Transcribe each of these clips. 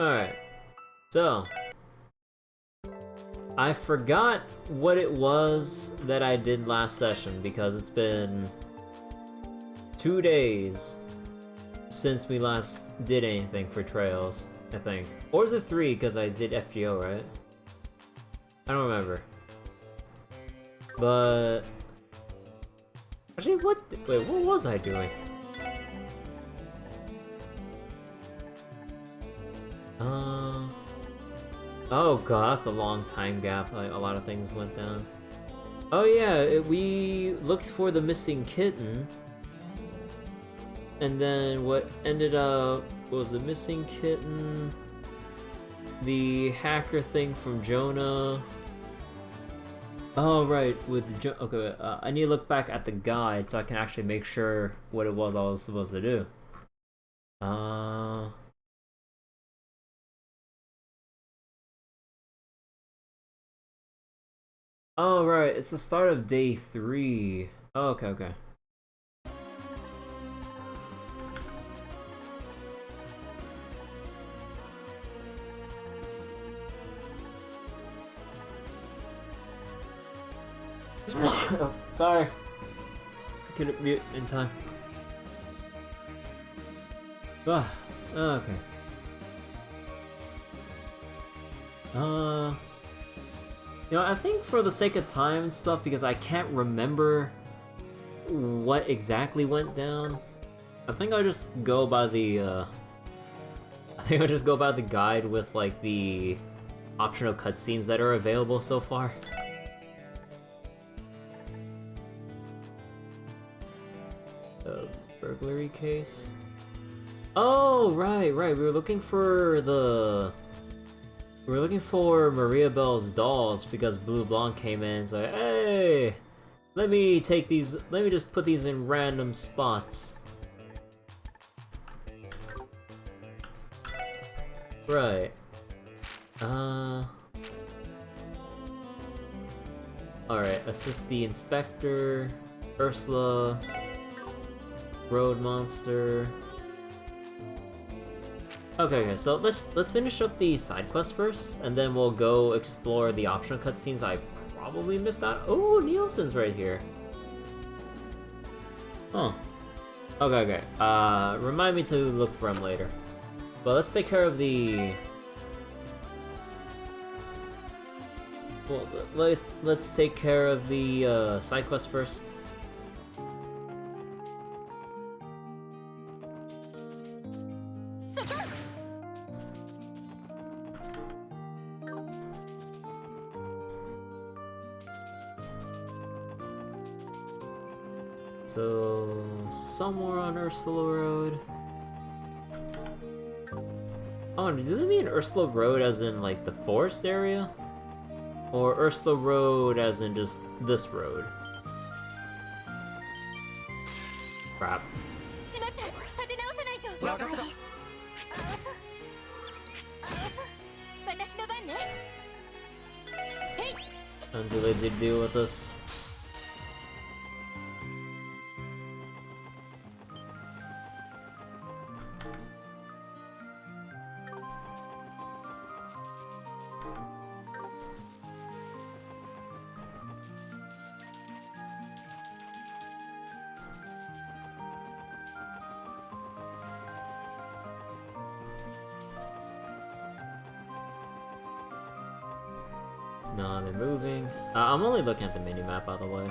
Alright, so I forgot what it was that I did last session because it's been 2 days since we last did anything for Trails, I think. Or is it 3 because I did FGO, right? I don't remember. But actually, wait, what was I doing? Oh god, that's a long time gap. Like, a lot of things went down. Oh yeah, we looked for the missing kitten. And then what ended up was the missing kitten, the hacker thing from Jonah. Oh right, with the okay, I need to look back at the guide so I can actually make sure what it was I was supposed to do. Oh right, it's the start of day 3. Oh, okay, okay. Oh, sorry. I couldn't mute in time. Ah, okay. You know, I think for the sake of time and stuff, because I can't remember what exactly went down, I think I'll just go by the, I think I'll just go by the guide with, like, the optional cutscenes that are available so far. Burglary case? Oh, right, we were looking for Maria Belle's dolls because Blue Blanc came in and said, hey, let me just put these in random spots. Right. Alright, assist the inspector, Ursula, Road Monster. Okay, so let's finish up the side quest first, and then we'll go explore the optional cutscenes I probably missed out. Oh, Nielsen's right here. Huh. Okay. Remind me to look for him later. But let's take care of the... What was it? Let's take care of the side quest first. So, somewhere on Ursula Road. Oh, do they mean Ursula Road as in, like, the forest area? Or Ursula Road as in just this road? Crap. I'm too lazy to deal with this. No, they're moving. I'm only looking at the minimap, by the way.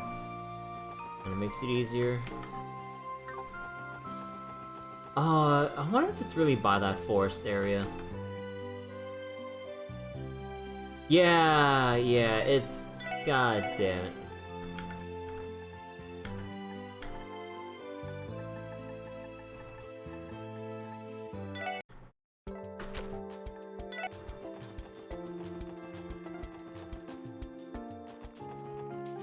And it makes it easier. I wonder if it's really by that forest area. Yeah, it's... God damn it.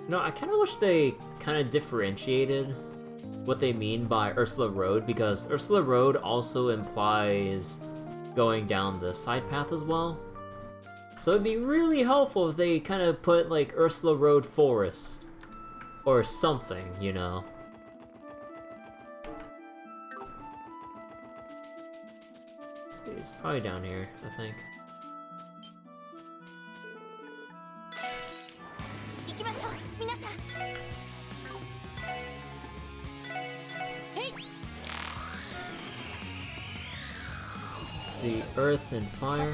No, I kind of wish they kind of differentiated what they mean by Ursula Road, because Ursula Road also implies going down the side path as well. So it'd be really helpful if they kind of put, like, Ursula Road Forest. Or something, you know? It's probably down here, I think. Let's see, earth and fire.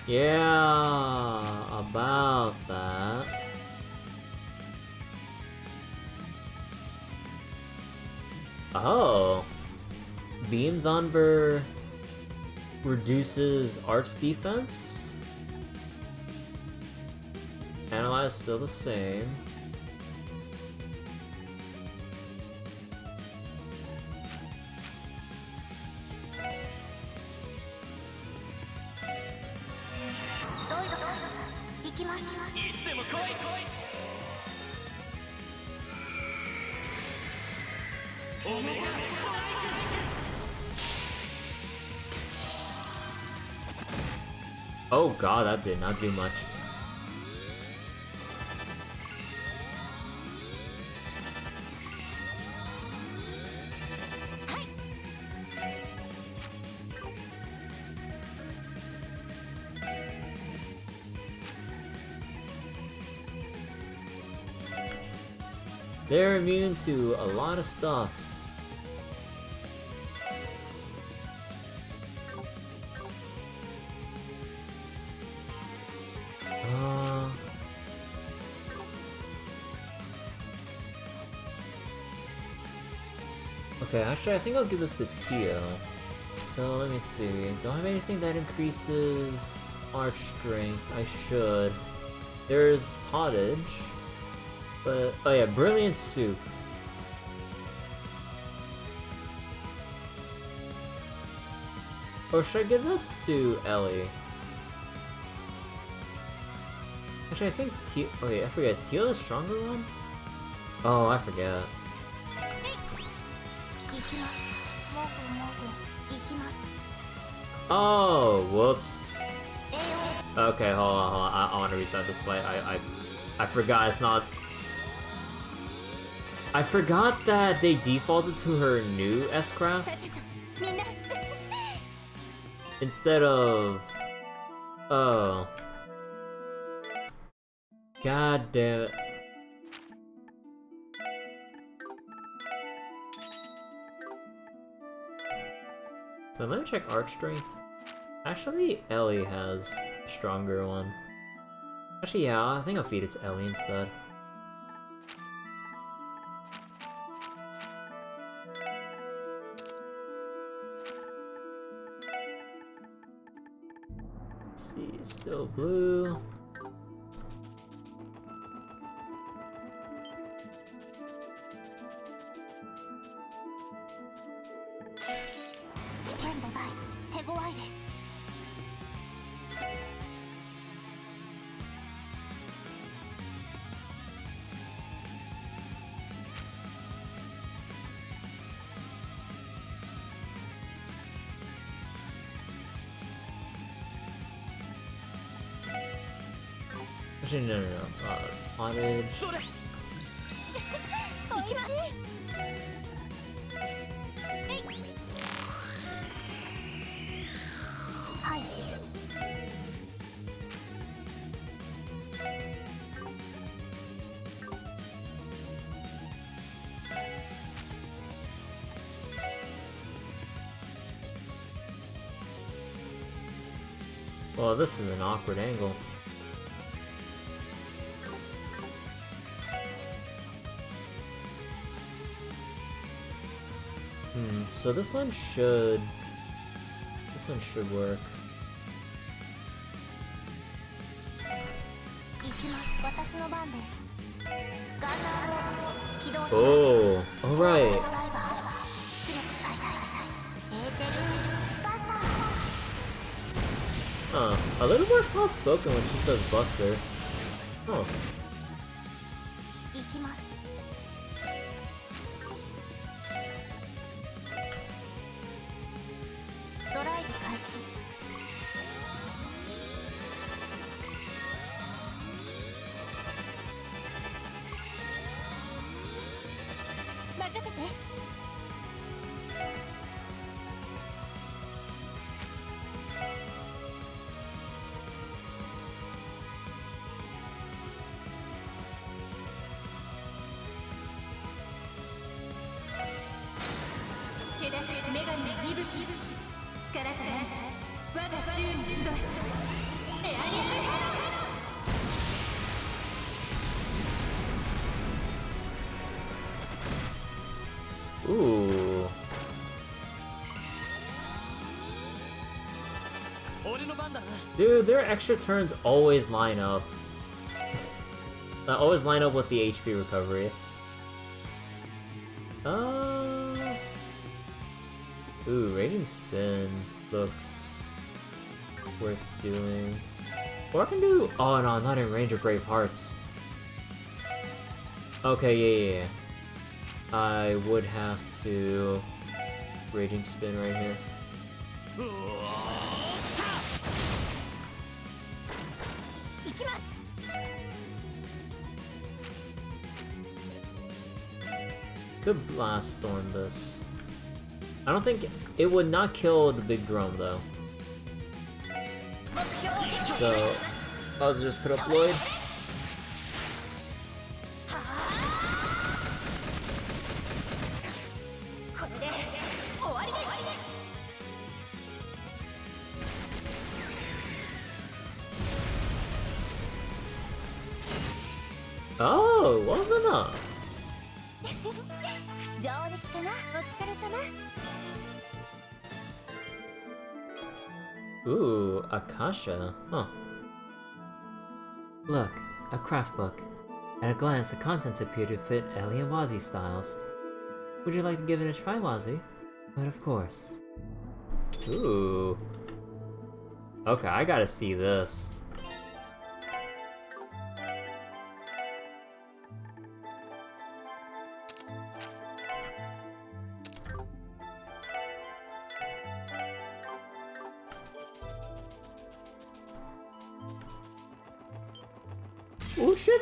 Yeah, about that. Oh. Beams on Ver reduces arts defense. Analyze still the same. Oh god, that did not do much. They're immune to a lot of stuff. Okay, actually I think I'll give this to Tio. So let me see. Don't have anything that increases arch strength. I should. There's pottage. But oh yeah, brilliant soup. Or should I give this to Ellie? Actually I think Tio. Oh wait, I forget, is Tio the stronger one? Oh, I forget. Oh, whoops. Okay, hold on. I want to reset this fight. I forgot it's not. I forgot that they defaulted to her new S-Craft instead of. Oh. God damn it. So let me check arch strength. Actually, Ellie has a stronger one. Actually, yeah, I think I'll feed it to Ellie instead. Let's see, still blue. Actually, no. Pottage. Well, this is an awkward angle. So this one should work. Oh, alright. Huh, a little more soft-spoken when she says Buster. Oh. Dude, their extra turns always line up. Always line up with the HP recovery. Ooh, Raging Spin looks worth doing. Or I can do... Oh no, I'm not in range of Brave Hearts. Okay, yeah. I would have to... Raging Spin right here. Could Blast Storm this. I don't think... It would not kill the big drone though. So... I'll just put up Lloyd. Oh, was enough. Ooh, Akasha, huh. Look, a craft book. At a glance, the contents appear to fit Ellie and Wazi's styles. Would you like to give it a try, Wazi? But of course. Ooh. Okay, I gotta see this. Oh shit!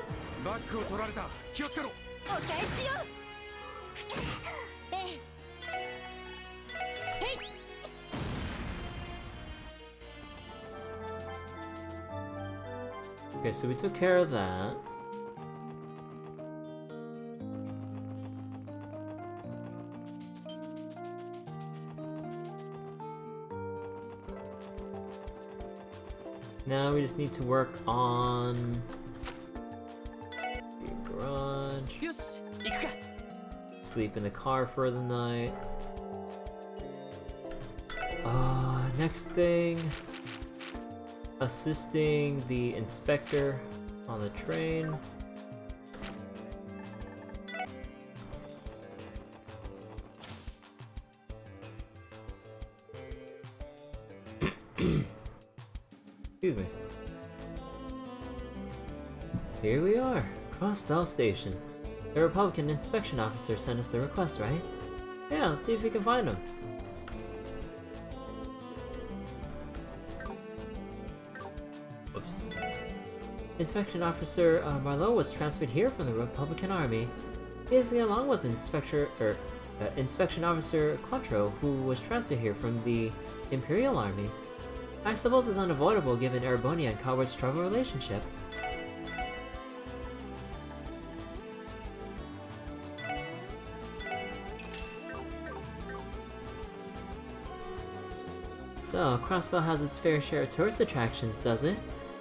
Okay, so we took care of that. Now we just need to work on the garage. Sleep in the car for the night. Next thing, assisting the inspector on the train. Excuse me. Here we are, Crossbell Station. The Republican inspection officer sent us the request, right? Yeah, let's see if we can find him. Whoops. Inspection Officer Marlowe was transferred here from the Republican Army. He is along with Inspection Officer Quattro, who was transferred here from the Imperial Army. I suppose it's unavoidable given Erebonia and Coward's troubled relationship. So, Crossbell has its fair share of tourist attractions, does it?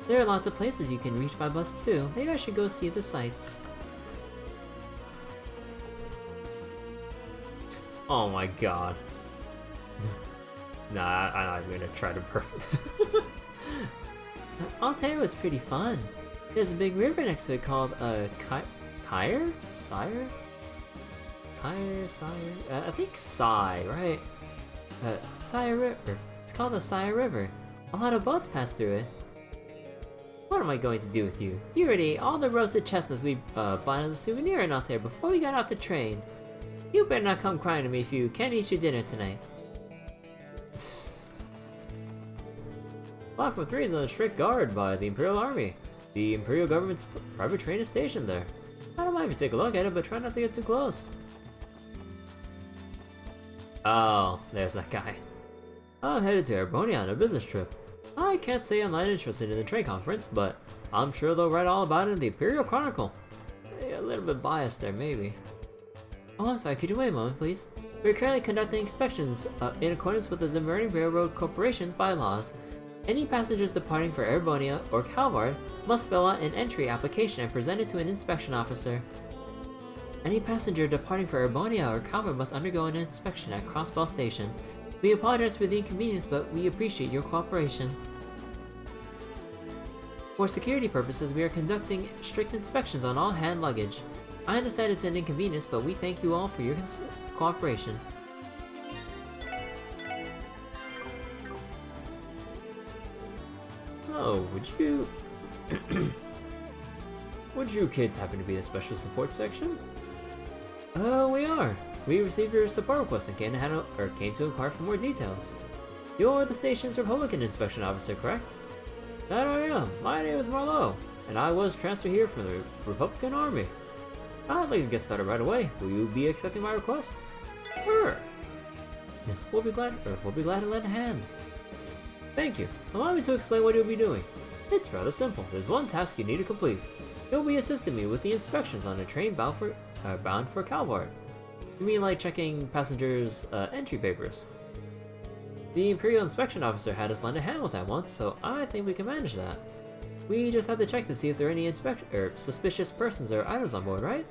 There are lots of places you can reach by bus too. Maybe I should go see the sights. Oh my god. Nah, I'm not gonna try to perfect. Altair was pretty fun. There's a big river next to it called Kyre? Sire? Kyre, Sire? I think Sai, right? Sire River. It's called the Sire River. A lot of boats pass through it. What am I going to do with you? You already ate all the roasted chestnuts we bought as a souvenir in Altair before we got off the train. You better not come crying to me if you can't eat your dinner tonight. Platform 3 is under strict guard by the Imperial Army. The Imperial government's private train is stationed there. I don't mind if you take a look at it, but try not to get too close. Oh, there's that guy. I'm headed to Erebonia on a business trip. I can't say I'm not interested in the train conference, but I'm sure they'll write all about it in the Imperial Chronicle. A little bit biased there, maybe. Oh, I'm sorry, could you wait a moment, please? We're currently conducting inspections in accordance with the Zamerning Railroad Corporation's bylaws. Any passengers departing for Erebonia or Calvard must fill out an entry application and present it to an inspection officer. Any passenger departing for Erebonia or Calvard must undergo an inspection at Crossbell Station. We apologize for the inconvenience, but we appreciate your cooperation. For security purposes, we are conducting strict inspections on all hand luggage. I understand it's an inconvenience, but we thank you all for your cooperation. Oh, would you... would you kids happen to be the special support section? Oh, we are. We received your support request and came to inquire for more details. You're the station's Republican inspection officer, correct? That I am. My name is Marlowe, and I was transferred here from the Republican Army. I'd like to get started right away. Will you be accepting my request? Sure. We'll be glad to lend a hand. Thank you. Allow me to explain what you'll be doing. It's rather simple. There's one task you need to complete. You'll be assisting me with the inspections on a train bound for Calvard. You mean like checking passengers' entry papers? The Imperial Inspection Officer had us lend a hand with that once, so I think we can manage that. We just have to check to see if there are any suspicious persons or items on board, right?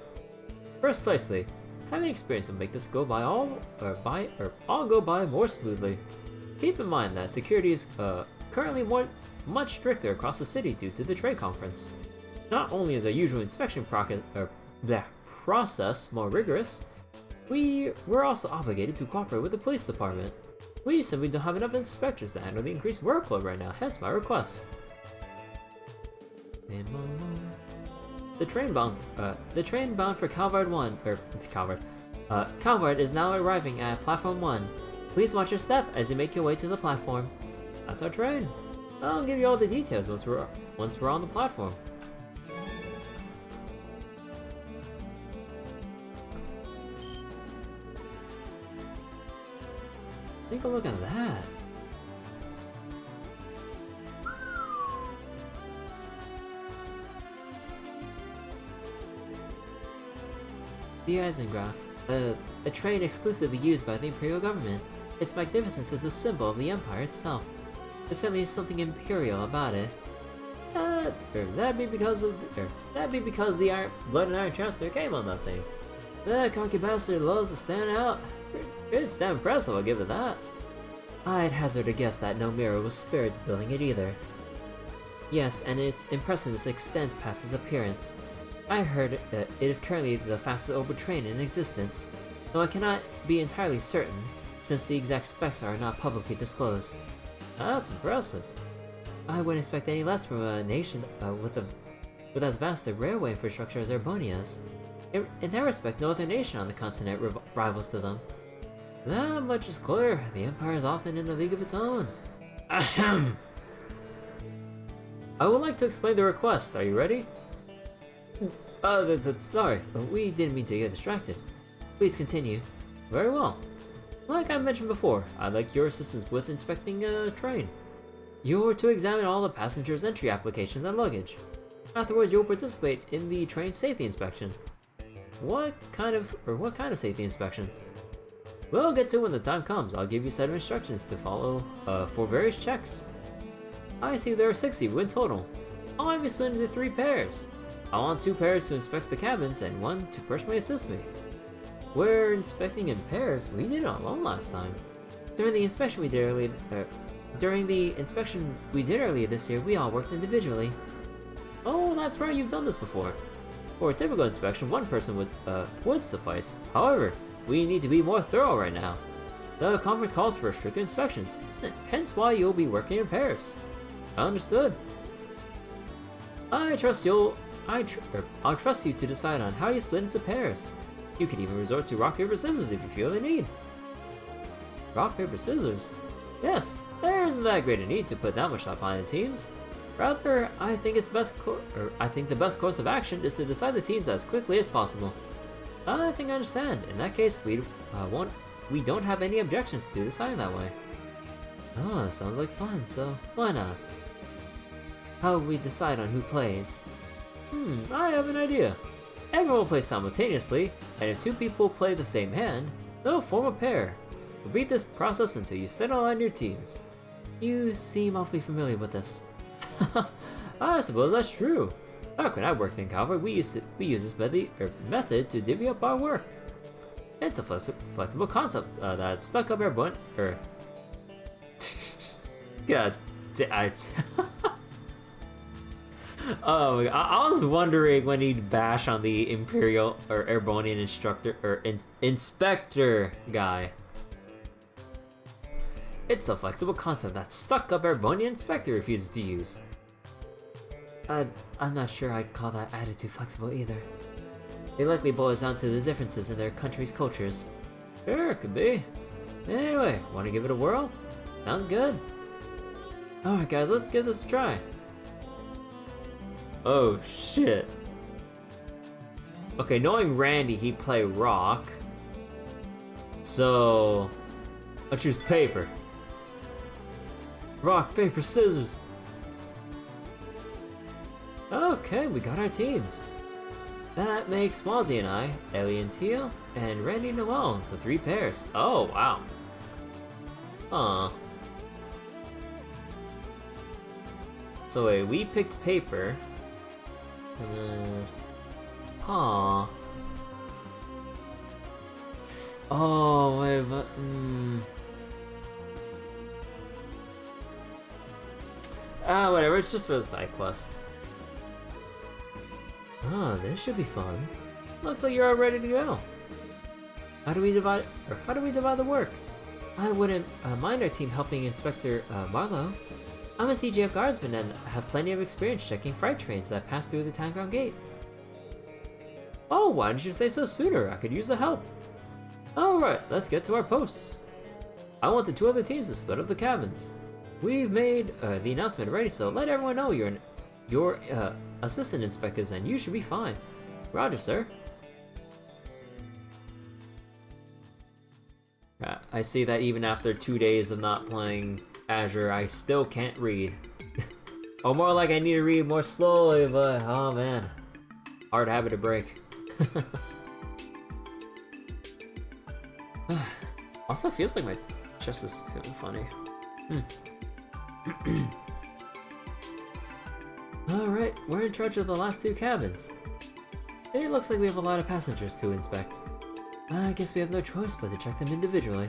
Precisely. Having experience will make this go by all go by more smoothly. Keep in mind that security is currently much stricter across the city due to the trade conference. Not only is our usual inspection process more rigorous, we're also obligated to cooperate with the police department. We simply don't have enough inspectors to handle the increased workload right now, hence my request. The train bound for Calvard is now arriving at platform 1. Please watch your step as you make your way to the platform. That's our train. I'll give you all the details once we're on the platform. Take a look at that. The Eisengraph, a train exclusively used by the Imperial government. Its magnificence is the symbol of the Empire itself. There certainly is something imperial about it. That'd be because the Blood and Iron Chancellor came on that thing. That cocky bastard loves to stand out. It's damn impressive, I'll give it that. I'd hazard a guess that no mirror was spared building it either. Yes, and its impressiveness extends past its appearance. I heard it is currently the fastest orbital train in existence, though I cannot be entirely certain, since the exact specs are not publicly disclosed. That's impressive. I wouldn't expect any less from a nation with as vast a railway infrastructure as Arbonia's. In that respect, no other nation on the continent rivals to them. That much is clear. The Empire is often in a league of its own. Ahem. I would like to explain the request. Are you ready? Sorry, we didn't mean to get distracted. Please continue. Very well. Like I mentioned before, I'd like your assistance with inspecting a train. You're to examine all the passengers' entry applications and luggage. Afterwards, you'll participate in the train safety inspection. What kind of safety inspection? We'll get to when the time comes. I'll give you a set of instructions to follow for various checks. I see there are 60 in total. I'll have you split into 3 pairs. I want 2 pairs to inspect the cabins and 1 to personally assist me. We're inspecting in pairs. We did it alone last time. During the inspection we did earlier this year, we all worked individually. Oh, that's right. You've done this before. For a typical inspection, 1 person would suffice. However, we need to be more thorough right now. The conference calls for stricter inspections, hence why you'll be working in pairs. Understood. I'll trust you to decide on how you split into pairs. You can even resort to rock, paper, scissors if you feel the need. Rock, paper, scissors? Yes, there isn't that great a need to put that much thought behind the teams. Rather, I think the best course of action is to decide the teams as quickly as possible. I think I understand. In that case, we don't have any objections to deciding that way. Oh, sounds like fun, so why not? How will we decide on who plays? I have an idea. Everyone will play simultaneously, and if 2 people play the same hand, they'll form a pair. Repeat this process until you settle on your teams. You seem awfully familiar with this. I suppose that's true. Back when I worked in Calvard, we used this method to divvy up our work. It's a flexible concept that stuck up God, oh my God. I was wondering when he'd bash on the Imperial or Airbonian instructor or inspector guy. It's a flexible concept that stuck-up Airbonian inspector refuses to use. I'm not sure I'd call that attitude flexible either. It likely boils down to the differences in their country's cultures. Sure, could be. Anyway, want to give it a whirl? Sounds good. Alright guys, let's give this a try. Oh shit. Okay, knowing Randy, he'd play rock. So, I'll choose paper. Rock, paper, scissors. Okay, we got our teams. That makes Swazi and I, Ellie and Teal, and Randy Noel, the 3 pairs. Oh, wow. Aw. So wait, we picked paper. And then... Aw. Oh, wait, but... Ah, whatever, it's just for the side quest. Ah, this should be fun. Looks like you're all ready to go. How do we divide the work? I wouldn't mind our team helping Inspector Marlowe. I'm a CGF guardsman and have plenty of experience checking freight trains that pass through the Tanground Gate. Oh, why didn't you say so sooner? I could use the help. Alright, let's get to our posts. I want the 2 other teams to split up the cabins. We've made the announcement already, so let everyone know you're assistant inspectors and you should be fine. Roger, sir. I see that even after 2 days of not playing Azure, I still can't read. Or more like I need to read more slowly, but oh man. Hard habit to break. Also feels like my chest is feeling funny. Alright, we're in charge of the last 2 cabins. It looks like we have a lot of passengers to inspect. I guess we have no choice but to check them individually.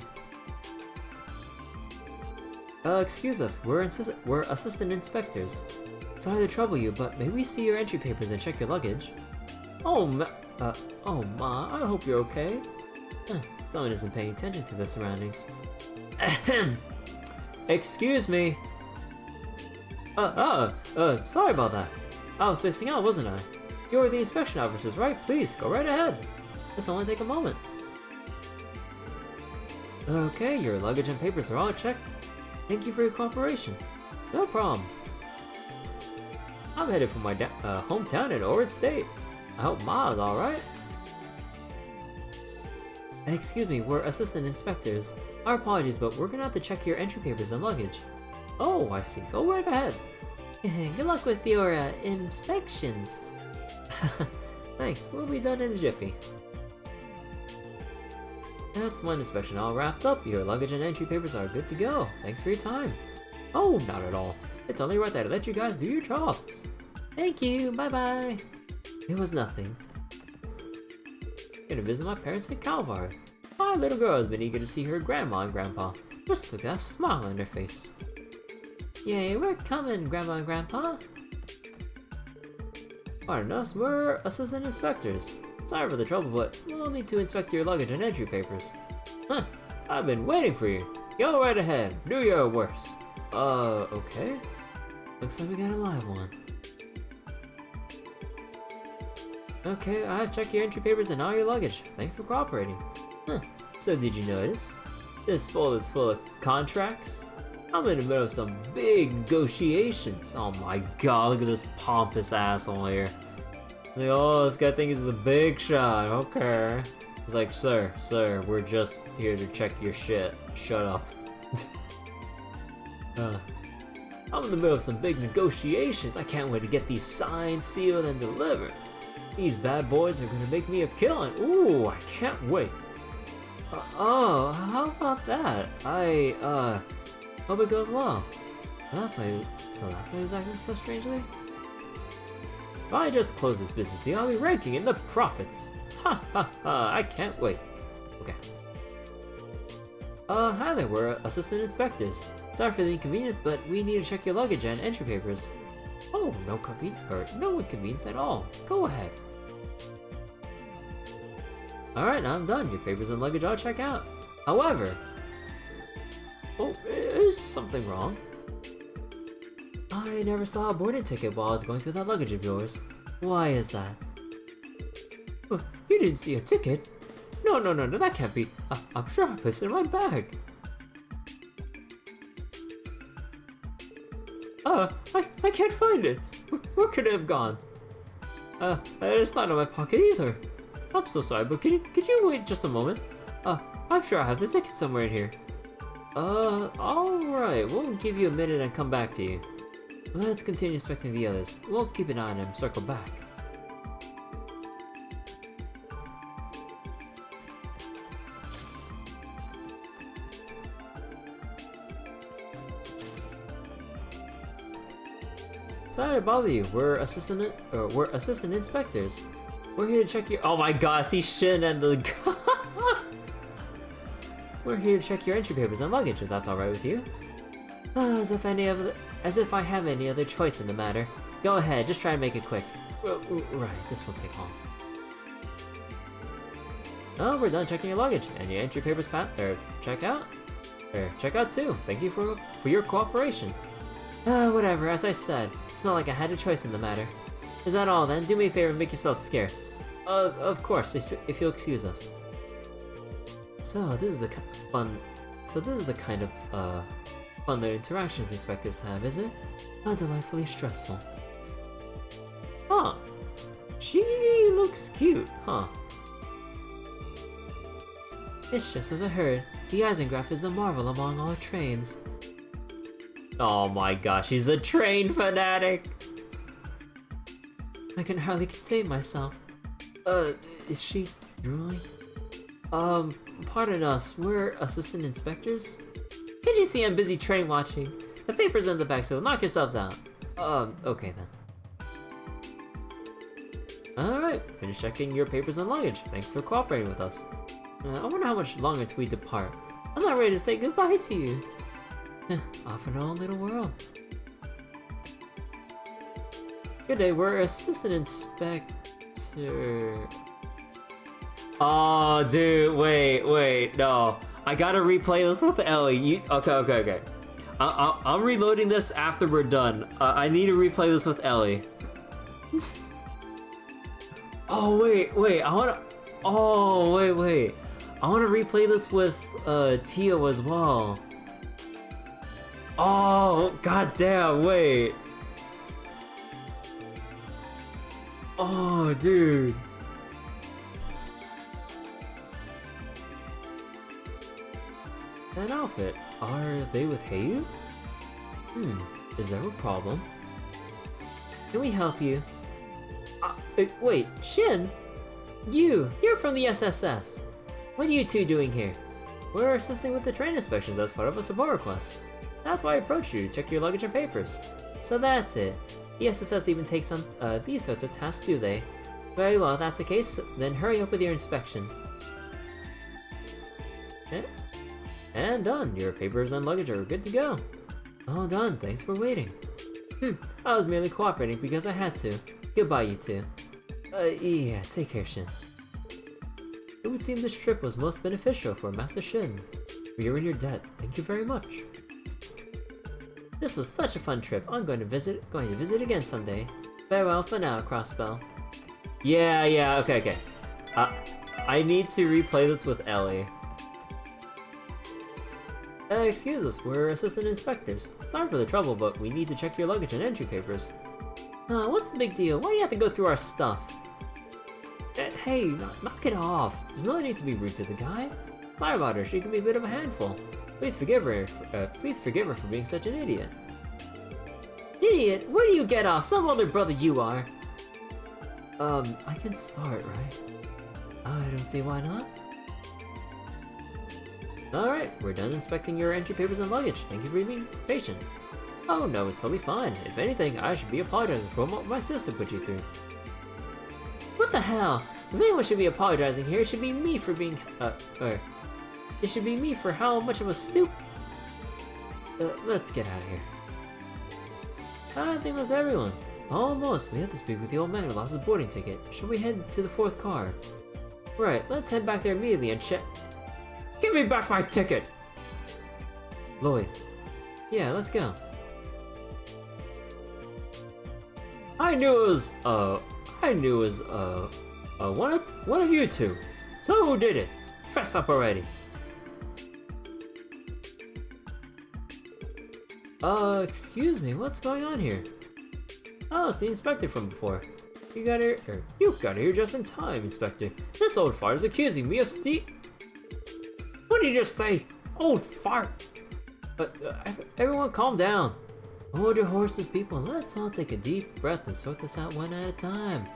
Excuse us, we're assistant inspectors. Sorry to trouble you, but may we see your entry papers and check your luggage? Oh ma, I hope you're okay. Someone isn't paying attention to the surroundings. Excuse me. Sorry about that. I was spacing out, wasn't I? You're the inspection officers, right? Please, go right ahead. This'll only take a moment. Okay, your luggage and papers are all checked. Thank you for your cooperation. No problem. I'm headed for my hometown in Orchis State. I hope Ma is alright. Excuse me, we're assistant inspectors. Our apologies, but we're gonna have to check your entry papers and luggage. Oh, I see. Go right ahead. Good luck with your inspections. Thanks, we'll be done in a jiffy. That's one inspection all wrapped up. Your luggage and entry papers are good to go. Thanks for your time. Oh, not at all. It's only right that I let you guys do your jobs. Thank you, bye-bye. It was nothing. Gonna visit my parents in Calvard. My little girl has been eager to see her grandma and grandpa. Just look at that smile on their face. Yay, we're coming, Grandma and Grandpa. Pardon us, we're assistant inspectors. Sorry for the trouble, but we'll need to inspect your luggage and entry papers. Huh, I've been waiting for you. Go right ahead, do your worst. Okay. Looks like we got a live one. Okay, I checked your entry papers and all your luggage. Thanks for cooperating. Huh, so did you notice? This folder is full of contracts. I'm in the middle of some big negotiations. Oh my god, look at this pompous asshole here. Like, oh, this guy thinks he's a big shot, okay. He's like, sir, we're just here to check your shit. Shut up. I'm in the middle of some big negotiations. I can't wait to get these signed, sealed, and delivered. These bad boys are gonna make me a killing. Ooh, I can't wait. Oh, how about that? I hope it goes well. That's why he's acting so strangely? If I just close this business deal, I'll be ranking in the profits. Ha ha ha, I can't wait. Okay. Hi there, we're assistant inspectors. Sorry for the inconvenience, but we need to check your luggage and entry papers. Oh, no inconvenience at all. Go ahead. Alright, I'm done. Your papers and luggage I'll check out. However... Oh, is something wrong? I never saw a boarding ticket while I was going through that luggage of yours. Why is that? You didn't see a ticket? No, that can't be. I'm sure I placed it in my bag. I can't find it. Where could it have gone? It's not in my pocket either. I'm so sorry, but could you wait just a moment? I'm sure I have the ticket somewhere in here. Alright, we'll give you a minute and come back to you. Let's continue inspecting the others. We'll keep an eye on him, circle back. Sorry to bother you. We're assistant inspectors. We're here to check your. Oh my gosh, see Shin and the. We're here to check your entry papers and luggage, if that's alright with you. As if I have any other choice in the matter. Go ahead, just try and make it quick. Right, this won't take long. Oh, we're done checking your luggage, and your entry papers check out too. Thank you for your cooperation. Whatever, as I said, it's not like I had a choice in the matter. Is that all then? Do me a favor and make yourself scarce. Of course, if you'll excuse us. So this is the kind of fun their interactions inspectors have, is it? Delightfully stressful. Huh. She looks cute, huh? It's just as I heard. The Eisengraph is a marvel among all trains. Oh my gosh, he's a train fanatic! I can hardly contain myself. Is she drooling? Pardon us, we're assistant inspectors? Can't you see I'm busy train watching? The paper's in the back, so knock yourselves out. Okay then. Alright, finish checking your papers and luggage. Thanks for cooperating with us. I wonder how much longer till we depart. I'm not ready to say goodbye to you. Off in our own little world. Good day, we're assistant inspector. Oh, dude, wait, no. I gotta replay this with Ellie. Okay. I'm reloading this after we're done. I need to replay this with Ellie. Oh, wait, I wanna... Oh, wait. I wanna replay this with, Tio as well. Oh, goddamn, wait. Oh, dude. That outfit, are they with Heiyu? Is there a problem? Can we help you? Wait, Shin? You're from the SSS. What are you two doing here? We're assisting with the train inspections as part of a support request. That's why I approached you to check your luggage and papers. So that's it. The SSS even takes on these sorts of tasks, do they? Very well, if that's the case, then hurry up with your inspection. And done. Your papers and luggage are good to go. All done. Thanks for waiting. I was merely cooperating because I had to. Goodbye, you two. Yeah, take care, Shin. It would seem this trip was most beneficial for Master Shin. We are in your debt. Thank you very much. This was such a fun trip. I'm going to visit again someday. Farewell for now, Crossbell. Yeah, okay. I need to replay this with Ellie. Excuse us, we're assistant inspectors. Sorry for the trouble, but we need to check your luggage and entry papers. What's the big deal? Why do you have to go through our stuff? Hey, knock it off. There's no need to be rude to the guy. Sorry about her, she can be a bit of a handful. Please forgive her for being such an idiot. Idiot? Where do you get off? Some other brother you are. I can start, right? I don't see why not. Alright, we're done inspecting your entry papers and luggage. Thank you for being patient. Oh no, it's totally fine. If anything, I should be apologizing for what my sister put you through. What the hell? If anyone should be apologizing here, it should be me for being, it should be me for how much of a Let's get out of here. I think that's everyone. Almost. We have to speak with the old man who lost his boarding ticket. Should we head to the 4th car? Right, let's head back there immediately and check. Give me back my ticket! Lloyd. Yeah, let's go. I knew it was, one of you two. So who did it? Fess up already. Excuse me, what's going on here? Oh, it's the inspector from before. You got here just in time, Inspector. This old fart is accusing me of What did you just say? Old fart! Everyone calm down. Hold your horses, people, and let's all take a deep breath and sort this out one at a time.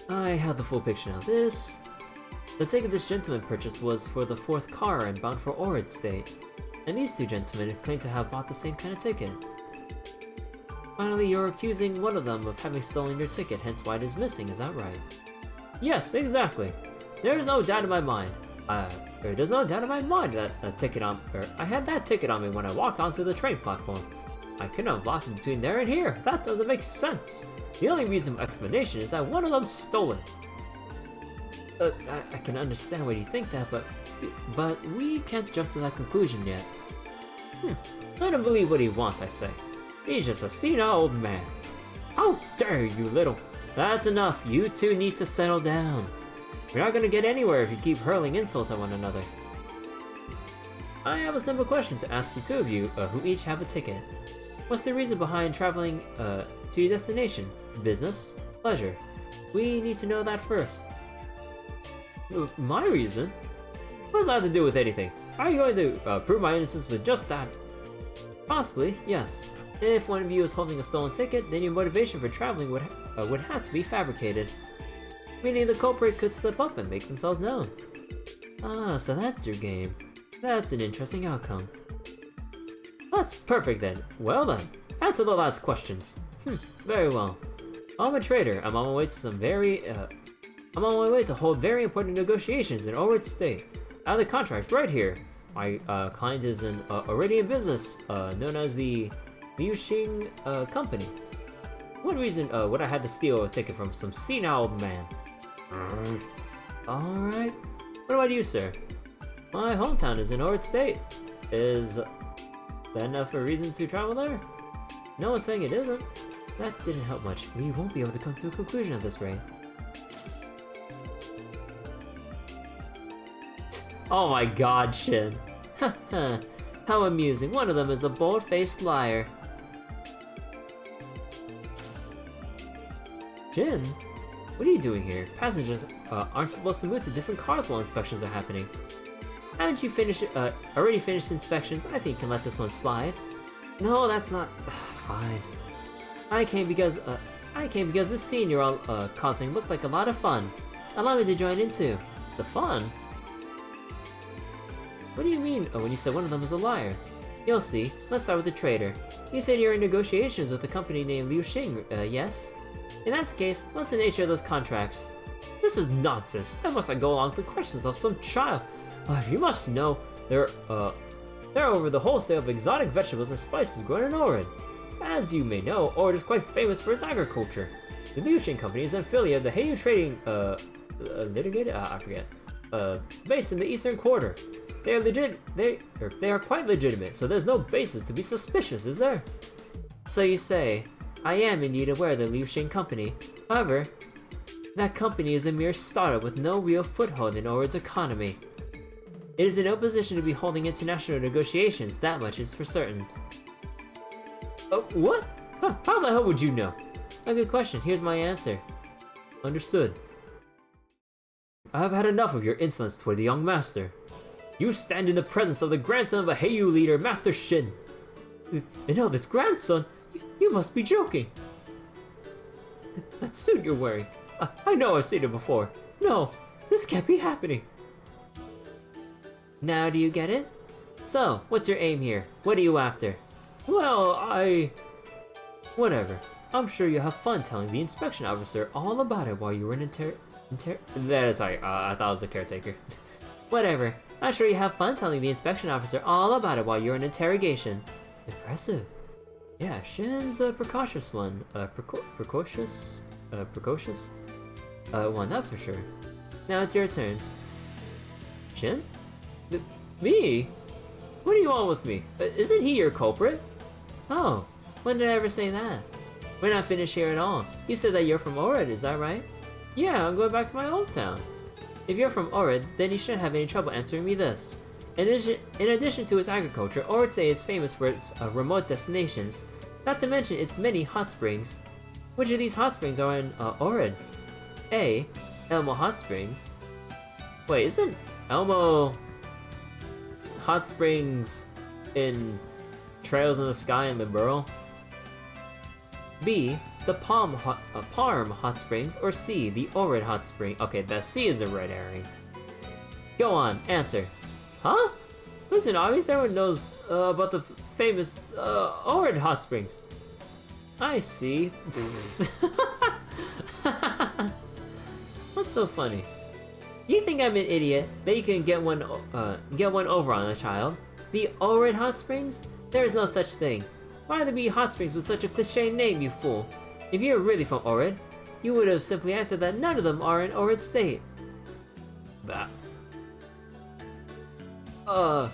I have the full picture now. The ticket this gentleman purchased was for the 4th car and bound for Orchis State. And these two gentlemen claim to have bought the same kind of ticket. Finally, you're accusing one of them of having stolen your ticket, hence why it is missing, is that right? Yes, exactly. There is no doubt in my mind. There's no doubt in my mind that I had that ticket on me when I walked onto the train platform. I couldn't have lost it between there and here. That doesn't make sense. The only reasonable explanation is that one of them stole it. I can understand why you think that, but we can't jump to that conclusion yet. I don't believe what he wants, I say. He's just a senile old man. How dare you, little... That's enough. You two need to settle down. You're not gonna get anywhere if you keep hurling insults at one another. I have a simple question to ask the two of you, who each have a ticket. What's the reason behind traveling, to your destination? Business? Pleasure? We need to know that first. My reason? What does that have to do with anything? Are you going to prove my innocence with just that? Possibly, yes. If one of you is holding a stolen ticket, then your motivation for traveling would have to be fabricated. Meaning the culprit could slip up and make themselves known. Ah, so that's your game. That's an interesting outcome. That's perfect then. Well then, answer the lad's questions. Very well. I'm a trader. I'm on my way to hold very important negotiations in Orchis State. I have the contract right here. My client is already in business, known as the Liuxing company. What reason would I have to steal a ticket from some senile old man? Alright. What about you, sir? My hometown is in Orchis State. Is that enough of a reason to travel there? No one's saying it isn't. That didn't help much. We won't be able to come to a conclusion at this rate. Oh my god, Shin. How amusing. One of them is a bold-faced liar. Jin? What are you doing here? Passengers aren't supposed to move to different cars while inspections are happening. Haven't you already finished inspections? I think you can let this one slide. No, that's not... fine. I came because this scene you're all causing looked like a lot of fun. Allow me to join in too. The fun? What do you mean when you said one of them is a liar? You'll see. Let's start with the trader. You said you're in negotiations with a company named Liuxing, yes? If that's the case, what's the nature of those contracts? This is nonsense. Why must I go along with the questions of some child? You must know, they're over the wholesale of exotic vegetables and spices grown in Orid. As you may know, Orid is quite famous for its agriculture. The Liuxing company is an affiliate of the Heiyu Trading, based in the Eastern Quarter. They are quite legitimate, so there's no basis to be suspicious, is there? So you say. I am indeed aware of the Liuxing company. However, that company is a mere startup with no real foothold in Orid's economy. It is in no position to be holding international negotiations, that much is for certain. What? How the hell would you know? A good question, here's my answer. Understood. I have had enough of your insolence toward the young master. You stand in the presence of the grandson of a Heiyu leader, Master Shin. And now this grandson? You must be joking. That suit you're wearing. I know I've seen it before. No, this can't be happening. Now do you get it? So, what's your aim here? What are you after? Well, whatever. I'm sure you'll have fun telling the inspection officer all about it while you were in I thought it was the caretaker. Whatever. I'm sure you have fun telling the inspection officer all about it while you're in interrogation. Impressive. Yeah, Shin's a precocious one. Precocious one, that's for sure. Now it's your turn. Shin? Me? What do you want with me? Isn't he your culprit? Oh, when did I ever say that? We're not finished here at all. You said that you're from Orid, is that right? Yeah, I'm going back to my old town. If you're from Orid, then you shouldn't have any trouble answering me this. In addition to its agriculture, Orid is famous for its remote destinations, not to mention its many hot springs. Which of these hot springs are in Orid? A. Elmo Hot Springs. Wait, isn't Elmo Hot Springs in Trails in the Sky in Midborough? B. The Parm Hot Springs, or C. The Orid Hot Spring. Okay, the C is a red herring. Go on, answer. Huh? Listen, obviously everyone knows about the famous Orid Hot Springs. I see. What's so funny? You think I'm an idiot that you can get one over on a child? The Orid Hot Springs? There is no such thing. Why would there be hot springs with such a cliche name, you fool? If you're really from Orid, you would have simply answered that none of them are in Orid State. Bah. How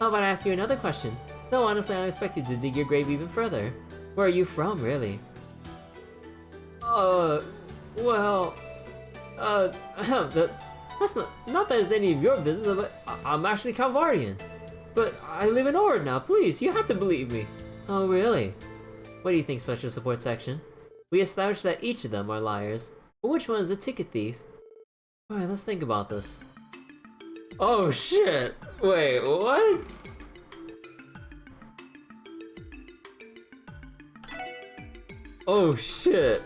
about I ask you another question? Though honestly, I expect you to dig your grave even further. Where are you from, really? Well... that's not that it's any of your business, but I'm actually Calvarian. But I live in Orid now, please, you have to believe me. Oh, really? What do you think, Special Support Section? We established that each of them are liars, but which one is the ticket thief? Alright, let's think about this. Oh shit! Wait, what? Oh shit!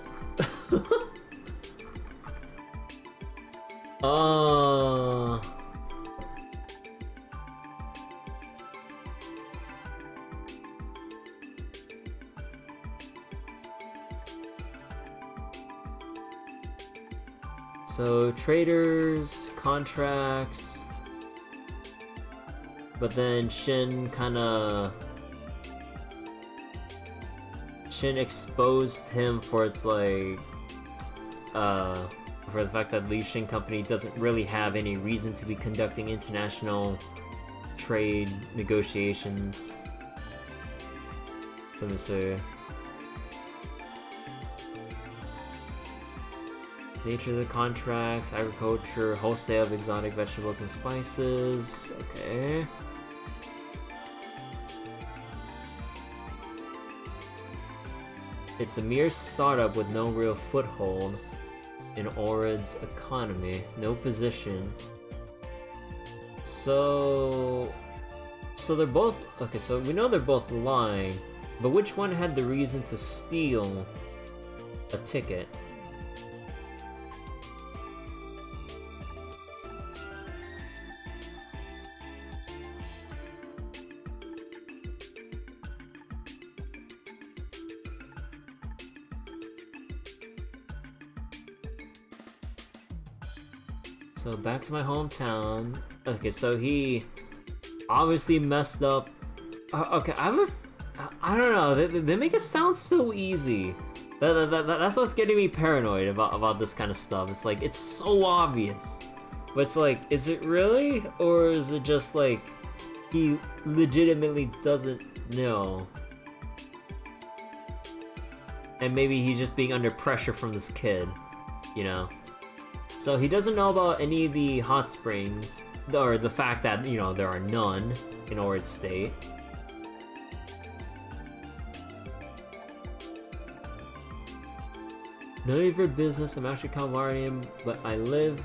So, traders, contracts, but then Shin exposed him for its like, for the fact that Liu Xing Company doesn't really have any reason to be conducting international trade negotiations. Let me see. Nature of the contracts, agriculture, wholesale of exotic vegetables and spices. Okay. It's a mere startup with no real foothold in Orid's economy. No position. So they're both... Okay, so we know they're both lying, but which one had the reason to steal a ticket? So back to my hometown. Okay, so he obviously messed up. Okay, I don't know. They make it sound so easy. That's what's getting me paranoid about this kind of stuff. It's like, it's so obvious. But it's like, is it really? Or is it just like, he legitimately doesn't know? And maybe he's just being under pressure from this kid, you know? So he doesn't know about any of the hot springs, or the fact that, you know, there are none in Orid State. None of your business, I'm actually Calvarian, but I live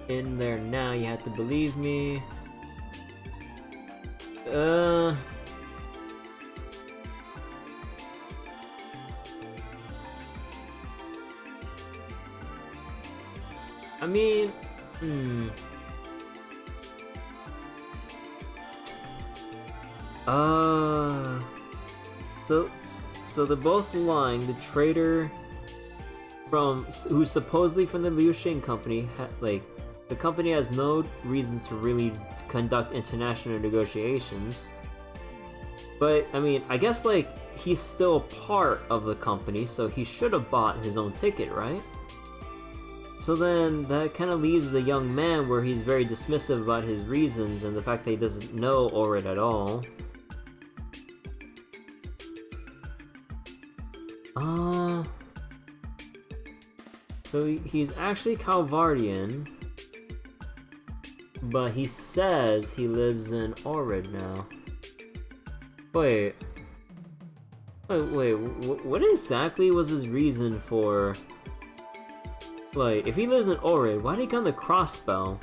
in there now, you have to believe me. I mean, So they're both lying. The trader who's supposedly from the Liu Xing Company, The company has no reason to really conduct international negotiations. But, I mean, I guess, like, he's still part of the company, so he should have bought his own ticket, right? So then, that kind of leaves the young man where he's very dismissive about his reasons and the fact that he doesn't know Orid at all. So he's actually Calvardian, but he says he lives in Orid now. Wait, what exactly was his reason for... Like, if he lives in Orid, why did he come to Crossbell?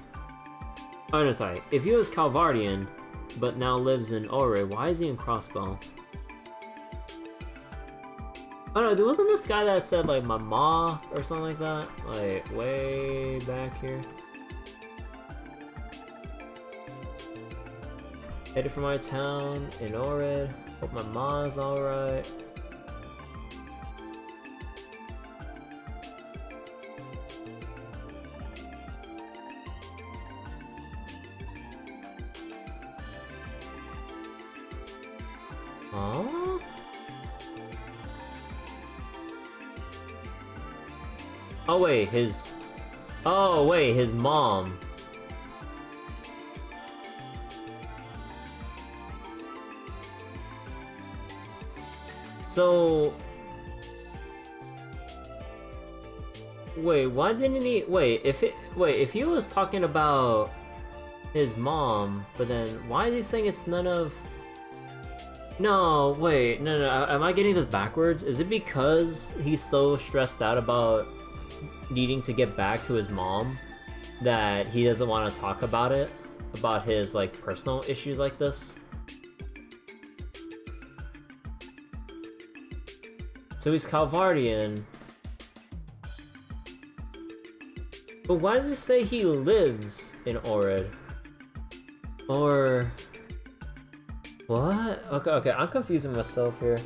Oh no, sorry, if he was Calvardian, but now lives in Orid, why is he in Crossbell? Oh no, there wasn't this guy that said like mama or something like that? Like, way back here. Headed for my town in Orid. Hope my mom's alright. Huh? Oh wait, his mom. So wait, why didn't he if he was talking about his mom, but then why is he saying it's none of... No, wait, no, am I getting this backwards? Is it because he's so stressed out about needing to get back to his mom that he doesn't want to talk about it? About his, like, personal issues like this? So he's Calvardian. But why does it say he lives in Orid? Or... What? Okay, I'm confusing myself here.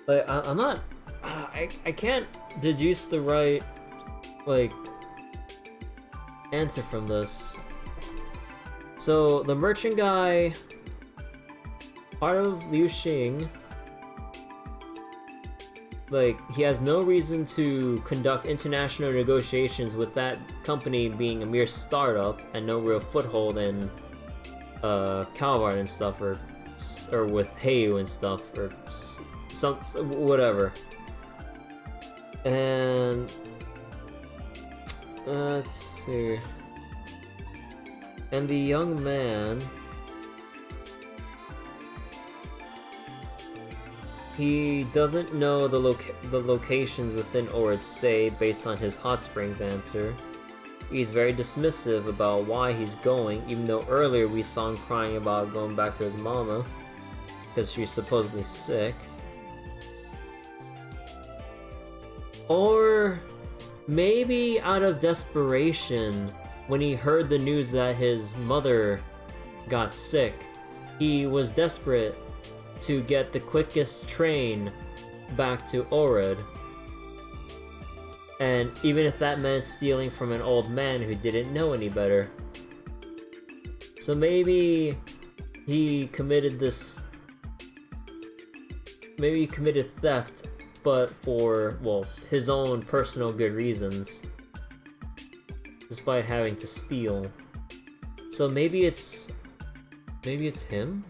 Like, I'm not... I can't deduce the right, like, answer from this. So, the merchant guy, part of Liu Xing, like, he has no reason to conduct international negotiations with that company being a mere startup and no real foothold in Calvard and stuff, or with Heiu and stuff, or some whatever. And let's see. And the young man, he doesn't know the locations within Orid State based on his hot springs answer. He's very dismissive about why he's going, even though earlier we saw him crying about going back to his mama because she's supposedly sick. Or maybe out of desperation, when he heard the news that his mother got sick, he was desperate to get the quickest train back to Orid. And even if that meant stealing from an old man who didn't know any better. So maybe he committed this... Maybe he committed theft, but for, well, his own personal good reasons. Despite having to steal. So maybe it's... Maybe it's him?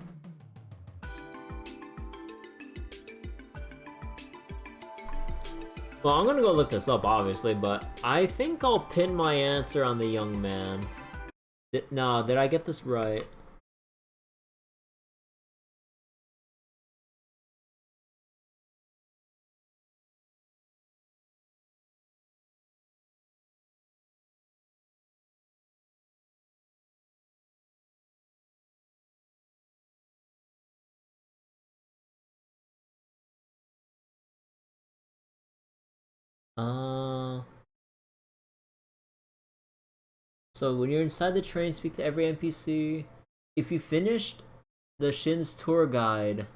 Well, I'm gonna go look this up, obviously, but I think I'll pin my answer on the young man. No, did I get this right? So when you're inside the train, speak to every NPC. If you finished the Shin's tour guide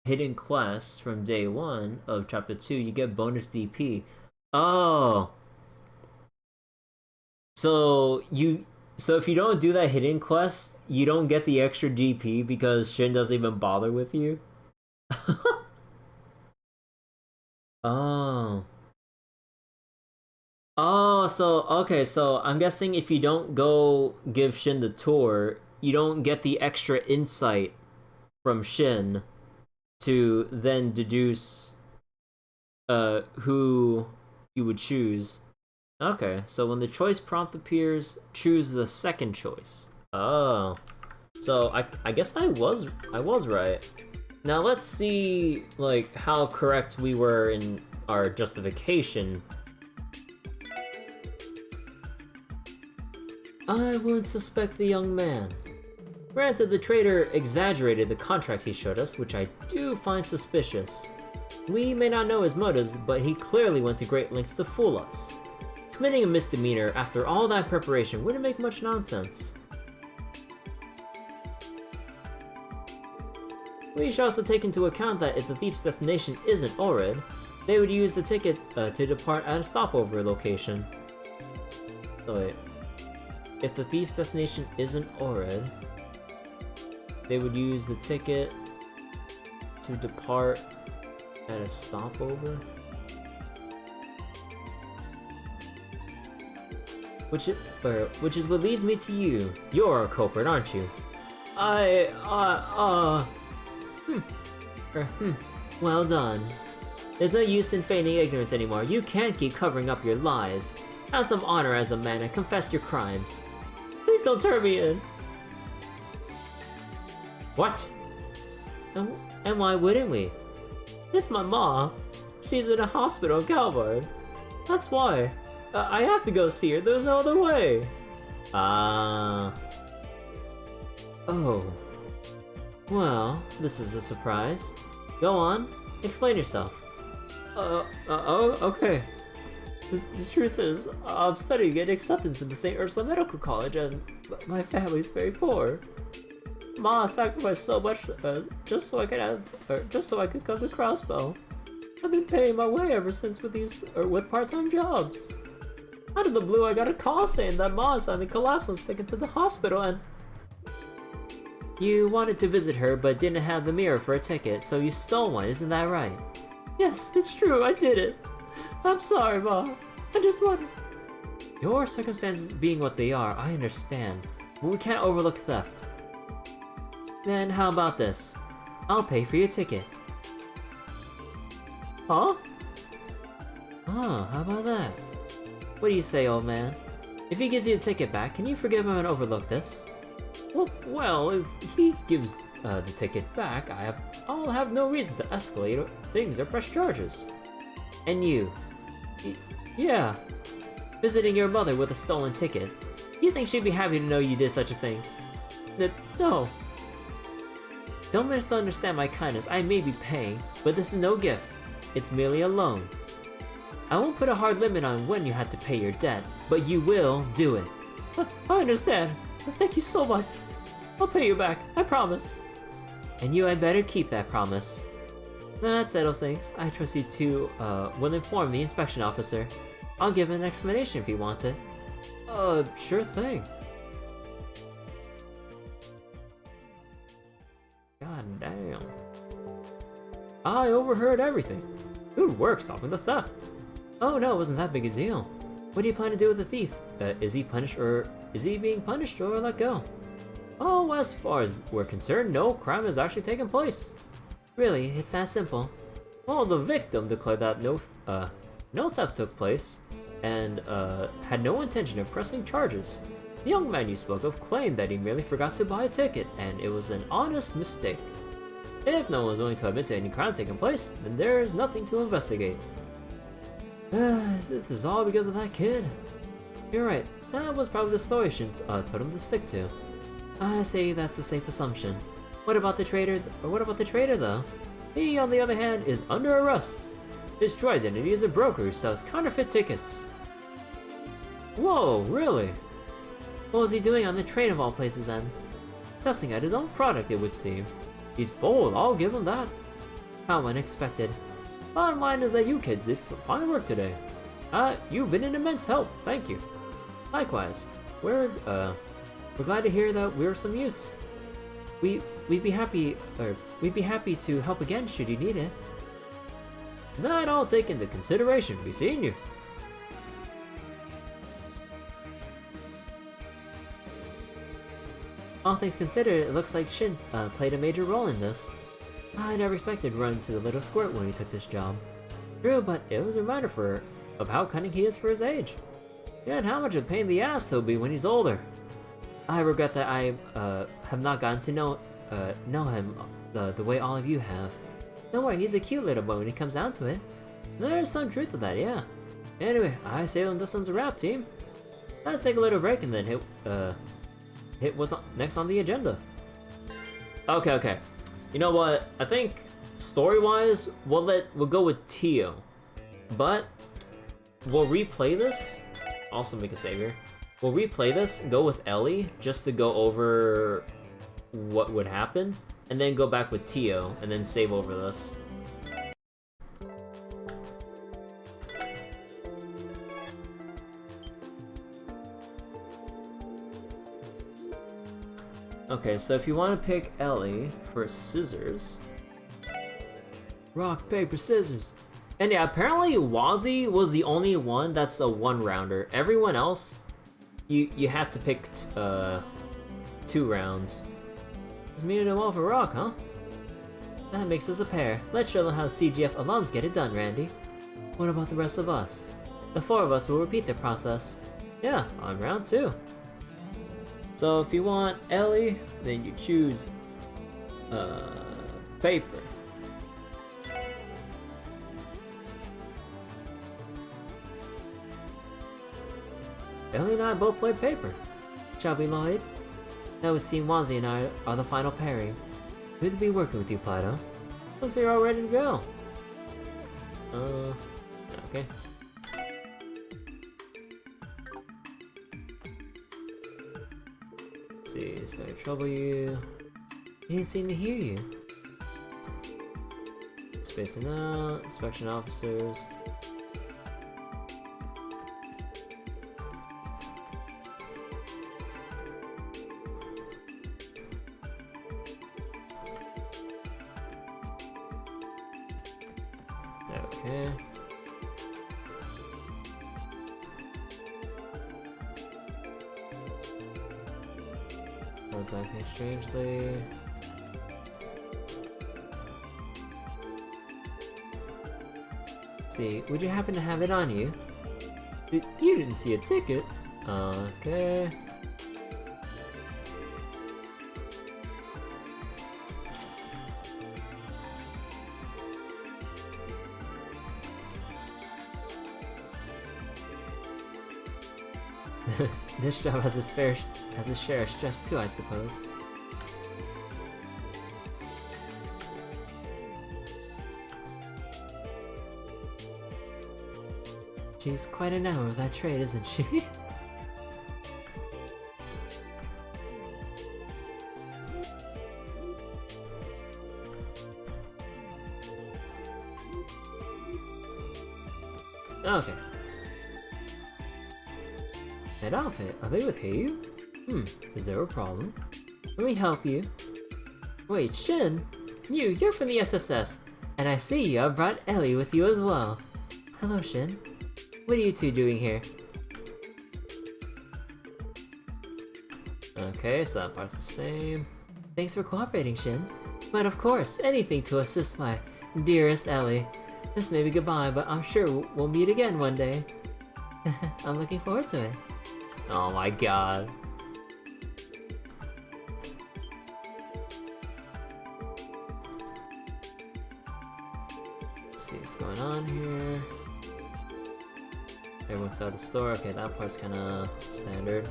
hidden quests from day 1 of chapter 2, you get bonus DP. Oh! So if you don't do that hidden quest, you don't get the extra GP because Shin doesn't even bother with you. Oh. Oh, so okay, so I'm guessing if you don't go give Shin the tour, you don't get the extra insight from Shin to then deduce who you would choose. Okay, so when the choice prompt appears, choose the second choice. Oh. So I guess I was right. Now let's see like how correct we were in our justification. I wouldn't suspect the young man. Granted, the trader exaggerated the contracts he showed us, which I do find suspicious. We may not know his motives, but he clearly went to great lengths to fool us. Committing a misdemeanor after all that preparation wouldn't make much nonsense. We should also take into account that if the thief's destination isn't Orid, they would use the ticket to depart at a stopover location. So wait. If the thief's destination isn't Orid, they would use the ticket to depart at a stopover? Which is what leads me to you. You're a culprit, aren't you? Well done. There's no use in feigning ignorance anymore. You can't keep covering up your lies. Have some honor as a man and confess your crimes. Please don't turn me in. What? And why wouldn't we? It's my mom. She's in a hospital in Calvard. That's why. I have to go see her. There's no other way. Oh. Well, this is a surprise. Go on. Explain yourself. Okay. The truth is, I'm studying to get acceptance in the St. Ursula Medical College, and my family's very poor. Ma sacrificed so much just so I could come to Crossbell. I've been paying my way ever since with part-time jobs. Out of the blue, I got a call saying that Ma suddenly collapsed and was taken to the hospital, and you wanted to visit her but didn't have the mirror for a ticket, so you stole one, isn't that right? Yes, it's true, I did it. I'm sorry, Ma. I just wanted... Your circumstances being what they are, I understand, but we can't overlook theft. Then how about this? I'll pay for your ticket. Huh? Oh, how about that? What do you say, old man? If he gives you the ticket back, can you forgive him and overlook this? Well, if he gives the ticket back, I'll have no reason to escalate things or press charges. And you? Yeah. Visiting your mother with a stolen ticket. You think she'd be happy to know you did such a thing? No. Don't misunderstand my kindness. I may be paying, but this is no gift. It's merely a loan. I won't put a hard limit on when you have to pay your debt, but you will do it. I understand. Thank you so much. I'll pay you back, I promise. And you had better keep that promise. That settles things. I trust you to will inform the inspection officer. I'll give an explanation if he wants it. Sure thing. God damn. I overheard everything. Good work stopping the theft. Oh no, it wasn't that big a deal. What do you plan to do with the thief? Is he being punished or let go? Oh, as far as we're concerned, no crime has actually taken place. Really, it's that simple. Well, the victim declared that no theft took place, and had no intention of pressing charges. The young man you spoke of claimed that he merely forgot to buy a ticket, and it was an honest mistake. If no one was willing to admit to any crime taking place, then there is nothing to investigate. This is all because of that kid. You're right, that was probably the story Shin told him to stick to. I say that's a safe assumption. What about the trader though? He, on the other hand, is under arrest. His true identity is a broker who sells counterfeit tickets. Whoa, really? What was he doing on the train of all places then? Testing out his own product, it would seem. He's bold, I'll give him that. How unexpected. Bottom line is that you kids did fine work today. You've been an immense help, thank you. Likewise, we're glad to hear that we're of some use. We'd be happy to help again should you need it. That all take into consideration. Be seeing you. All things considered, it looks like Shin played a major role in this. I never expected to run into the little squirt when he took this job. True, but it was a reminder of how cunning he is for his age. Yeah, and how much of a pain in the ass he'll be when he's older. I regret that I have not gotten to know him the way all of you have. Don't worry, he's a cute little boy when it comes down to it. There's some truth to that, yeah. Anyway, I say this one's a wrap, team. Let's take a little break and then hit what's next on the agenda. Okay. You know what? I think story-wise, we'll go with Tio, but we'll replay this. Also make a save here. We'll replay this, go with Ellie, just to go over what would happen, and then go back with Tio, and then save over this. Okay, so if you want to pick Ellie for scissors... Rock, paper, scissors! And yeah, apparently Wazzy was the only one that's a one-rounder. Everyone else, you had to pick 2 rounds. It's me and all for Rock, huh? That makes us a pair. Let's show them how CGF alums get it done, Randy. What about the rest of us? The 4 of us will repeat the process. Yeah, on round 2. So if you want Ellie, then you choose paper. Ellie and I both played paper. Shall we, Lloyd? That would seem Wazzy and I are the final pairing. Good to be working with you, Plato. Looks like you're all ready to go. Okay. Let's see, sorry to trouble you. He didn't seem to hear you. Spacing out, inspection officers. Okay. Was acting strangely. See, would you happen to have it on you? You didn't see a ticket. Okay. This job has its share of stress too, I suppose. She's quite enamored with that trade, isn't she? Okay. That outfit, are they with you? Is there a problem? Let me help you. Wait, Shin? You're from the SSS, and I see you have brought Ellie with you as well. Hello, Shin. What are you two doing here? Okay, so that part's the same. Thanks for cooperating, Shin. But of course, anything to assist my dearest Ellie. This may be goodbye, but I'm sure we'll meet again one day. I'm looking forward to it. Oh my god. Let's see what's going on here. Everyone's out of the store. Okay, that part's kinda standard.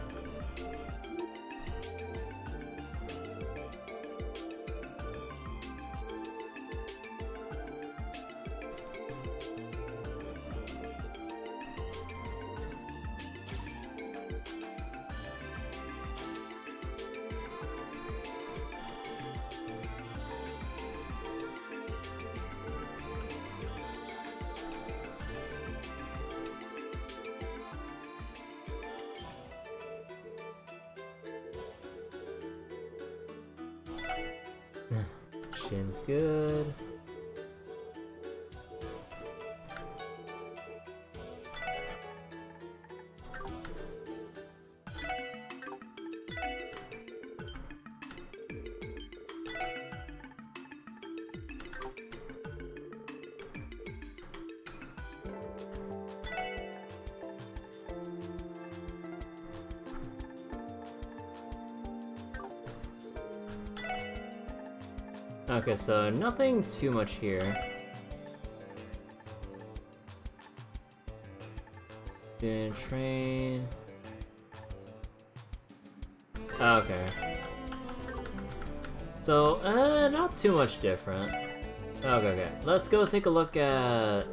Shin's good. Okay, so nothing too much here. Doing train. Okay. So, not too much different. Okay. Let's go take a look at...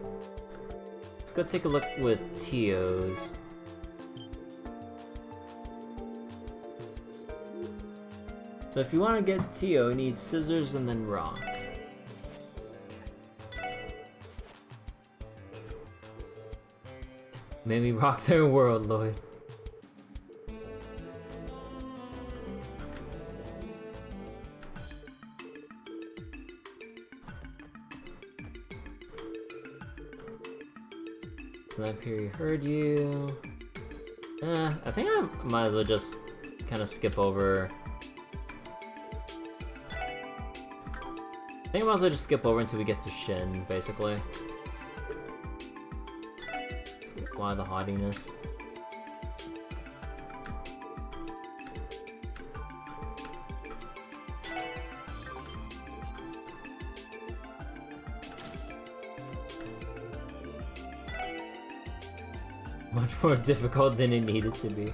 Let's go take a look with Tio's. So if you want to get Tio, you need scissors and then rock. Made me rock their world, Lloyd. Sniper heard you. I think I might as well just kind of skip over. I think I might as well just skip over until we get to Shin, basically. Why the haughtiness? Much more difficult than it needed to be.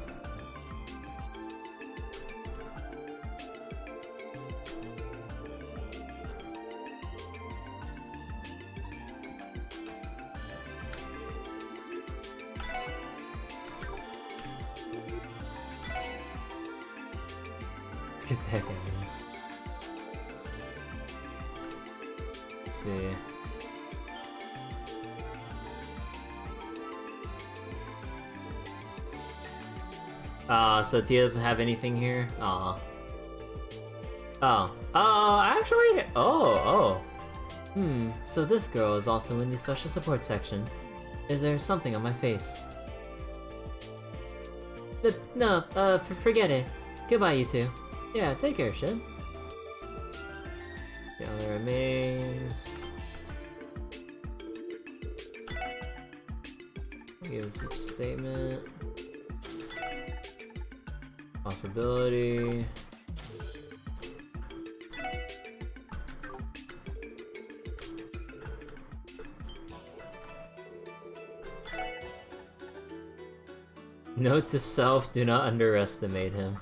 Let's get the heck out of here. Let's see. So Tia doesn't have anything here? Aw. Actually, so this girl is also in the special support section. Is there something on my face? No, forget it. Goodbye, you two. Yeah, take care, Shin. The other remains. Give us each a statement. Possibility. Note to self, do not underestimate him.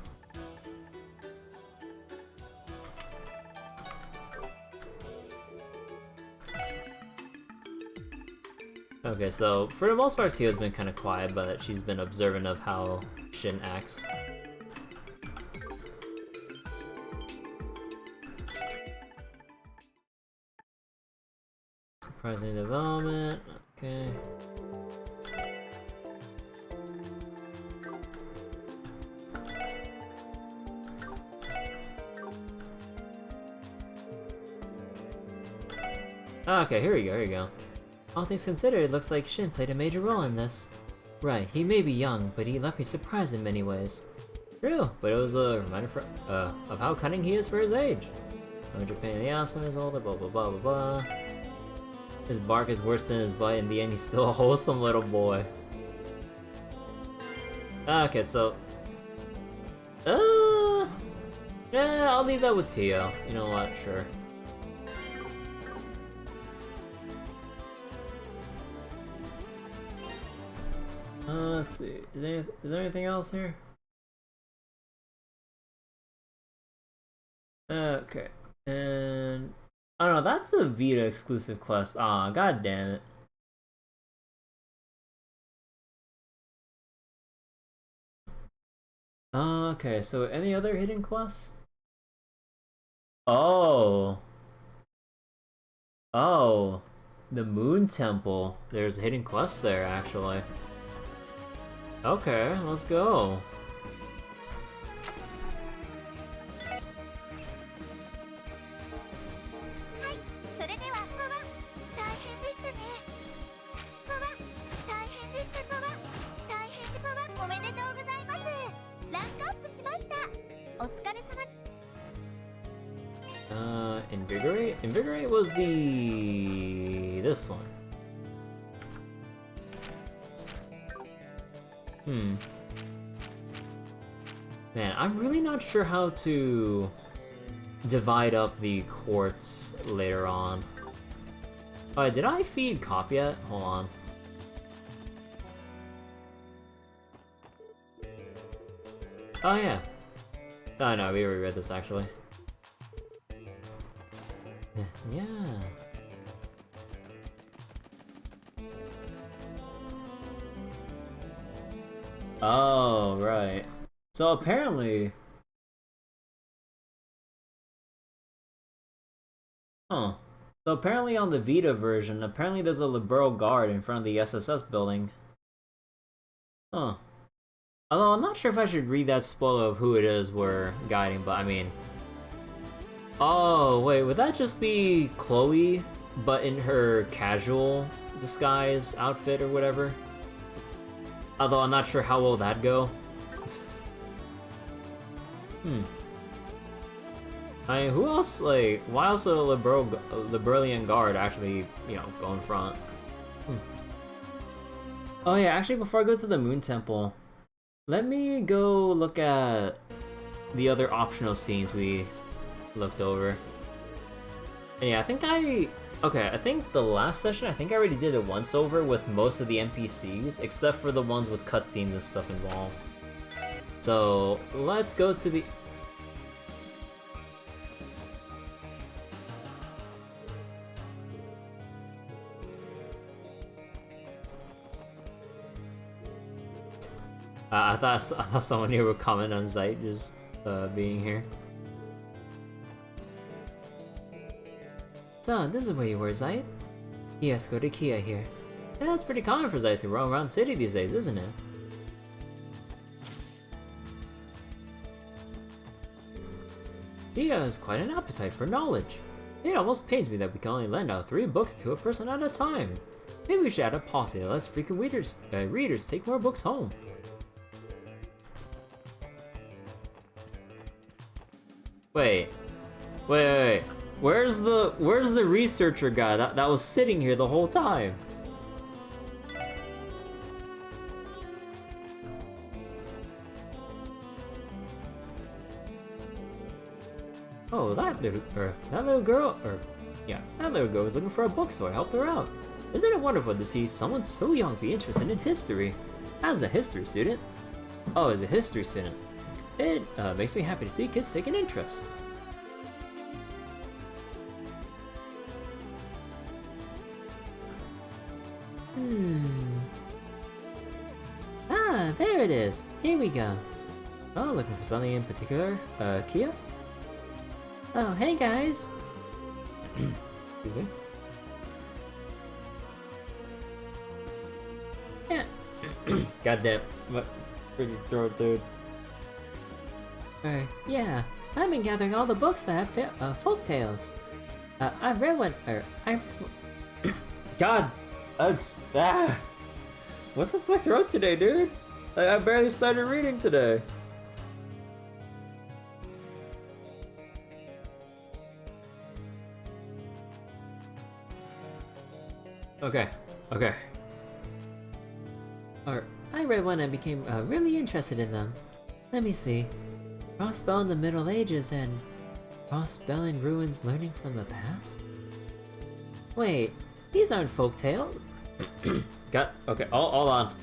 Okay, so for the most part, Tio's been kind of quiet, but she's been observant of how Shin acts. Surprising development, okay. Okay, here we go. All things considered, it looks like Shin played a major role in this. Right, he may be young, but he left me surprised in many ways. True, but it was a reminder of how cunning he is for his age. 100 pain in the ass when he's older, blah blah blah blah blah. His bark is worse than his bite, in the end he's still a wholesome little boy. Okay, so... yeah, I'll leave that with Tio. You know what, sure. Let's see. Is there anything else here? Okay. And... I don't know, that's a Vita exclusive quest. Aw, god damn it. Okay, so any other hidden quests? Oh. Oh. The Moon Temple. There's a hidden quest there, actually. Okay, let's go. Invigorate? Invigorate was this one. Man, I'm really not sure how to divide up the quartz later on. Did I feed Cop yet? Hold on. Oh yeah. Oh no, we already read this actually. Yeah. Oh, right. So apparently... Huh. So apparently on the Vita version, apparently there's a liberal guard in front of the SSS building. Huh. Although I'm not sure if I should read that spoiler of who it is we're guiding, but I mean... Oh, wait, would that just be Chloe, but in her casual disguise outfit or whatever? Although I'm not sure how will that go. I mean, who else, like, why else would a Liberalian guard actually, you know, go in front? Oh yeah, actually before I go to the Moon Temple, let me go look at the other optional scenes we looked over. And yeah, I think I think the last session, I think I already did it once over with most of the NPCs, except for the ones with cutscenes and stuff involved. So, let's go to the... I thought someone here would comment on Zeit just being here. So, this is where you were, Zeit? Yes, go to Kia here. Yeah, it's pretty common for Zeit to roam around the city these days, isn't it? Kia has quite an appetite for knowledge. It almost pains me that we can only lend out 3 books to a person at a time. Maybe we should add a policy that lets frequent readers take more books home. Wait. Where's the researcher guy that was sitting here the whole time? Oh, that little girl was looking for a book, so I helped her out. Isn't it wonderful to see someone so young be interested in history? As a history student. Oh, as a history student. It makes me happy to see kids take an interest. Ah, there it is. Here we go. Oh, looking for something in particular? Kia? Oh, hey guys! Excuse me. Yeah. Goddamn. What? Freaking throat, dude. Yeah. I've been gathering all the books that have folk tales. I've read one, God! What's with my throat today, dude? I barely started reading today. Okay. I read one and became really interested in them. Let me see. Crossbell in the Middle Ages and Crossbell in Ruins Learning from the Past? Wait, these aren't folk tales. Okay, hold on.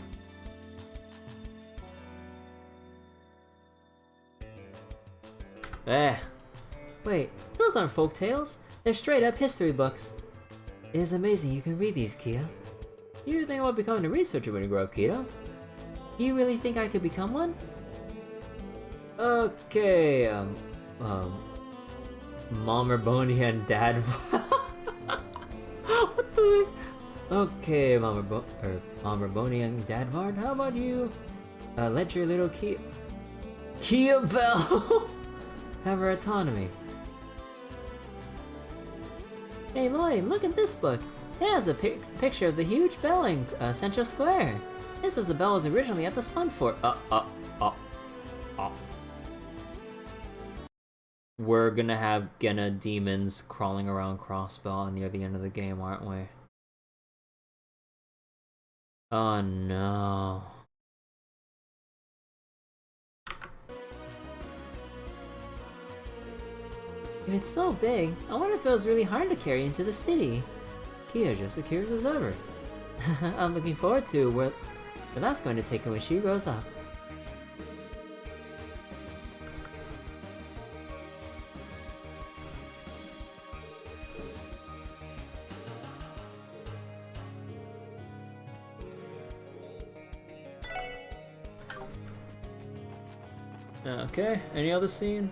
Wait, those aren't folk tales. They're straight up history books. It is amazing you can read these, Kia. You think about becoming a researcher when you grow up, Kito? Do you really think I could become one? Okay, Mom and Dad. What the? Okay, Mom and Dadvard, how about you let your little Kia Bell have her autonomy? Hey Lloyd, look at this book. It has a picture of the huge bell in Central Square. This is the bell was originally at the Sun Fort. we're gonna have Genna demons crawling around Crossbell near the end of the game, aren't we? Oh no. If it's so big, I wonder if it was really hard to carry into the city. Kia just as curious as ever. I'm looking forward to where that's going to take her when she grows up. Okay, any other scene?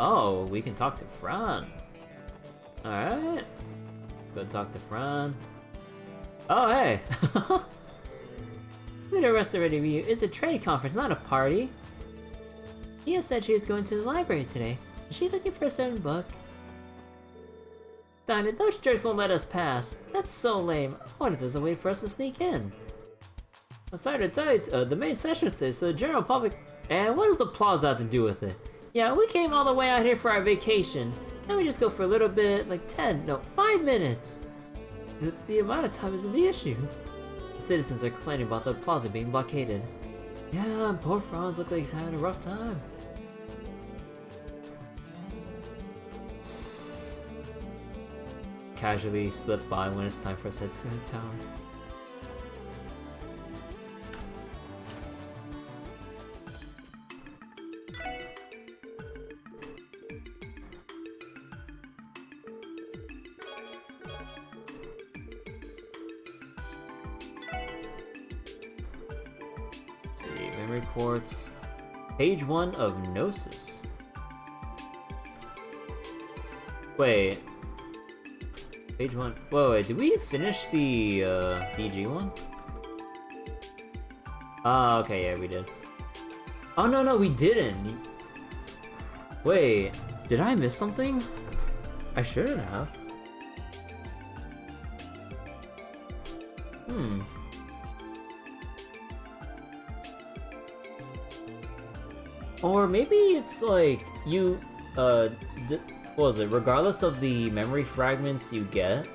Oh, we can talk to Fran. Alright. Let's go talk to Fran. Oh, hey! We'd arrest already, Ryu. It's a trade conference, not a party. Mia said she was going to the library today. Is she looking for a certain book? Darn it, those jerks won't let us pass. That's so lame. I wonder if there's a way for us to sneak in. I'm sorry to tell you, the main session is today, so the general public... And what does the plaza have to do with it? Yeah, we came all the way out here for our vacation. Can't we just go for a little bit, like 5 minutes? The amount of time isn't the issue. The citizens are complaining about the plaza being blockaded. Yeah, poor Franz looks like he's having a rough time. Casually slip by when it's time for us to head to the tower. Quartz. Page 1 of Gnosis. Wait. Page 1. Wait, did we finish the DG one? Ah, okay, yeah, we did. Oh, no, we didn't. Wait, did I miss something? I shouldn't have. Or maybe it's like you, what was it? Regardless of the memory fragments you get,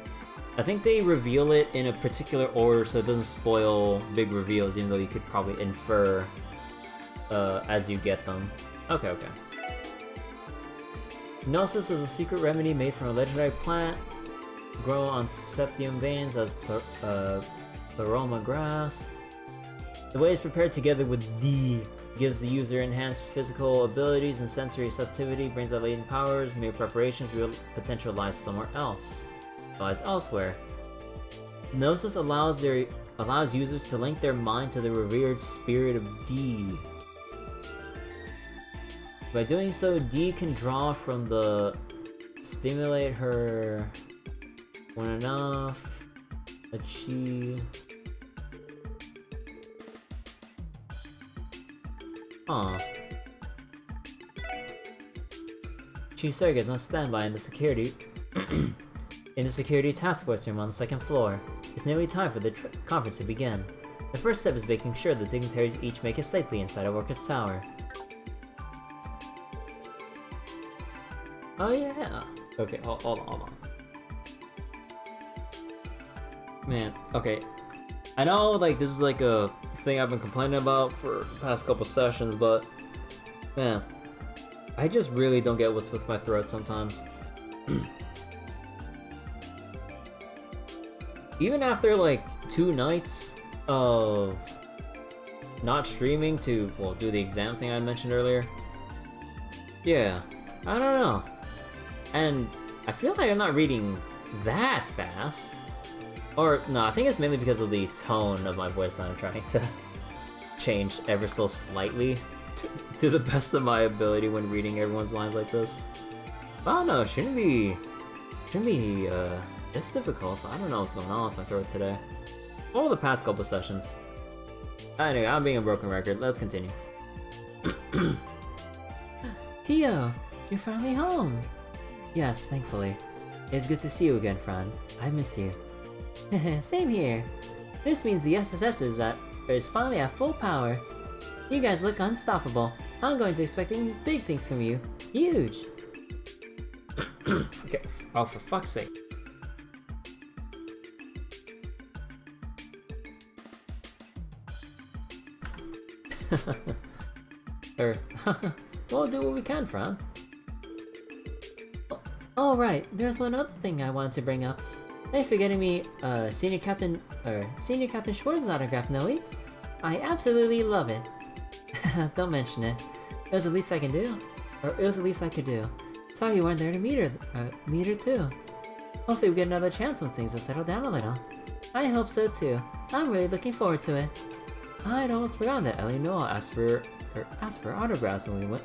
I think they reveal it in a particular order so it doesn't spoil big reveals, even though you could probably infer as you get them. Okay. Gnosis is a secret remedy made from a legendary plant, grow on septium veins as pleroma grass. The way it's prepared together with D gives the user enhanced physical abilities and sensory receptivity, brings out latent powers, mere preparations, real potential lies somewhere else. Lies elsewhere. Gnosis allows users to link their mind to the revered spirit of D. By doing so, D can draw from the stimulate her when enough, achieve. Chief Sergey is on standby in the security task force room on the second floor. It's nearly time for the conference to begin. The first step is making sure the dignitaries each make it safely inside of Orchis Tower. Oh yeah. Okay, hold on. Man, okay. I know, like, this is like a thing I've been complaining about for the past couple sessions, but man, I just really don't get what's with my throat sometimes. Even after like 2 nights of not streaming to, well, do the exam thing I mentioned earlier. Yeah, I don't know. And I feel like I'm not reading that fast. Or, no, I think it's mainly because of the tone of my voice that I'm trying to change ever so slightly to the best of my ability when reading everyone's lines like this. I don't know, shouldn't be this difficult, so I don't know what's going on with my throat today. Or the past couple sessions. Anyway, I'm being a broken record, let's continue. Tio, you're finally home! Yes, thankfully. It's good to see you again, Fran. I missed you. Same here. This means the SSS is finally at full power. You guys look unstoppable. I'm going to expecting big things from you. Huge. Okay. Oh, for fuck's sake. We'll do what we can, Fran. Oh, right, there's one other thing I wanted to bring up. Thanks for getting me Senior Captain Schwartz's autograph, Noe. I absolutely love it. Don't mention it. It was the least I can do. Or it was the least I could do. Sorry you weren't there to meet her too. Hopefully we get another chance when things have settled down a little. I hope so too. I'm really looking forward to it. I'd almost forgotten that Ellie Noah asked for autographs when we went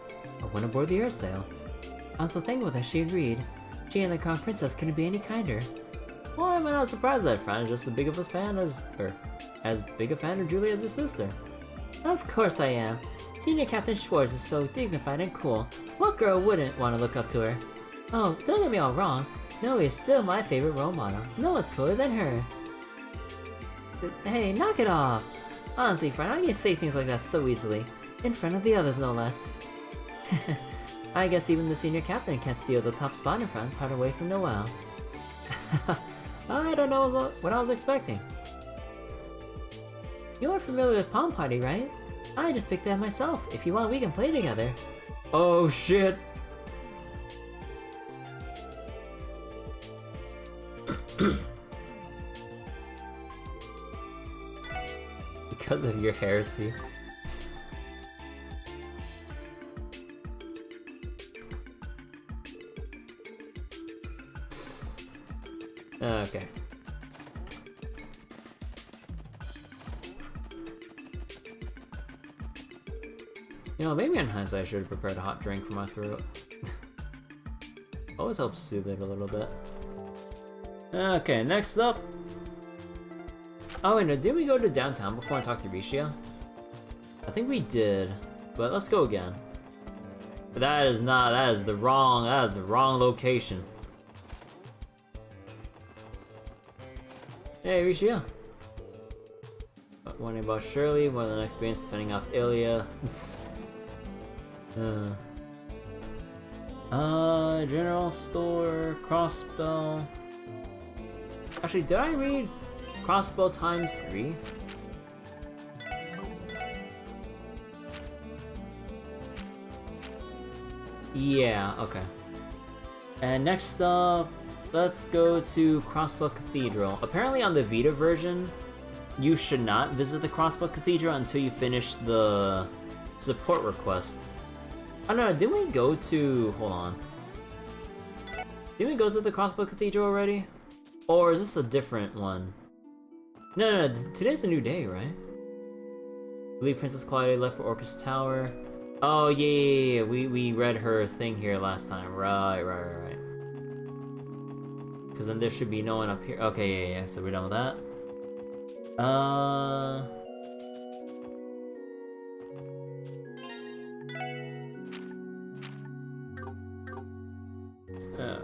aboard the air sail. I'm so thankful that she agreed. She and the Crown Princess couldn't be any kinder. Why am I not surprised that Fran is just as big of a fan as big a fan of Julie as her sister? Of course I am. Senior Captain Schwartz is so dignified and cool. What girl wouldn't want to look up to her? Oh, don't get me all wrong. Noe is still my favorite role model. No one's cooler than her. Hey, knock it off! Honestly, Fran, I can say things like that so easily. In front of the others, no less. I guess even the senior captain can't steal the top spot in Fran's heart away from Noelle. I don't know what I was expecting. You are familiar with Palm Party, right? I just picked that myself. If you want, we can play together. Oh shit! Because of your heresy. Okay. You know, maybe in hindsight I should have prepared a hot drink for my throat. Always helps soothe it a little bit. Okay, next up. Oh wait, no, did we go to downtown before and talk to Rishia? I think we did, but let's go again. But that is the wrong location. Hey, Rishia. Warning about Shirley, more than experience fending off Ilya. General store, Crossbell. Actually, did I read Crossbell times 3? Yeah, okay. And next up, let's go to Crossbell Cathedral. Apparently on the Vita version, you should not visit the Crossbell Cathedral until you finish the support request. Oh no, didn't we go to... hold on. Didn't we go to the Crossbell Cathedral already? Or is this a different one? No, today's a new day, right? I believe Princess Claudia left for Orchis Tower. Oh, yeah, we read her thing here last time. Right. Because then there should be no one up here. Okay, yeah, so we're done with that.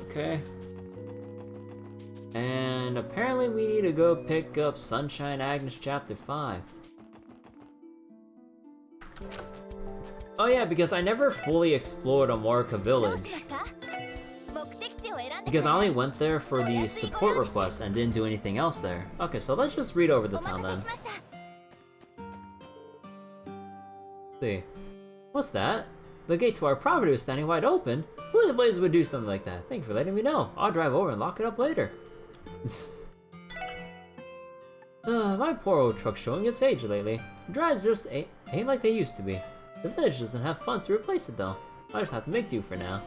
Okay. And apparently we need to go pick up Sunshine Agnes Chapter 5. Oh yeah, because I never fully explored Amorica Village. Because I only went there for the support request and didn't do anything else there. Okay, so let's just read over the town then. Let's see. What's that? The gate to our property was standing wide open? Who in the blazes would do something like that? Thank you for letting me know. I'll drive over and lock it up later. My poor old truck's showing its age lately. Drives just ain't like they used to be. The village doesn't have funds to replace it though. I'll just have to make do for now.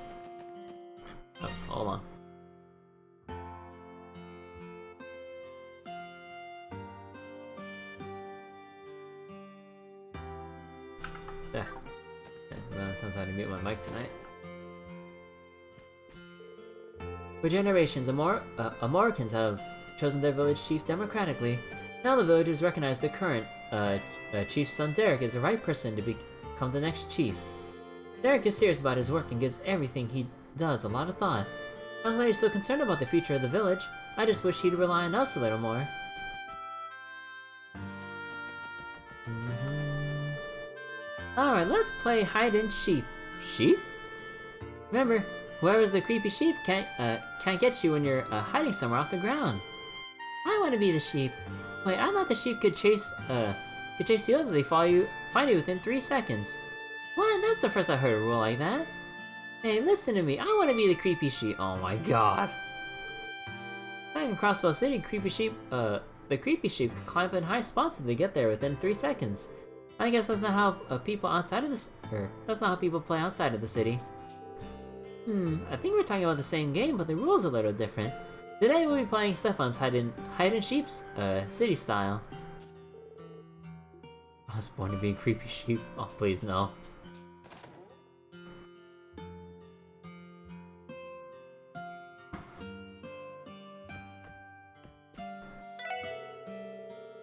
Oh, hold on. Yeah. That sounds how to mute my mic tonight. For generations, Americans have chosen their village chief democratically. Now the villagers recognize the current chief's son Derek is the right person to become the next chief. Derek is serious about his work and gives everything he does a lot of thought. I'm glad he's so concerned about the future of the village. I just wish he'd rely on us a little more. Alright, let's play hide and sheep. Sheep? Remember, whoever's the creepy sheep can't get you when you're hiding somewhere off the ground. I want to be the sheep. Wait, I thought the sheep could chase you up if they find you within 3 seconds. What? That's the first I've heard a rule like that. Hey, listen to me. I want to be the creepy sheep. Oh my god. Back in Crossbell City, the creepy sheep can climb in high spots if they get there within 3 seconds. I guess that's not how that's not how people play outside of the city. I think we're talking about the same game, but the rules are a little different. Today we'll be playing Stefan's hide and sheep's city style. I was born to be a creepy sheep. Oh, please no.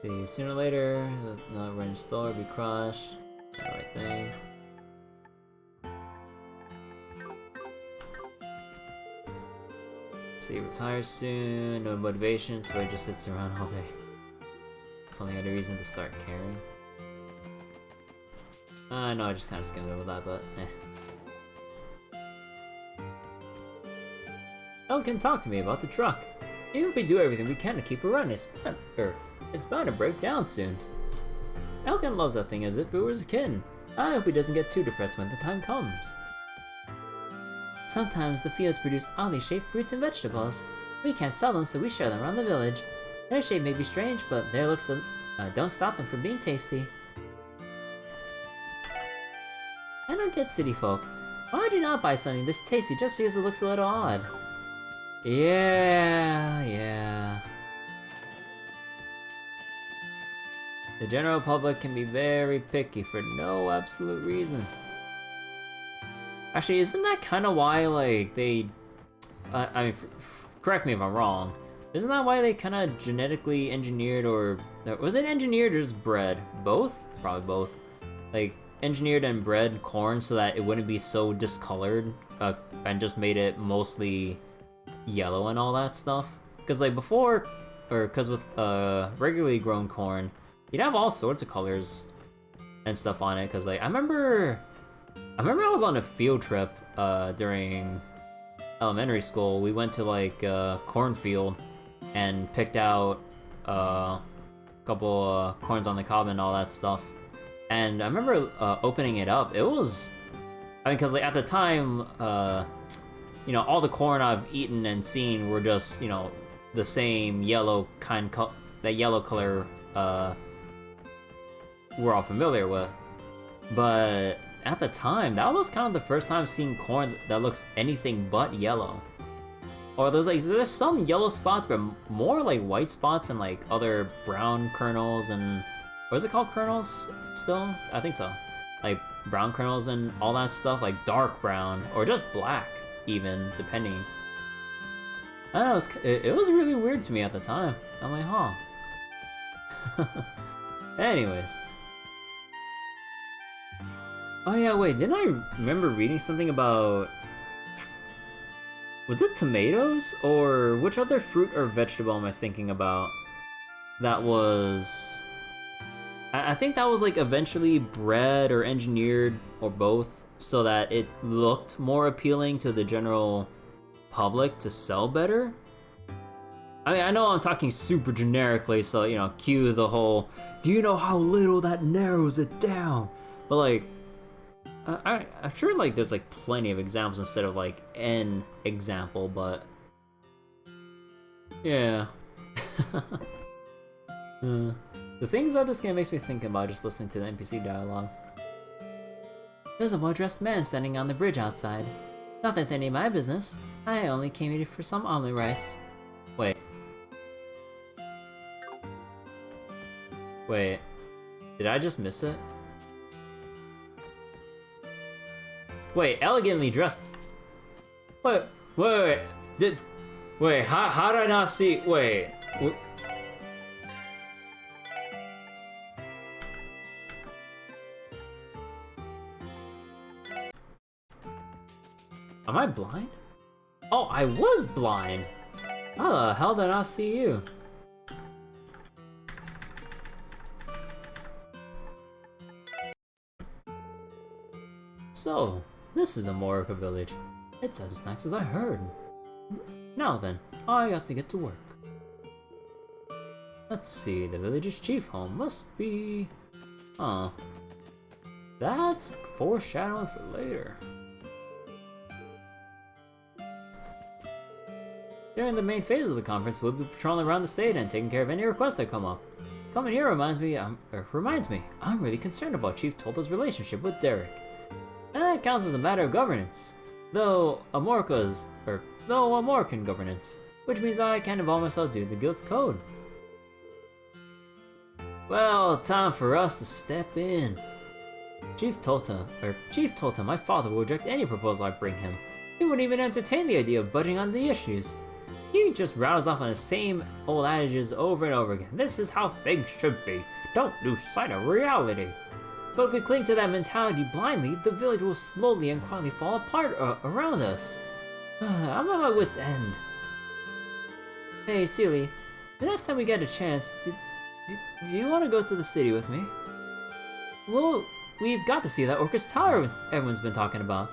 See, sooner or later, not run slower, be crushed. The right thing. See, retires soon, no motivation, so he just sits around all day. Calling out a reason to start caring. No, I just kinda skimmed over that, but Elkin talked to me about the truck. Even if we do everything we can to keep it running, it's bound to break down soon. Elkin loves that thing as if it was a kid. I hope he doesn't get too depressed when the time comes. Sometimes the fields produce oddly shaped fruits and vegetables. We can't sell them, so we share them around the village. Their shape may be strange, but their looks don't stop them from being tasty. I don't get city folk. Why would you not buy something this tasty just because it looks a little odd? Yeah. The general public can be very picky for no absolute reason. Actually, isn't that kind of why, like, they... I mean, correct me if I'm wrong. Isn't that why they kind of genetically engineered, or... Was it engineered or just bred? Both? Probably both. Like, engineered and bred corn so that it wouldn't be so discolored, and just made it mostly yellow and all that stuff. Because, like, before... Because with regularly grown corn, you'd have all sorts of colors and stuff on it. Because, like, I remember I was on a field trip during elementary school. We went to like a cornfield and picked out a couple corns on the cob and all that stuff. And I remember opening it up. It was, I mean, because like at the time, you know, all the corn I've eaten and seen were just, you know, the same yellow that yellow color we're all familiar with. But at the time, that was kind of the first time seeing corn that looks anything but yellow. Or there's some yellow spots, but more like white spots and like other brown kernels and... What is it called, kernels still? I think so. Like brown kernels and all that stuff, like dark brown, or just black even, depending. I don't know, it was really weird to me at the time. I'm like, huh. Anyways. Oh yeah, wait, didn't I remember reading something about... Was it tomatoes? Or which other fruit or vegetable am I thinking about? That was... I think that was like eventually bred or engineered, or both, so that it looked more appealing to the general public to sell better. I mean, I know I'm talking super generically, so, you know, cue the whole, do you know how little that narrows it down? But like, I'm sure like there's like plenty of examples instead of like an example, but yeah. The things that this game makes me think about just listening to the NPC dialogue. There's a well-dressed man standing on the bridge outside. Not that's any of my business. I only came here for some omelet rice. Wait, did I just miss it? Wait, elegantly dressed. Wait, how did I not see? Wait. Am I blind? Oh, I was blind. How the hell did I not see you? So, this is the Morica village. It's as nice as I heard. Now then, I got to get to work. Let's see, the village's chief home must be... Huh. That's foreshadowing for later. During the main phase of the conference, we'll be patrolling around the state and taking care of any requests that come up. Coming here reminds me, I'm really concerned about Chief Tolta's relationship with Derek. And that counts as a matter of governance. Though a Moroccan governance, which means I can't involve myself due to the guild's code. Well, time for us to step in. Chief Tolta, my father will reject any proposal I bring him. He wouldn't even entertain the idea of budging on the issues. He just rattles off on the same old adages over and over again. This is how things should be. Don't lose sight of reality. But if we cling to that mentality blindly, the village will slowly and quietly fall apart around us. I'm at my wit's end. Hey, Seely, the next time we get a chance, do you want to go to the city with me? Well, we've got to see that Orchis Tower everyone's been talking about.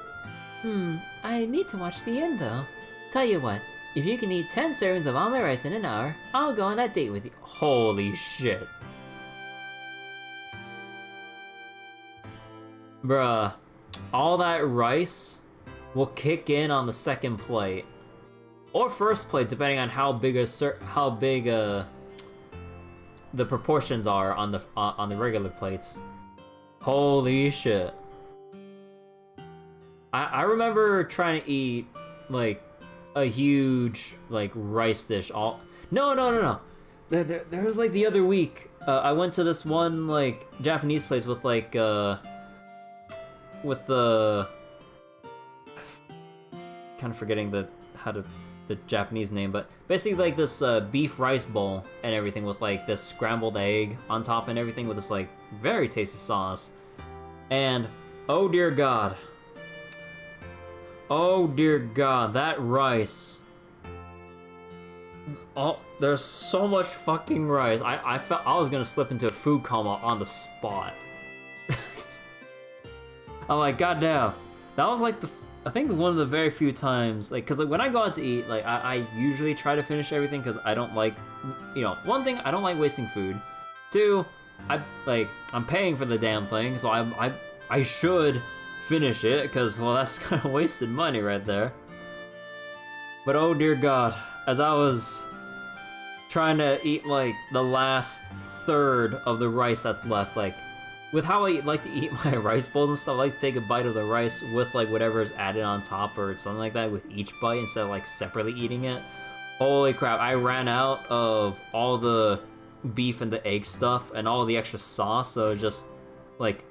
I need to watch the end though. Tell you what, if you can eat 10 servings of omelet rice in an hour, I'll go on that date with you. Holy shit. Bruh, all that rice will kick in on the second plate. Or first plate, depending on how big the proportions are on the regular plates. Holy shit. I remember trying to eat like a huge like rice dish. No. There was like the other week. I went to this one like Japanese place with like with the kind of forgetting the Japanese name, but basically like this beef rice bowl and everything with like this scrambled egg on top and everything with this like very tasty sauce. And oh dear god, that rice. Oh, there's so much fucking rice. I felt I was gonna slip into a food coma on the spot. I'm like, goddamn, that was like I think one of the very few times, like, cause like, when I go out to eat, like I usually try to finish everything because I don't like, one thing, I don't like wasting food. Two, I'm paying for the damn thing, so I should finish it because, well, that's kind of wasted money right there. But oh dear god, as I was trying to eat like the last third of the rice that's left, like with how I like to eat my rice bowls and stuff, I like to take a bite of the rice with like whatever is added on top or something like that with each bite instead of like separately eating it. Holy crap, I ran out of all the beef and the egg stuff and all the extra sauce, so just like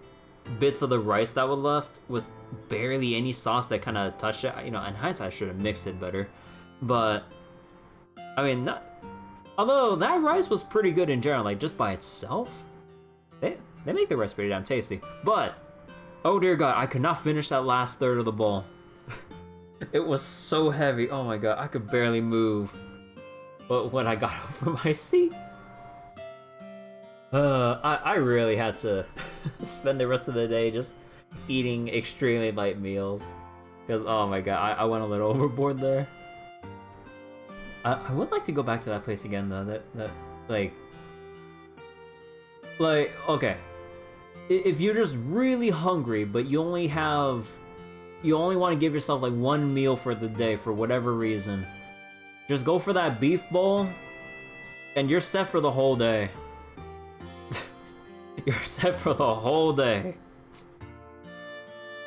bits of the rice that were left with barely any sauce that kind of touched it. In hindsight I should have mixed it better, but I mean, although that rice was pretty good in general, like just by itself, they make the rice pretty damn tasty. But oh dear god, I could not finish that last third of the bowl. It was so heavy. Oh my god, I could barely move. But when I got over my seat, I really had to spend the rest of the day just eating extremely light meals. Because, oh my god, I went a little overboard there. I would like to go back to that place again though, okay. If you're just really hungry, but you only want to give yourself like one meal for the day for whatever reason, just go for that beef bowl, and you're set for the whole day. You're set for the whole day.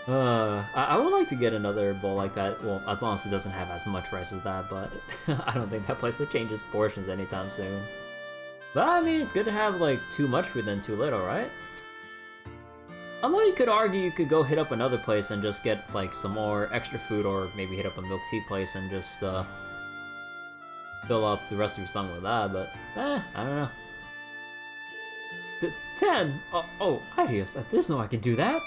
I would like to get another bowl like that. Well, as long as it doesn't have as much rice as that, but I don't think that place will change its portions anytime soon. But I mean, it's good to have like too much food than too little, right? Although you could argue you could go hit up another place and just get like some more extra food, or maybe hit up a milk tea place and just fill up the rest of your stomach with that, but I don't know. 10! Oh, Adios, I didn't know I could do that!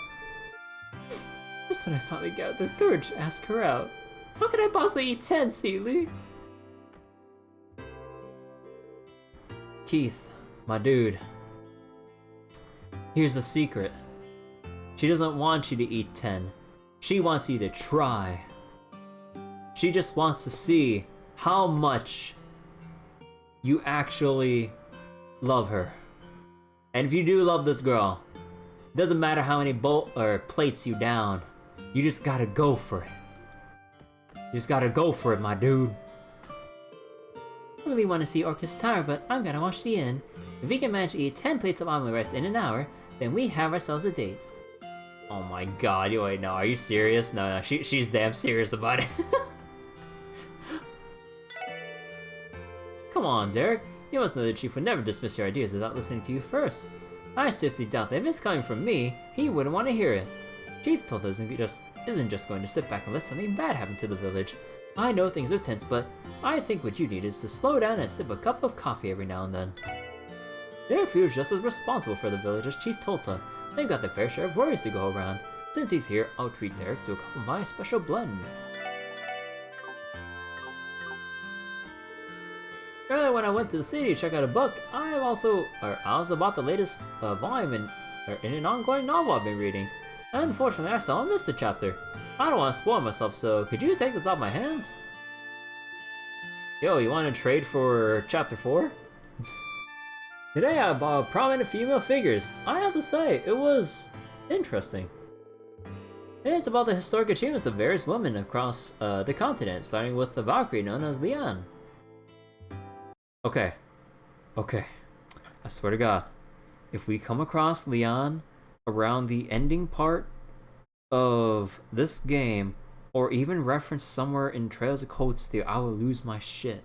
Just when I finally got the courage to ask her out. How could I possibly eat 10, Seely? Keith, my dude. Here's the secret. She doesn't want you to eat 10. She wants you to try. She just wants to see how much you actually love her. And if you do love this girl, doesn't matter how many plates you down, you just gotta go for it. You just gotta go for it, my dude. I really want to see Orchis Tower, but I'm gonna watch the inn. If we can manage to eat 10 plates of omelet rice in an hour, then we have ourselves a date. Oh my god, wait, no, are you serious? No, she's damn serious about it. Come on, Derek. You must know the chief would never dismiss your ideas without listening to you first. I seriously doubt that if it's coming from me, he wouldn't want to hear it. Chief told us isn't just going to sit back and let something bad happen to the village. I know things are tense, but I think what you need is to slow down and sip a cup of coffee every now and then. Derek feels just as responsible for the village as Chief Tolta. They've got their fair share of worries to go around. Since he's here, I'll treat Derek to a cup of my special blend. Earlier when I went to the city to check out a book, I also bought the latest volume in an ongoing novel I've been reading. Unfortunately, I still missed a chapter. I don't want to spoil myself, so could you take this off my hands? Yo, you want to trade for chapter 4? Today I bought prominent female figures. I have to say, it was interesting. It's about the historic achievements of various women across the continent, starting with the Valkyrie known as Leon. Okay. I swear to God, if we come across Leon around the ending part of this game, or even reference somewhere in Trails of Cold Steel, I will lose my shit.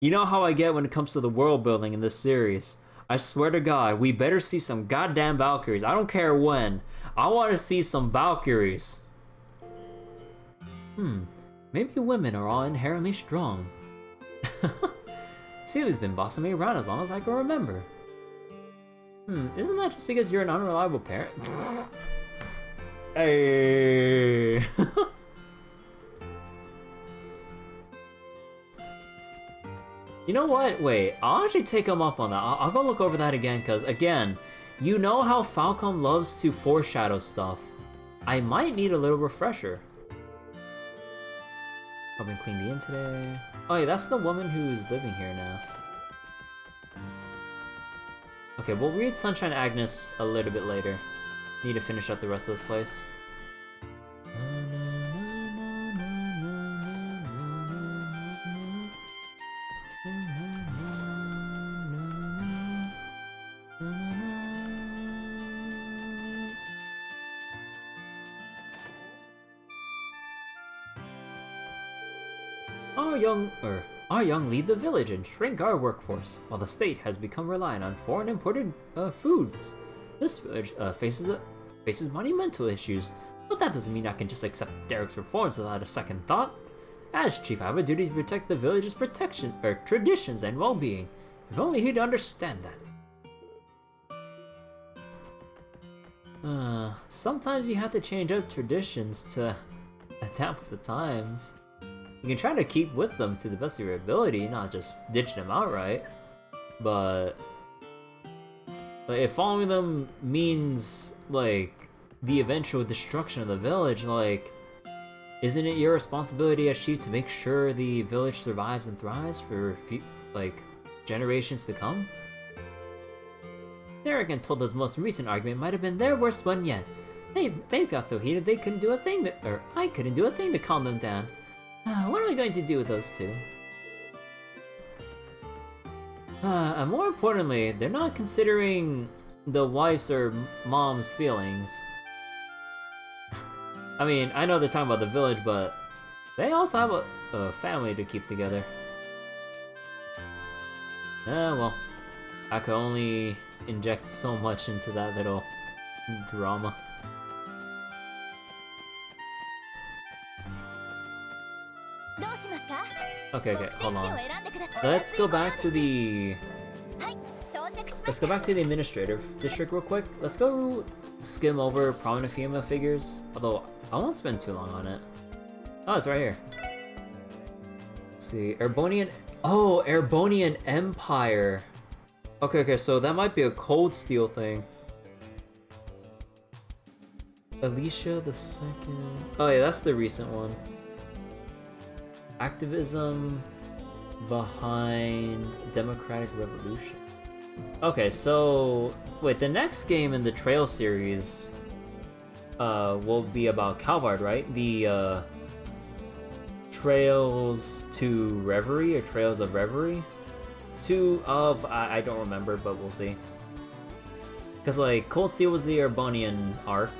You know how I get when it comes to the world building in this series. I swear to God, we better see some goddamn Valkyries. I don't care when. I want to see some Valkyries. Maybe women are all inherently strong. Celia's been bossing me around as long as I can remember. Isn't that just because you're an unreliable parent? Hey. You know what? Wait, I'll actually take him up on that. I'll go look over that again, because again, you know how Falcom loves to foreshadow stuff. I might need a little refresher. I've been cleaned the inn today. Oh yeah, that's the woman who's living here now. Okay, we'll read Sunshine Agnes a little bit later. Need to finish up the rest of this place. Our young lead the village and shrink our workforce, while the state has become reliant on foreign imported foods. This village faces monumental issues, but that doesn't mean I can just accept Derek's reforms without a second thought. As chief, I have a duty to protect the village's traditions and well-being. If only he'd understand that. Sometimes you have to change up traditions to adapt with the times. You can try to keep with them to the best of your ability, not just ditch them outright. But if following them means, like, the eventual destruction of the village, like, isn't it your responsibility as chief to make sure the village survives and thrives for, like, generations to come? Derek and Tolda's most recent argument might have been their worst one yet. They got so heated they couldn't do a thing I couldn't do a thing to calm them down. What are we going to do with those two? And more importantly, they're not considering the wife's or mom's feelings. I mean, I know they're talking about the village, but they also have a family to keep together. Well, I could only inject so much into that little drama. Okay, hold on. Let's go back to the administrative district real quick. Let's go skim over prominent female figures. Although I won't spend too long on it. Oh, it's right here. Let's see, Erebonian. Oh, Erebonian Empire. Okay, so that might be a Cold Steel thing. Alicia the Second. Oh yeah, that's the recent one. Activism behind Democratic Revolution. Okay, so wait, the next game in the Trail series will be about Calvard, right? The Trails to Reverie or Trails of Reverie? I don't remember, but we'll see. Because like Cold Steel was the Urbanian arc.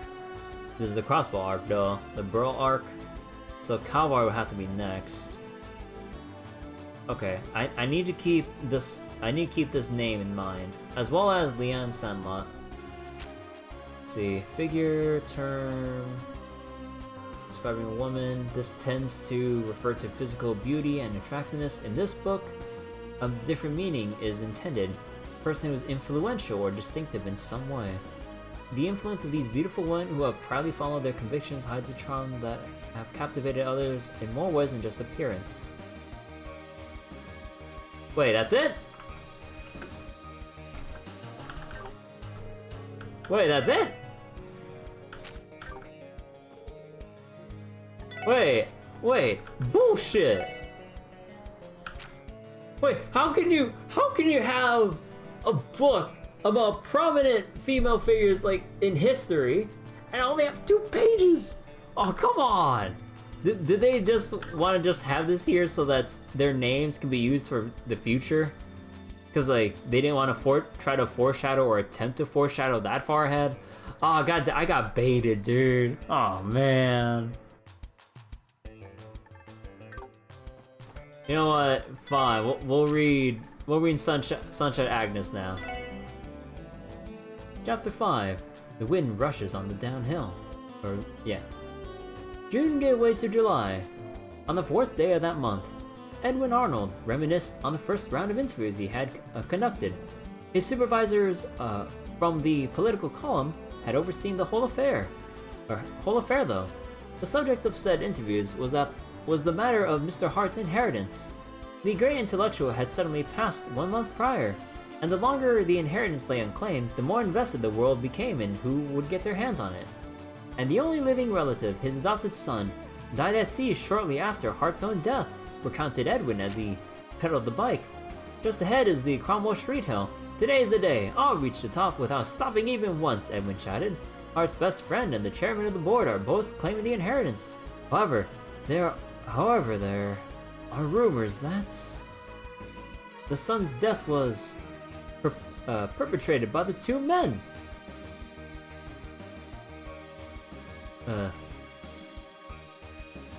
This is the Crossbell arc, though. The Burl arc. So Calvard would have to be next. Okay, I need to keep this. I need to keep this name in mind, as well as Leanne Sandlot. Let's see, figure, term, describing a woman. This tends to refer to physical beauty and attractiveness. In this book, a different meaning is intended. A person who is influential or distinctive in some way. The influence of these beautiful women who have proudly followed their convictions hides a charm that have captivated others in more ways than just appearance. Wait, that's it? Wait, that's it? Wait, bullshit! Wait, how can you have a book about prominent female figures like in history and only have 2 pages? Oh, come on! Did they just want to just have this here so that their names can be used for the future? Because like they didn't want to try to foreshadow or attempt to foreshadow that far ahead. Oh god, I got baited, dude. Oh man. You know what? Fine. We'll read Sunshine Agnes now. Chapter 5. The wind rushes on the downhill. Or yeah. June gave way to July. On the 4th day of that month, Edwin Arnold reminisced on the first round of interviews he had conducted. His supervisors from the political column had overseen the whole affair. Though. The subject of said interviews was the matter of Mr. Hart's inheritance. The great intellectual had suddenly passed 1 month prior, and the longer the inheritance lay unclaimed, the more invested the world became in who would get their hands on it. And the only living relative, his adopted son, died at sea shortly after Hart's own death, recounted Edwin as he pedaled the bike. Just ahead is the Cromwell Street Hill. Today's the day. I'll reach the top without stopping even once, Edwin shouted. Hart's best friend and the chairman of the board are both claiming the inheritance. However, there are rumors that the son's death was perpetrated by the 2 men.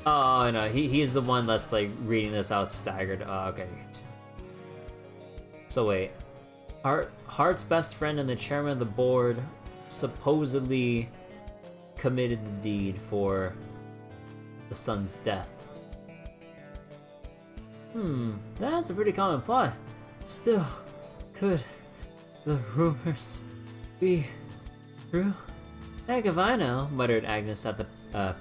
Oh no, he's the one that's like reading this out staggered. Oh, okay. So wait, Hart's best friend and the chairman of the board supposedly committed the deed for the son's death. That's a pretty common plot. Still, could the rumors be true? Heck if I know, muttered Agnes at the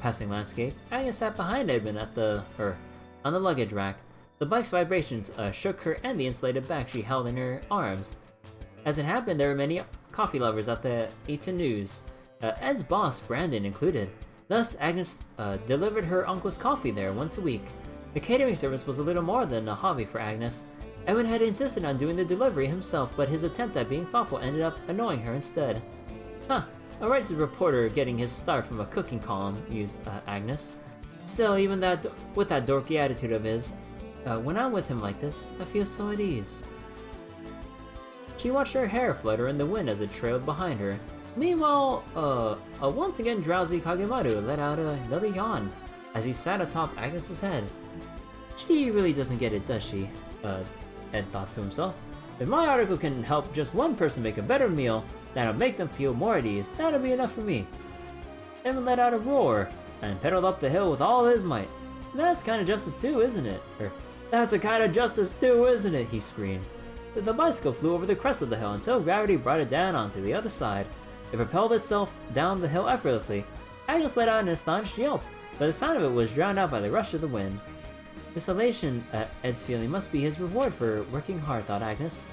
passing landscape. Agnes sat behind Edwin on the luggage rack. The bike's vibrations shook her and the insulated bag she held in her arms. As it happened, there were many coffee lovers at the Eton News, Ed's boss, Brandon, included. Thus, Agnes delivered her uncle's coffee there once a week. The catering service was a little more than a hobby for Agnes. Edwin had insisted on doing the delivery himself, but his attempt at being thoughtful ended up annoying her instead. Huh. A righteous reporter getting his start from a cooking column, mused Agnes. Still, even with that dorky attitude of his, when I'm with him like this, I feel so at ease. She watched her hair flutter in the wind as it trailed behind her. Meanwhile, a once again drowsy Kagemaru let out a little yawn as he sat atop Agnes's head. She really doesn't get it, does she? Ed thought to himself. If my article can help just one person make a better meal that'll make them feel more at ease, that'll be enough for me. Edwin let out a roar and pedaled up the hill with all his might. That's kind of justice too, isn't it? That's a kind of justice too, isn't it? He screamed. The bicycle flew over the crest of the hill until gravity brought it down onto the other side. It propelled itself down the hill effortlessly. Agnes let out an astonished yelp, but the sound of it was drowned out by the rush of the wind. This elation Ed's feeling must be his reward for working hard, thought Agnes.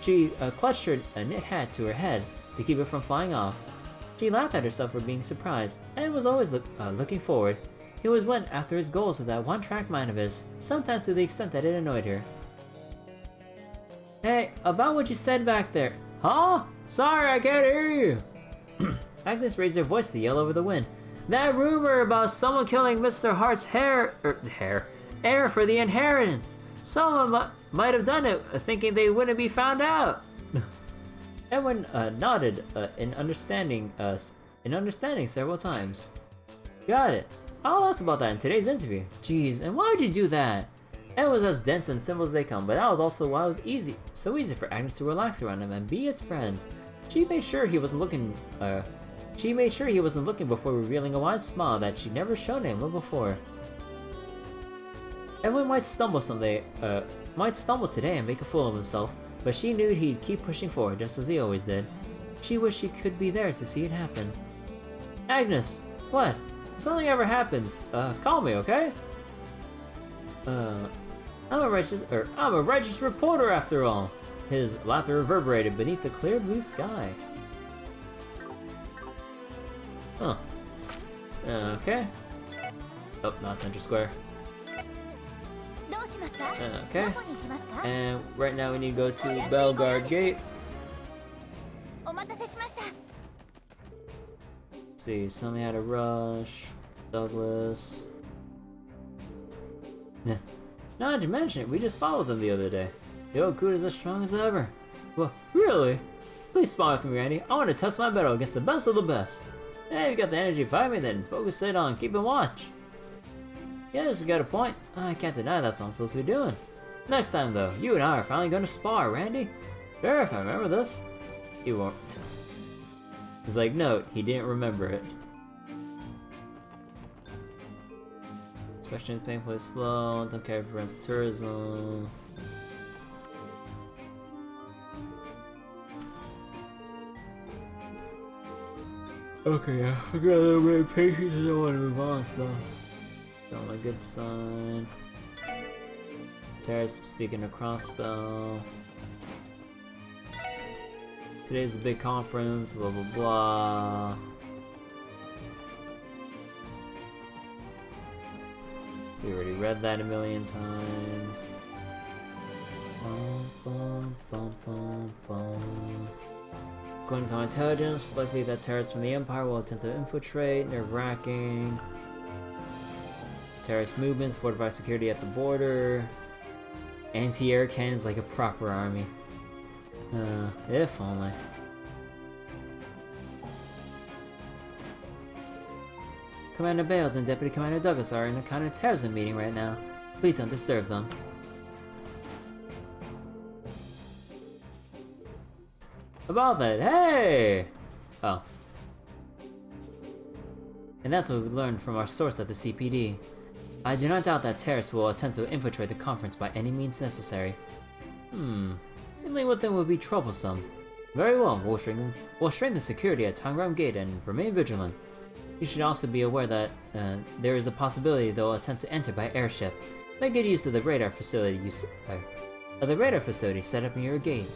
She clutched her knit hat to her head to keep it from flying off. She laughed at herself for being surprised, and was always looking forward. He always went after his goals with that one-track mind of his, sometimes to the extent that it annoyed her. Hey, about what you said back there. Huh? Sorry, I can't hear you. Agnes raised her voice to yell over the wind. That rumor about someone killing Mr. Hart's heir for the inheritance. Someone might have done it, thinking they wouldn't be found out. Edwin nodded in understanding several times. Got it. I'll ask about that in today's interview. Jeez, and why would you do that? Ed was as dense and simple as they come, but that was also why it was so easy for Agnes to relax around him and be his friend. She made sure he wasn't looking before revealing a wide smile that she'd never shown him before. Edwin might stumble today and make a fool of himself, but she knew he'd keep pushing forward just as he always did. She wished she could be there to see it happen. Agnes, what? If something ever happens, call me, okay? I'm a righteous reporter after all. His laughter reverberated beneath the clear blue sky. Huh. Okay. Oh, not Center Square. Okay. And right now we need to go to Belgard Gate. Let's see, somebody had a rush. Douglas. Nah. Now that you mention it, we just followed them the other day. The old Kuda's as strong as ever. Well, really? Please smile with me, Randy. I want to test my battle against the best of the best. Hey, you got the energy to fight me, then focus it on keeping watch. Yes, you got a point. I can't deny that's what I'm supposed to be doing. Next time, though, you and I are finally going to spar, Randy. Sure, if I remember this. You won't. It's like, note, he didn't remember it. Inspection is painfully slow, don't care if it runs the tourism. Okay, yeah, I got a little bit of patience and I want to move on stuff. Got my good sign. Terrace sticking a Crossbell. Today's the big conference, blah blah blah. We already read that a million times. Bum, bum, bum, bum. According to my intelligence, likely that terrorists from the Empire will attempt to infiltrate, nerve-wracking. Terrorist movements, fortify security at the border. Anti-air cannons like a proper army. If only. Commander Bales and Deputy Commander Douglas are in a counter-terrorism meeting right now. Please don't disturb them. About that, hey! Oh. And that's what we learned from our source at the CPD. I do not doubt that terrorists will attempt to infiltrate the conference by any means necessary. Dealing with them would be troublesome. Very well, we'll strengthen security at Tangram Gate and remain vigilant. You should also be aware that there is a possibility they'll attempt to enter by airship. Make good use of the radar facility set up near your gate.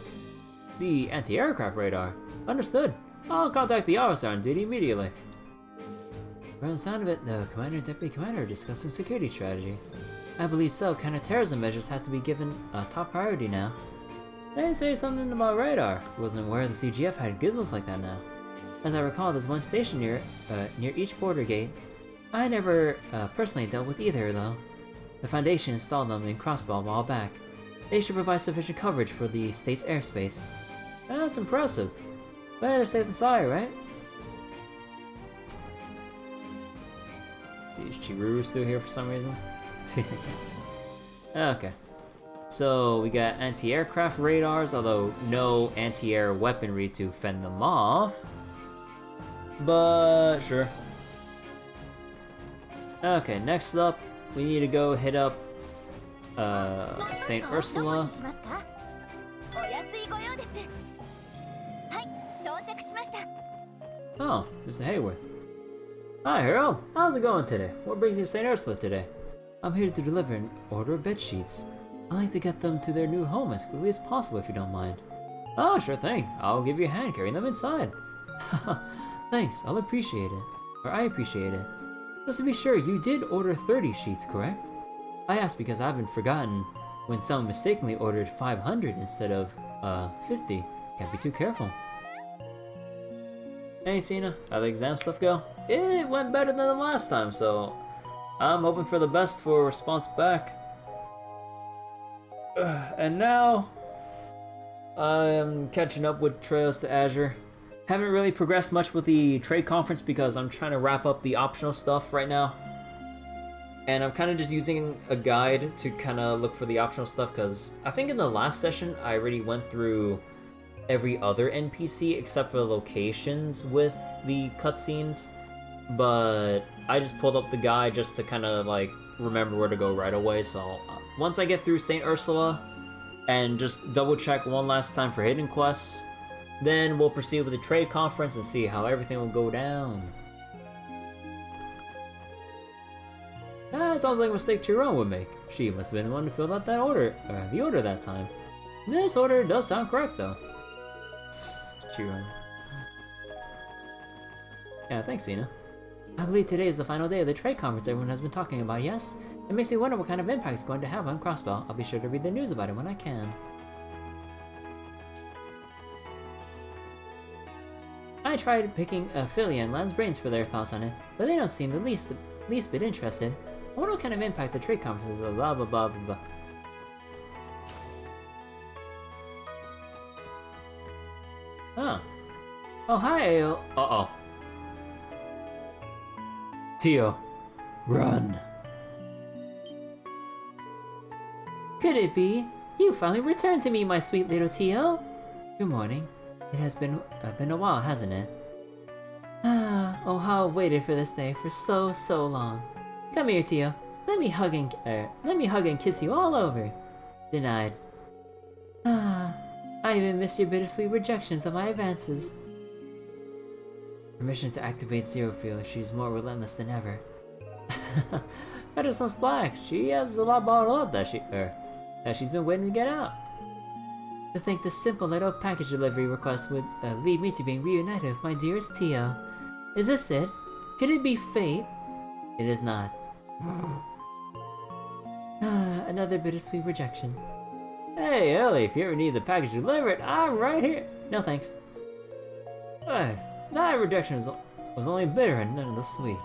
The anti-aircraft radar. Understood. I'll contact the officer on duty immediately. From the sound of it, the commander and deputy commander are discussing security strategy. I believe so. Counter-terrorism measures have to be given top priority now. They say something about radar. Wasn't aware the CGF had gizmos like that now. As I recall, there's one station near each border gate. I never personally dealt with either, though. The Foundation installed them in Crossbell a while back. They should provide sufficient coverage for the state's airspace. That's impressive. Better safe than sorry, right? Is Chiruru still here for some reason? Okay. So we got anti-aircraft radars, although no anti-air weaponry to fend them off. But sure. Okay, next up, we need to go hit up St. Ursula. Oh, Mr. Hayworth. Hi, Harold. How's it going today? What brings you to St. Ursula today? I'm here to deliver an order of bed sheets. I'd like to get them to their new home as quickly as possible if you don't mind. Oh, sure thing. I'll give you a hand carrying them inside. Thanks, I appreciate it. Just to be sure, you did order 30 sheets, correct? I asked because I haven't forgotten when someone mistakenly ordered 500 instead of, 50. Can't be too careful. Hey, Cena, how'd the exam stuff go? It went better than the last time, so I'm hoping for the best for a response back. And now, I am catching up with Trails to Azure. Haven't really progressed much with the trade conference because I'm trying to wrap up the optional stuff right now. And I'm kind of just using a guide to kind of look for the optional stuff because I think in the last session I already went through every other NPC except for the locations with the cutscenes. But I just pulled up the guide just to kind of like remember where to go right away. So once I get through St. Ursula and just double check one last time for hidden quests, then we'll proceed with the trade conference and see how everything will go down. It sounds like a mistake Chiron would make. She must have been the one who filled out that order, the order that time. This order does sound correct though. Chiron. Yeah, thanks, Cena. I believe today is the final day of the trade conference everyone has been talking about, yes? It makes me wonder what kind of impact it's going to have on Crossbell. I'll be sure to read the news about it when I can. I tried picking Philly and Lan's brains for their thoughts on it, but they don't seem the least bit interested. I wonder what kind of impact the trade conference will blah blah blah blah blah. Huh. Oh, hi. Uh-oh. Tio, run. Could it be? You finally returned to me, my sweet little Tio. Good morning. It has been a while, hasn't it? Oh, how I've waited for this day for so long. Come here, Tio. Let me hug and kiss you all over. Denied. I even missed your bittersweet rejections of my advances. Permission to activate Zero Field. She's more relentless than ever. Cut her some slack. She has a lot bottled up that she's been waiting to get out. To think this simple little package delivery request would lead me to being reunited with my dearest Tio. Is this it? Could it be fate? It is not. Another bittersweet rejection. Hey, Ellie, if you ever need the package delivered, I'm right here. No thanks. That rejection was only bitter and none of the sweet.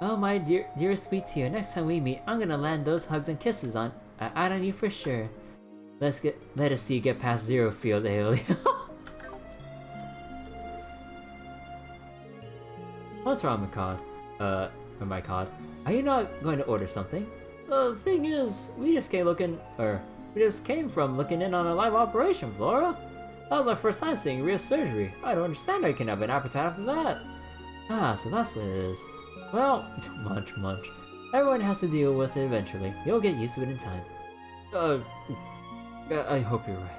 Oh, my dearest sweet Tio, next time we meet, I'm gonna land those hugs and kisses out on you for sure. Let us see you get past Zero Field, Ailey. What's wrong, my cod? Are you not going to order something? The thing is, we just came from looking in on a live operation, Flora. That was our first time seeing real surgery. I don't understand how you can have an appetite after that. Ah, so that's what it is. Well, munch. Everyone has to deal with it eventually. You'll get used to it in time. I hope you're right.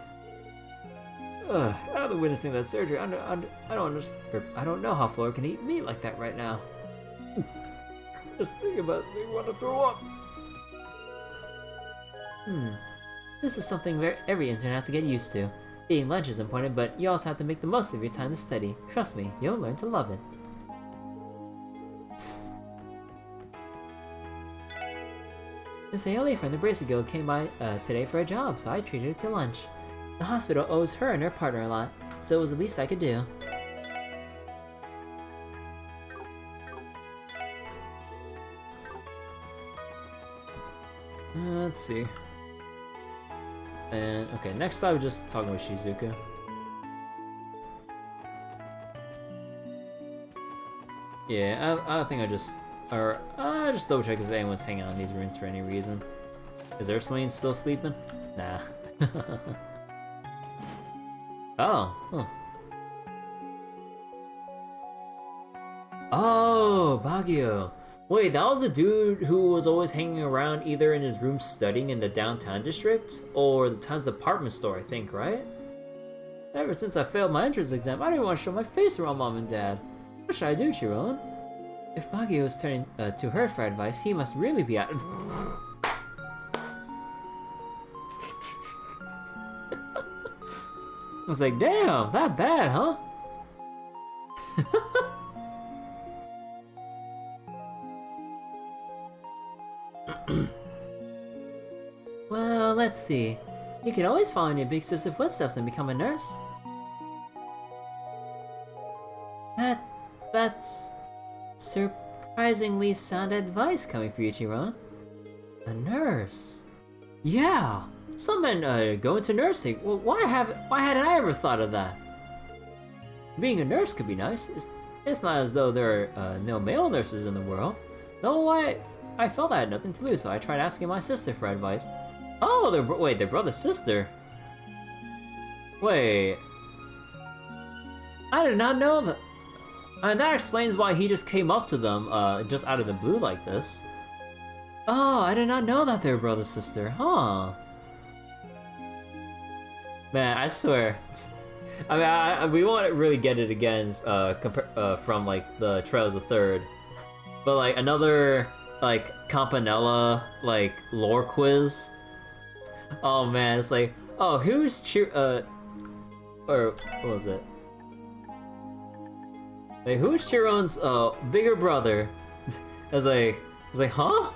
After witnessing that surgery, I don't understand. I don't know how Flora can eat meat like that right now. Just think about it, I want to throw up. This is something every intern has to get used to. Eating lunch is important, but you also have to make the most of your time to study. Trust me, you'll learn to love it. Miss Ailey from the Bracer Guild came by today for a job, so I treated her to lunch. The hospital owes her and her partner a lot, so it was the least I could do. Let's see. And okay, next I was just talking with Shizuka. Yeah, I think I just double check if anyone's hanging out in these rooms for any reason. Is Ursuline still sleeping? Nah. Oh. Huh. Oh, Baguio. Wait, that was the dude who was always hanging around either in his room studying in the downtown district or the Times department store, I think, right? Ever since I failed my entrance exam, I didn't want to show my face around Mom and Dad. What should I do, Chiron? If Baguio is turning to her for advice, he must really be out. I was like, damn, that bad, huh? Well, let's see. You could always follow in your big sister's footsteps and become a nurse. That's surprisingly sound advice coming from you, Chiron. A nurse? Yeah, some men go into nursing. Well, why hadn't I ever thought of that? Being a nurse could be nice. It's not as though there are no male nurses in the world. No, I felt I had nothing to lose, so I tried asking my sister for advice. Oh, their brother-sister? Wait. I did not know that. And that explains why he just came up to them, just out of the blue like this. Oh, I did not know that they were brother-sister, huh? Man, I swear. I mean, we won't really get it again, from, like, the Trails of Third. But, like, another, like, Campanella, like, lore quiz. Oh, man, it's like, oh, who's or, what was it? Like, who's Chiron's, bigger brother? I was like, huh?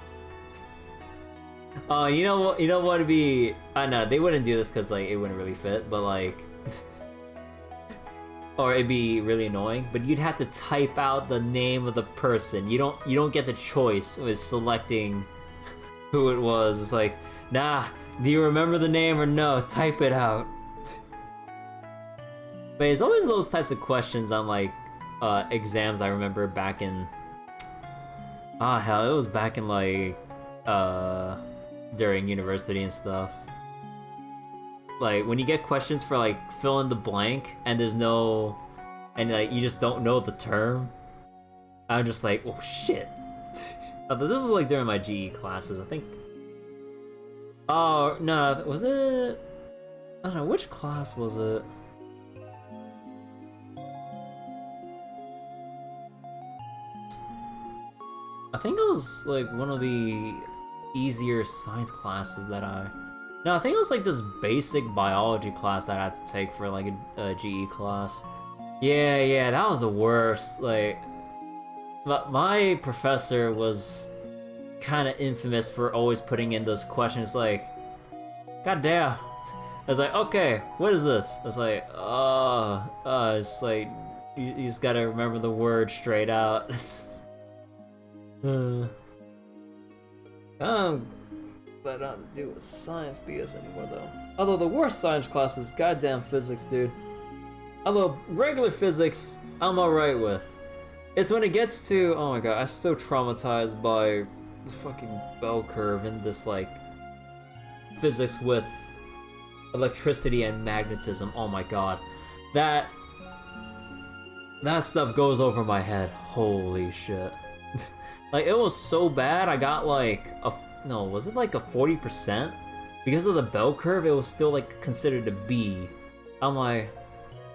Oh, you know what it'd be? I know they wouldn't do this because like it wouldn't really fit, but like, or it'd be really annoying. But you'd have to type out the name of the person. You don't get the choice with selecting who it was. It's like, nah. Do you remember the name or no? Type it out. But it's always those types of questions on like exams. I remember back in hell, it was back in like during university and stuff. Like when you get questions for like fill in the blank and there's no, and like you just don't know the term. I'm just like, oh shit. But this was like during my GE classes, I think. Oh no, was it? I don't know, which class was it? I think it was like one of the easier science classes that No, I think it was like this basic biology class that I had to take for like a GE class. Yeah, that was the worst. Like, my professor was kind of infamous for always putting in those questions like, God damn. I was like, okay, what is this? I was like, it's like, you just gotta remember the word straight out. But I don't do with science BS anymore though. Although the worst science class is goddamn physics, dude. Although regular physics, I'm alright with. It's when it gets to, oh my god, I'm so traumatized by the fucking bell curve and this like physics with electricity and magnetism. Oh my god. That stuff goes over my head. Holy shit. Like, it was so bad, I got like was it like a 40%? Because of the bell curve, it was still like considered a B. I'm like,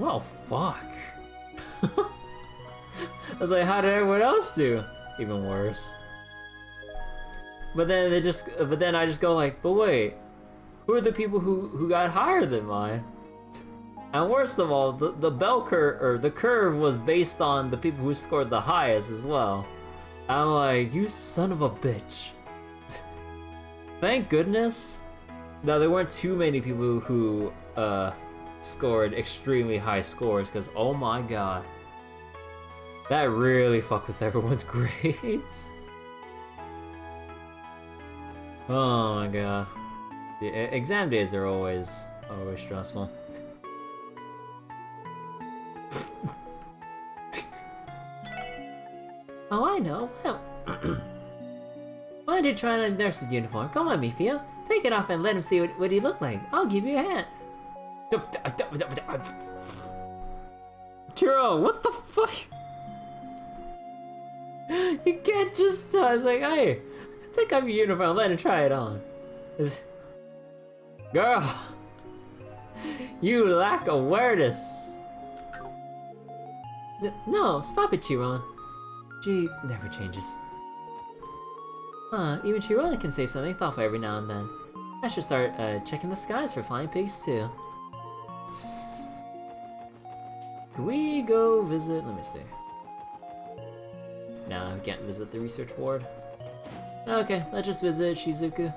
well, fuck. I was like, how did everyone else do? Even worse. But then I just go like, but wait, who are the people who got higher than mine? And worst of all, the bell curve, or the curve was based on the people who scored the highest as well. I'm like, you son of a bitch. Thank goodness. No, there weren't too many people who scored extremely high scores, because oh my god. That really fucked with everyone's grades. Oh my god. The exam days are always stressful. Oh, I know. Well, why don't you try on a nurse's uniform? Come on, Mifia. Take it off and let him see what he look like. I'll give you a hand. Chiro, what the fuck? You can't just I was like, hey, take off your uniform, let him try it on. Girl, you lack awareness. No, stop it, Chiron. She never changes. Even Chiron can say something thoughtful every now and then. I should start checking the skies for flying pigs too. Can we go visit? Let me see. No, we can't visit the research ward. Okay, let's just visit Shizuku.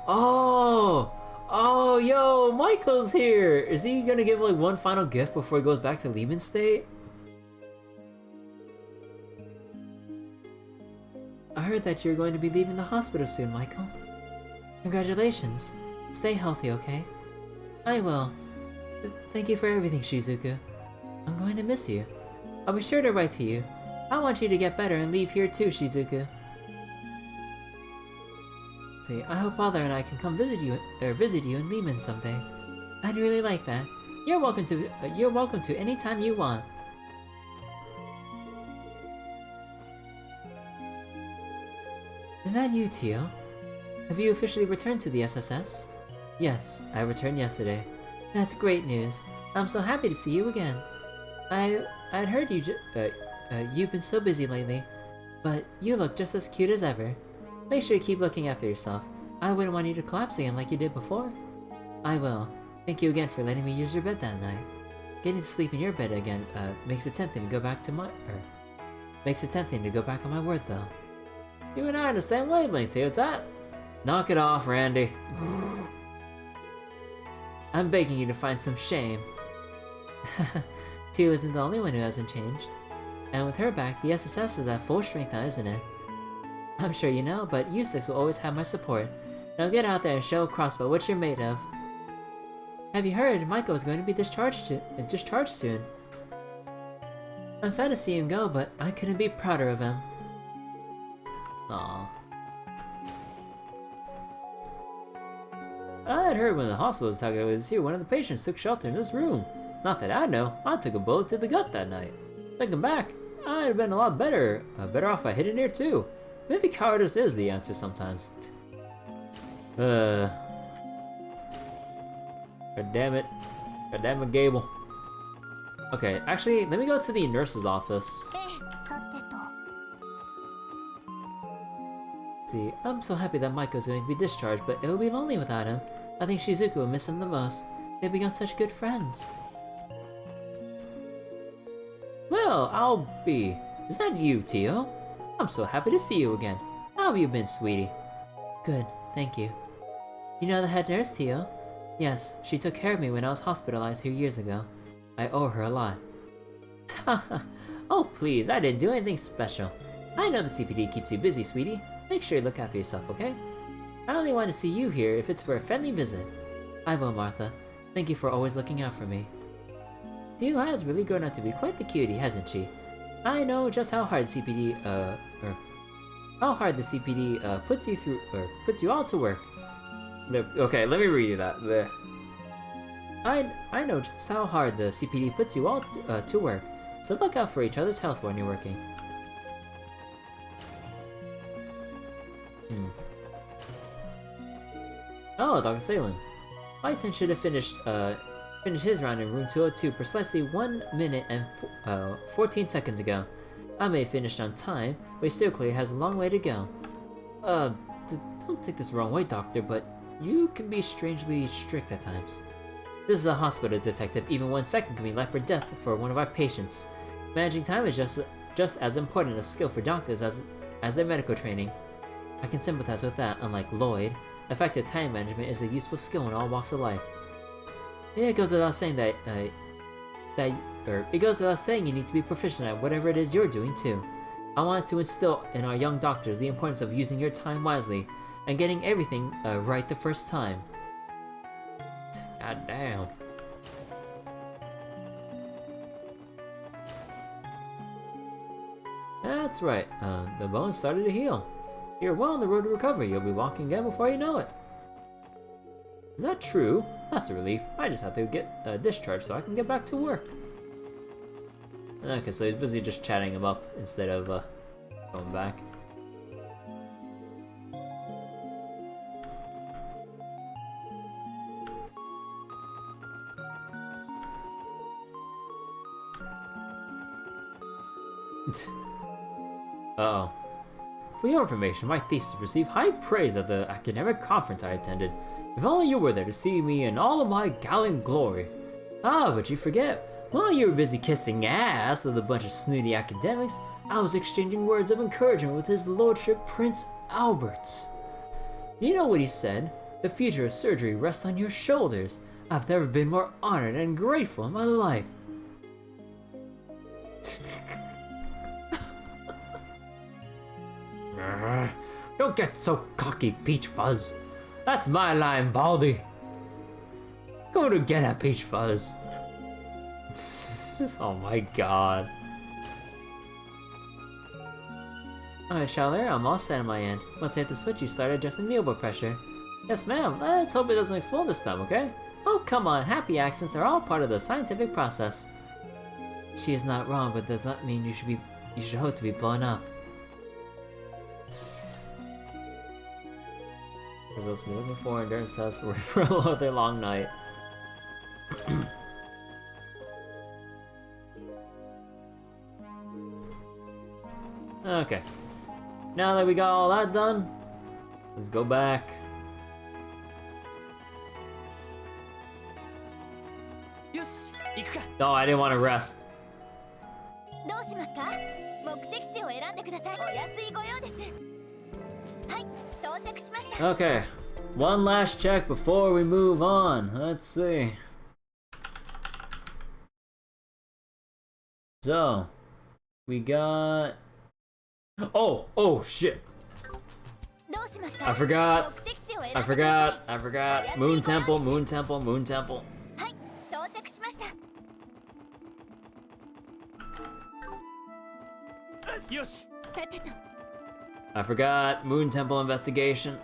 Oh! Oh, yo, Michael's here! Is he gonna give like one final gift before he goes back to Lehman State? I heard that you're going to be leaving the hospital soon, Michael. Congratulations. Stay healthy, okay? I will. Thank you for everything, Shizuku. I'm going to miss you. I'll be sure to write to you. I want you to get better and leave here too, Shizuku. See, I hope Father and I can come visit you in Lehman someday. I'd really like that. You're welcome to any time you want. Is that you, Tio? Have you officially returned to the SSS? Yes, I returned yesterday. That's great news. I'm so happy to see you again. I'd heard you've been so busy lately, but you look just as cute as ever. Make sure you keep looking after yourself. I wouldn't want you to collapse again like you did before. I will. Thank you again for letting me use your bed that night. Getting to sleep in your bed again makes it tempting to go back on my word though. You and I are the same wavelength here, that. Knock it off, Randy. I'm begging you to find some shame. Tio isn't the only one who hasn't changed. And with her back, the SSS is at full strength now, isn't it? I'm sure you know, but you six will always have my support. Now get out there and show Crossbell what you're made of. Have you heard? Michael is going to be discharged soon. I'm sad to see him go, but I couldn't be prouder of him. Aww. I had heard when the hospital was talking about this here, one of the patients took shelter in this room. Not that I know, I took a bullet to the gut that night. Thinking back, I'd have been a lot better off I hid in here too. Maybe cowardice is the answer sometimes. God damn it. God damn it, Gable. Okay, actually, let me go to the nurse's office. See, I'm so happy that Maiko's going to be discharged, but it'll be lonely without him. I think Shizuku will miss him the most. They've become such good friends. Well, I'll be. Is that you, Tio? I'm so happy to see you again. How have you been, sweetie? Good, thank you. You know the head nurse, Tio? Yes, she took care of me when I was hospitalized here years ago. I owe her a lot. Haha. Oh please, I didn't do anything special. I know the CPD keeps you busy, sweetie. Make sure you look after yourself, okay? I only want to see you here if it's for a friendly visit. I will, Martha. Thank you for always looking out for me. Tio has really grown up to be quite the cutie, hasn't she? I know just how hard the CPD puts you all to work. Okay, let me read you that. I know just how hard the CPD puts you all to work, so look out for each other's health when you're working. Oh, Dr. Salem. Whiten should have finished his round in room 202 precisely 1 minute and 14 seconds ago. I may have finished on time, but he still clearly has a long way to go. Don't take this the wrong way, Doctor, but you can be strangely strict at times. This is a hospital, detective. Even 1 second can be life or death for one of our patients. Managing time is just as important a skill for doctors as their medical training. I can sympathize with that, unlike Lloyd. Effective time management is a useful skill in all walks of life. Yeah, it goes without saying it goes without saying you need to be proficient at whatever it is you're doing too. I wanted to instill in our young doctors the importance of using your time wisely and getting everything right the first time. God damn. That's right, the bones started to heal. You're well on the road to recovery. You'll be walking again before you know it. Is that true? That's a relief. I just have to get discharged so I can get back to work. Okay, so he's busy just chatting him up instead of going back. Uh-oh. For your information, my thesis received high praise at the academic conference I attended. If only you were there to see me in all of my gallant glory. Ah, but you forget. While you were busy kissing ass with a bunch of snooty academics, I was exchanging words of encouragement with his lordship Prince Albert. Do you know what he said? The future of surgery rests on your shoulders. I've never been more honored and grateful in my life. Don't get so cocky, Peach Fuzz. That's my line, Baldy. Go to get at Peach Fuzz. Oh my god. Alright, Chancellor, I'm all set on my end. Once I hit the switch, you start adjusting the elbow pressure. Yes, ma'am. Let's hope it doesn't explode this time, okay? Oh, come on. Happy accidents are all part of the scientific process. She is not wrong, but does not mean you should hope to be blown up. Results we're looking for, endurance test, we're for a lovely long night. Okay. Now that we got all that done, let's go back. Oh, I didn't want to rest. Okay, one last check before we move on. Let's see. So, we got... Oh shit. I forgot. Moon Temple. I forgot Moon Temple investigation.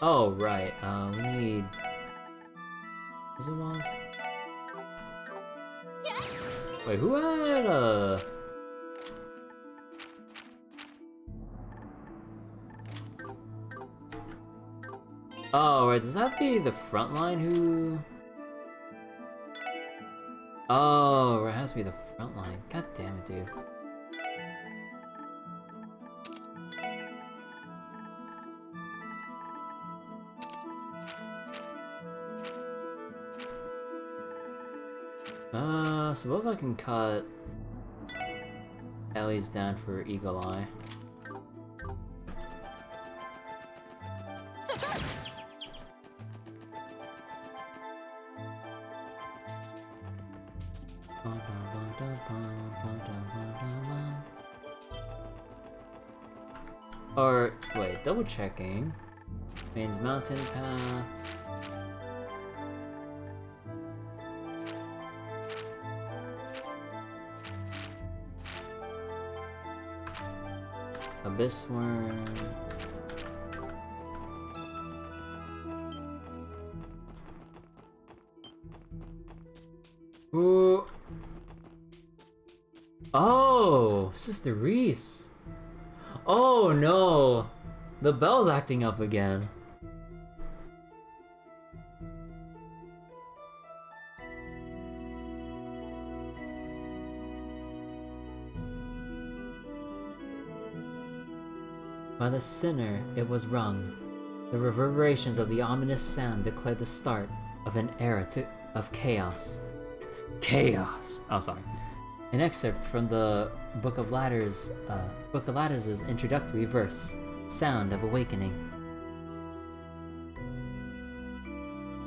Oh, right. We need... Who's it was? Wait, who had a... Oh, right, does that be the front line who... Oh, it has to be the front line. God damn it, dude. Suppose I can cut Ellie's down for Eagle Eye. Or, wait, double checking. Means mountain path. Abyss Worm. Ooh. Oh, Sister Reese. Oh no, the bell's acting up again. By the sinner it was rung. The reverberations of the ominous sound declared the start of an era of chaos. Chaos! Oh, sorry. An excerpt from the Book of Ladders' introductory verse, Sound of Awakening.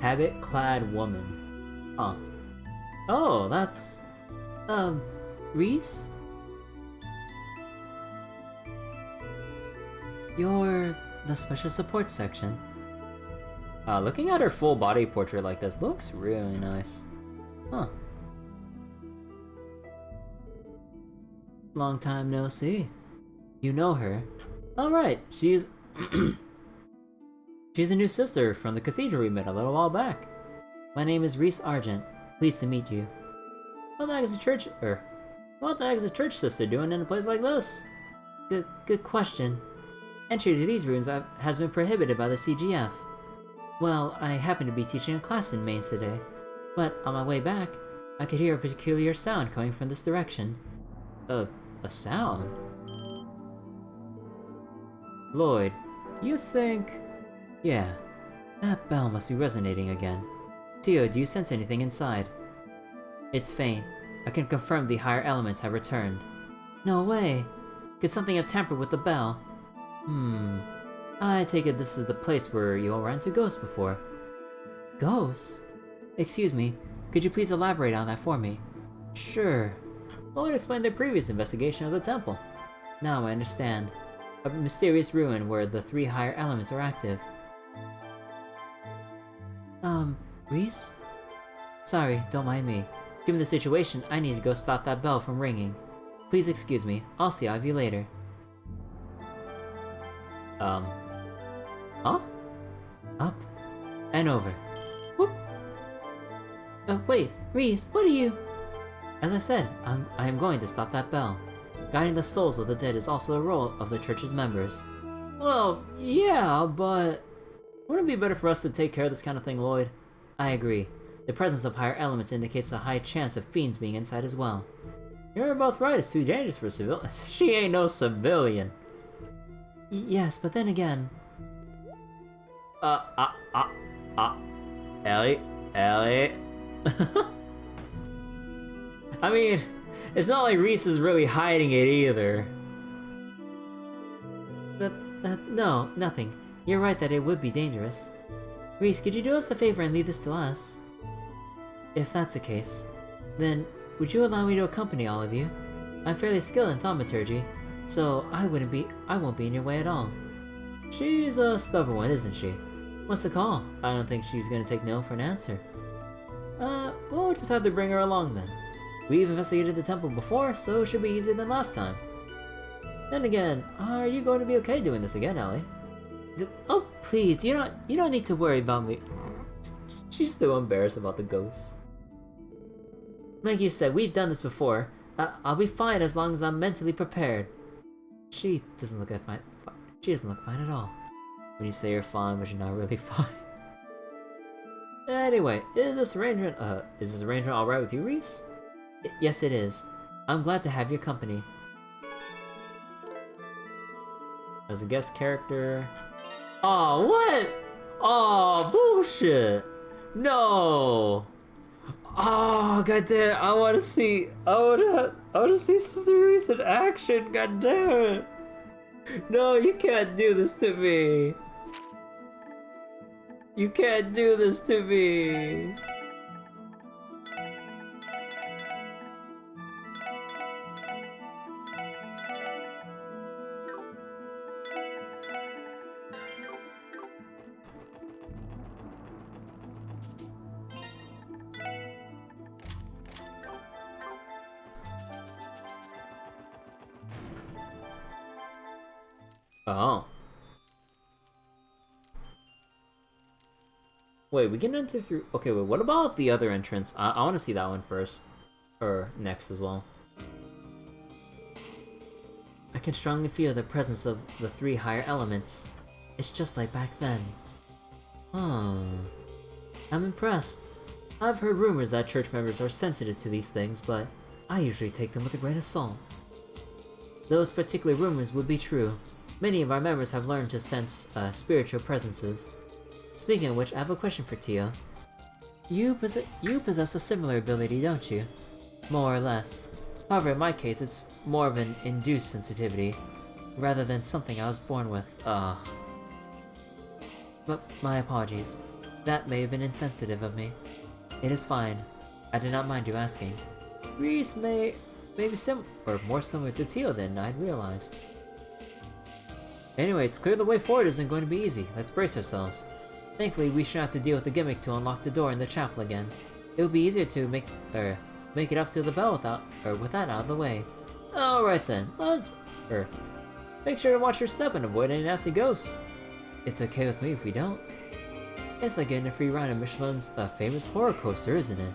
Habit-clad woman. Huh. Oh, that's... Reese? You're the special support section. Looking at her full body portrait like this looks really nice. Huh. Long time no see. You know her. Alright, she's... She's a new sister from the cathedral we met a little while back. My name is Reese Argent. Pleased to meet you. What the heck is a church sister doing in a place like this? Good question. Entry to these rooms has been prohibited by the CGF. Well, I happen to be teaching a class in Mainz today, but on my way back, I could hear a peculiar sound coming from this direction. A sound? Lloyd, do you think... Yeah. That bell must be resonating again. Tio, do you sense anything inside? It's faint. I can confirm the higher elements have returned. No way! Could something have tampered with the bell? I take it this is the place where you all ran into ghosts before. Ghosts? Excuse me, could you please elaborate on that for me? Sure. What would explain the previous investigation of the temple? Now I understand. A mysterious ruin where the 3 higher elements are active. Reese? Sorry, don't mind me. Given the situation, I need to go stop that bell from ringing. Please excuse me, I'll see all of you later. Huh? Up and over. Whoop! Wait, Reese, what are you? As I said, I am going to stop that bell. Guiding the souls of the dead is also the role of the church's members. Well, yeah, but wouldn't it be better for us to take care of this kind of thing, Lloyd? I agree. The presence of higher elements indicates a high chance of fiends being inside as well. You're both right, it's too dangerous for civilians. She ain't no civilian. Yes, but then again... Ellie? I mean, it's not like Reese is really hiding it either. No, nothing. You're right that it would be dangerous. Reese, could you do us a favor and leave this to us? If that's the case, then would you allow me to accompany all of you? I'm fairly skilled in thaumaturgy, so I won't be in your way at all. She's a stubborn one, isn't she? What's the call? I don't think she's gonna take no for an answer. We'll just have to bring her along then. We've investigated the temple before, so it should be easier than last time. Then again, are you going to be okay doing this again, Ellie? Oh, please, you don't need to worry about me. She's still embarrassed about the ghosts. Like you said, we've done this before. I'll be fine as long as I'm mentally prepared. She doesn't look fine. She doesn't look fine at all. When you say you're fine, but you're not really fine. Anyway, is this arrangement alright with you, Reese? Yes, it is. I'm glad to have your company. As a guest character... Oh, what? Oh, bullshit! No! Oh, goddamn! I wanna see Sister Reese in action. Goddamn it! No, you can't do this to me. You can't do this to me. Oh. Wait, we can enter through... Okay, wait, what about the other entrance? I want to see that one first. Or next as well. I can strongly feel the presence of the 3 higher elements. It's just like back then. I'm impressed. I've heard rumors that church members are sensitive to these things, but I usually take them with a grain of salt. Those particular rumors would be true. Many of our members have learned to sense spiritual presences. Speaking of which, I have a question for Tio. You possess a similar ability, don't you? More or less. However, in my case, it's more of an induced sensitivity, rather than something I was born with. But my apologies. That may have been insensitive of me. It is fine. I did not mind you asking. Reese may be more similar to Tio than I'd realized. Anyway, it's clear the way forward isn't going to be easy. Let's brace ourselves. Thankfully, we shouldn't have to deal with the gimmick to unlock the door in the chapel again. It would be easier to make it up to the bell with that out of the way. Alright then, let's make sure to watch your step and avoid any nasty ghosts. It's okay with me if we don't. It's like getting a free ride on Michelin's famous horror coaster, isn't it?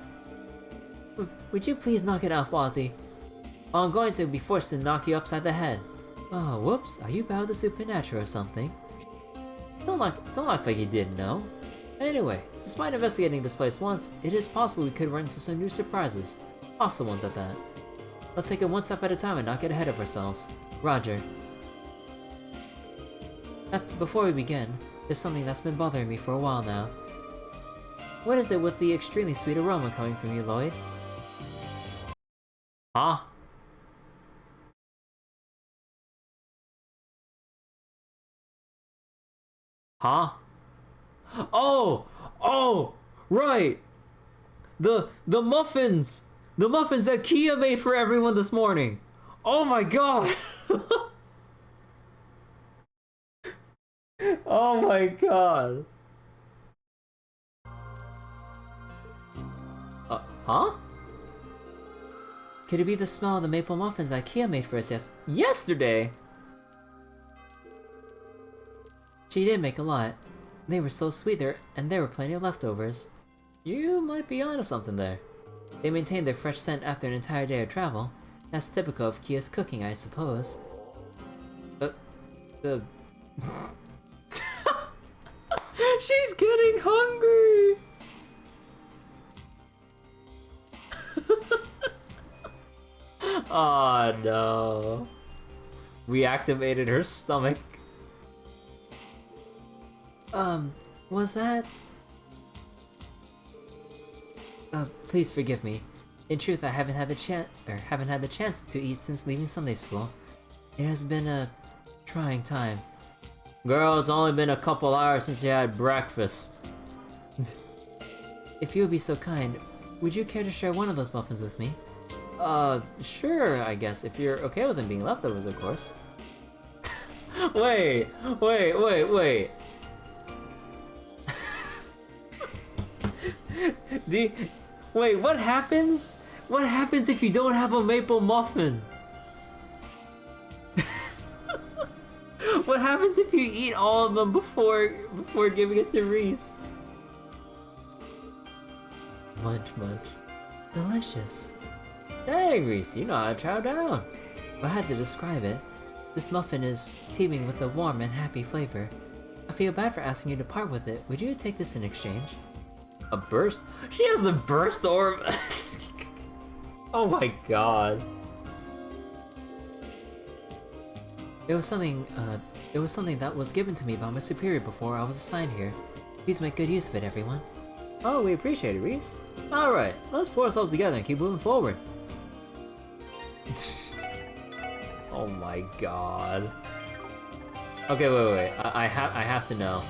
Would you please knock it off, Ozzy? Or I'm going to be forced to knock you upside the head. Oh, whoops, are you bound to supernatural or something? Don't act like you didn't know. Anyway, despite investigating this place once, it is possible we could run into some new surprises. Awesome ones at that. Let's take it one step at a time and not get ahead of ourselves. Roger. Before we begin, There's something that's been bothering me for a while now. What is it with the extremely sweet aroma coming from you, Lloyd? Huh? Huh? Oh! Oh! Right! The muffins! The muffins that Kia made for everyone this morning! Oh my god! Oh my god! Huh? Could it be the smell of the maple muffins that Kia made for us Yesterday? She did make a lot. They were so sweet there, and there were plenty of leftovers. You might be onto something there. They maintained their fresh scent after an entire day of travel. That's typical of Kia's cooking, I suppose. She's getting hungry! Oh no. We activated her stomach. Was that... please forgive me. In truth, I haven't had the chance to eat since leaving Sunday school. It has been a trying time. Girl, it's only been a couple hours since you had breakfast. If you would be so kind, would you care to share one of those muffins with me? Sure, I guess, if you're okay with them being leftovers, of course. Wait. Wait, what happens? What happens if you don't have a maple muffin? What happens if you eat all of them before giving it to Reese? Munch. Delicious. Dang, Reese, you know how to chow down. If I had to describe it, this muffin is teeming with a warm and happy flavor. I feel bad for asking you to part with it. Would you take this in exchange? A burst? She has the burst orb! Oh my god. It was something that was given to me by my superior before I was assigned here. Please make good use of it, everyone. Oh, we appreciate it, Reese. Alright, let's pull ourselves together and keep moving forward. Oh my god. Okay, wait. I have to know.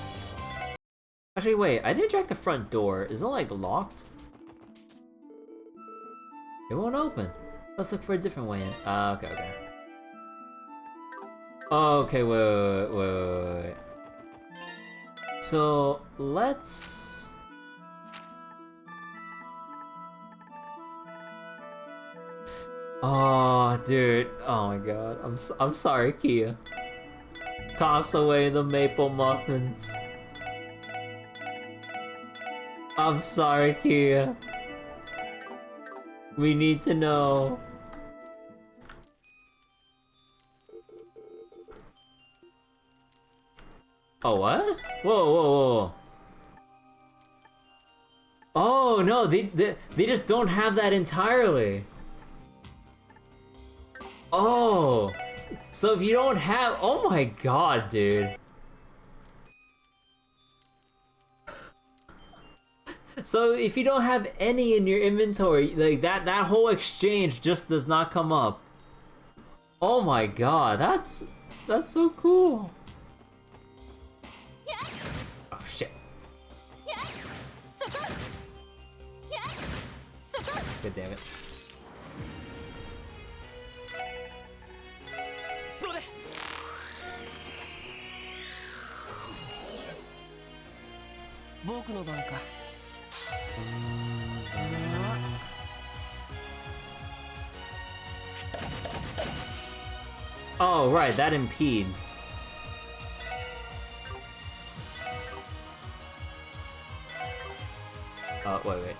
Actually, wait, I did check the front door. Is it, like, locked? It won't open. Let's look for a different way in. Okay. Okay, wait. So, let's... Oh, dude. Oh my god. I'm sorry, Kia. Toss away the maple muffins. I'm sorry, Kia. We need to know. Oh, what? Whoa. Oh, no, they just don't have that entirely. Oh, so if you don't have... Oh my god, dude. So if you don't have any in your inventory, like that whole exchange just does not come up. Oh my god, that's so cool. Oh shit. God damn it. Oh, right, that impedes. Wait.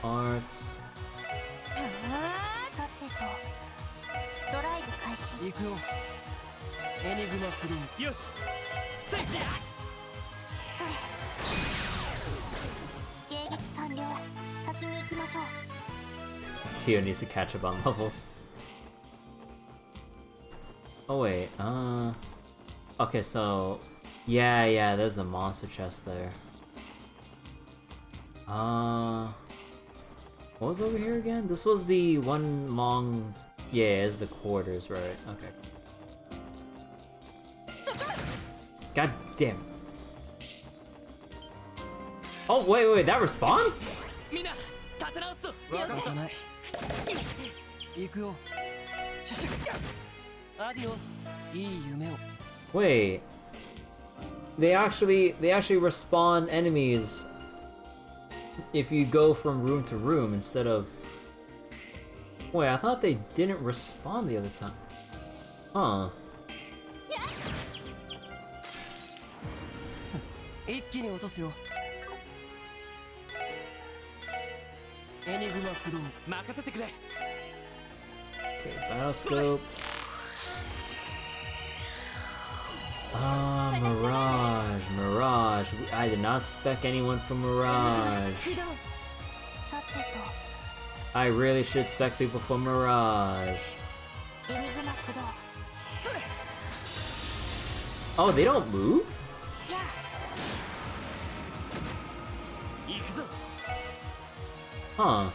Arts. Tio needs to catch up on levels. Oh wait, okay, so Yeah, there's the monster chest there. What was over here again? This was the one long... Yeah, it's the quarters, right? Okay. God damn it. Oh, wait, that responds? Wait. They actually respawn enemies if you go from room to room instead of... Wait, I thought they didn't respawn the other time. Huh. Okay, battle scope. Ah, Mirage. I did not spec anyone from Mirage. I really should spec people for Mirage. Oh, they don't move? Huh.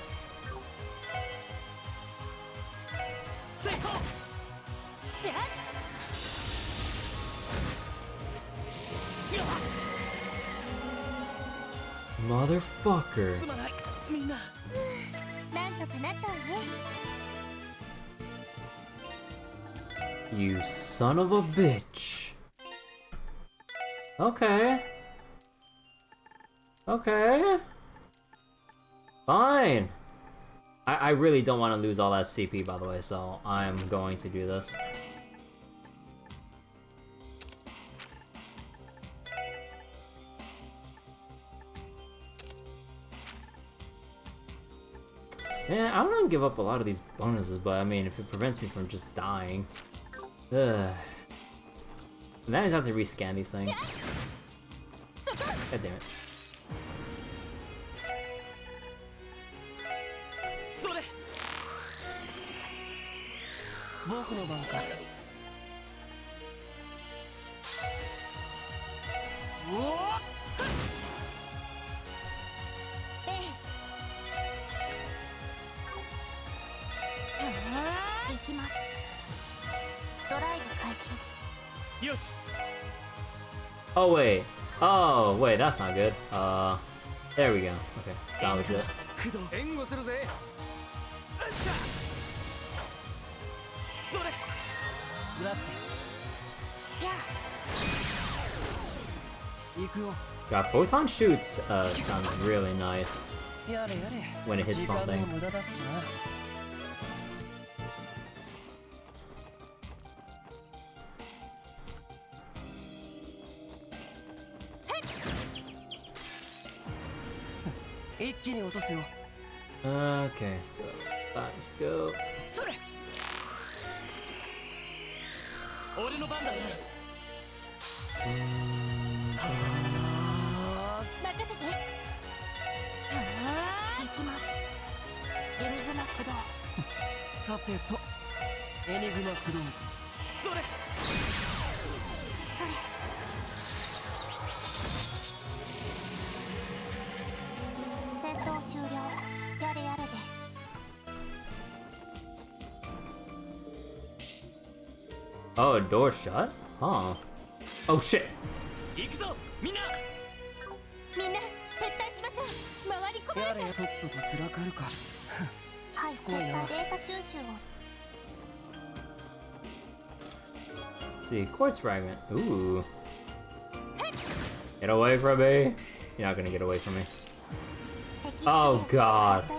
Motherfucker. You son of a bitch. Okay. Fine. I really don't want to lose all that CP, by the way, so I'm going to do this. Man, I'm gonna give up a lot of these bonuses, but I mean, if it prevents me from just dying. Ugh. And then I just have to rescan these things. God damn it. Oh wait, that's not good. There we go. Okay, salvage it. God, photon shoots sounds really nice when it hits something. Okay, so back scope. Oh, a door shut? Huh. Oh shit! Let's see, quartz fragment. Ooh. Get away from me! You're not gonna get away from me. Oh god.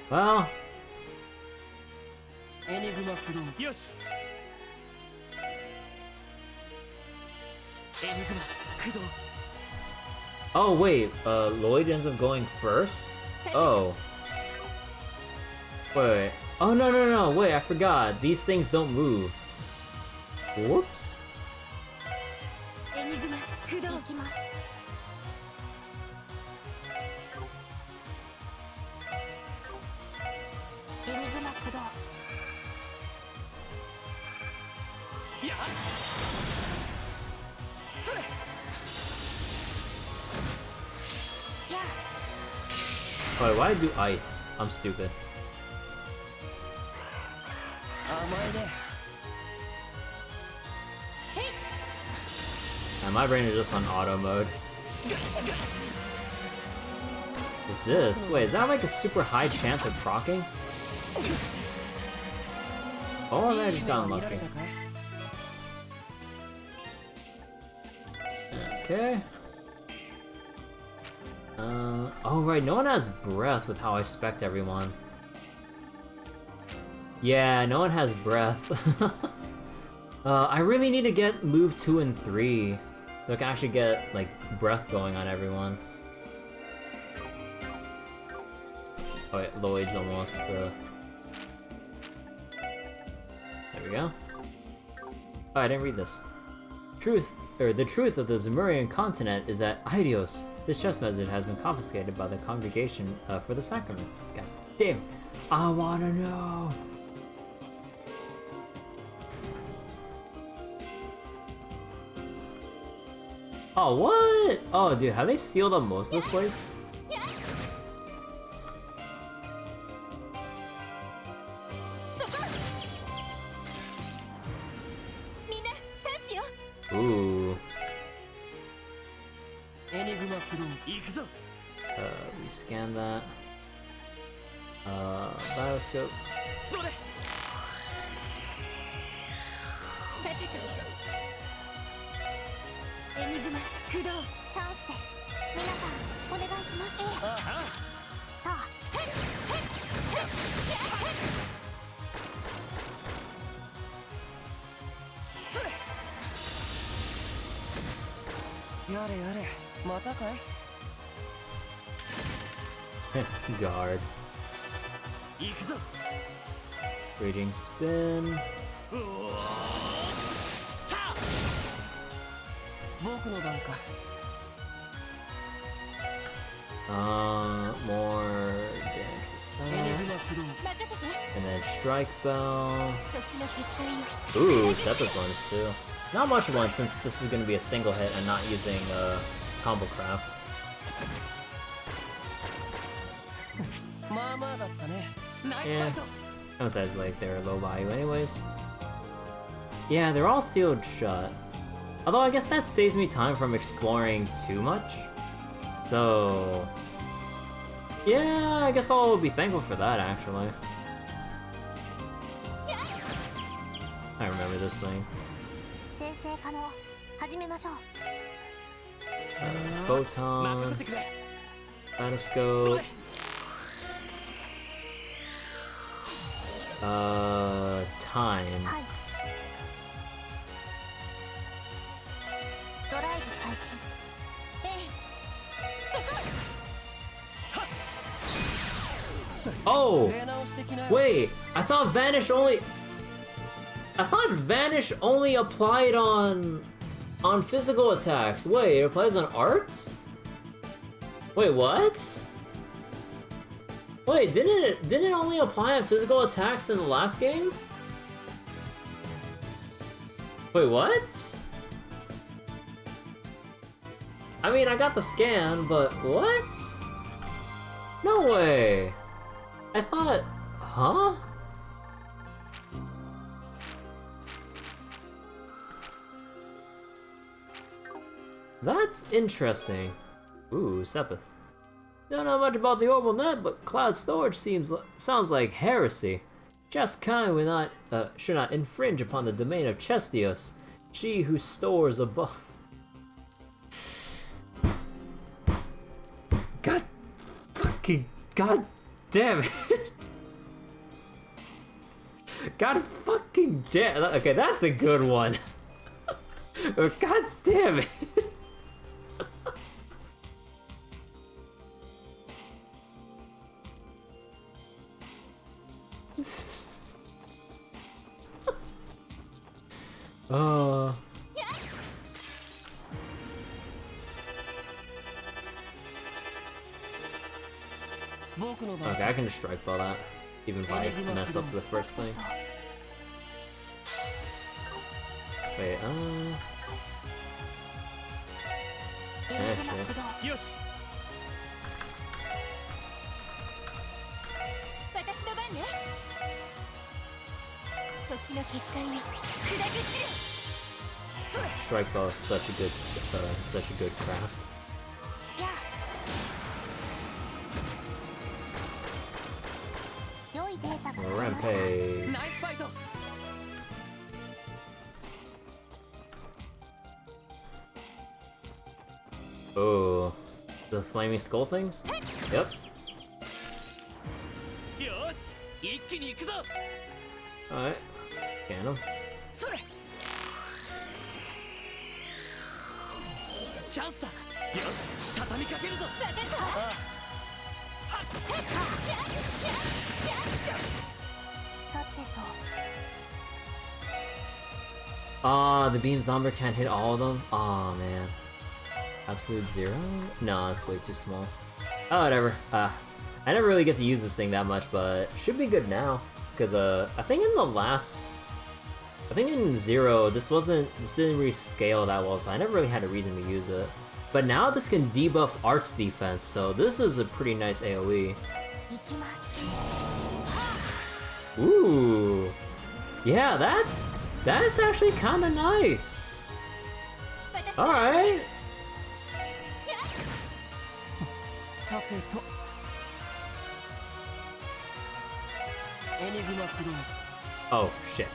Well. Oh wait, Lloyd ends up going first? Oh. Wait. Oh no, wait, I forgot. These things don't move. Whoops. Wait, why do ice? I'm stupid. My brain is just on auto mode. What's this? Wait, is that like a super high chance of proccing? Oh, I just got unlucky. Okay. Oh right, no one has breath with how I spec'd everyone. Yeah, no one has breath. I really need to get move 2 and 3 so I can actually get like breath going on everyone. Oh wait, Lloyd's almost there we go. Oh, I didn't read this. The truth of the Zemurian continent is that Aidios, this chess message has been confiscated by the congregation for the sacraments. God damn, I wanna know. Oh, what? Oh, dude, have they sealed up most of this place? Ooh. We scan that. Bioscope. Guard. Raging spin. More and then strike bell. Ooh, separate bonus too. Not much of one since this is going to be a single hit and not using combo craft. Yeah, besides like they're low value anyways. Yeah, they're all sealed shut. Although I guess that saves me time from exploring too much. So yeah, I guess I'll be thankful for that actually. I remember this thing. Photon, Battlescope, time. Oh! Wait, I thought Vanish only applied on physical attacks. Wait, it applies on arts? Wait, what? Wait, didn't it only apply on physical attacks in the last game? Wait, what? I mean, I got the scan, but what? No way. I thought, huh? That's interesting. Ooh, Sepith. Don't know much about the orbital net, but cloud storage sounds like heresy. Just kind should not infringe upon the domain of Chestios, she who stores above. God damn it. God fucking damn. Okay, that's a good one. God damn it. Oh. Okay, I can just strike ball that, even if I mess up the first thing. Wait, yeah, sure. Strike bow is such a good craft. Rampage. Oh, the flaming skull things? Yep. Alright, can him. Ah, the beam zomber can't hit all of them? Aw, man. Absolute zero? No, it's way too small. Oh, whatever. I never really get to use this thing that much, but should be good now. Because, I think in the last... I think in Zero, this didn't really scale that well, so I never really had a reason to use it. But now this can debuff Art's defense, so this is a pretty nice AoE. Ooh! Yeah, that is actually kinda nice! Alright! Oh, shit.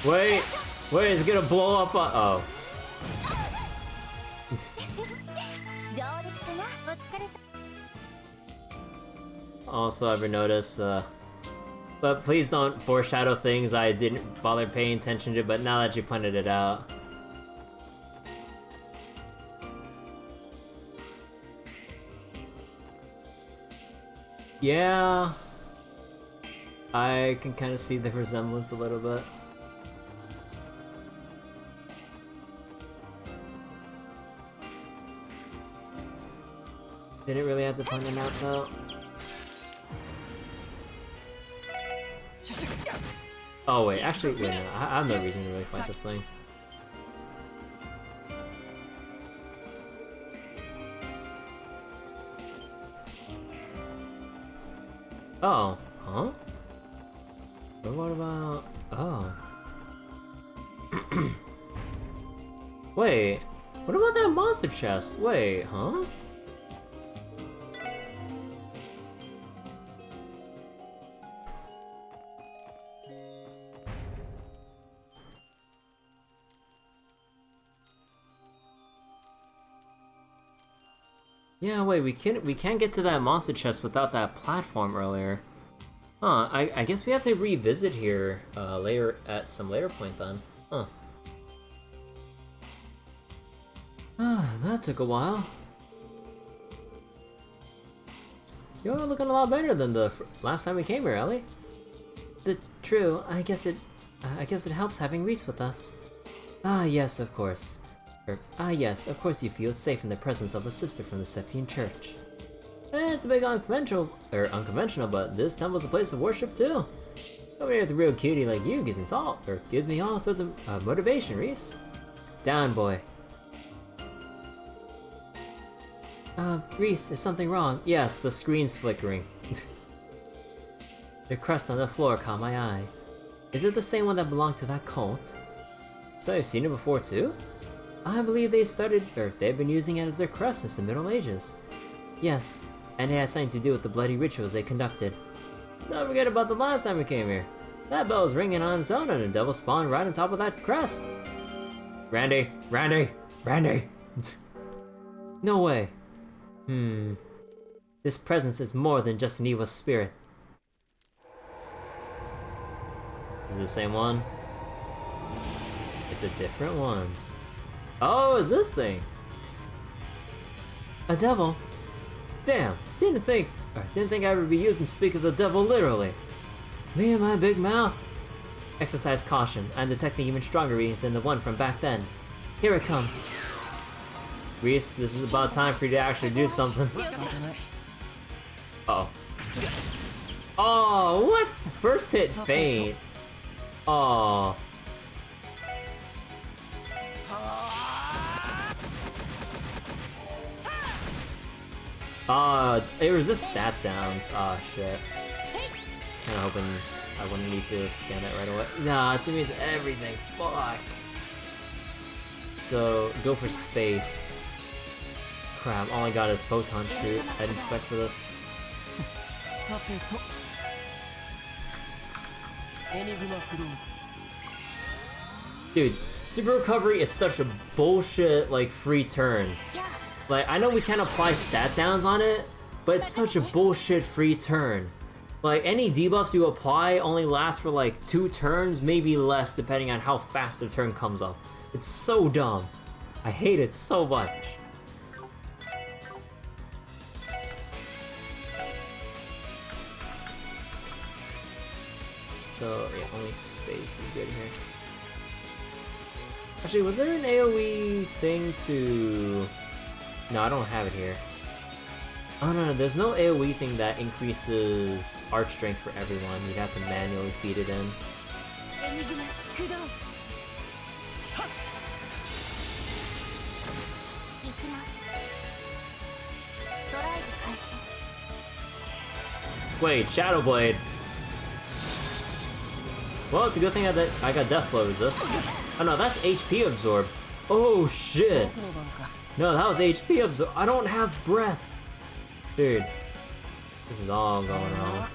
Wait, is it gonna blow up? Oh. Also, ever notice, but please don't foreshadow things I didn't bother paying attention to, but now that you pointed it out. Yeah, I can kind of see the resemblance a little bit. Didn't really have to point it out though. Oh wait, actually, wait, no, I have no reason to really fight this thing. Oh, huh? But what about... oh. Wait, what about that monster chest? Wait, huh? Yeah, wait, we can't get to that monster chest without that platform earlier. Huh, I guess we have to revisit here later at some later point then. Huh. Ah, that took a while. You're looking a lot better than the last time we came here, Ellie. True, I guess it helps having Reese with us. Ah, yes, of course. Yes, of course you feel safe in the presence of a sister from the Sephian Church. It's a bit unconventional, but this temple's a place of worship too. Coming here with a real cutie like you gives me all sorts of motivation, Reese. Down, boy. Reese, is something wrong? Yes, the screen's flickering. The crust on the floor caught my eye. Is it the same one that belonged to that cult? So you've seen it before too? I believe they've been using it as their crest since the Middle Ages. Yes, and it had something to do with the bloody rituals they conducted. Don't forget about the last time we came here. That bell was ringing on its own and a devil spawned right on top of that crest. Randy! No way. This presence is more than just an evil spirit. Is it the same one? It's a different one. Oh, it's this thing. A devil? Damn, didn't think I would be used and speak of the devil literally. Me and my big mouth. Exercise caution. I'm detecting even stronger readings than the one from back then. Here it comes. Reese, this is about time for you to actually do something. Uh oh. Oh, what? First hit faint. Oh. It resists stat downs. Ah, shit. Just kinda hoping I wouldn't need to scan that right away. Nah, it's immune to everything. Fuck. So, go for space. Crap, all I got is photon shoot. I didn't spec for this. Dude, super recovery is such a bullshit, like, free turn. Like, I know we can't apply stat downs on it, but it's such a bullshit free turn. Like, any debuffs you apply only last for like 2 turns, maybe less, depending on how fast the turn comes up. It's so dumb. I hate it so much. So, yeah, only space is good here. Actually, was there an AoE thing to... No, I don't have it here. Oh no, there's no AoE thing that increases arch strength for everyone. You'd have to manually feed it in. Wait, Shadow Blade. Well, it's a good thing I got Death Blow resist. Oh no, that's HP absorb. Oh shit. No, that was HP absorb. I don't have breath. Dude, this is all going wrong.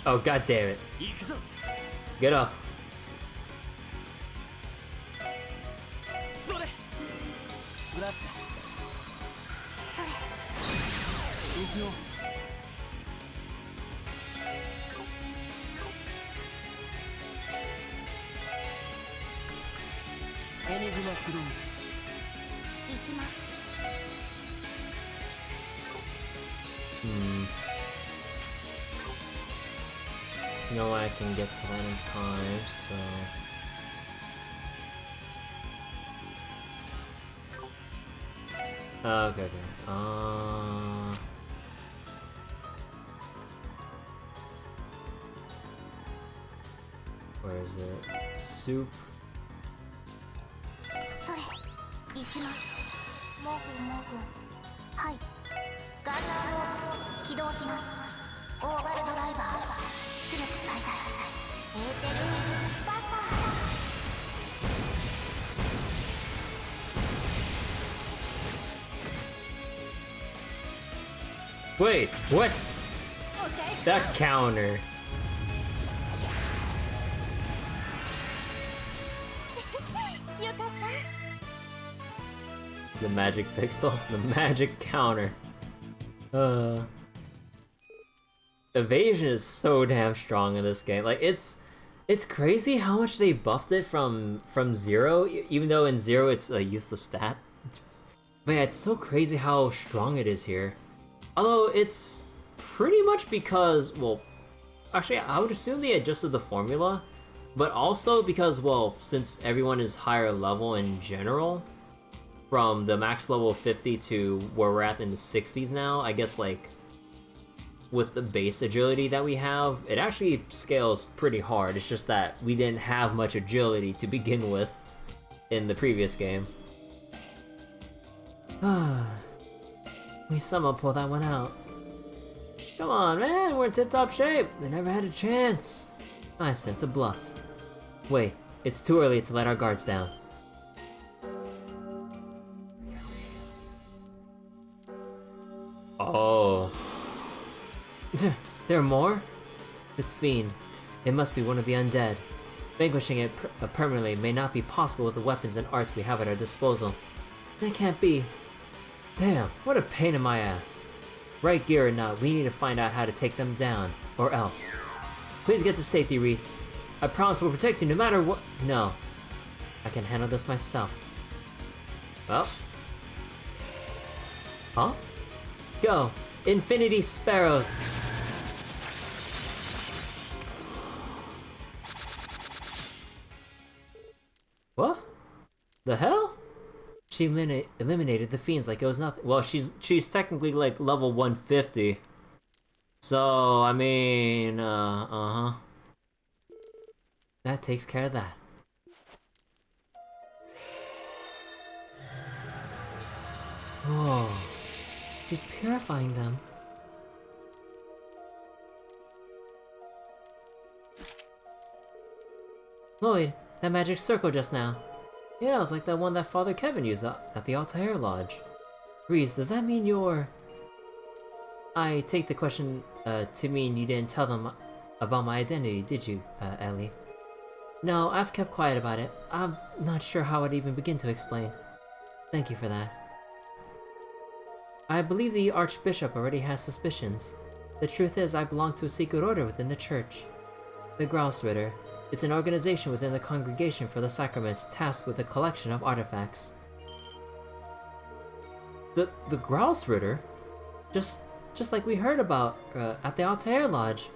Oh, god damn it. Get up. There's no way I can get to that in time, so... Okay, okay. Where is it? Soup. Wait, what? That counter. The magic pixel, the magic counter. Evasion is so damn strong in this game. Like it's crazy how much they buffed it from 0, even though in 0 it's a useless stat. But yeah, it's so crazy how strong it is here. Although it's pretty much because, well, actually I would assume they adjusted the formula, but also because, well, since everyone is higher level in general, from the max level 50 to where we're at in the 60s now, I guess like with the base agility that we have, it actually scales pretty hard. It's just that we didn't have much agility to begin with in the previous game. We somehow pulled that one out. Come on, man, we're in tip-top shape. They never had a chance. I sense a bluff. Wait, it's too early to let our guards down. Oh. There are more? This fiend. It must be one of the undead. Vanquishing it permanently may not be possible with the weapons and arts we have at our disposal. That can't be. Damn, what a pain in my ass. Right gear or not, we need to find out how to take them down, or else. Please get to safety, Reese. I promise we'll protect you no matter what. No. I can handle this myself. Well. Huh? Go. Infinity Sparrows! What? The hell? She eliminated the fiends like it was nothing. Well, she's technically like level 150. So, I mean, uh-huh. That takes care of that. Whoa. She's purifying them. Lloyd, that magic circle just now. Yeah, it was like that one that Father Kevin used at the Altair Lodge. Reese, does that mean you're... I take the question to mean you didn't tell them about my identity, did you, Ellie? No, I've kept quiet about it. I'm not sure how I'd even begin to explain. Thank you for that. I believe the Archbishop already has suspicions. The truth is, I belong to a secret order within the Church. The Grousritter. It's an organization within the Congregation for the Sacraments tasked with a collection of artifacts. The Grousritter? Just like we heard about at the Altair Lodge.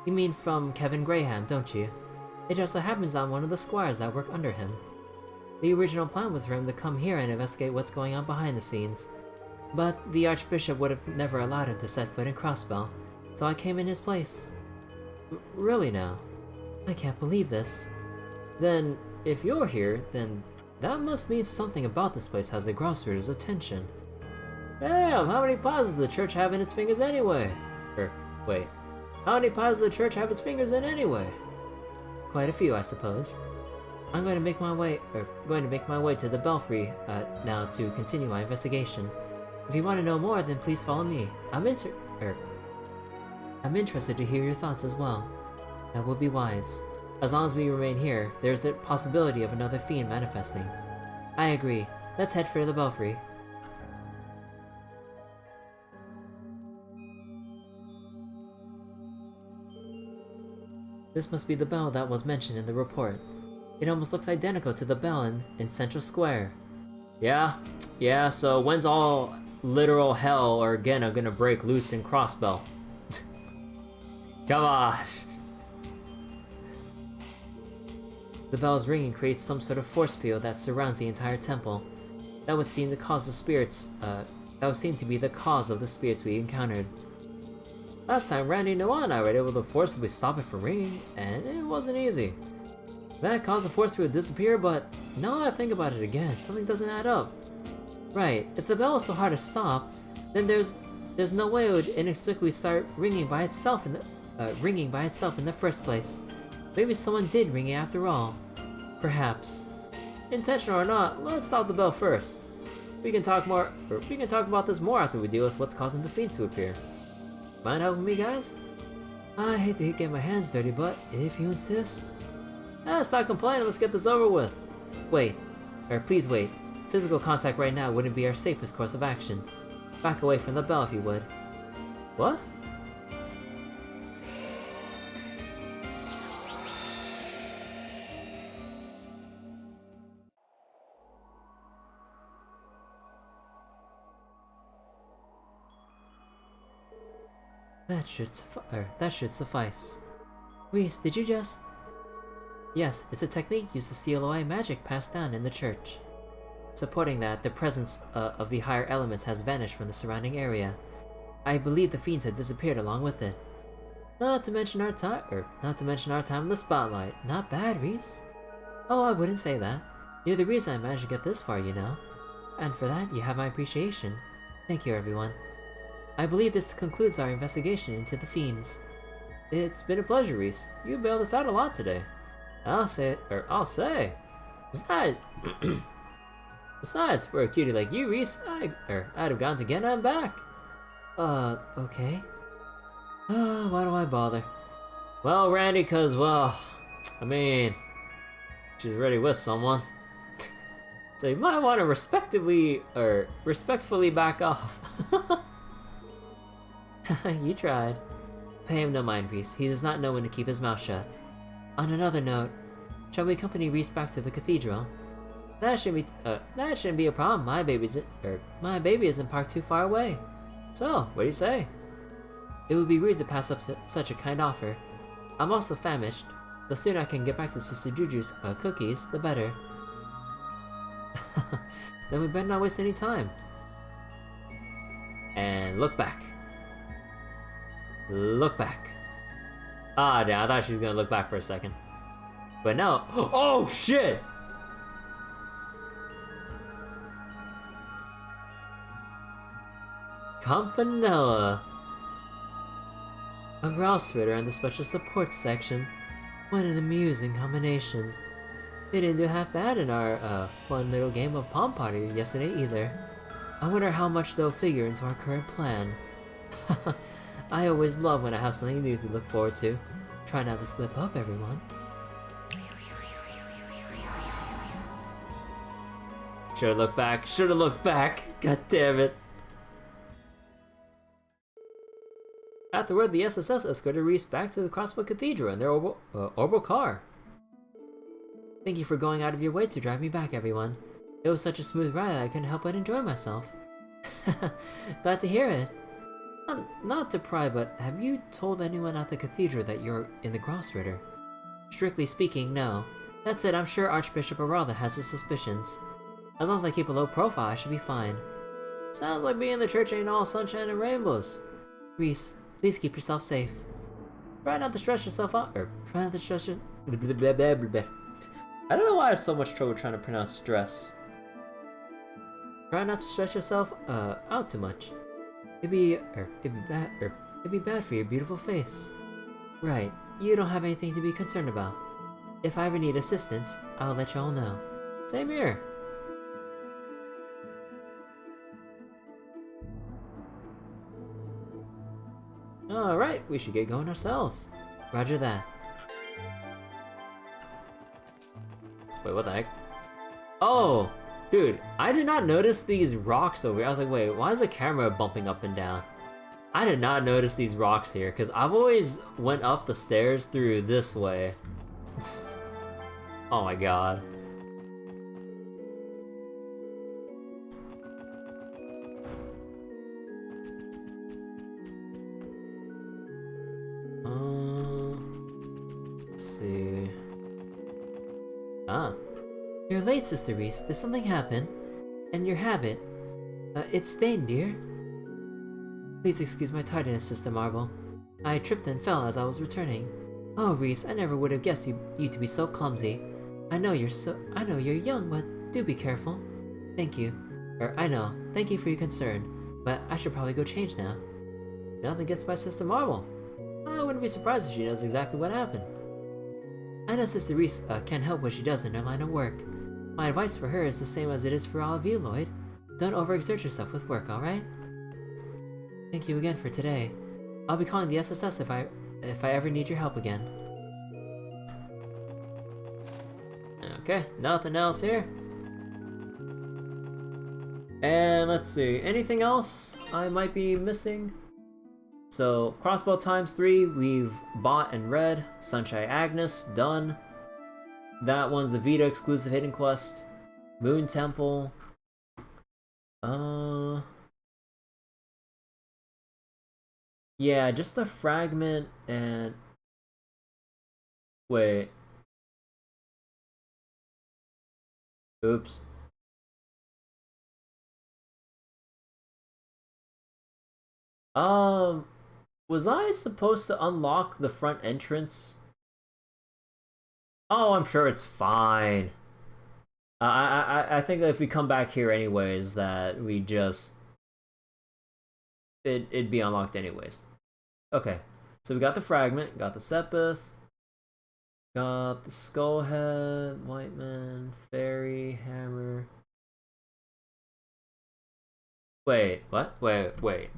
You mean from Kevin Graham, don't you? It just so happens I'm one of the squires that work under him. The original plan was for him to come here and investigate what's going on behind the scenes. But the Archbishop would have never allowed him to set foot in Crossbell, so I came in his place. Really now? I can't believe this. Then, if you're here, then that must mean something about this place has the Grousritter's attention. Damn, how many paws does the church have in its fingers anyway? Wait. How many paws does the church have its fingers in anyway? Quite a few, I suppose. I'm going to make my way to the Belfry now to continue my investigation. If you want to know more, then please follow me. I'm interested to hear your thoughts as well. That would be wise. As long as we remain here, there's a possibility of another fiend manifesting. I agree. Let's head for the Belfry. This must be the bell that was mentioned in the report. It almost looks identical to the bell in Central Square. Yeah, so when's all literal hell or again are gonna break loose in Crossbell? Come on! The bell's ringing creates some sort of force field that surrounds the entire temple. That would seem to cause the spirits, that would seem to be the cause of the spirits we encountered. Last time, Randy, Noah, and I were able to forcibly stop it from ringing, and it wasn't easy. That caused the force field to disappear, but now that I think about it again, something doesn't add up. Right, if the bell was so hard to stop, then there's no way it would inexplicably start ringing by itself in the first place. Maybe someone did ring it after all. Perhaps. Intentional or not, let's stop the bell first. We can talk about this more after we deal with what's causing the fiend to appear. Mind helping me, guys? I hate to get my hands dirty, but if you insist. Stop complaining, let's get this over with. Please wait. Physical contact right now wouldn't be our safest course of action. Back away from the bell if you would. What? That should suffice. Reese, did you just... Yes, it's a technique used to steal away magic passed down in the church. Supporting that, the presence of the higher elements has vanished from the surrounding area. I believe the fiends have disappeared along with it. Not to mention our time in the spotlight. Not bad, Reese. Oh, I wouldn't say that. You're the reason I managed to get this far, you know. And for that, you have my appreciation. Thank you, everyone. I believe this concludes our investigation into the fiends. It's been a pleasure, Reese. You bailed us out a lot today. I'll say. Besides, for a cutie like you, Reese, I'd have gone to get I'm back. Okay. Why do I bother? Well, Randy, she's already with someone. So you might want to respectfully back off. You tried. Pay him no mind, Reese. He does not know when to keep his mouth shut. On another note, shall we accompany Reese back to the cathedral? That shouldn't be a problem. My baby isn't parked too far away. So, what do you say? It would be rude to pass up such a kind offer. I'm also famished. The sooner I can get back to Sister Juju's cookies, the better. Then we better not waste any time. And look back. Look back. Ah, damn, I thought she was gonna look back for a second. But no. Oh, shit! Campanella. A grouse spitter in the special support section. What an amusing combination. We didn't do half bad in our fun little game of Palm Party yesterday either. I wonder how much they'll figure into our current plan. I always love when I have something new to look forward to. Try not to slip up, everyone. Should've looked back, should've looked back! God damn it! Afterward, the SSS escorted Reese back to the Crossbell Cathedral in their orbital car. Thank you for going out of your way to drive me back, everyone. It was such a smooth ride that I couldn't help but enjoy myself. Glad to hear it. Not to pry, but have you told anyone at the cathedral that you're in the Grossritter? Strictly speaking, no. That said, I'm sure Archbishop Aralda has his suspicions. As long as I keep a low profile, I should be fine. Sounds like being in the church ain't all sunshine and rainbows. Reese, please keep yourself safe. Try not to stress yourself out, or try not to stress your... I don't know why I have so much trouble trying to pronounce stress. Try not to stress yourself out too much. It'd be bad for your beautiful face. Right, you don't have anything to be concerned about. If I ever need assistance, I'll let y'all know. Same here. Alright, we should get going ourselves. Roger that. Wait, what the heck? Oh! Dude, I did not notice these rocks over here. I was like, wait, why is the camera bumping up and down? I did not notice these rocks here, because I've always went up the stairs through this way. Oh my god. Let's see. Ah. You're late, Sister Reese. Did something happen? And your habit? It's stained, dear. Please excuse my tardiness, Sister Marble. I tripped and fell as I was returning. Oh, Reese, I never would have guessed you to be so clumsy. I know you're young, but do be careful. Thank you. I know. Thank you for your concern, but I should probably go change now. Nothing gets by Sister Marble. I wouldn't be surprised if she knows exactly what happened. I know Sister Reese can't help what she does in her line of work. My advice for her is the same as it is for all of you, Lloyd. Don't overexert yourself with work, alright? Thank you again for today. I'll be calling the SSS if I ever need your help again. Okay, nothing else here. And let's see, anything else I might be missing? So, Crossbell ×3, we've bought and read. Sunshine Agnes, done. That one's a Vita exclusive hidden quest. Moon Temple. Yeah, just the fragment and... Wait. Oops. Was I supposed to unlock the front entrance? Oh, I'm sure it's fine. I think that if we come back here anyways, that we just... It'd be unlocked anyways. Okay, so we got the fragment, got the Sepith, got the Skullhead, White Man, Fairy, Hammer... Wait, what? Wait.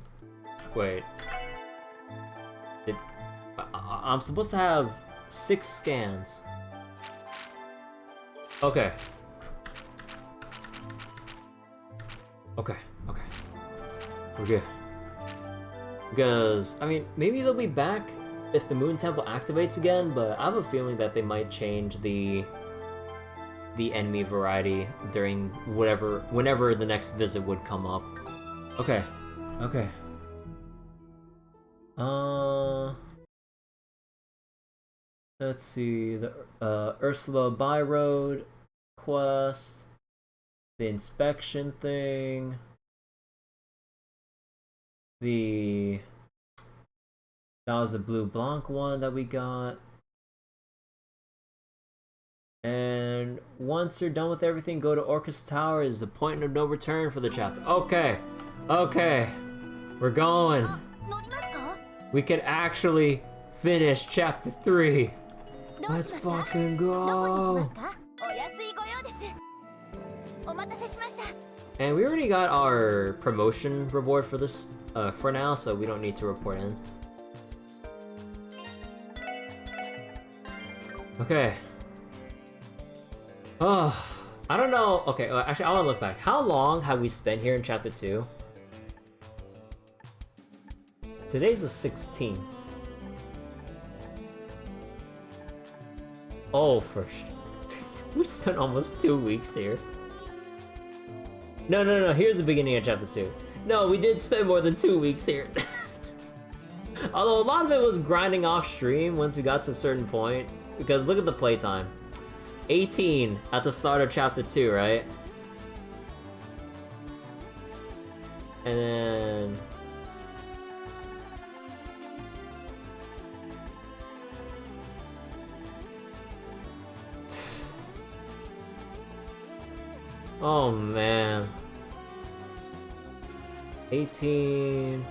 I'm supposed to have 6 scans. Okay. We're good. Because, I mean, maybe they'll be back if the Moon Temple activates again, but I have a feeling that they might change the enemy variety during whenever the next visit would come up. Okay. Let's see, the Ursula by road quest, the inspection thing, that was the Blue Blanc one that we got. And once you're done with everything, go to Orchis Tower is the point of no return for the chapter. Okay, we're going. We can actually finish chapter 3. Let's fucking go. And we already got our promotion reward for this for now, so we don't need to report in. Okay. Oh, I don't know. Okay, actually, I want to look back. How long have we spent here in chapter 2? Today's the 16th. Oh, for sure. We spent almost 2 weeks here. No. Here's the beginning of chapter 2. No, we did spend more than 2 weeks here. Although a lot of it was grinding off stream once we got to a certain point. Because look at the playtime. 18 at the start of chapter 2, right? And then... oh man. 18...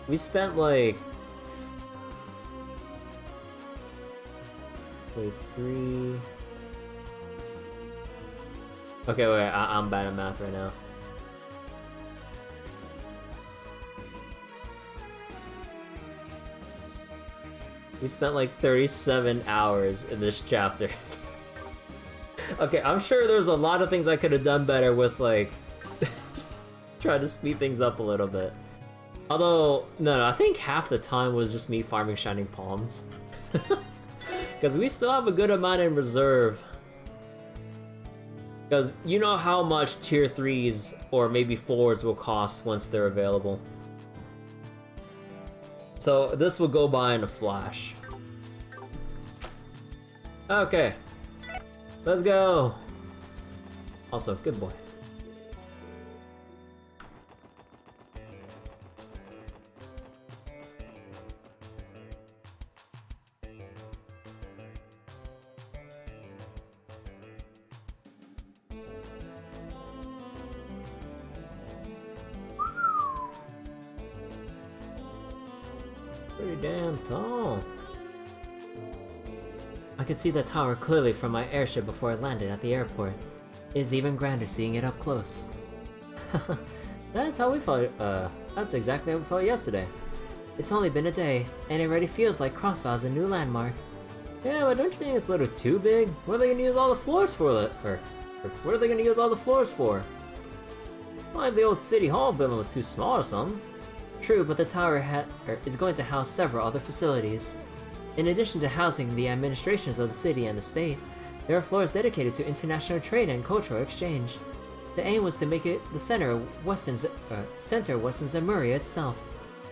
We spent like... 3... Okay, wait, I'm bad at math right now. We spent like 37 hours in this chapter. Okay, I'm sure there's a lot of things I could have done better with, like, trying to speed things up a little bit. Although, no, I think half the time was just me farming Shining Palms. Because we still have a good amount in reserve. Because you know how much tier 3s or maybe 4s will cost once they're available. So this will go by in a flash. Okay. Let's go! Also, good boy. Pretty damn tall. I could see the tower clearly from my airship before it landed at the airport. It's even grander seeing it up close. That's how we felt, that's exactly how we felt yesterday. It's only been a day, and it already feels like Crossbell's a new landmark. Yeah, but don't you think it's a little too big? What are they gonna use all the floors for? What are they gonna use all the floors for? Why, the old City Hall building was too small or something. True, but the tower is going to house several other facilities. In addition to housing the administrations of the city and the state, there are floors dedicated to international trade and cultural exchange. The aim was to make it the center of Weston Zemuria itself.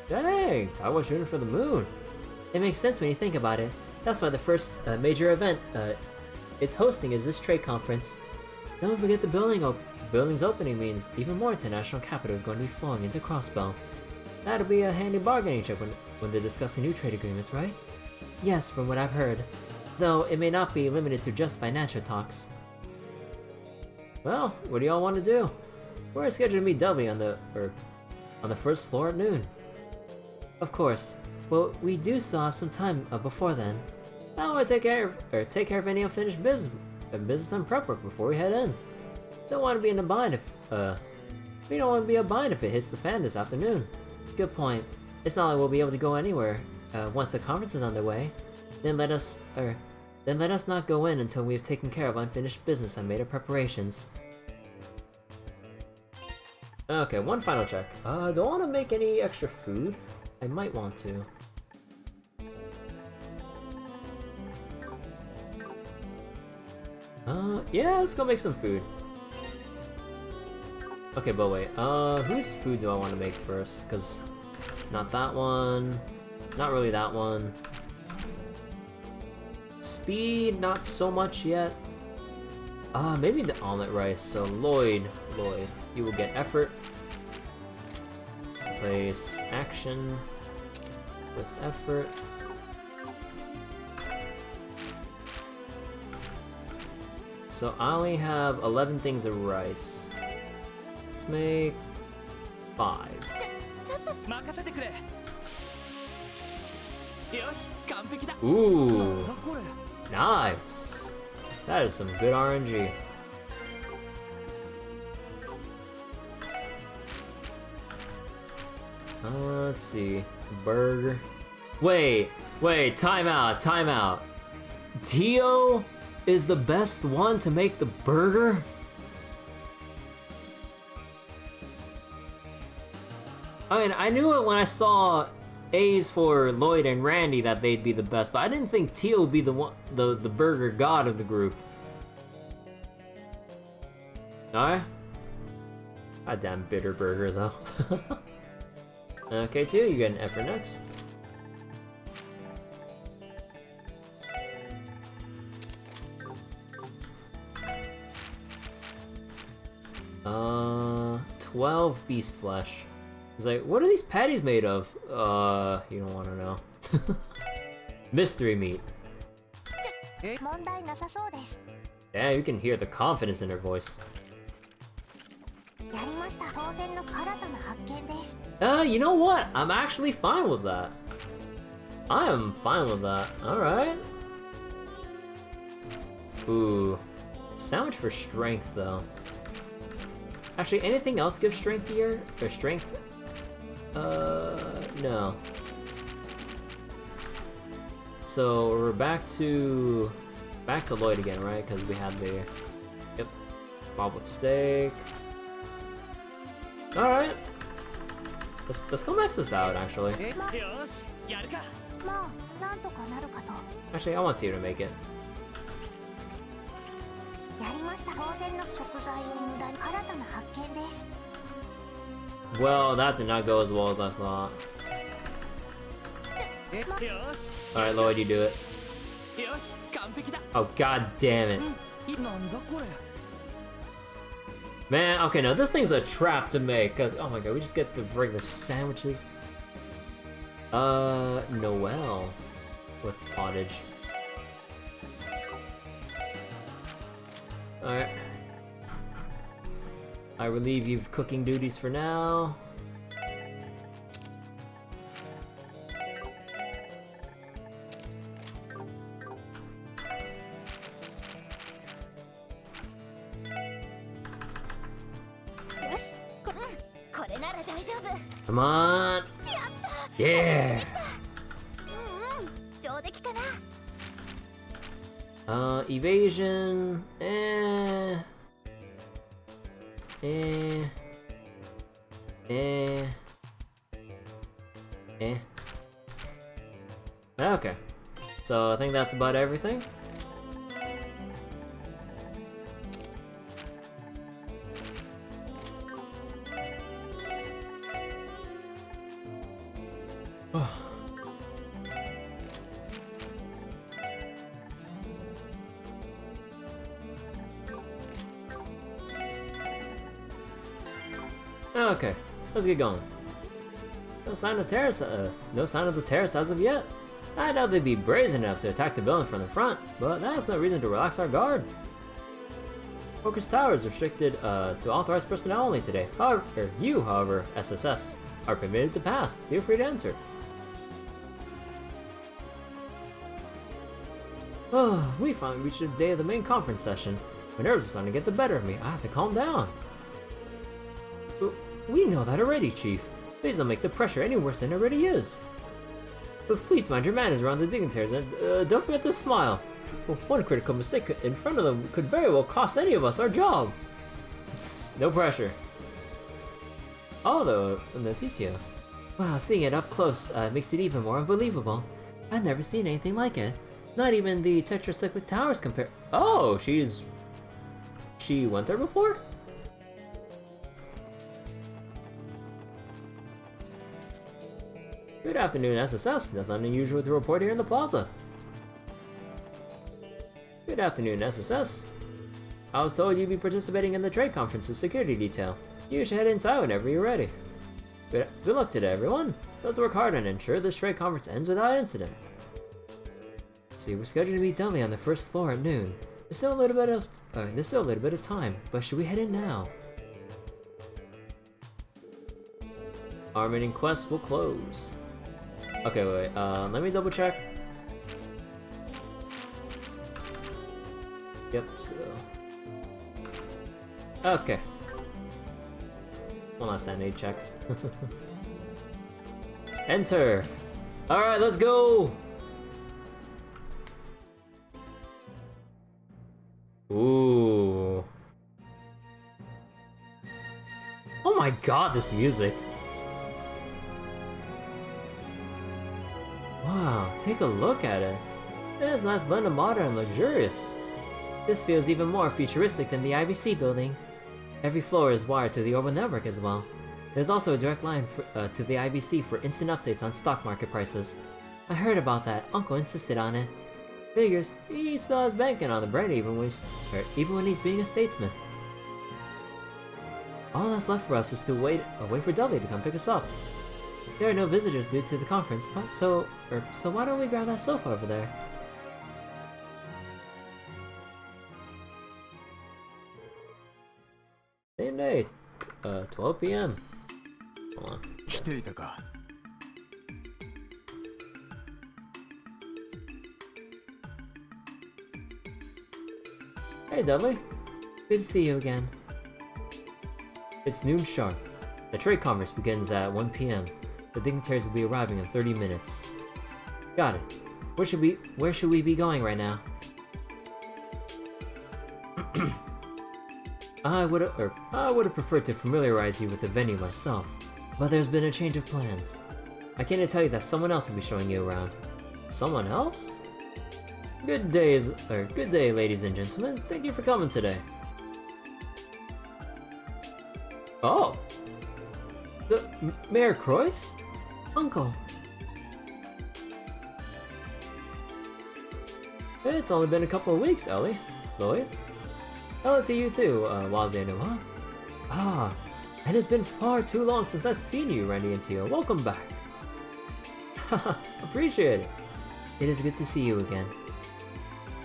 Dang, I was shooting for the moon. It makes sense when you think about it. That's why the first major event it's hosting is this trade conference. Don't forget the building's opening means even more international capital is going to be flowing into Crossbell. That'll be a handy bargaining chip when they discuss the new trade agreements, right? Yes, from what I've heard. Though it may not be limited to just financial talks. Well, what do y'all want to do? We're scheduled to meet Dudley on the first floor at noon. Of course, but we do still have some time before then. I want to take care of any unfinished business and prep work before we head in. Don't want to be in a bind if we don't want to be a bind if it hits the fan this afternoon. Good point. It's not like we'll be able to go anywhere once the conference is underway. Then let us not go in until we have taken care of unfinished business and made our preparations. Okay, one final check. Do I want to make any extra food? I might want to. Yeah, let's go make some food. Okay, but wait, whose food do I want to make first? Because not that one. Not really that one. Speed, not so much yet. Maybe the omelet rice. So Lloyd, you will get effort. Let's place action with effort. So I only have 11 things of rice. Let's make 5. Ooh, nice. That is some good RNG. Let's see. Burger. Wait, time out. Tio is the best one to make the burger? I mean, I knew it when I saw A's for Lloyd and Randy that they'd be the best, but I didn't think Tio would be the burger god of the group. Alright. Goddamn bitter burger though. Okay, Tio, you get an effort next. Uh, 12 beast flesh. It's like, what are these patties made of? You don't want to know. Mystery meat. Yeah, you can hear the confidence in her voice. You know what? I'm actually fine with that. I am fine with that. Alright. Ooh. Sandwich for strength, though. Actually, anything else give strength here? Or strength? No. So we're back to Lloyd again, right? Because we had the bob with steak. All right. Let's go max this out. Actually, I want you to make it. Well, that did not go as well as I thought. Alright, Lloyd, you do it. Oh, god damn it. Man, okay, no, this thing's a trap to make, because, oh my god, we just get the regular sandwiches. Noelle with pottage. Alright. I relieve you of cooking duties for now. Come on! Yeah! Evasion, Okay, so I think that's about everything. Okay, let's get going. No sign of the terrace as of yet. I doubt they'd be brazen enough to attack the building from the front, but that's no reason to relax our guard. Orchis Tower is restricted to authorized personnel only today. However, SSS, are permitted to pass. Feel free to enter. Oh, we finally reached the day of the main conference session. My nerves are starting to get the better of me. I have to calm down. We know that already, Chief. Please don't make the pressure any worse than it already is. But please mind your manners around the dignitaries and don't forget to smile. One critical mistake in front of them could very well cost any of us our job. No pressure. Although, Noticia. Wow, seeing it up close makes it even more unbelievable. I've never seen anything like it. Not even the tetracyclic towers compare. Oh, she went there before? Good afternoon, SSS. Nothing unusual to report here in the plaza. Good afternoon, SSS. I was told you'd be participating in the trade conference's security detail. You should head inside whenever you're ready. Good luck today, everyone. Let's work hard and ensure this trade conference ends without incident. See, we're scheduled to meet Dudley on the first floor at noon. There's still a little bit of time, but should we head in now? Our remaining quests will close. Okay, wait, let me double check. Yep, so... Okay. One last sanity check. Enter! Alright, let's go! Ooh. Oh my god, this music. Wow, take a look at it. It has a nice blend of modern and luxurious. This feels even more futuristic than the IBC building. Every floor is wired to the Orbital network as well. There's also a direct line to the IBC for instant updates on stock market prices. I heard about that. Uncle insisted on it. Figures, he still has banking on the bread even when he's being a statesman. All that's left for us is to wait for Dudley to come pick us up. There are no visitors due to the conference, but so why don't we grab that sofa over there? Same day, 12 p.m. Hold on. Hey Dudley, good to see you again. It's noon sharp. The trade conference begins at 1 p.m. The dignitaries will be arriving in 30 minutes. Got it. Where should we be going right now? I would have preferred to familiarize you with the venue myself, but there's been a change of plans. I came to tell you that someone else will be showing you around. Someone else? Good day, ladies and gentlemen. Thank you for coming today. Oh! Mayor Croyce? Uncle. It's only been a couple of weeks, Ellie. Lloyd? Hello to you too, Wazanua. Ah, and it's been far too long since I've seen you, Randy and Tio. Welcome back. Haha, appreciate it. It is good to see you again.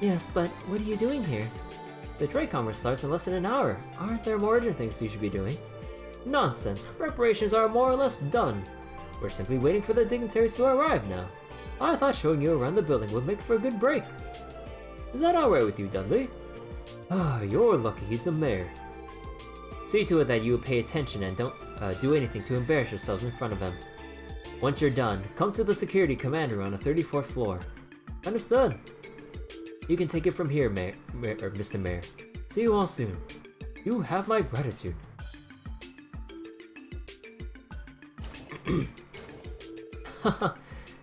Yes, but what are you doing here? The trade conference starts in less than an hour. Aren't there more urgent things you should be doing? Nonsense. Preparations are more or less done. We're simply waiting for the dignitaries to arrive now. I thought showing you around the building would make for a good break. Is that alright with you, Dudley? Ah, you're lucky he's the mayor. See to it that you pay attention and don't do anything to embarrass yourselves in front of him. Once you're done, come to the security command room on the 34th floor. Understood. You can take it from here, Mr. Mayor. See you all soon. You have my gratitude.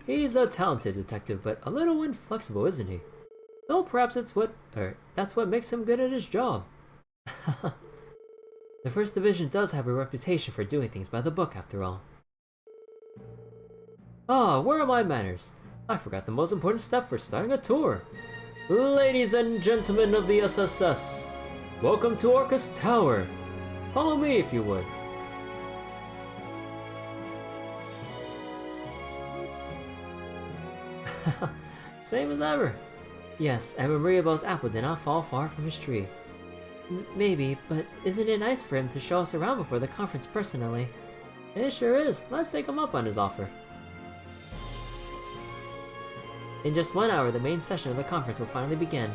He's a talented detective, but a little inflexible, isn't he? Though perhaps that's what makes him good at his job. The First Division does have a reputation for doing things by the book, after all. Ah, where are my manners? I forgot the most important step for starting a tour. Ladies and gentlemen of the SSS, welcome to Orchis Tower. Follow me if you would. Same as ever. Yes, and Maria Bell's apple did not fall far from his tree. Maybe, but isn't it nice for him to show us around before the conference personally? It sure is. Let's take him up on his offer. In just 1 hour, the main session of the conference will finally begin.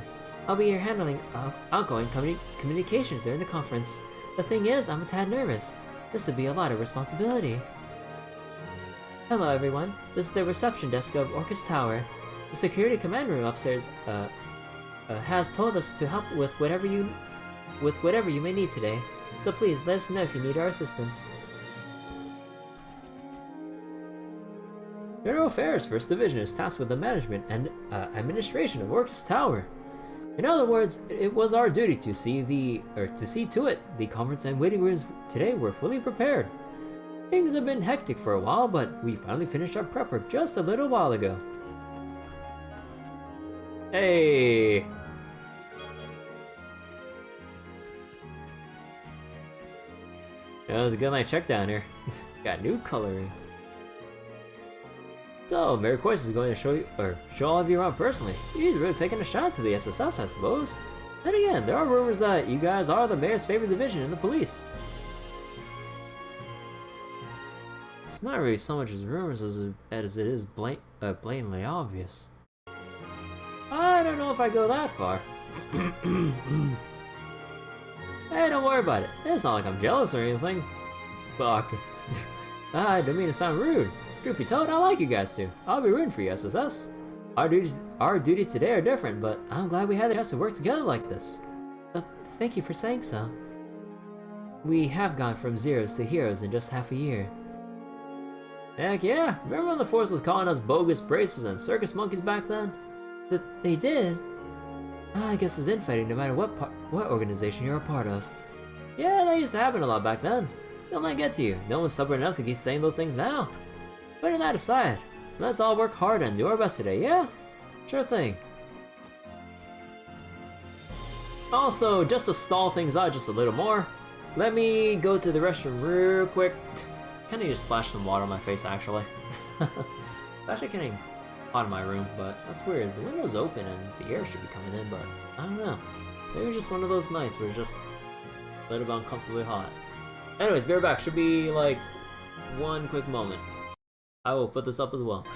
I'll be here handling outgoing communications during the conference. The thing is, I'm a tad nervous. This would be a lot of responsibility. Hello everyone, this is the reception desk of Orchis Tower. The security command room upstairs has told us to help with whatever you may need today. So please let us know if you need our assistance. General Affairs First Division is tasked with the management and administration of Orchis Tower. In other words, it was our duty to see to it the conference and waiting rooms today were fully prepared. Things have been hectic for a while, but we finally finished our prep work just a little while ago. Hey! It was a good night check down here. Got new coloring. So, Mary Coyce is going to show all of you around personally. He's really taking a shot to the SSS, I suppose. Then again, there are rumors that you guys are the mayor's favorite division in the police. It's not really so much as rumors as it is blatantly obvious. I don't know if I go that far. Hey, don't worry about it. It's not like I'm jealous or anything. Fuck. I don't mean to sound rude. Truth be told, I like you guys too. I'll be rooting for you, SSS. Our duties today are different, but I'm glad we had the chance to work together like this. Thank you for saying so. We have gone from zeros to heroes in just half a year. Heck yeah, remember when the Force was calling us bogus braces and circus monkeys back then? They did? I guess it's infighting no matter what organization you're a part of. Yeah, that used to happen a lot back then. Don't let it get to you. No one's stubborn enough to keep saying those things now. Putting that aside, let's all work hard and do our best today, yeah? Sure thing. Also, just to stall things out just a little more, let me go to the restroom real quick. Kinda need to splash some water on my face, actually. It's actually getting hot in my room, but that's weird. The window's open and the air should be coming in, but I don't know. Maybe it's just one of those nights where it's just a little bit uncomfortably hot. Anyways, be right back. Should be like one quick moment. I will put this up as well.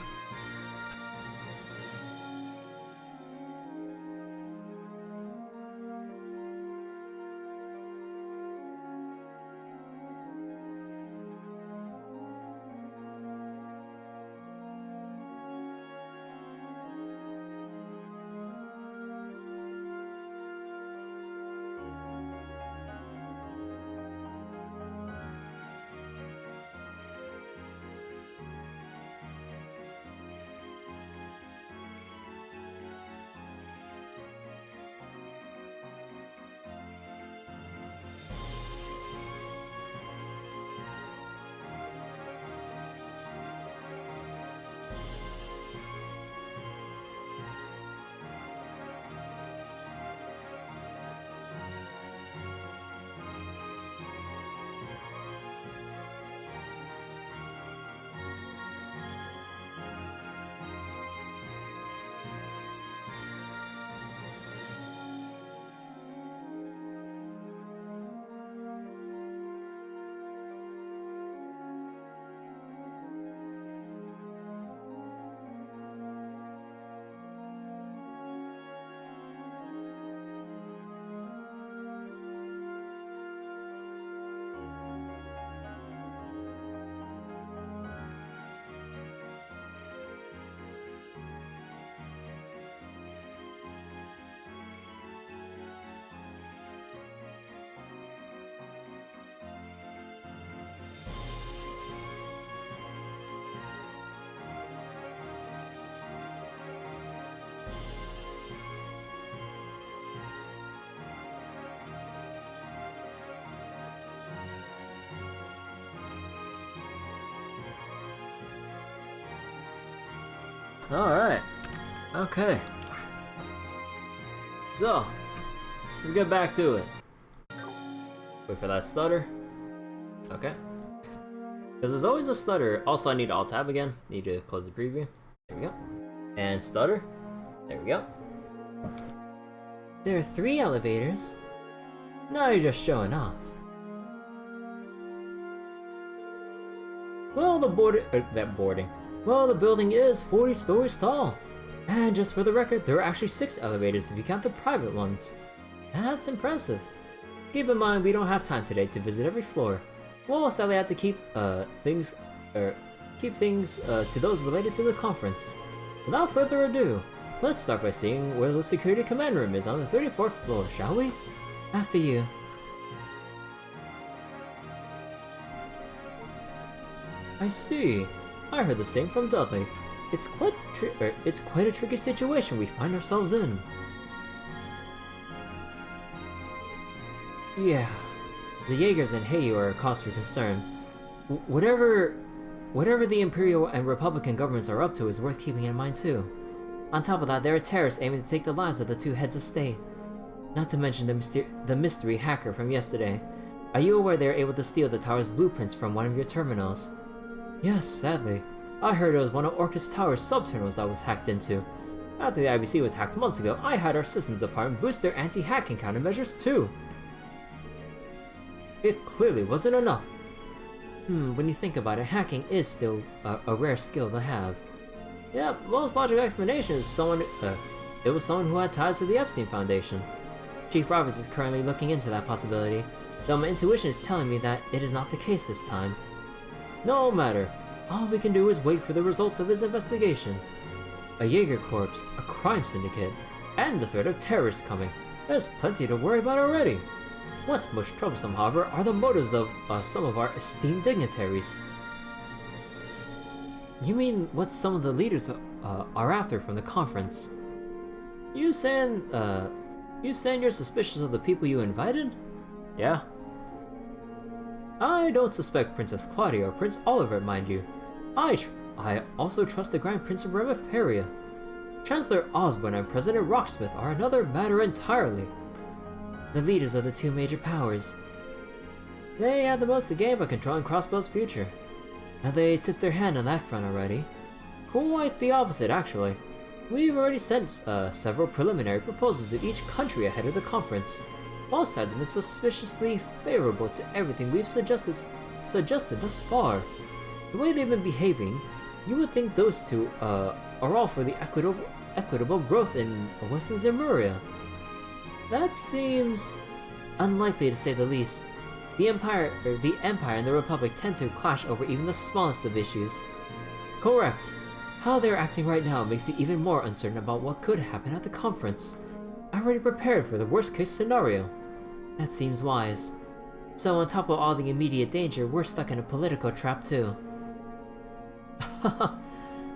Alright. Okay. So, let's get back to it. Wait for that stutter. Okay. Because there's always a stutter. Also, I need Alt-Tab again. Need to close the preview. There we go. And stutter. There we go. There are 3 elevators. Now you're just showing off. Well, Well, the building is 40 stories tall. And just for the record, there are actually 6 elevators if you count the private ones. That's impressive. Keep in mind, we don't have time today to visit every floor. We'll sadly have to keep things to those related to the conference. Without further ado, let's start by seeing where the security command room is on the 34th floor, shall we? After you. I see. I heard the same from Dudley. It's quite a tricky situation we find ourselves in. Yeah, the Jaegers and Heiyu are a cause for concern. Whatever the Imperial and Republican governments are up to is worth keeping in mind too. On top of that, there are terrorists aiming to take the lives of the two heads of state. Not to mention the mystery hacker from yesterday. Are you aware they were able to steal the tower's blueprints from one of your terminals? Yes, sadly. I heard it was one of Orchis Tower's sub-terminals that was hacked into. After the IBC was hacked months ago, I had our systems department boost their anti-hacking countermeasures too. It clearly wasn't enough. When you think about it, hacking is still a rare skill to have. Yeah, most logical explanation is it was someone who had ties to the Epstein Foundation. Chief Roberts is currently looking into that possibility, though my intuition is telling me that it is not the case this time. No matter, all we can do is wait for the results of his investigation. A Jaeger Corps, a crime syndicate, and the threat of terrorists coming. There's plenty to worry about already. What's most troublesome, however, are the motives of some of our esteemed dignitaries. You mean what some of the leaders are after from the conference? You saying you're suspicious of the people you invited? Yeah. I don't suspect Princess Claudia or Prince Oliver, mind you. I also trust the Grand Prince of Remiferia. Chancellor Osbourne and President Rocksmith are another matter entirely. The leaders of the two major powers. They have the most to gain by controlling Crossbell's future. Have they tipped their hand on that front already? Quite the opposite, actually. We've already sent several preliminary proposals to each country ahead of the conference. All sides have been suspiciously favorable to everything we've suggested thus far. The way they've been behaving, you would think those two are all for the equitable growth in Western Zemuria. That seems unlikely to say the least. The Empire and the Republic tend to clash over even the smallest of issues. Correct. How they're acting right now makes me even more uncertain about what could happen at the conference. I already prepared for the worst case scenario. That seems wise. So on top of all the immediate danger, we're stuck in a political trap too.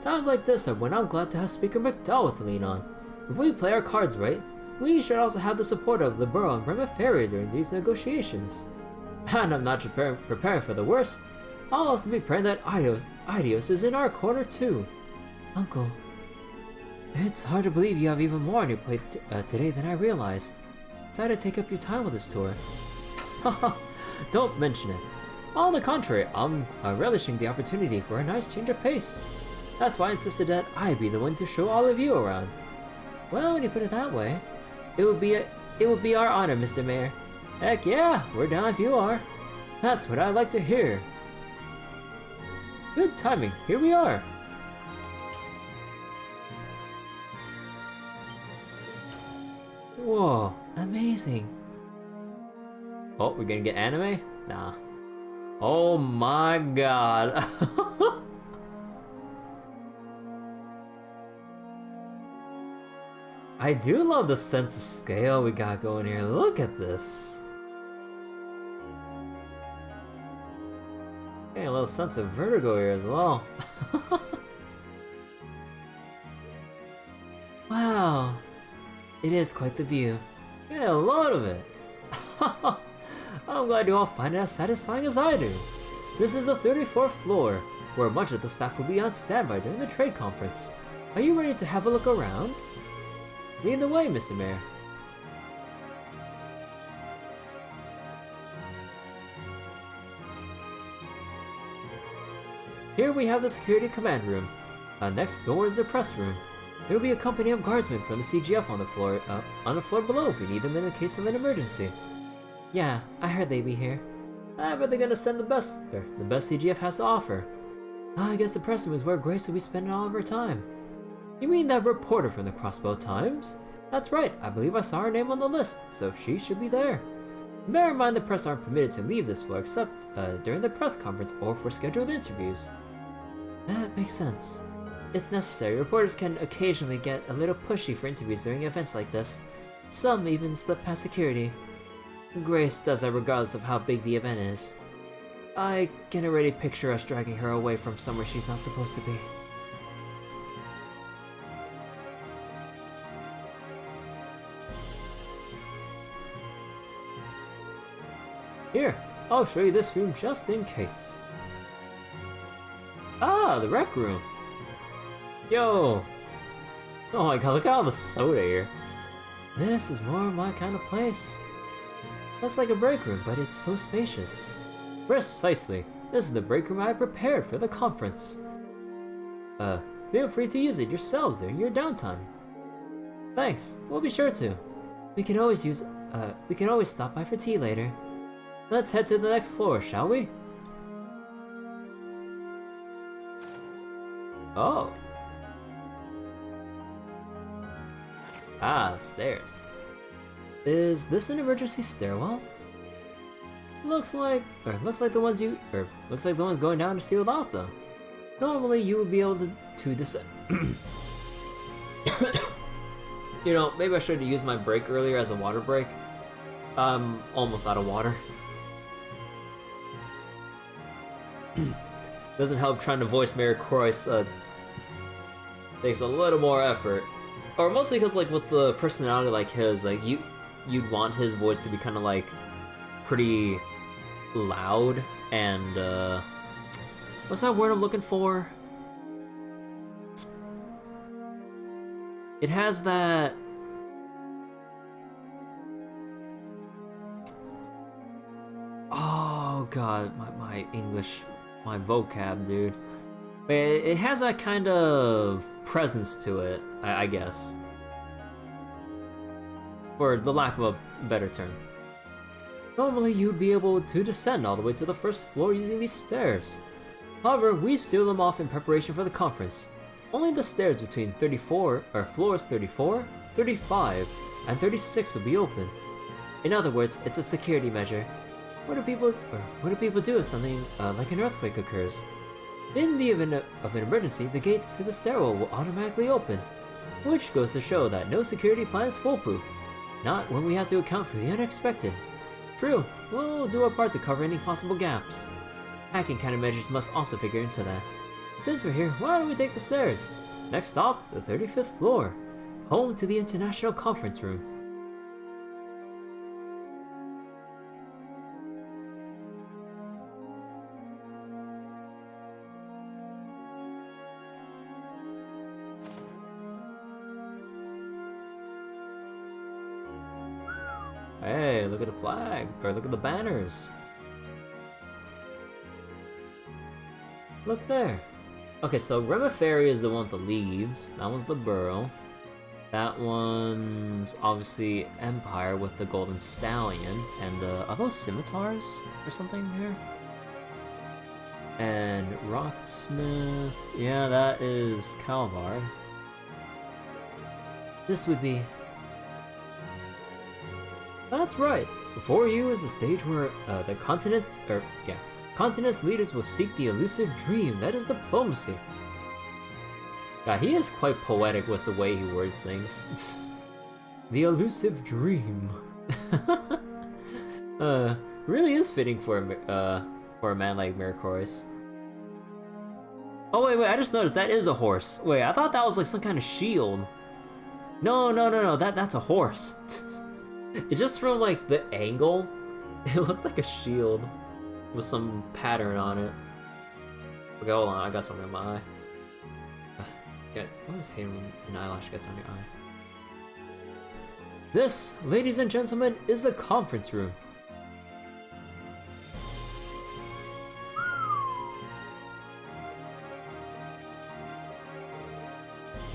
Times like this are when I'm glad to have Speaker McDowell to lean on. If we play our cards right, we should also have the support of the borough and Remiferia during these negotiations. And I'm not just preparing for the worst, I'll also be praying that Idios is in our corner too. Uncle, it's hard to believe you have even more on your plate today than I realized. Sorry to take up your time with this tour. Haha, don't mention it. On the contrary, I'm relishing the opportunity for a nice change of pace. That's why I insisted that I be the one to show all of you around. Well, when you put it that way, it would be our honor, Mr. Mayor. Heck yeah, we're down if you are. That's what I like to hear. Good timing, here we are. Whoa, amazing. Oh, we're gonna get anime? Nah. Oh my god. I do love the sense of scale we got going here. Look at this. Getting a little sense of vertigo here as well. Wow. It is quite the view. Get a load of it. I'm glad you all find it as satisfying as I do. This is the 34th floor, where much of the staff will be on standby during the trade conference. Are you ready to have a look around? Lead the way, Mr. Mayor. Here we have the security command room. Next door is the press room. There will be a company of guardsmen from the CGF on the floor below if we need them in the case of an emergency. Yeah, I heard they'd be here. I bet they're gonna send the best CGF has to offer. I guess the press room is where Grace will be spending all of her time. You mean that reporter from the Crossbell Times? That's right, I believe I saw her name on the list, so she should be there. Bear in mind the press aren't permitted to leave this floor except during the press conference or for scheduled interviews. That makes sense. It's necessary. Reporters can occasionally get a little pushy for interviews during events like this. Some even slip past security. Grace does that regardless of how big the event is. I can already picture us dragging her away from somewhere she's not supposed to be. Here, I'll show you this room just in case. Ah, the rec room. Yo! Oh my god, look at all the soda here. This is more my kind of place. Looks like a break room, but it's so spacious. Precisely. This is the break room I prepared for the conference. Feel free to use it yourselves during your downtime. Thanks, we'll be sure to. We can always stop by for tea later. Let's head to the next floor, shall we? Oh. Ah, stairs. Is this an emergency stairwell? Looks like the ones going down are sealed off though. Normally you would be able to descend. You know, maybe I should have used my break earlier as a water break. I'm almost out of water. Doesn't help trying to voice Mary Croyce, takes a little more effort. Or mostly because like with the personality like his, like you'd want his voice to be kind of like pretty loud and what's that word I'm looking for? It has that oh god, my English, my vocab, dude. It has that kind of presence to it, I guess. For the lack of a better term. Normally you'd be able to descend all the way to the first floor using these stairs. However, we've sealed them off in preparation for the conference. Only the stairs between floors 34, 35, and 36 will be open. In other words, it's a security measure. What do people do if something like an earthquake occurs? In the event of an emergency, the gates to the stairwell will automatically open, which goes to show that no security plan is foolproof. Not when we have to account for the unexpected. True, we'll do our part to cover any possible gaps. Hacking countermeasures must also figure into that. Since we're here, why don't we take the stairs? Next stop, the 35th floor, home to the International Conference Room. Hey, look at the flag, or look at the banners. Look there. Okay, so Remiferi is the one with the leaves. That one's the Burrow. That one's obviously Empire with the Golden Stallion. And are those scimitars or something here? And Rocksmith, yeah, that is Calvar. This would be... That's right. Before you is the stage where the continent's leaders will seek the elusive dream that is diplomacy. God, he is quite poetic with the way he words things. The elusive dream. Really is fitting for a man like Miracoris. Oh wait, I just noticed that is a horse. Wait, I thought that was like some kind of shield. No, that's a horse. It just from like the angle, it looked like a shield with some pattern on it. Okay, hold on, I got something in my eye. Yeah, I always hate when an eyelash gets on your eye. This, ladies and gentlemen, is the conference room.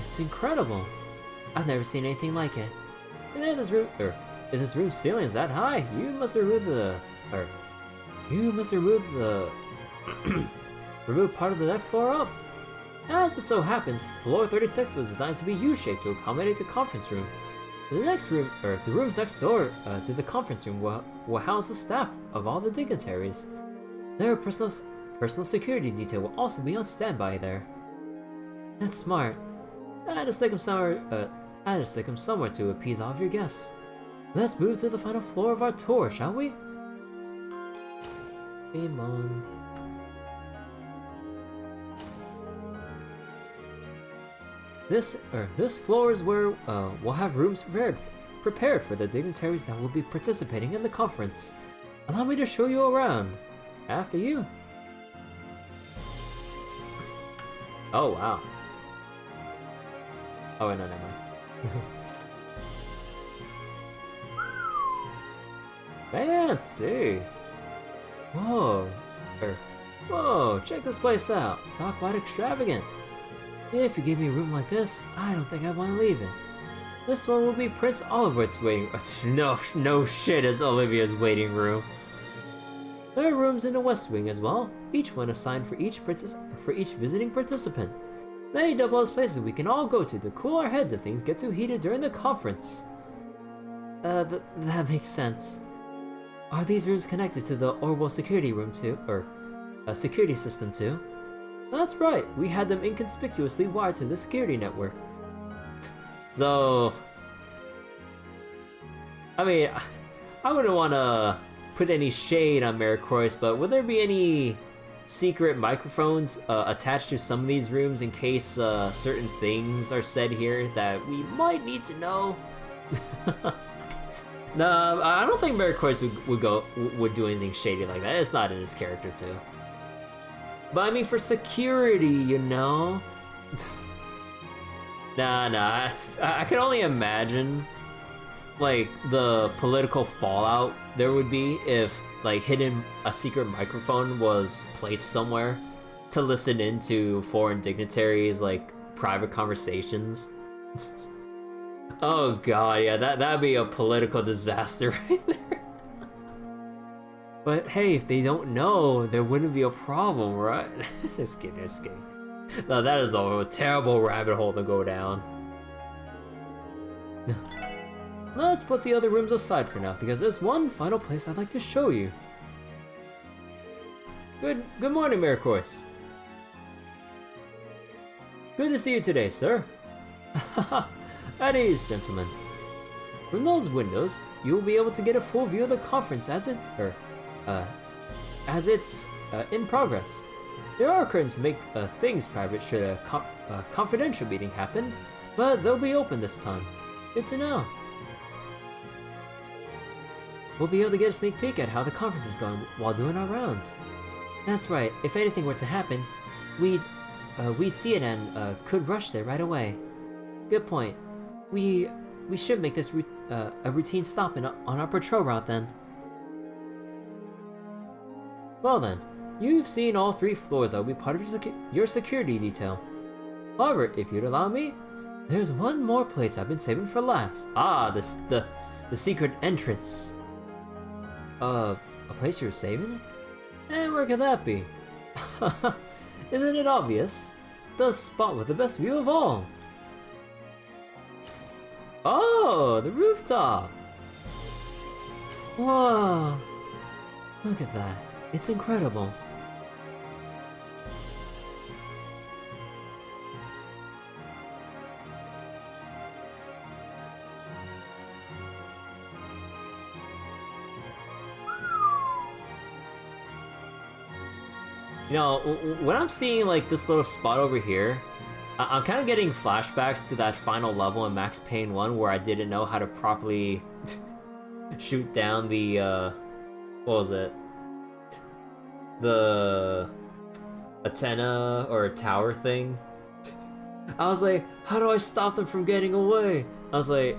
It's incredible. I've never seen anything like it. If this room's ceiling is that high, you must remove remove part of the next floor up. As it so happens, floor 36 was designed to be U-shaped to accommodate the conference room. The rooms next door to the conference room will house the staff of all the dignitaries. Their personal security detail will also be on standby there. That's smart. I just take them somewhere to appease all of your guests. Let's move to the final floor of our tour, shall we? Game on. This floor is where we'll have rooms prepared for the dignitaries that will be participating in the conference. Allow me to show you around. After you. Oh, wow. Oh, wait, no, never mind. Fancy! Whoa. Whoa, check this place out. Talk about extravagant. If you give me a room like this, I don't think I want to leave it. This one will be Prince Oliver's waiting. No shit, it's Olivia's waiting room. There are rooms in the West Wing as well, each one assigned for each visiting participant. They double as places we can all go to cool our heads if things get too heated during the conference. That makes sense. Are these rooms connected to the Orwell security room too, or a security system too? That's right, we had them inconspicuously wired to the security network. So, I mean, I wouldn't want to put any shade on Maricrois, but would there be any secret microphones attached to some of these rooms in case certain things are said here that we might need to know? No, I don't think Maricrois would do anything shady like that. It's not in his character too. But I mean, for security, you know. Nah. I can only imagine, like, the political fallout there would be if, like, a secret microphone was placed somewhere to listen into foreign dignitaries, like, private conversations. Oh god, yeah, that'd be a political disaster right there. But hey, if they don't know, there wouldn't be a problem, right? Just kidding. No, that is a terrible rabbit hole to go down. Let's put the other rooms aside for now, because there's one final place I'd like to show you. Good morning, Maricrois. Good to see you today, sir. At ease, gentlemen. From those windows, you will be able to get a full view of the conference as it's in progress. There are curtains to make things private should a confidential meeting happen, but they'll be open this time. Good to know. We'll be able to get a sneak peek at how the conference is going while doing our rounds. That's right. If anything were to happen, we'd see it and could rush there right away. Good point. We should make this a routine stop on our patrol route then. Well then, you've seen all 3 floors that will be part of your security detail. However, if you'd allow me, there's one more place I've been saving for last. Ah, the secret entrance. A place you're saving? And where could that be? Isn't it obvious? The spot with the best view of all. Oh, the rooftop! Whoa! Look at that. It's incredible. You know, when I'm seeing like this little spot over here, I'm kind of getting flashbacks to that final level in Max Payne 1 where I didn't know how to properly shoot down the, what was it? The antenna or tower thing. I was like, how do I stop them from getting away? I was like,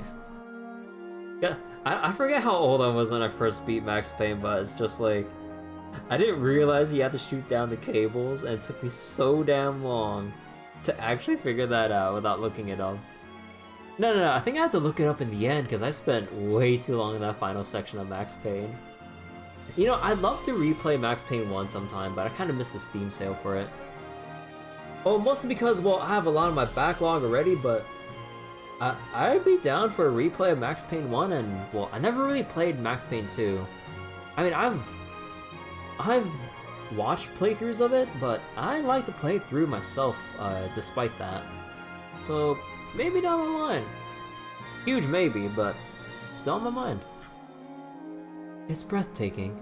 yeah, I forget how old I was when I first beat Max Payne, but it's just like, I didn't realize you had to shoot down the cables, and it took me so damn long to actually figure that out without looking it up. No, I think I had to look it up in the end because I spent way too long in that final section of Max Payne. You know, I'd love to replay Max Payne 1 sometime, but I kind of missed the Steam sale for it. Well, mostly because, well, I have a lot of my backlog already, but I'd be down for a replay of Max Payne 1, and, well, I never really played Max Payne 2. I mean, I've watched playthroughs of it, but I like to play through myself, despite that. So, maybe down the line. Huge maybe, but still on my mind. It's breathtaking.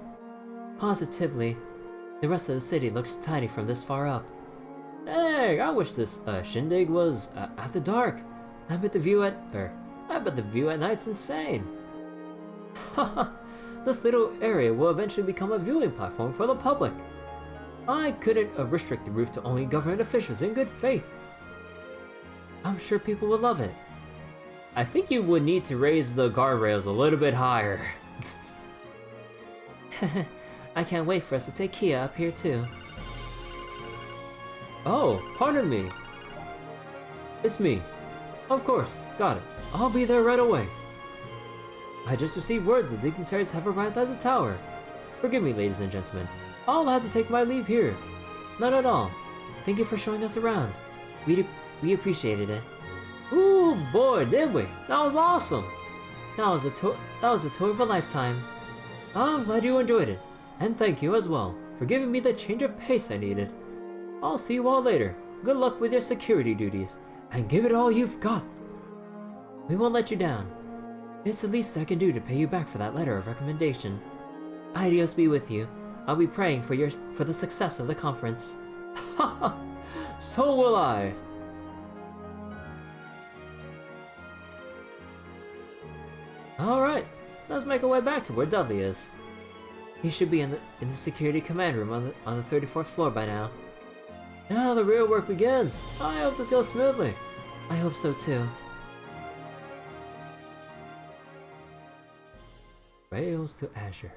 Positively, the rest of the city looks tiny from this far up. Hey, I wish this shindig was after dark. I bet the view at night's insane. Haha, this little area will eventually become a viewing platform for the public. I couldn't restrict the roof to only government officials in good faith. I'm sure people will love it. I think you would need to raise the guardrails a little bit higher. I can't wait for us to take Kia up here too. Oh, pardon me. It's me. Of course, got it. I'll be there right away. I just received word the dignitaries have arrived at the tower. Forgive me, ladies and gentlemen. I'll have to take my leave here. Not at all. Thank you for showing us around. We appreciated it. Ooh, boy, did we? That was awesome. That was a tour of a lifetime. I'm glad you enjoyed it. And thank you as well for giving me the change of pace I needed. I'll see you all later. Good luck with your security duties. And give it all you've got. We won't let you down. It's the least I can do to pay you back for that letter of recommendation. Adios be with you. I'll be praying for the success of the conference. Haha, so will I. Alright, let's make our way back to where Dudley is. He should be in the security command room on the 34th floor by now. Now the real work begins. I hope this goes smoothly. I hope so too. Rails to Azure.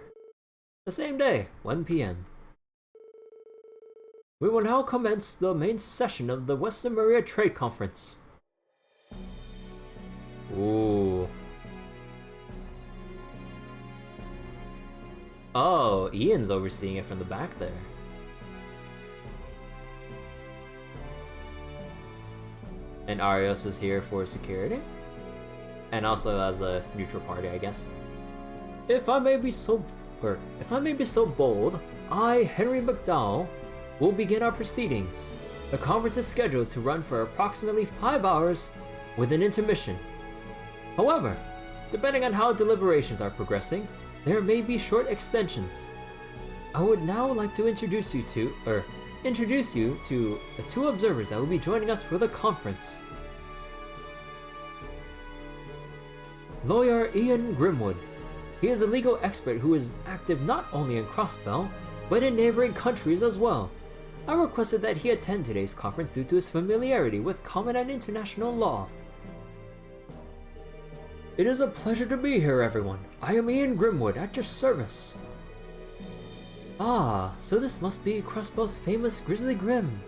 The same day, 1 p.m. We will now commence the main session of the Western Maria Trade Conference. Ooh. Oh, Ian's overseeing it from the back there. And Arios is here for security? And also as a neutral party, I guess. If I may be so bold, I, Henry McDowell, will begin our proceedings. The conference is scheduled to run for approximately 5 hours with an intermission. However, depending on how deliberations are progressing, there may be short extensions. I would now like to introduce you to the 2 observers that will be joining us for the conference. Lawyer Ian Grimwood. He is a legal expert who is active not only in Crossbell, but in neighboring countries as well. I requested that he attend today's conference due to his familiarity with common and international law. It is a pleasure to be here, everyone. I am Ian Grimwood, at your service. Ah, so this must be Crossbell's famous Grizzly Grim.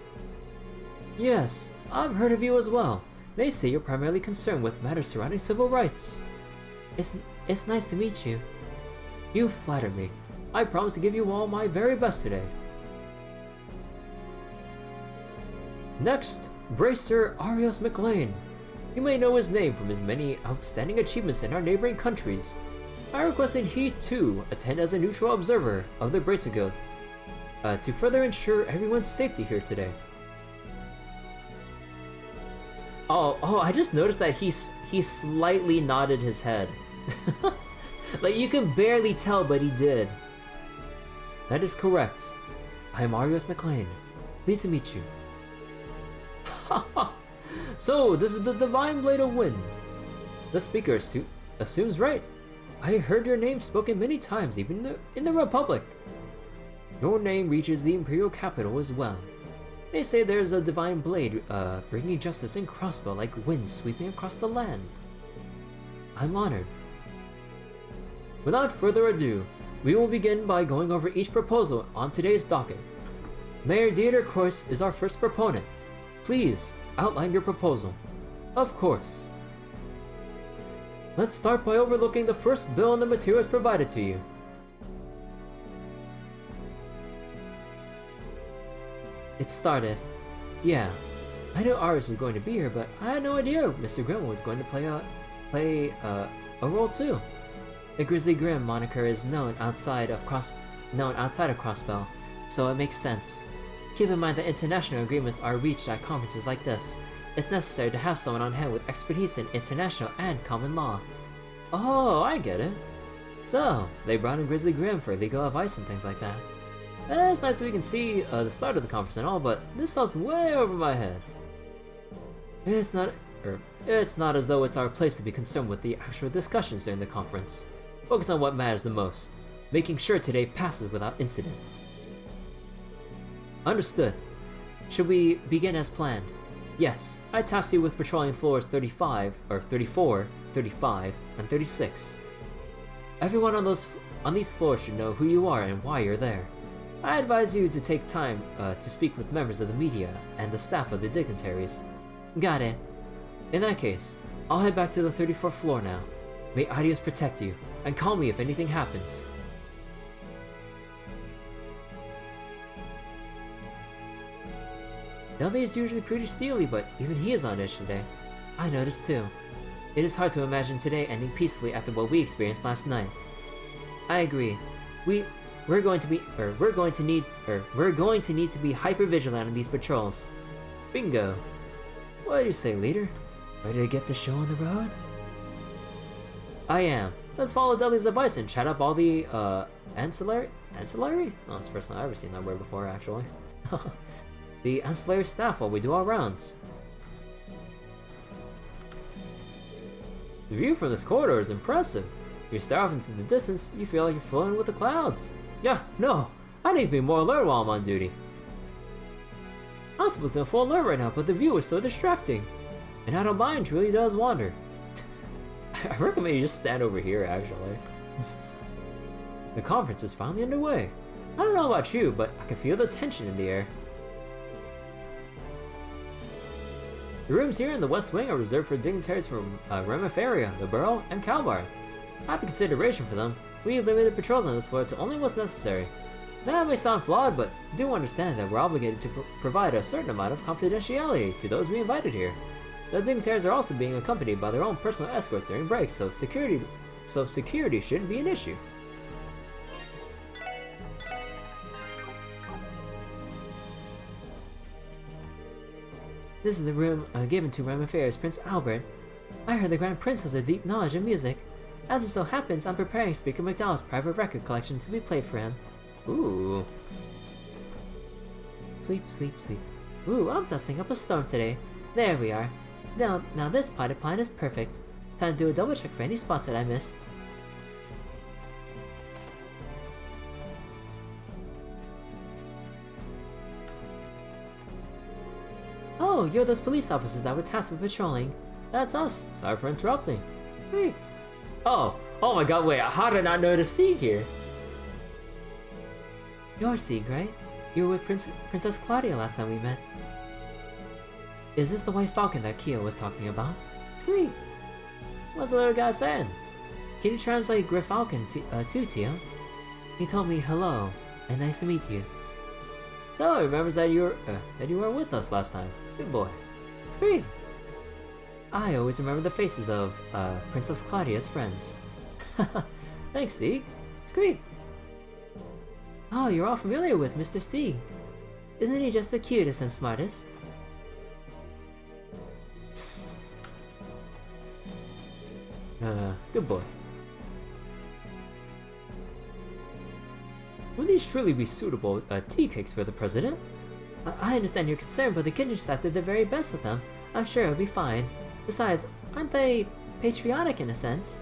Yes, I've heard of you as well. They say you're primarily concerned with matters surrounding civil rights. It's nice to meet you. You flatter me. I promise to give you all my very best today. Next, Bracer Arios McLean. You may know his name from his many outstanding achievements in our neighboring countries. I requested he too attend as a neutral observer of the Bracer Guild to further ensure everyone's safety here today. Oh, I just noticed that he slightly nodded his head. Like, you can barely tell, but he did. That is correct. I am Arios McLean. Pleased to meet you. So, this is the Divine Blade of Wind. The speaker assumes right. I heard your name spoken many times, even in the Republic. Your name reaches the Imperial capital as well. They say there's a divine blade bringing justice in Crossbell like wind sweeping across the land. I'm honored. Without further ado, we will begin by going over each proposal on today's docket. Mayor Dieter Krois is our first proponent. Please outline your proposal. Of course. Let's start by overlooking the first bill and the materials provided to you. It started. Yeah, I knew Arios was going to be here, but I had no idea Mr. Grimm was going to play a role too. The Grizzly Grim moniker is known outside of Crossbell, so it makes sense. Keep in mind that international agreements are reached at conferences like this. It's necessary to have someone on hand with expertise in international and common law. Oh, I get it. So, they brought in Grizzly Grim for legal advice and things like that. It's nice that we can see the start of the conference and all, but this sounds way over my head. It's not as though it's our place to be concerned with the actual discussions during the conference. Focus on what matters the most, making sure today passes without incident. Understood. Should we begin as planned? Yes, I tasked you with patrolling floors 34, 35, and 36. Everyone on these floors should know who you are and why you're there. I advise you to take time to speak with members of the media and the staff of the dignitaries. Got it. In that case, I'll head back to the 34th floor now. May Adios protect you, and call me if anything happens. Dudley is usually pretty steely, but even he is on edge today. I noticed too. It is hard to imagine today ending peacefully after what we experienced last night. I agree. We're going to need to be hyper vigilant on these patrols. Bingo. What do you say, leader? Ready to get the show on the road? I am. Let's follow Dudley's advice and chat up all the ancillary? Oh, it's the first time I've ever seen that word before, actually. The ancillary staff while we do our rounds. The view from this corridor is impressive. If you stare off into the distance, you feel like you're floating with the clouds. Yeah, no, I need to be more alert while I'm on duty. I'm supposed to be full alert right now, but the view is so distracting. And I don't mind, really does wander. I recommend you just stand over here, actually. The conference is finally underway. I don't know about you, but I can feel the tension in the air. The rooms here in the West Wing are reserved for dignitaries from Remiferia, the Borough, and Calbar. Out of consideration for them, we have limited patrols on this floor to only what's necessary. That may sound flawed, but do understand that we're obligated to provide a certain amount of confidentiality to those we invited here. The dignitaries are also being accompanied by their own personal escorts during breaks, so security shouldn't be an issue. This is the room given to Remiferia's Prince Albert. I heard the Grand Prince has a deep knowledge of music. As it so happens, I'm preparing Speaker McDowell's private record collection to be played for him. Ooh. Sweep, sweep, sweep. Ooh, I'm dusting up a storm today. There we are. Now this potted plant is perfect. Time to do a double check for any spots that I missed. Oh, you're those police officers that were tasked with patrolling. That's us. Sorry for interrupting. Wait. Oh my god, wait, how did I not notice Sieg here? You're Sieg, right? You were with Princess Claudia last time we met. Is this the white falcon that Kyo was talking about? Sweet. What's the little guy saying? Can you translate Gray Falcon to Tio? He told me hello and nice to meet you. So he remembers that you were with us last time. Good boy. Sweet. I always remember the faces of Princess Claudia's friends. Thanks, Sieg. It's great. Oh, you're all familiar with Mr. Sieg. Isn't he just the cutest and smartest? Good boy. Would these truly be suitable tea cakes for the president? I understand your concern, but the kitchen staff did their very best with them. I'm sure it'll be fine. Besides, aren't they patriotic in a sense?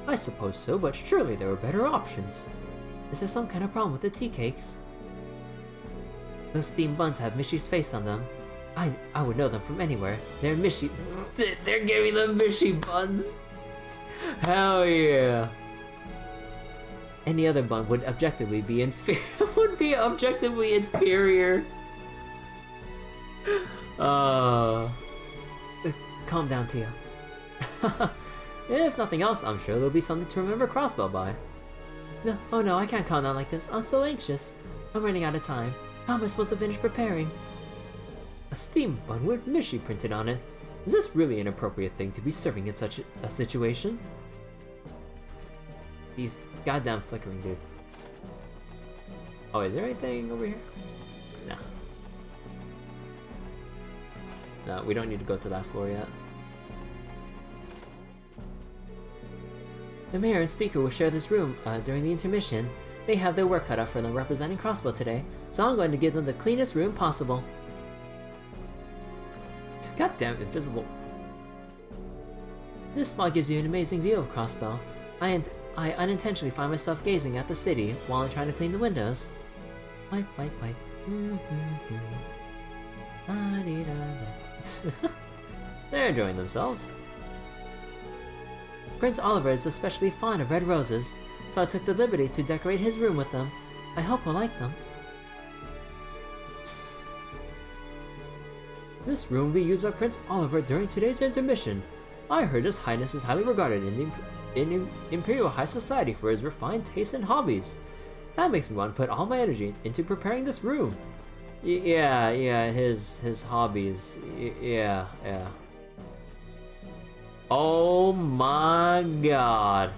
I suppose so, but surely there are better options. Is there some kind of problem with the tea cakes? Those steamed buns have Mishy's face on them. I would know them from anywhere. They're Mishy. They're giving them Mishy buns. Hell yeah. Any other bun would objectively be inferior. Calm down, Tia. If nothing else, I'm sure there'll be something to remember Crossbell by. No, oh no, I can't calm down like this. I'm so anxious. I'm running out of time. How am I supposed to finish preparing? A steam bun with Mishy printed on it. Is this really an appropriate thing to be serving in such a situation? These goddamn flickering, dude. Oh, is there anything over here? No. No, we don't need to go to that floor yet. The mayor and speaker will share this room during the intermission. They have their work cut out for them representing Crossbell today, so I'm going to give them the cleanest room possible. Goddamn invisible. This spot gives you an amazing view of Crossbell. I unintentionally find myself gazing at the city while I'm trying to clean the windows. Wipe, wipe, wipe. They're enjoying themselves. Prince Oliver is especially fond of red roses, so I took the liberty to decorate his room with them. I hope he'll like them. This room will be used by Prince Oliver during today's intermission. I heard His Highness is highly regarded in the Imperial High Society for his refined tastes and hobbies. That makes me want to put all my energy into preparing this room. Yeah, his hobbies. Yeah. Oh my god.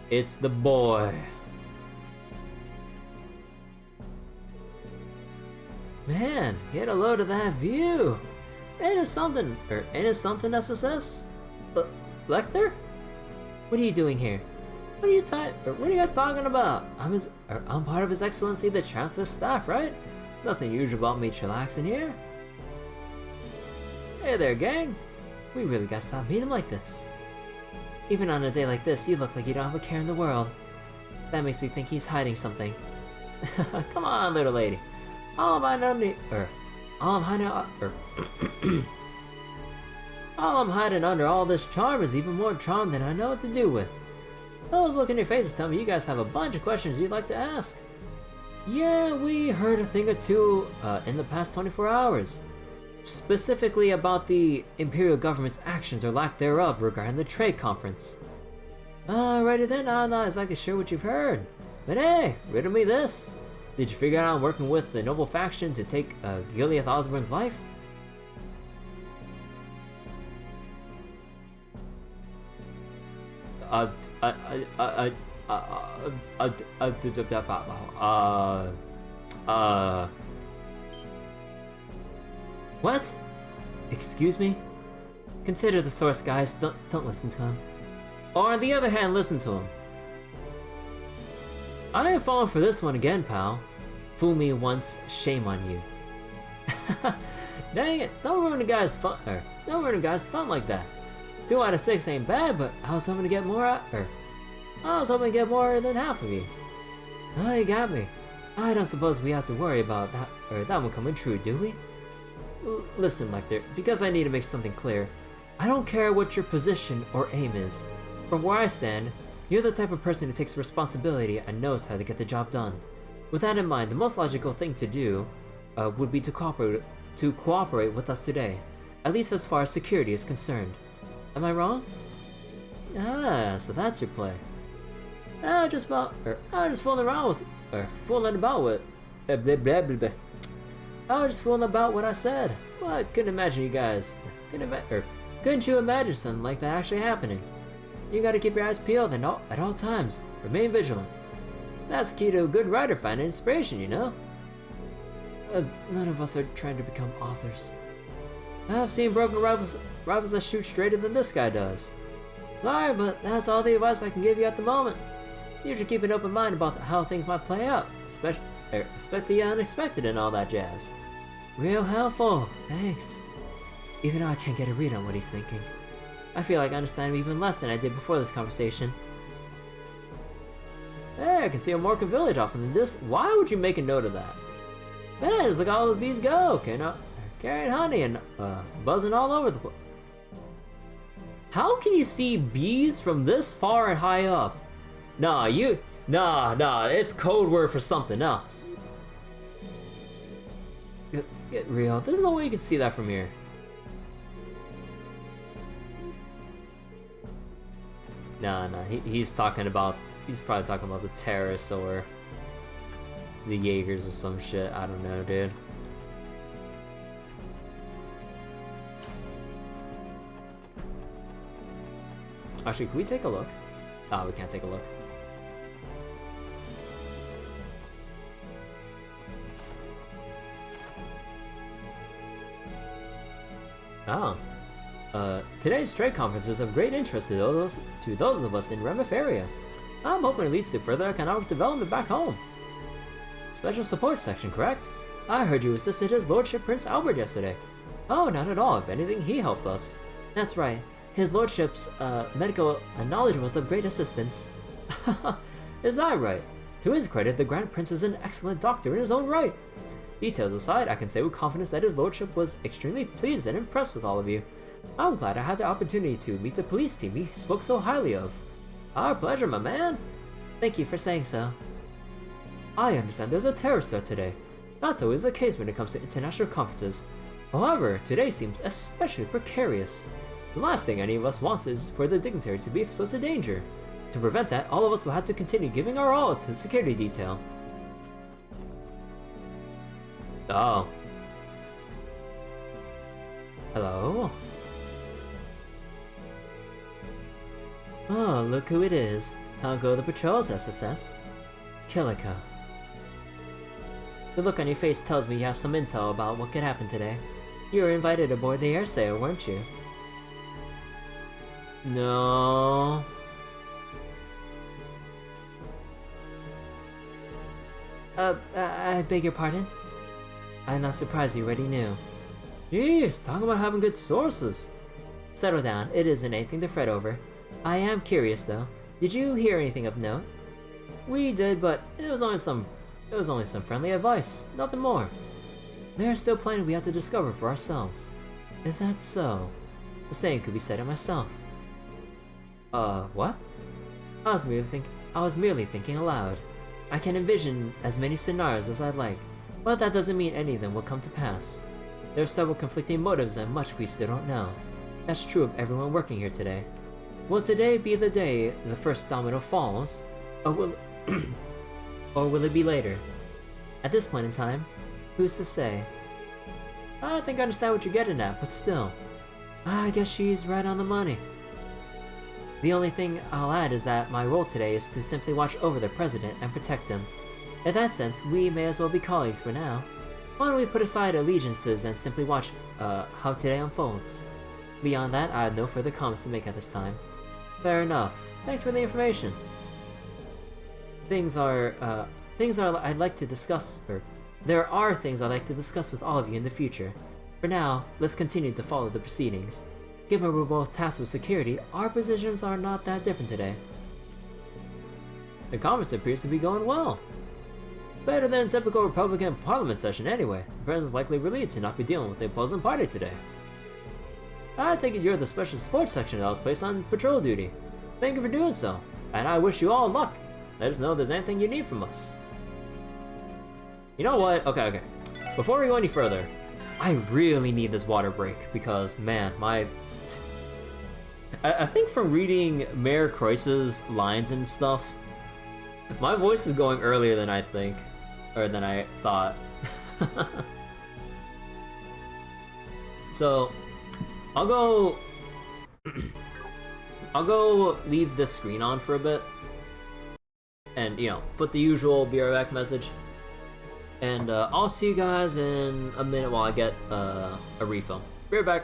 It's the boy. Man, get a load of that view. Ain't it something SSS? Lecter? What are you doing here? What are you guys talking about? I'm part of His Excellency the Chancellor's staff, right? Nothing usual about me chillaxing here. Hey there, gang. We really gotta stop being like this. Even on a day like this, you look like you don't have a care in the world. That makes me think he's hiding something. Come on, little lady. All I'm hiding under all this charm is even more charm than I know what to do with. Those look in your faces tell me you guys have a bunch of questions you'd like to ask. Yeah, we heard a thing or two in the past 24 hours. Specifically about the Imperial government's actions or lack thereof regarding the trade conference. Alrighty then, I'm not exactly sure what you've heard. But hey, riddle me this. Did you figure out I'm working with the noble faction to take Gilead Osbourne's life? What? Excuse me? Consider the source, guys. Don't listen to him. Or on the other hand, listen to him. I ain't falling for this one again, pal. Fool me once, shame on you. Dang it! Don't ruin the guy's fun. Don't ruin the guy's fun like that. 2 out of 6 ain't bad, but I was hoping to get more than half of you. Oh, you got me. I don't suppose we have to worry about that one coming true, do we? Listen, Lecter, because I need to make something clear. I don't care what your position or aim is. From where I stand, you're the type of person who takes responsibility and knows how to get the job done. With that in mind, the most logical thing to do would be to cooperate with us today, at least as far as security is concerned. Am I wrong? Ah, so that's your play. I was just fooling about what I said. Well, I couldn't imagine you guys. Couldn't you imagine something like that actually happening? You gotta keep your eyes peeled at all times. Remain vigilant. That's the key to a good writer finding inspiration, you know? None of us are trying to become authors. I've seen broken rivals that shoot straighter than this guy does. Sorry, but that's all the advice I can give you at the moment. You should keep an open mind about how things might play out, expect the unexpected and all that jazz. Real helpful, thanks. Even though I can't get a read on what he's thinking. I feel like I understand him even less than I did before this conversation. Hey, I can see a Morka village off in this. Why would you make a note of that? Man, just look at all the bees go, carrying honey and buzzing all over the place. How can you see bees from this far and high up? Nah, it's code word for something else. Get real. There's no way you can see that from here. Nah, he's probably talking about the terrorists or the Jaegers or some shit. I don't know, dude. Actually, can we take a look? Oh, we can't take a look. Oh. Today's trade conference is of great interest to those of us in Remif area. I'm hoping it leads to further economic development back home. Special support section, correct? I heard you assisted His Lordship Prince Albert yesterday. Oh, not at all. If anything, he helped us. That's right. His Lordship's medical knowledge was of great assistance. Is that right? To his credit, the Grand Prince is an excellent doctor in his own right. Details aside, I can say with confidence that his lordship was extremely pleased and impressed with all of you. I'm glad I had the opportunity to meet the police team he spoke so highly of. Our pleasure, my man. Thank you for saying so. I understand there's a terrorist threat today. That's always the case when it comes to international conferences. However, today seems especially precarious. The last thing any of us wants is for the dignitaries to be exposed to danger. To prevent that, all of us will have to continue giving our all to the security detail. Oh. Hello? Oh, look who it is. How go the patrols, SSS? Kilika. The look on your face tells me you have some intel about what could happen today. You were invited aboard the air sail, weren't you? No. I beg your pardon? I'm not surprised you already knew. Jeez, talking about having good sources. Settle down, it isn't anything to fret over. I am curious though. Did you hear anything of note? We did, but it was only some friendly advice, nothing more. There's still plenty we have to discover for ourselves. Is that so? The same could be said of myself. What? I was merely thinking aloud. I can envision as many scenarios as I'd like, but that doesn't mean any of them will come to pass. There are several conflicting motives and much we still don't know. That's true of everyone working here today. Will today be the day the first domino falls, or will or will it be later? At this point in time, who's to say? I think I understand what you're getting at, but still. I guess she's right on the money. The only thing I'll add is that my role today is to simply watch over the president and protect him. In that sense, we may as well be colleagues for now. Why don't we put aside allegiances and simply watch how today unfolds? Beyond that, I have no further comments to make at this time. Fair enough. Thanks for the information. Things are I'd like to discuss, or there are things I'd like to discuss with all of you in the future. For now, let's continue to follow the proceedings. Given we're both tasked with security, our positions are not that different today. The conference appears to be going well. Better than a typical Republican Parliament session anyway. The president's likely relieved to not be dealing with the opposing party today. I take it you're the special support section that was placed on patrol duty. Thank you for doing so, and I wish you all luck. Let us know if there's anything you need from us. You know what? Okay. Before we go any further, I really need this water break because, man, I think from reading Mayor Croiss's lines and stuff, my voice is going earlier than I think, or than I thought. So, I'll go leave this screen on for a bit, and put the usual be right back message, and I'll see you guys in a minute while I get a refill. Be right back.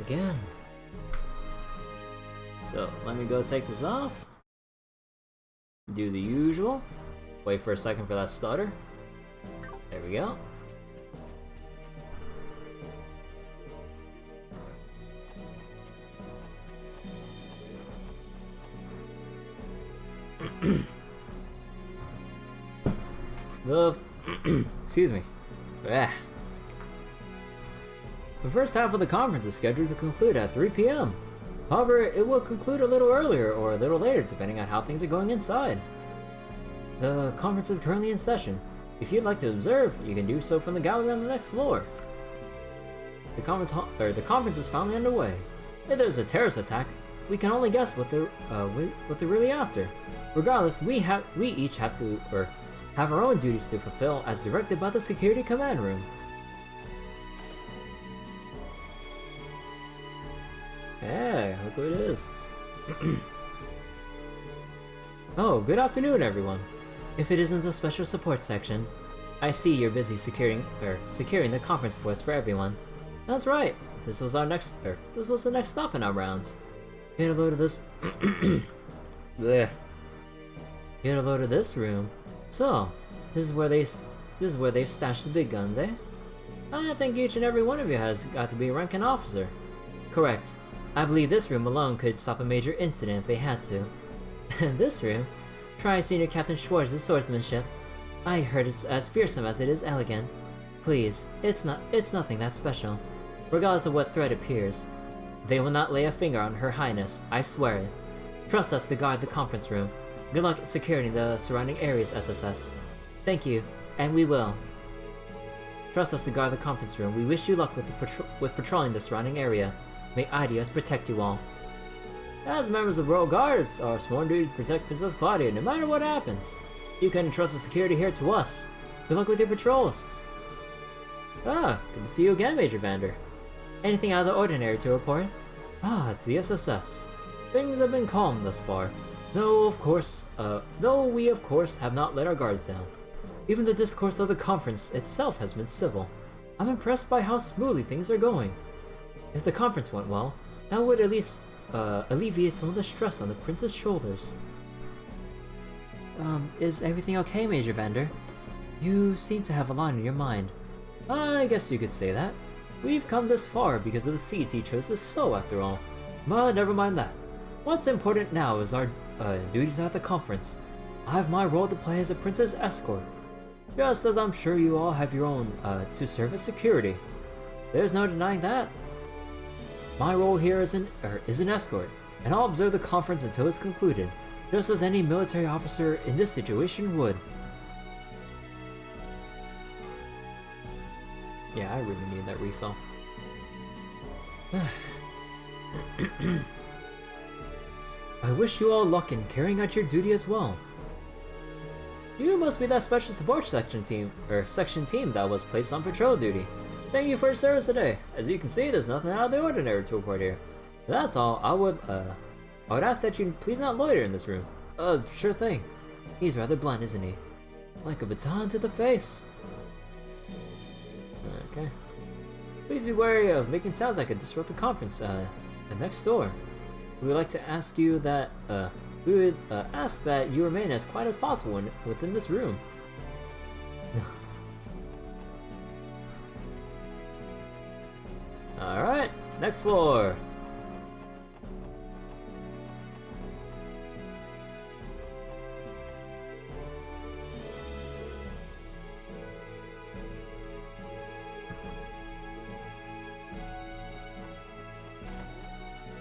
again. So, let me go take this off. Do the usual. Wait for a second for that stutter. There we go. Excuse me. The first half of the conference is scheduled to conclude at 3 p.m. However, it will conclude a little earlier or a little later depending on how things are going inside. The conference is currently in session. If you'd like to observe, you can do so from the gallery on the next floor. The conference is finally underway. If there's a terrorist attack, we can only guess what they're really after. Regardless, we each have our own duties to fulfill as directed by the security command room. Yeah, look what it is. Oh, good afternoon, everyone. If it isn't the special support section, I see you're busy securing the conference ports for everyone. That's right. This was the next stop in our rounds. You had a load of this. Blech. You had a load of this room. So, this is where they've stashed the big guns, eh? I think each and every one of you has got to be a ranking officer. Correct. I believe this room alone could stop a major incident if they had to. This room? Try Senior Captain Schwartz's swordsmanship. I heard it's as fearsome as it is elegant. Please, it's nothing that special. Regardless of what threat appears, they will not lay a finger on Her Highness, I swear it. Trust us to guard the conference room. Good luck securing the surrounding areas, SSS. Thank you, and we will. Trust us to guard the conference room. We wish you luck with patrolling the surrounding area. May Ideas protect you all. As members of the Royal Guards, our sworn duty to protect Princess Claudia no matter what happens. You can entrust the security here to us. Good luck with your patrols. Ah, good to see you again, Major Vander. Anything out of the ordinary to report? Ah, it's the SSS. Things have been calm thus far, though we of course have not let our guards down. Even the discourse of the conference itself has been civil. I'm impressed by how smoothly things are going. If the conference went well, that would at least alleviate some of the stress on the prince's shoulders. Is everything okay, Major Vander? You seem to have a lot on your mind. I guess you could say that. We've come this far because of the seeds he chose to sow, after all. But never mind that. What's important now is our duties at the conference. I have my role to play as a prince's escort, just as I'm sure you all have your own to serve as security. There's no denying that. My role here is an escort, and I'll observe the conference until it's concluded, just as any military officer in this situation would. Yeah, I really need that refill. I wish you all luck in carrying out your duty as well. You must be that special support section team that was placed on patrol duty. Thank you for your service today. As you can see, there's nothing out of the ordinary to report here. That's all. I would ask that you please not loiter in this room. Sure thing. He's rather blunt, isn't he? Like a baton to the face. Okay. Please be wary of making sounds that could disrupt the conference next door. We would like to ask you that ask that you remain as quiet as possible within this room. Alright, next floor.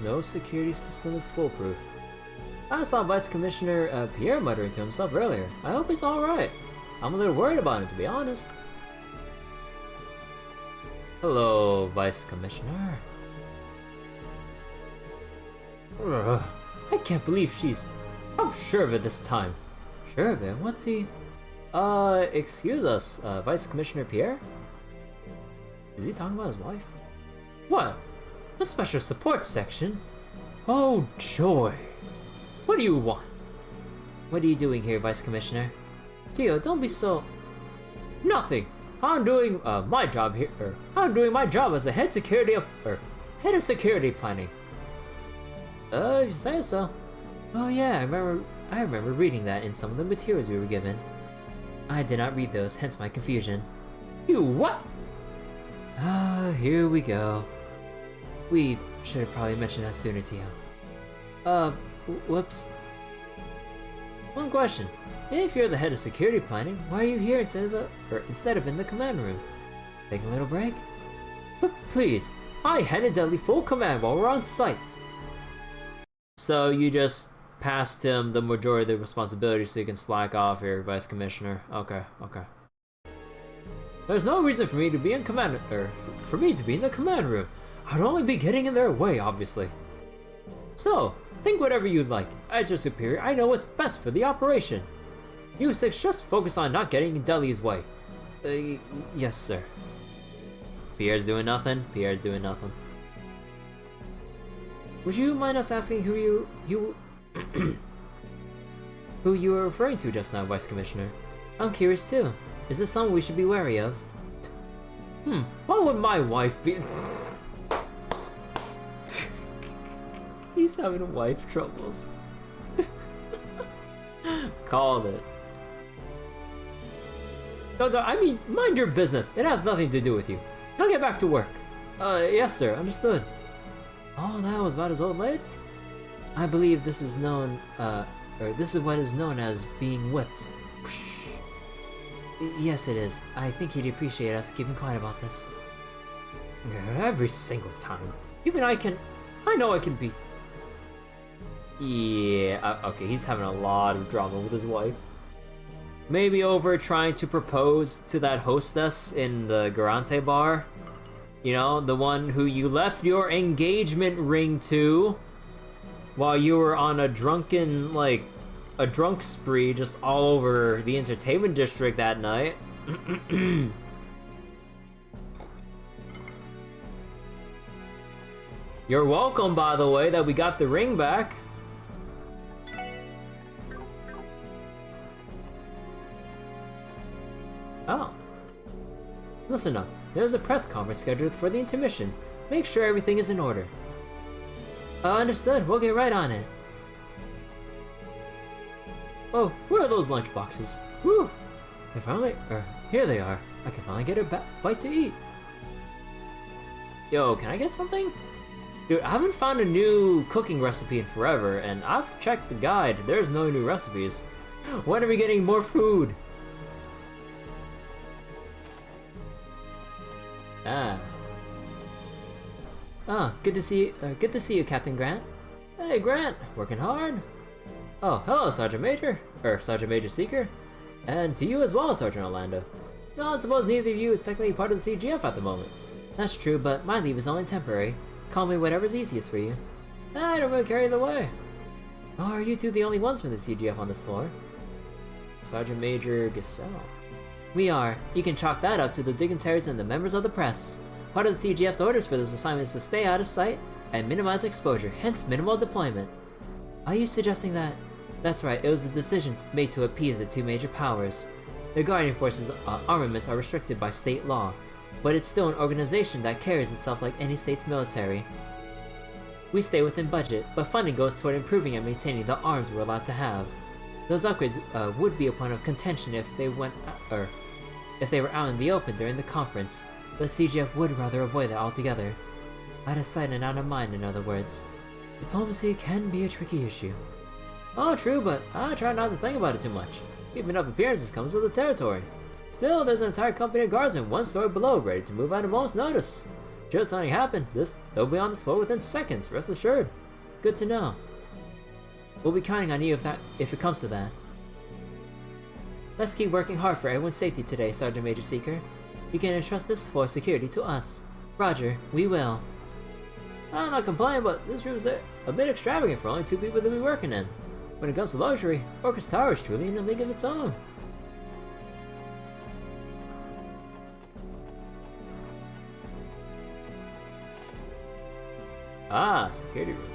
No security system is foolproof. I saw Vice Commissioner Pierre muttering to himself earlier. I hope he's alright. I'm a little worried about him, to be honest. Hello, Vice Commissioner. Ugh, I can't believe she's... I'm sure of it this time. Sure of it? What's he... excuse us, Vice Commissioner Pierre? Is he talking about his wife? What? The special support section? Oh, joy. What do you want? What are you doing here, Vice Commissioner? Tio, don't be so... Nothing. I'm doing my job here. I'm doing my job as the head Head of security planning. You say so. Oh yeah, I remember reading that in some of the materials we were given. I did not read those, hence my confusion. You what? Here we go. We should have probably mentioned that sooner to you. Whoops. One question. If you're the head of security planning, why are you here instead of in the command room? Taking a little break? Please, I handed Dudley full command while we're on site. So you just passed him the majority of the responsibility so you can slack off here, Vice Commissioner. Okay. There's no reason for me to be in command, for me to be in the command room. I'd only be getting in their way, obviously. So, think whatever you'd like. As your superior, I know what's best for the operation. You six just focus on not getting in Dudley's way. Yes, sir. Pierre's doing nothing. Would you mind us asking who you were referring to just now, Vice Commissioner? I'm curious too. Is this someone we should be wary of? What would my wife be? He's having wife troubles. Called it. No, I mean, mind your business. It has nothing to do with you. Now get back to work. Yes, sir. Understood. Oh, that was about his old lady? I believe this is known, this is what is known as being whipped. Yes, it is. I think he'd appreciate us keeping quiet about this. Every single time. Even I know I can be. Yeah, okay, he's having a lot of drama with his wife. Maybe over trying to propose to that hostess in the Garante bar. You know, the one who you left your engagement ring to while you were on a drunk spree just all over the entertainment district that night. You're welcome, by the way, that we got the ring back. Oh. Listen up. There's a press conference scheduled for the intermission. Make sure everything is in order. Understood. We'll get right on it. Oh, where are those lunch boxes? Whew. Here they are. I can finally get a bite to eat. Yo, can I get something? Dude, I haven't found a new cooking recipe in forever, and I've checked the guide. There's no new recipes. When are we getting more food? Good to see you, Captain Grant. Hey, Grant, working hard? Oh, hello, Sergeant Major Seeker. And to you as well, Sergeant Orlando. No, I suppose neither of you is technically part of the CGF at the moment. That's true, but my leave is only temporary. Call me whatever's easiest for you. I don't really care either way. Oh, are you two the only ones from the CGF on this floor? Sergeant Major Giselle. We are. You can chalk that up to the dignitaries and the members of the press. Part of the CGF's orders for this assignment is to stay out of sight and minimize exposure, hence minimal deployment. Are you suggesting that? That's right, it was a decision made to appease the two major powers. The Guardian Force's armaments are restricted by state law, but it's still an organization that carries itself like any state's military. We stay within budget, but funding goes toward improving and maintaining the arms we're allowed to have. Those upgrades would be a point of contention if they were out in the open during the conference. The CGF would rather avoid that altogether. Out of sight and out of mind, in other words. Diplomacy can be a tricky issue. Oh, true, but I try not to think about it too much. Keeping up appearances comes with the territory. Still, there's an entire company of guards in one story below, ready to move at a moment's notice. Should something happen, they'll be on this floor within seconds, rest assured. Good to know. We'll be counting on you if it comes to that. Let's keep working hard for everyone's safety today, Sergeant Major Seeker. You can entrust this floor security to us. Roger, we will. I'm not complaining, but this room's a bit extravagant for only two people to be working in. When it comes to luxury, Orchis Tower is truly in a league of its own. Security room.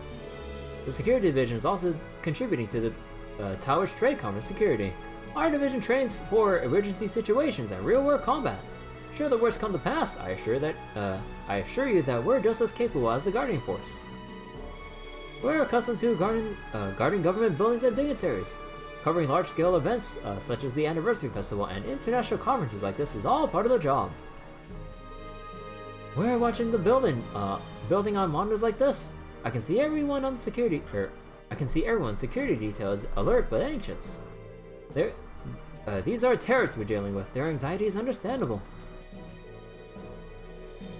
The security division is also contributing to the tower's trade commerce security. Our division trains for emergency situations and real-world combat. Should the worst come to pass, I assure you that we're just as capable as the guarding force. We're accustomed to guarding government buildings and dignitaries. Covering large-scale events such as the Anniversary Festival and international conferences like this is all part of the job. We're watching the building on monitors like this. I can see everyone's security details alert but anxious. These are terrorists we're dealing with. Their anxiety is understandable.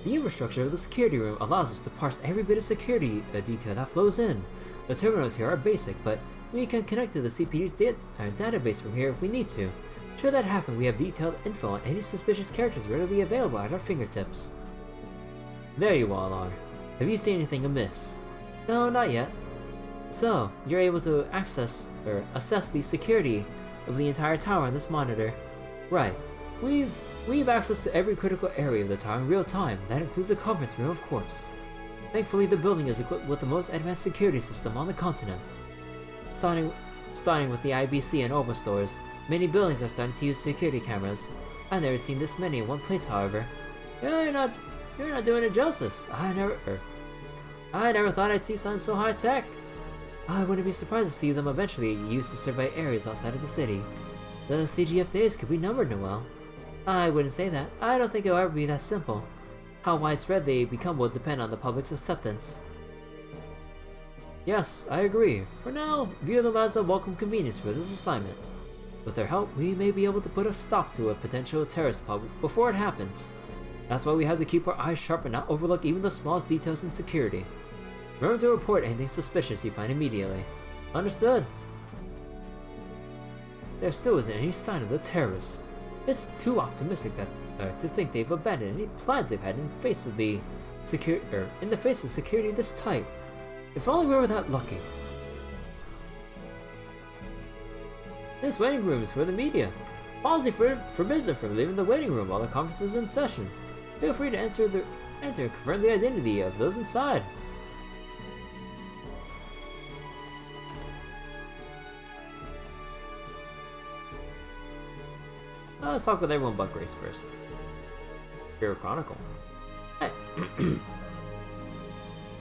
The infrastructure of the security room allows us to parse every bit of security detail that flows in. The terminals here are basic, but we can connect to the CPD's database from here if we need to. Should that happen, we have detailed info on any suspicious characters readily available at our fingertips. There you all are. Have you seen anything amiss? No, not yet. So, you're able to assess the security of the entire tower on this monitor. Right. We've access to every critical area of the tower in real time. That includes the conference room, of course. Thankfully, the building is equipped with the most advanced security system on the continent. Starting with the IBC and Orchis stores, many buildings are starting to use security cameras. I've never seen this many in one place, however. Yeah, you're not doing it justice. I never thought I'd see something so high tech. I wouldn't be surprised to see them eventually used to survey areas outside of the city. The CGF days could be numbered, Noel. I wouldn't say that. I don't think it'll ever be that simple. How widespread they become will depend on the public's acceptance. Yes, I agree. For now, view them as a welcome convenience for this assignment. With their help, we may be able to put a stop to a potential terrorist pub before it happens. That's why we have to keep our eyes sharp and not overlook even the smallest details in security. Remember to report anything suspicious you find immediately. Understood? There still isn't any sign of the terrorists. It's too optimistic to think they've abandoned any plans they've had in the face of security this tight. If only we were that lucky. This waiting room is for the media. Policy forbids them from leaving the waiting room while the conference is in session. Feel free to enter and confirm the identity of those inside. Let's talk with everyone but Grace first. Hero Chronicle. Hi.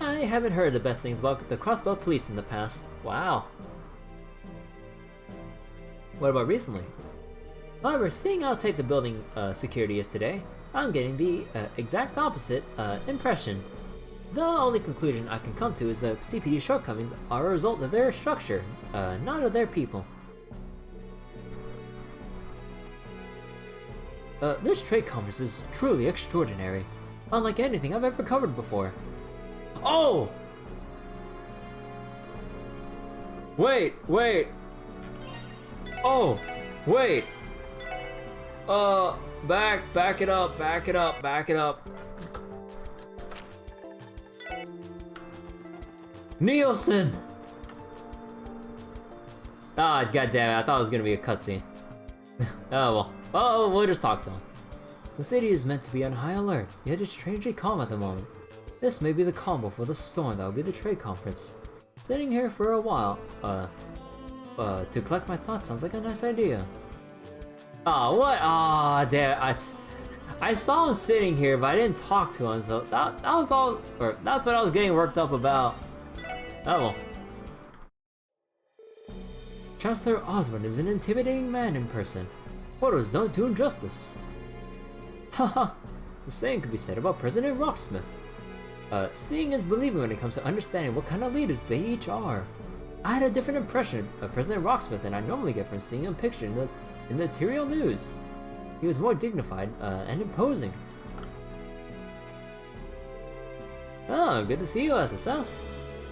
I haven't heard the best things about the Crossbell police in the past. Wow. What about recently? However, seeing how tight the building security is today, I'm getting the exact opposite impression. The only conclusion I can come to is that CPD shortcomings are a result of their structure, not of their people. This trade conference is truly extraordinary, unlike anything I've ever covered before. Oh! Wait! Oh! Wait! Back it up. Nielsen! Ah, goddamn it, I thought it was gonna be a cutscene. Oh well. Oh, we'll just talk to him. The city is meant to be on high alert, yet it's strangely calm at the moment. This may be the calm before the storm that will be the trade conference. Sitting here for a while, to collect my thoughts sounds like a nice idea. Oh, what? Aw, damn, I saw him sitting here, but I didn't talk to him, so that was all, or that's what I was getting worked up about. Oh well. Chancellor Osbourne is an intimidating man in person. Photos don't do him justice. Haha, the same could be said about President Rocksmith. Seeing is believing when it comes to understanding what kind of leaders they each are. I had a different impression of President Rocksmith than I normally get from seeing him pictured in the Tyrael news. He was more dignified and imposing. Oh, good to see you, SSS.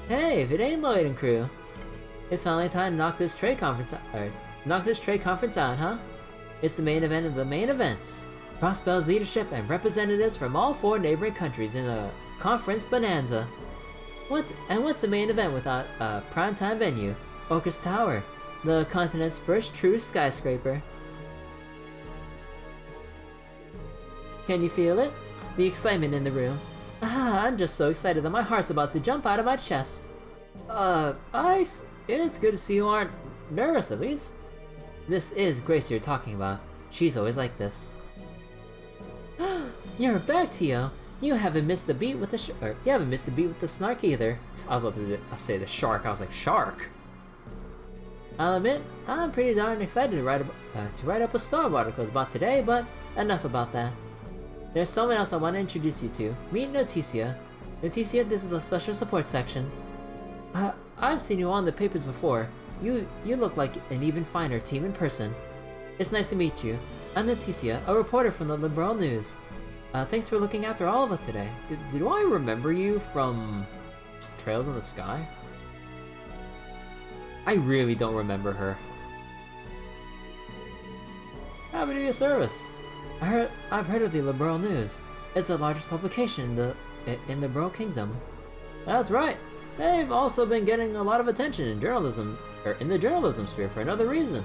Hey, if it ain't Lloyd and crew. It's finally time to knock this trade conference out, huh? It's the main event of the main events. Crossbell's leadership and representatives from all 4 neighboring countries in a conference bonanza. What's the main event without a primetime venue? Orchis Tower, the continent's first true skyscraper. Can you feel it? The excitement in the room. I'm just so excited that my heart's about to jump out of my chest. It's good to see you aren't nervous, at least. This is Grace you're talking about. She's always like this. You're back, Tio. You haven't missed the beat with the snark either. I was about to say the shark. I was like, shark. I'll admit, I'm pretty darn excited to write up a story of articles about today, but enough about that. There's someone else I want to introduce you to. Meet Noticia. Noticia, this is the special support section. I've seen you on the papers before. You look like an even finer team in person. It's nice to meet you. I'm Noticia, a reporter from the Liberal News. Thanks for looking after all of us today. Do I remember you from Trails in the Sky? I really don't remember her. Happy to your service. I've heard of the Liberal News. It's the largest publication in the Liberal Kingdom. That's right. They've also been getting a lot of attention in in the journalism sphere for another reason.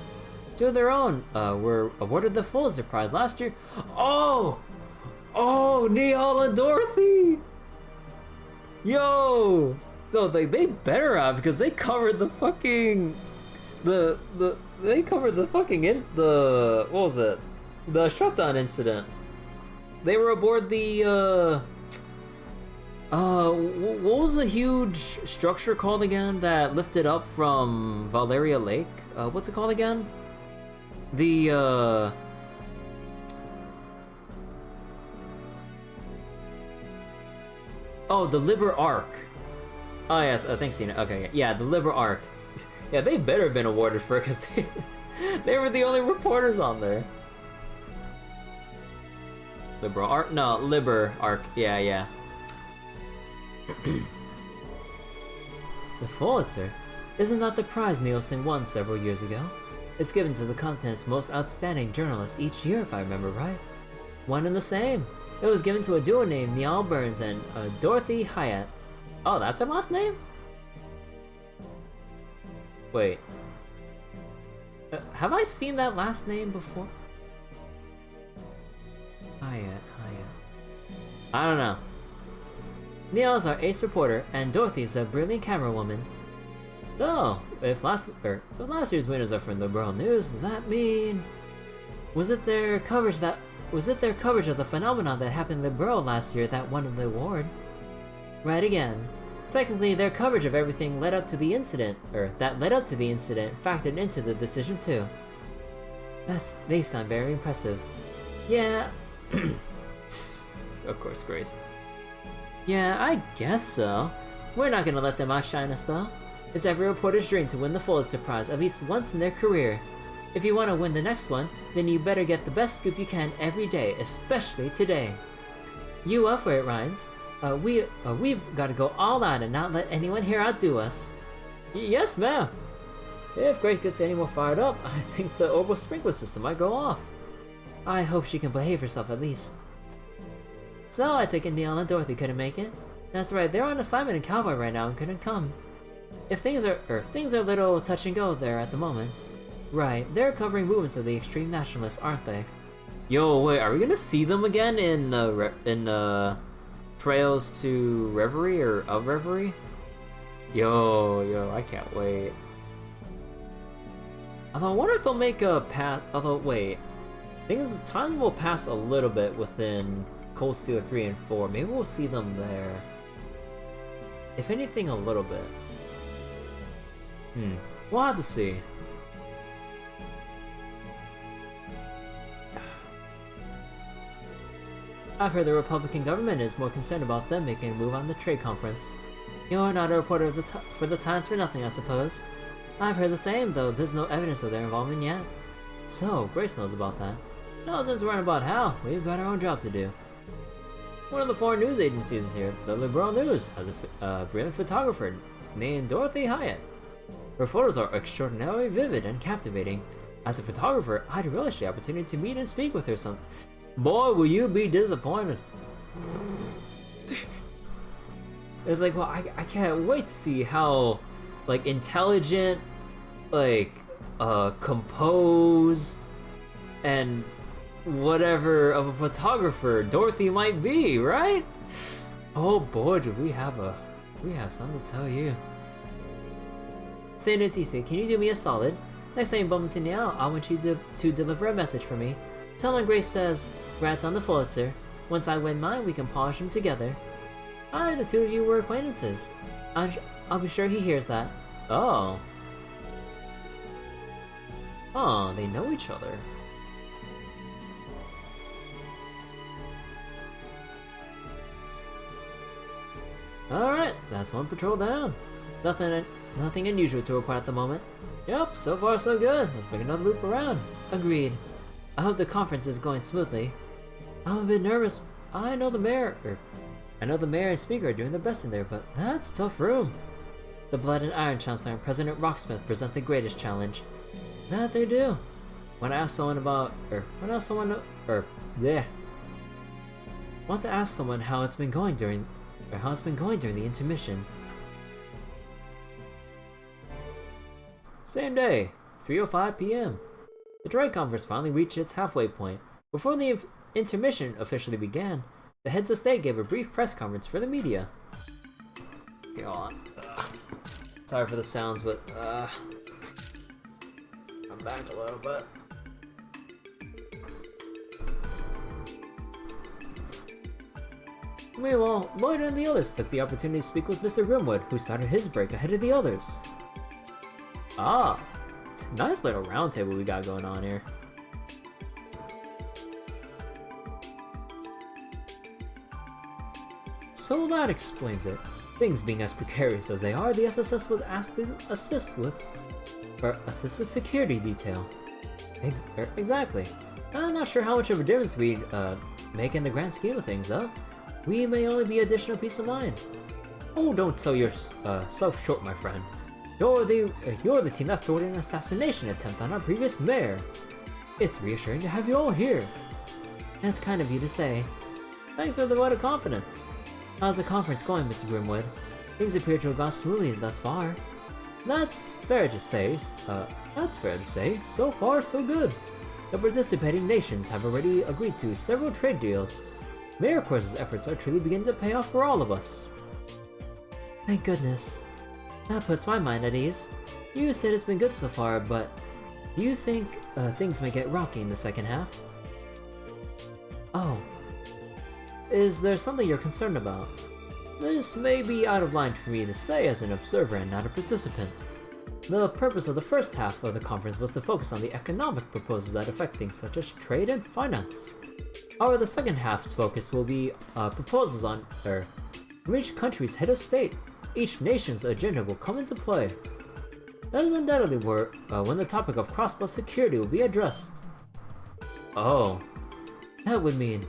Two of their own were awarded the Pulitzer Prize last year. Oh, Neil and Dorothy. Yo. No, they better have, because they covered the fucking the what was it? The shutdown incident. They were aboard the what was the huge structure called again that lifted up from Valeria Lake? What's it called again? The the Liber Arc. Oh yeah, thanks Tina. Okay, yeah, the Liber Arc. Yeah, they better have been awarded for it, because they were the only reporters on there. Liber Arc? No, Liber Arc. Yeah. The Pulitzer? Isn't that the prize Nielsen won several years ago? It's given to the continent's most outstanding journalists each year, if I remember right. One and the same. It was given to a duo named Niall Burns and Dorothy Hyatt. Oh, that's her last name? Wait. Have I seen that last name before? Hyatt. I don't know. Niall's our ace reporter, and Dorothy's a brilliant camera woman. So, if last year's winners are from the Liberal News, does that mean... Was it their coverage of the phenomenon that happened in Liberal last year that won the award? Right again. Technically, their coverage of everything that led up to the incident factored into the decision too. They sound very impressive. Yeah. Of course, Grace. Yeah, I guess so. We're not gonna let them outshine us though. It's every reporter's dream to win the Pulitzer Prize at least once in their career. If you want to win the next one, then you better get the best scoop you can every day, especially today. You up for it, Ryans? We've got to go all out and not let anyone here outdo us. Yes, ma'am. If Grace gets any more fired up, I think the orbital sprinkler system might go off. I hope she can behave herself at least. So I take it Neil and Dorothy couldn't make it. That's right, they're on assignment in Cowboy right now and couldn't come. If things are a little touch and go there at the moment. Right, they're covering movements of the extreme nationalists, aren't they? Yo, wait, are we gonna see them again in Trails to Reverie or of Reverie? Yo, I can't wait. Although I wonder if they'll make a path. Although wait, time will pass a little bit within Cold Steel 3 and 4. Maybe we'll see them there. If anything, a little bit. We'll have to see. I've heard the Republican government is more concerned about them making a move on the trade conference. You're not a reporter for the Times for nothing, I suppose. I've heard the same, though there's no evidence of their involvement yet. So, Grace knows about that. No sense worrying about how. We've got our own job to do. One of the foreign news agencies is here. The Liberal News has a brilliant photographer named Dorothy Hyatt. Her photos are extraordinarily vivid and captivating. As a photographer, I'd relish the opportunity to meet and speak with her some. Boy, will you be disappointed. It's like, well, I can't wait to see how, like, intelligent, like, composed, and whatever of a photographer Dorothy might be, right? Oh boy, do we have something to tell you. Say, Noticia, can you do me a solid? Next time you bump into Niall, I want you to deliver a message for me. Tell him Grace says, "Grats on the Pulitzer." Once I win mine, we can polish them together. The two of you were acquaintances. I'll be sure he hears that. Oh. Oh, they know each other. Alright, that's one patrol down. Nothing unusual to report at the moment. Yep, so far so good. Let's make another loop around. Agreed. I hope the conference is going smoothly. I'm a bit nervous. I know the mayor and speaker are doing their best in there, but that's a tough room. The Blood and Iron Chancellor and President Rocksmith present the greatest challenge. That they do. Want to ask someone how it's been going during the intermission. Same day, 3:05 p.m. The Droid Conference finally reached its halfway point. Before the intermission officially began, the heads of state gave a brief press conference for the media. Okay, hold on. Sorry for the sounds, but I'm back a little bit. Meanwhile, Lloyd and the others took the opportunity to speak with Mr. Grimwood, who started his break ahead of the others. Ah, nice little round table we got going on here. So that explains it. Things being as precarious as they are, the SSS was asked to assist with security detail. Exactly. I'm not sure how much of a difference we'd make in the grand scheme of things, though. We may only be additional peace of mind. Oh, don't sell yourself short, my friend. You're the team that thwarted an assassination attempt on our previous mayor. It's reassuring to have you all here. That's kind of you to say. Thanks for the vote of confidence. How's the conference going, Mr. Grimwood? Things appear to have gone smoothly thus far. That's fair to say. So far, so good. The participating nations have already agreed to several trade deals. Mayor Corsa's efforts are truly beginning to pay off for all of us. Thank goodness. That puts my mind at ease. You said it's been good so far, but do you think things may get rocky in the second half? Oh. Is there something you're concerned about? This may be out of line for me to say as an observer and not a participant. The purpose of the first half of the conference was to focus on the economic proposals that affect things such as trade and finance. However, the second half's focus will be proposals on from each country's head of state. Each nation's agenda will come into play. That is undoubtedly when the topic of Crossbell security will be addressed. Oh. That would mean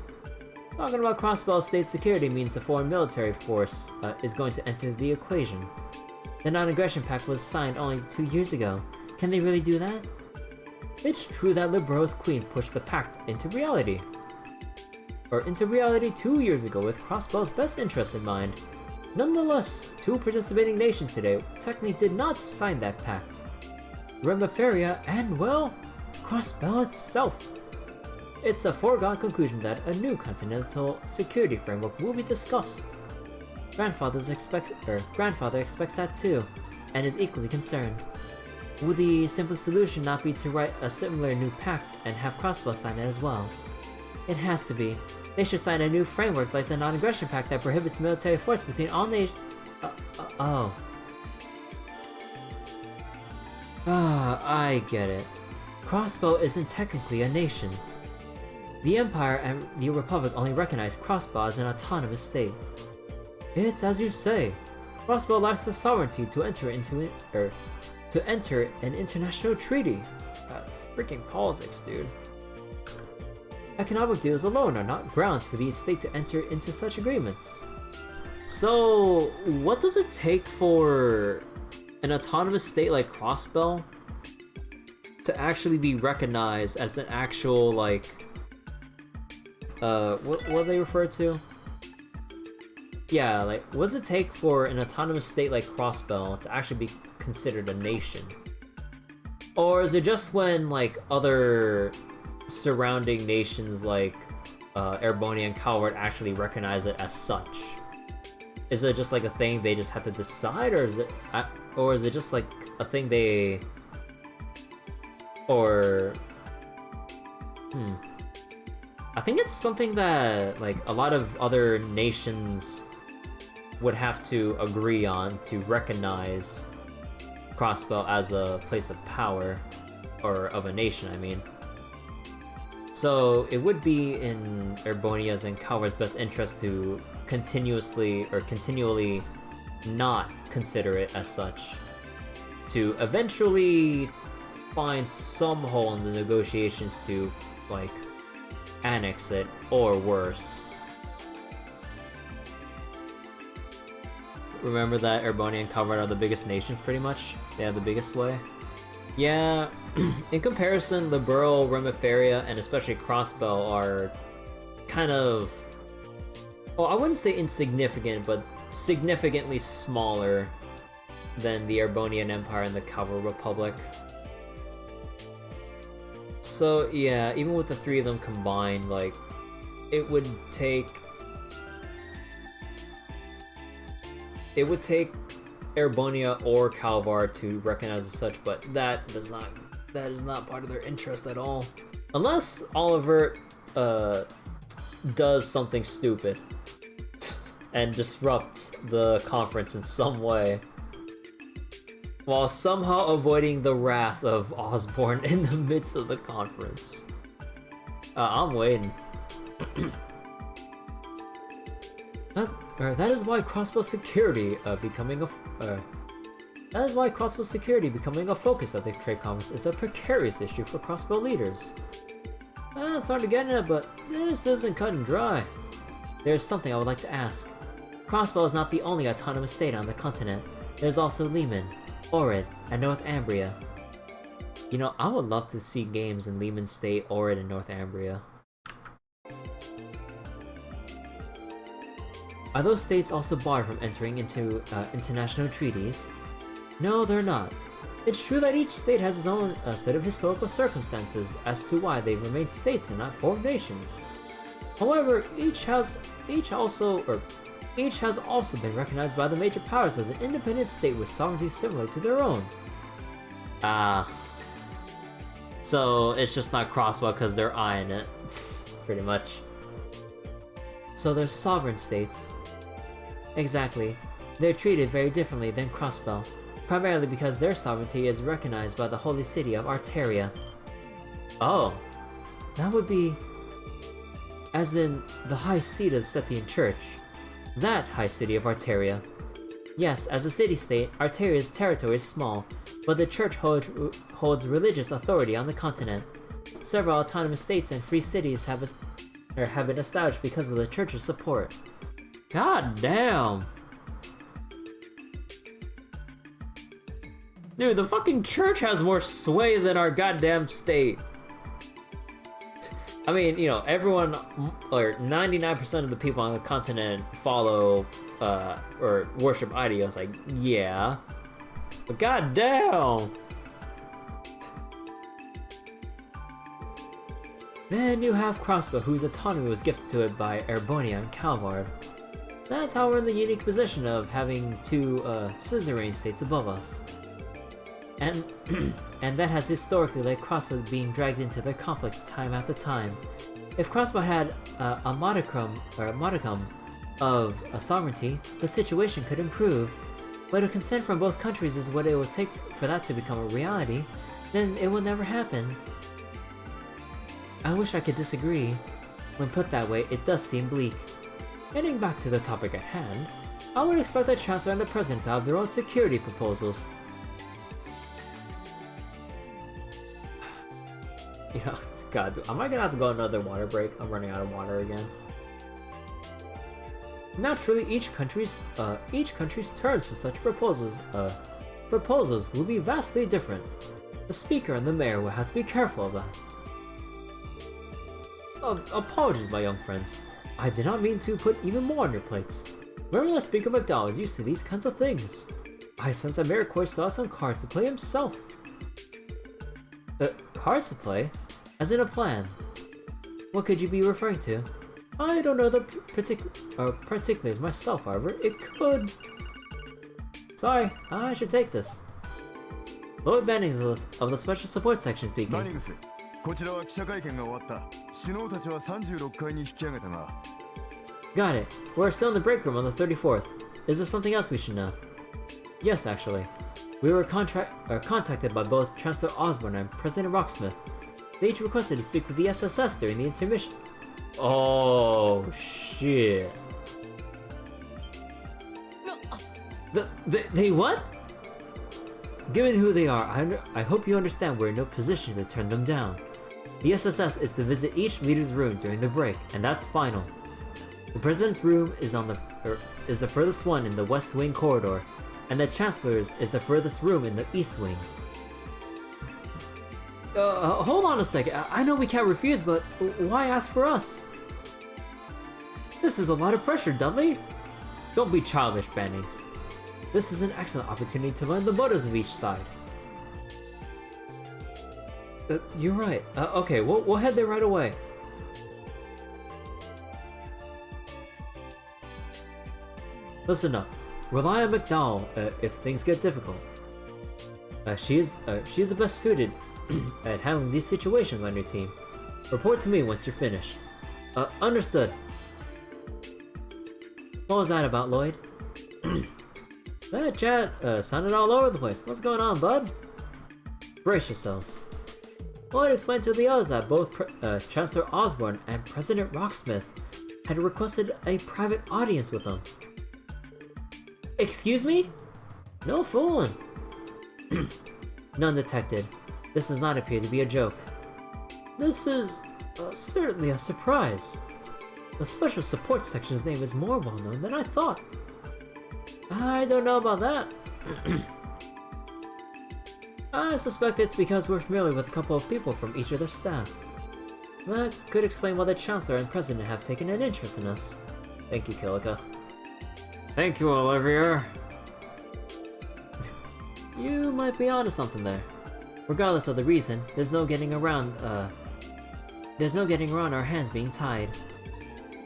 talking about Crossbell state security means the foreign military force is going to enter the equation. The non-aggression pact was signed only 2 years ago. Can they really do that? It's true that Libero's queen pushed the pact into reality. 2 years ago with Crossbell's best interests in mind. Nonetheless, 2 participating nations today technically did not sign that pact. Remiferia and, well, Crossbell itself. It's a foregone conclusion that a new continental security framework will be discussed. Grandfather expects that too, and is equally concerned. Would the simplest solution not be to write a similar new pact and have Crossbell sign it as well? It has to be. They should sign a new framework like the non-aggression pact that prohibits military force between all nations. I get it. Crossbell isn't technically a nation. The Empire and the Republic only recognize Crossbell as an autonomous state. It's as you say. Crossbell lacks the sovereignty to enter an international treaty. Freaking politics, dude. Economic deals alone are not grounds for the state to enter into such agreements. So, what does it take for an autonomous state like Crossbell to actually be recognized as an actual, like, what do they refer to? Yeah, like, what does it take for an autonomous state like Crossbell to actually be considered a nation? Or is it just when, like, other surrounding nations like Erebonia and Calvert actually recognize it as such? Is it just like a thing they just have to decide, or is it just like a thing they, I think it's something that, like, a lot of other nations would have to agree on to recognize Crossbell as a place of power, or of a nation, I mean. So it would be in Erbonia's and Calvar's best interest to continually not consider it as such, to eventually find some hole in the negotiations to, like, annex it, or worse. Remember that Erbonia and Calvar are the biggest nations, pretty much? They have the biggest sway? Yeah, in comparison, Liberal, Remiferia, and especially Crossbell are kind of... well, I wouldn't say insignificant, but significantly smaller than the Erbonian Empire and the Calvar Republic. So yeah, even with the three of them combined, like, it would take Erbonia or Calvar to recognize as such, but that is not part of their interest at all. Unless Oliver does something stupid and disrupt the conference in some way, while somehow avoiding the wrath of Osbourne in the midst of the conference. I'm waiting. That is why Crossbell security becoming a focus at the trade conference is a precarious issue for Crossbell leaders. It's hard to get in it, but this isn't cut and dry. There's something I would like to ask. Crossbell is not the only autonomous state on the continent. There's also Lehman, Orid, and Northumbria. You know, I would love to see games in Lehman State, Orid, and Northumbria. Are those states also barred from entering into international treaties? No, they're not. It's true that each state has its own set of historical circumstances as to why they remain states and not foreign nations. However, each has also been recognized by the major powers as an independent state with sovereignty similar to their own. So it's just not Crossbell because they're eyeing it, pretty much. So they're sovereign states. Exactly. They're treated very differently than Crossbell, primarily because their sovereignty is recognized by the holy city of Arteria. Oh, that would be... as in the high seat of the Sethian Church. That high city of Arteria. Yes, as a city-state, Arteria's territory is small, but the church holds religious authority on the continent. Several autonomous states and free cities have been established because of the church's support. God damn! Dude, the fucking church has more sway than our goddamn state. I mean, you know, everyone, or 99% of the people on the continent follow, or worship Idios, like, yeah. But goddamn! Then you have Crossbell, whose autonomy was gifted to it by Erbonia and Calvar. That's how we're in the unique position of having two, suzerain states above us. And that has historically led Crossbell being dragged into their conflicts time after time. If Crossbell had a modicum of sovereignty, the situation could improve. But if consent from both countries is what it will take for that to become a reality, then it will never happen. I wish I could disagree. When put that way, it does seem bleak. Getting back to the topic at hand, I would expect the Chancellor and the President to have their own security proposals. You know, God, am I gonna have to go on another water break? I'm running out of water again. Naturally, each country's terms for such proposals will be vastly different. The Speaker and the Mayor will have to be careful of that. Apologies, my young friends. I did not mean to put even more on your plates. Remember that Speaker McDowell is used to these kinds of things. I sense that Mayor Coy still has some cards to play himself. Cards to play? As in a plan? What could you be referring to? I don't know the particulars myself, however, it could... Sorry, I should take this. Lloyd Bennings of the Special Support Section speaking. こちらは記者会見が終わった。首脳たちは36階に引き上げたが。Got it. We're still in the break room on the 34th. Is there something else we should know? Yes, actually. We were contacted by both Chancellor Osbourne and President Rocksmith. They each requested to speak with the SSS during the intermission. Oh, shit. They what? Given who they are, I hope you understand we're in no position to turn them down. The SSS is to visit each leader's room during the break, and that's final. The President's room is the furthest one in the West Wing corridor, and the Chancellor's is the furthest room in the East Wing. Hold on a second. I know we can't refuse, but why ask for us? This is a lot of pressure, Dudley. Don't be childish, Bannings. This is an excellent opportunity to learn the motives of each side. You're right. Okay, we'll head there right away. Listen up. Rely on McDowell if things get difficult. She's the best suited at handling these situations on your team. Report to me once you're finished. Understood. What was that about, Lloyd? That chat sounded all over the place. What's going on, bud? Brace yourselves. Lloyd explained to the others that both Chancellor Osbourne and President Rocksmith had requested a private audience with them. Excuse me? No fooling. None detected. This does not appear to be a joke. This is certainly a surprise. The Special Support Section's name is more well known than I thought. I don't know about that. I suspect it's because we're familiar with a couple of people from each of their staff. That could explain why the Chancellor and President have taken an interest in us. Thank you, Kilika. Thank you, Olivia. You might be onto something there. Regardless of the reason, there's no getting around our hands being tied.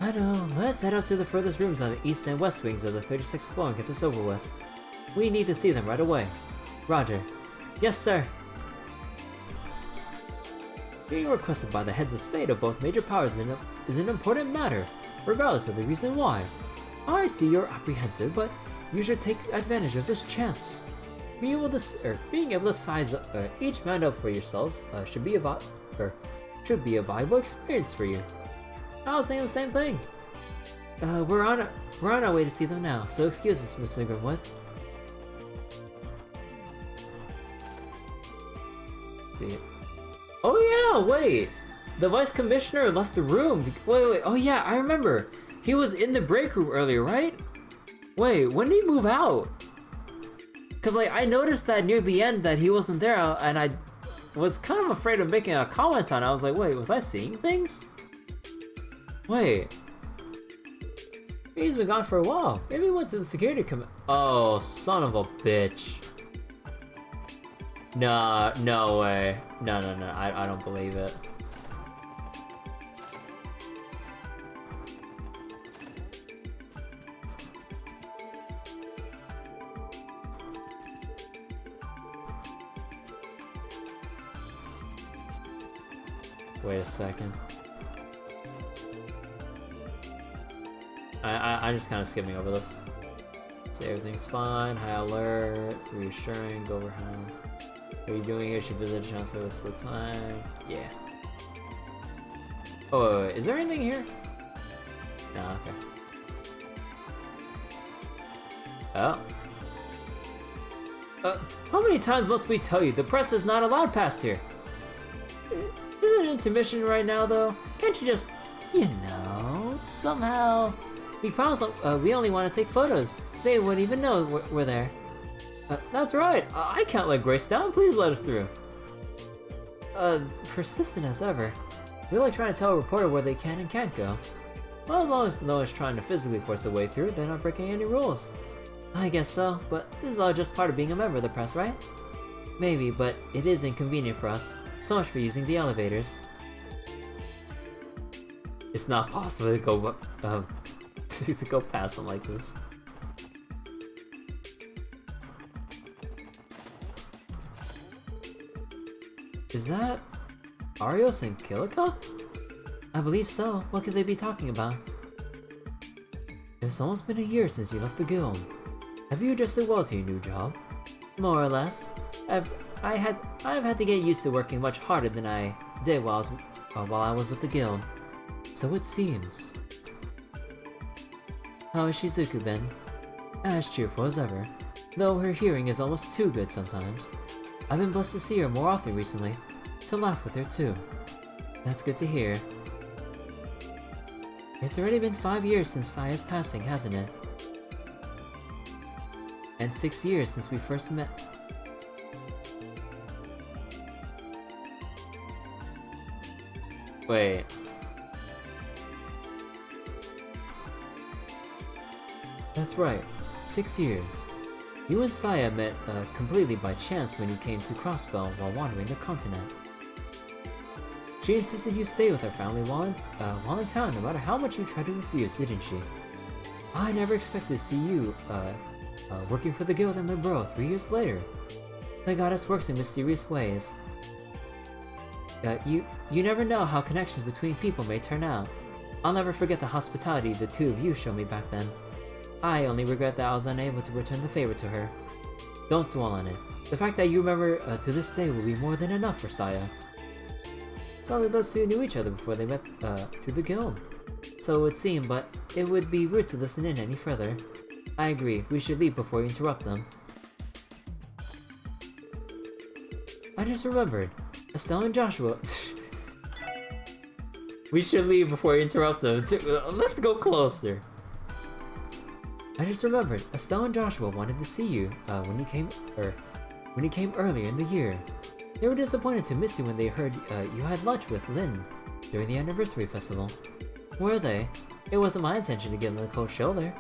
I know, let's head up to the furthest rooms on the east and west wings of the 36th floor and get this over with. We need to see them right away. Roger. Yes, sir. Being requested by the heads of state of both major powers is an important matter, regardless of the reason why. I see you're apprehensive, but you should take advantage of this chance. Being able to size each man up for yourselves should be a valuable experience for you. I was saying the same thing. We're on our way to see them now, so excuse us, Mr. Grimwood. See it. Oh yeah, wait. The Vice Commissioner left the room. Wait. Oh yeah, I remember. He was in the break room earlier, right? Wait, when did he move out? Cause like I noticed that near the end that he wasn't there, and I was kind of afraid of making a comment on it. I was like, wait, was I seeing things? Wait. He's been gone for a while. Maybe he went to the security command. Oh, son of a bitch. Nah, no way. No, I don't believe it. Wait a second. I'm just kind of skimming over this. Say everything's fine, high alert, reassuring, go over home. What are you doing here? Should visit Chancellor with the time. Yeah. Oh, wait, is there anything here? No, okay. Oh. How many times must we tell you? The press is not allowed past here. Isn't it intermission right now, though? Can't you just, somehow... We promised we only want to take photos. They wouldn't even know we're there. That's right. I can't let Grace down. Please let us through. Persistent as ever. We like trying to tell a reporter where they can and can't go. Well, as long as no one's trying to physically force their way through, they're not breaking any rules. I guess so, but this is all just part of being a member of the press, right? Maybe, but it is inconvenient for us. So much for using the elevators. It's not possible to go, to go past them like this. Is that... Arios and Kilika? I believe so. What could they be talking about? It's almost been a year since you left the guild. Have you adjusted well to your new job? More or less. I've had to get used to working much harder than I did while I was with the guild. So it seems. How has Shizuku been? As cheerful as ever, though her hearing is almost too good sometimes. I've been blessed to see her more often recently, to laugh with her too. That's good to hear. It's already been 5 years since Saya's passing, hasn't it? And 6 years since we first met. Wait. That's right, 6 years. You and Saya met completely by chance when you came to Crossbell while wandering the continent. She insisted you stay with her family while in town, no matter how much you tried to refuse, didn't she? I never expected to see you working for the guild in Libro 3 years later. The goddess works in mysterious ways. You never know how connections between people may turn out. I'll never forget the hospitality the two of you showed me back then. I only regret that I was unable to return the favor to her. Don't dwell on it. The fact that you remember to this day will be more than enough for Saya. Probably those two knew each other before they met through the guild. So it would seem, but it would be rude to listen in any further. I agree, we should leave before you interrupt them. I just remembered. Estelle and Joshua... We should leave before you interrupt them. Let's go closer. I just remembered, Estelle and Joshua wanted to see you when you came earlier in the year. They were disappointed to miss you when they heard you had lunch with Lynn during the anniversary festival. Were they? It wasn't my intention to give them the cold shoulder.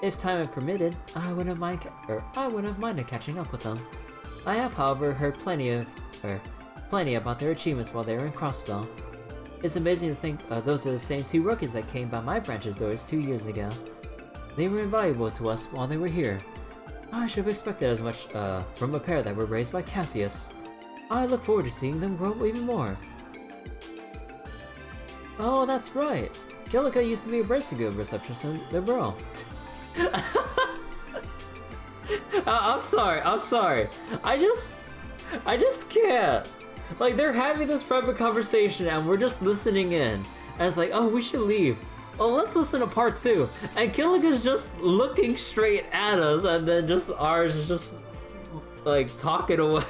If time had permitted, I wouldn't have minded catching up with them. I have, however, heard plenty about their achievements while they were in Crossbell. It's amazing to think those are the same two rookies that came by my branch's doors 2 years ago. They were invaluable to us while they were here. I should have expected as much from a pair that were raised by Cassius. I look forward to seeing them grow even more. Oh, that's right. Kilika used to be a Bracergood receptionist in Libro. I'm sorry. I just can't. Like, they're having this private conversation and we're just listening in. And it's like, oh, we should leave. Oh, let's listen to part 2. And Kilika's just looking straight at us, and then just ours is just like talking away.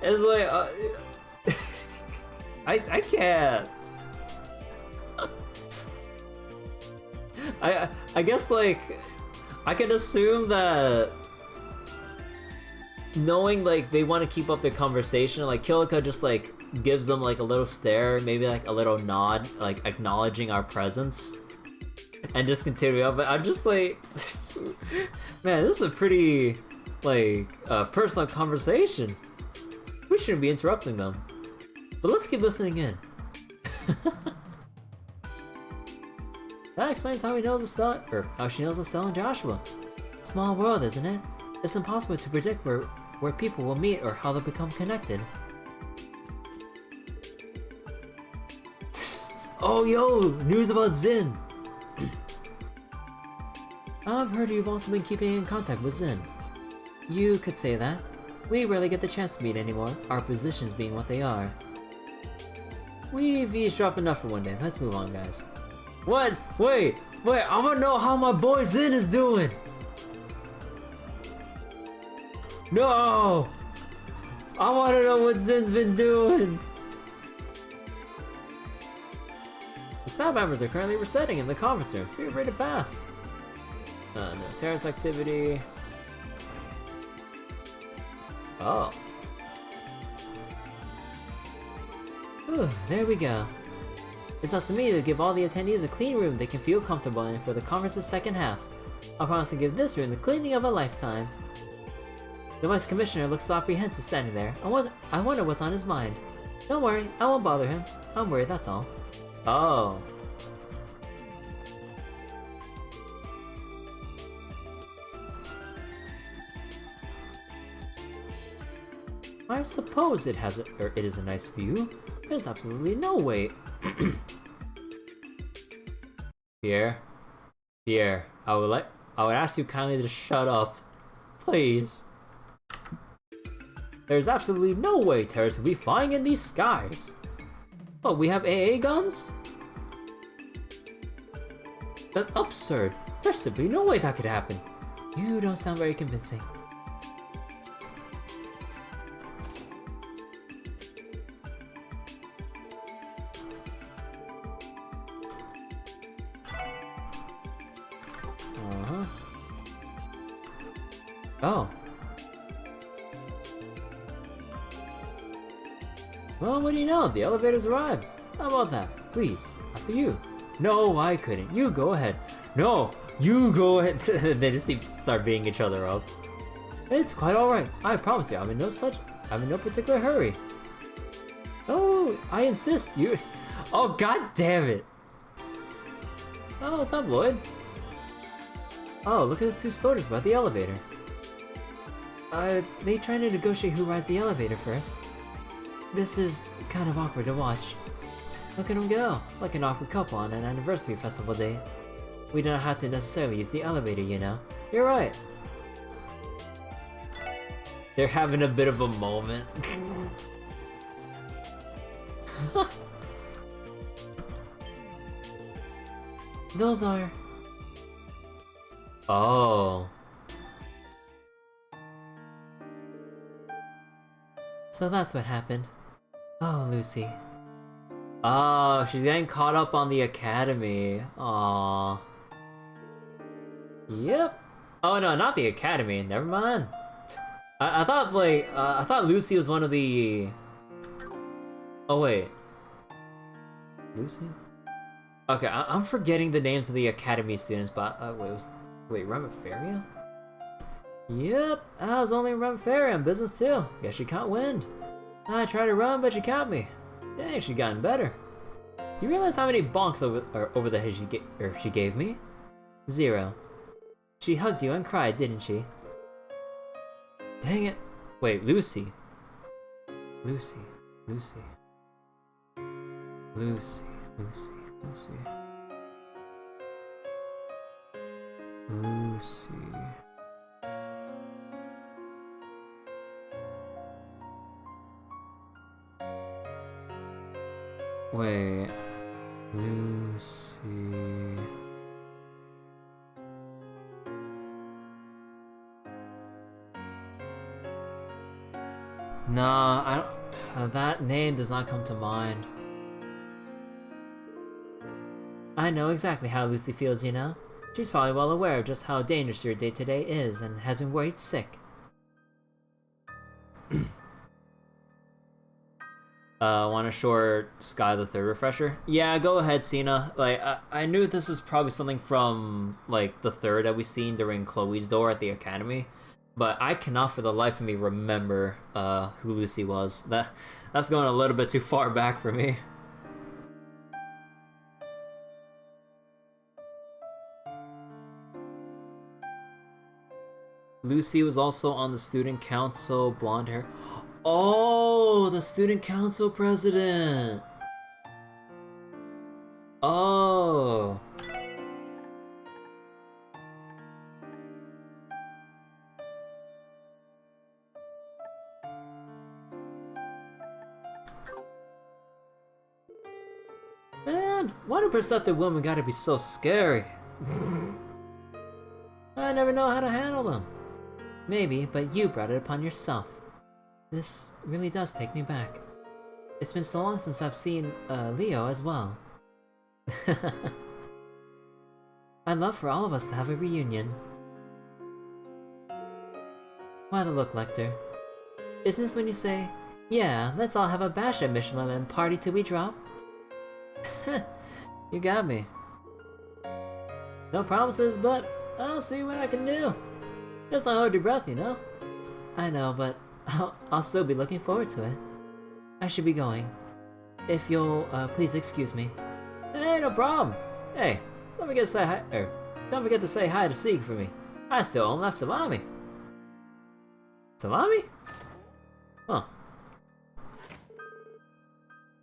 It's like, I can't. I guess, like, I can assume that knowing, like, they want to keep up their conversation, like, Kilika just, like, gives them, like, a little stare, maybe, like, a little nod, like, acknowledging our presence, and just continue on. But I'm just, like, man, this is a pretty, like, personal conversation. We shouldn't be interrupting them. But let's keep listening in. That explains how he knows Estelle, or how she knows Estelle and Joshua. Small world, isn't it? It's impossible to predict where people will meet or how they'll become connected. Oh yo, news about Zin! I've heard you've also been keeping in contact with Zin. You could say that. We rarely get the chance to meet anymore, our positions being what they are. We've eavesdropped enough for one day. Let's move on, guys. What? Wait, I wanna know how my boy Zin is doing! No! I wanna know what Zin's been doing! The staff members are currently resetting in the conference room. Feel free to pass. No terrorist activity. Oh. Whew, there we go. It's up to me to give all the attendees a clean room they can feel comfortable in for the conference's second half. I promise to give this room the cleaning of a lifetime. The Vice Commissioner looks so apprehensive standing there. I wonder what's on his mind. Don't worry, I won't bother him. I'm worried, that's all. Oh. I suppose it is a nice view. There's absolutely no way. Pierre, I would ask you kindly to shut up, please. There's absolutely no way terrorists will be flying in these skies. But we have AA guns? That's absurd. There's simply no way that could happen. You don't sound very convincing. Oh. Well, what do you know? The elevator's arrived. How about that? Please, after you. No, I couldn't. You go ahead. No, you go ahead. They just start beating each other up. It's quite alright. I promise you, I'm in no particular hurry. Oh, I insist. You. Oh, god damn it. Oh, what's up, Lloyd? Oh, look at the two soldiers by the elevator. They trying to negotiate who rides the elevator first. This is kind of awkward to watch. Look at them go, like an awkward couple on an anniversary festival day. We don't have to necessarily use the elevator, you know. You're right. They're having a bit of a moment. Those are... Oh. So that's what happened. Oh, Lucy. Oh, she's getting caught up on the academy. Aww. Yep. Oh no, not the academy. Never mind. I thought I thought Lucy was one of the. Oh wait. Lucy? Okay, I'm forgetting the names of the academy students, but wait, Remiferia? Yep, I was only Remiferia in business too. Guess she caught wind. I tried to run, but she caught me. Dang, she's gotten better. You realize how many bonks over the head she gave me? 0. She hugged you and cried, didn't she? Dang it. Wait, Lucy. Lucy. Lucy. Lucy. Lucy. Lucy. Lucy. Wait, Lucy. Nah, I don't. That name does not come to mind. I know exactly how Lucy feels, you know? She's probably well aware of just how dangerous your day-to-day is and has been worried sick. Want a short Sky the Third refresher? Yeah, go ahead, Cena. Like, I knew this is probably something from, like, the third that we seen during Chloe's door at the academy, but I cannot for the life of me remember, who Lucy was. That's going a little bit too far back for me. Lucy was also on the student council, blonde hair. Oh, the student council president. Oh. Man, why do perceptive women gotta be so scary? I never know how to handle them. Maybe, but you brought it upon yourself. This really does take me back. It's been so long since I've seen Leo as well. I'd love for all of us to have a reunion. Why the look, Lecter? Is this when you say, yeah, let's all have a bash at Michelin and party till we drop? You got me. No promises, but I'll see what I can do. Just don't hold your breath, you know? I know, but I'll still be looking forward to it. I should be going. If you'll please excuse me. Hey, no problem. Hey, don't forget to say hi to Sieg for me. I still own that salami. Salami? Huh.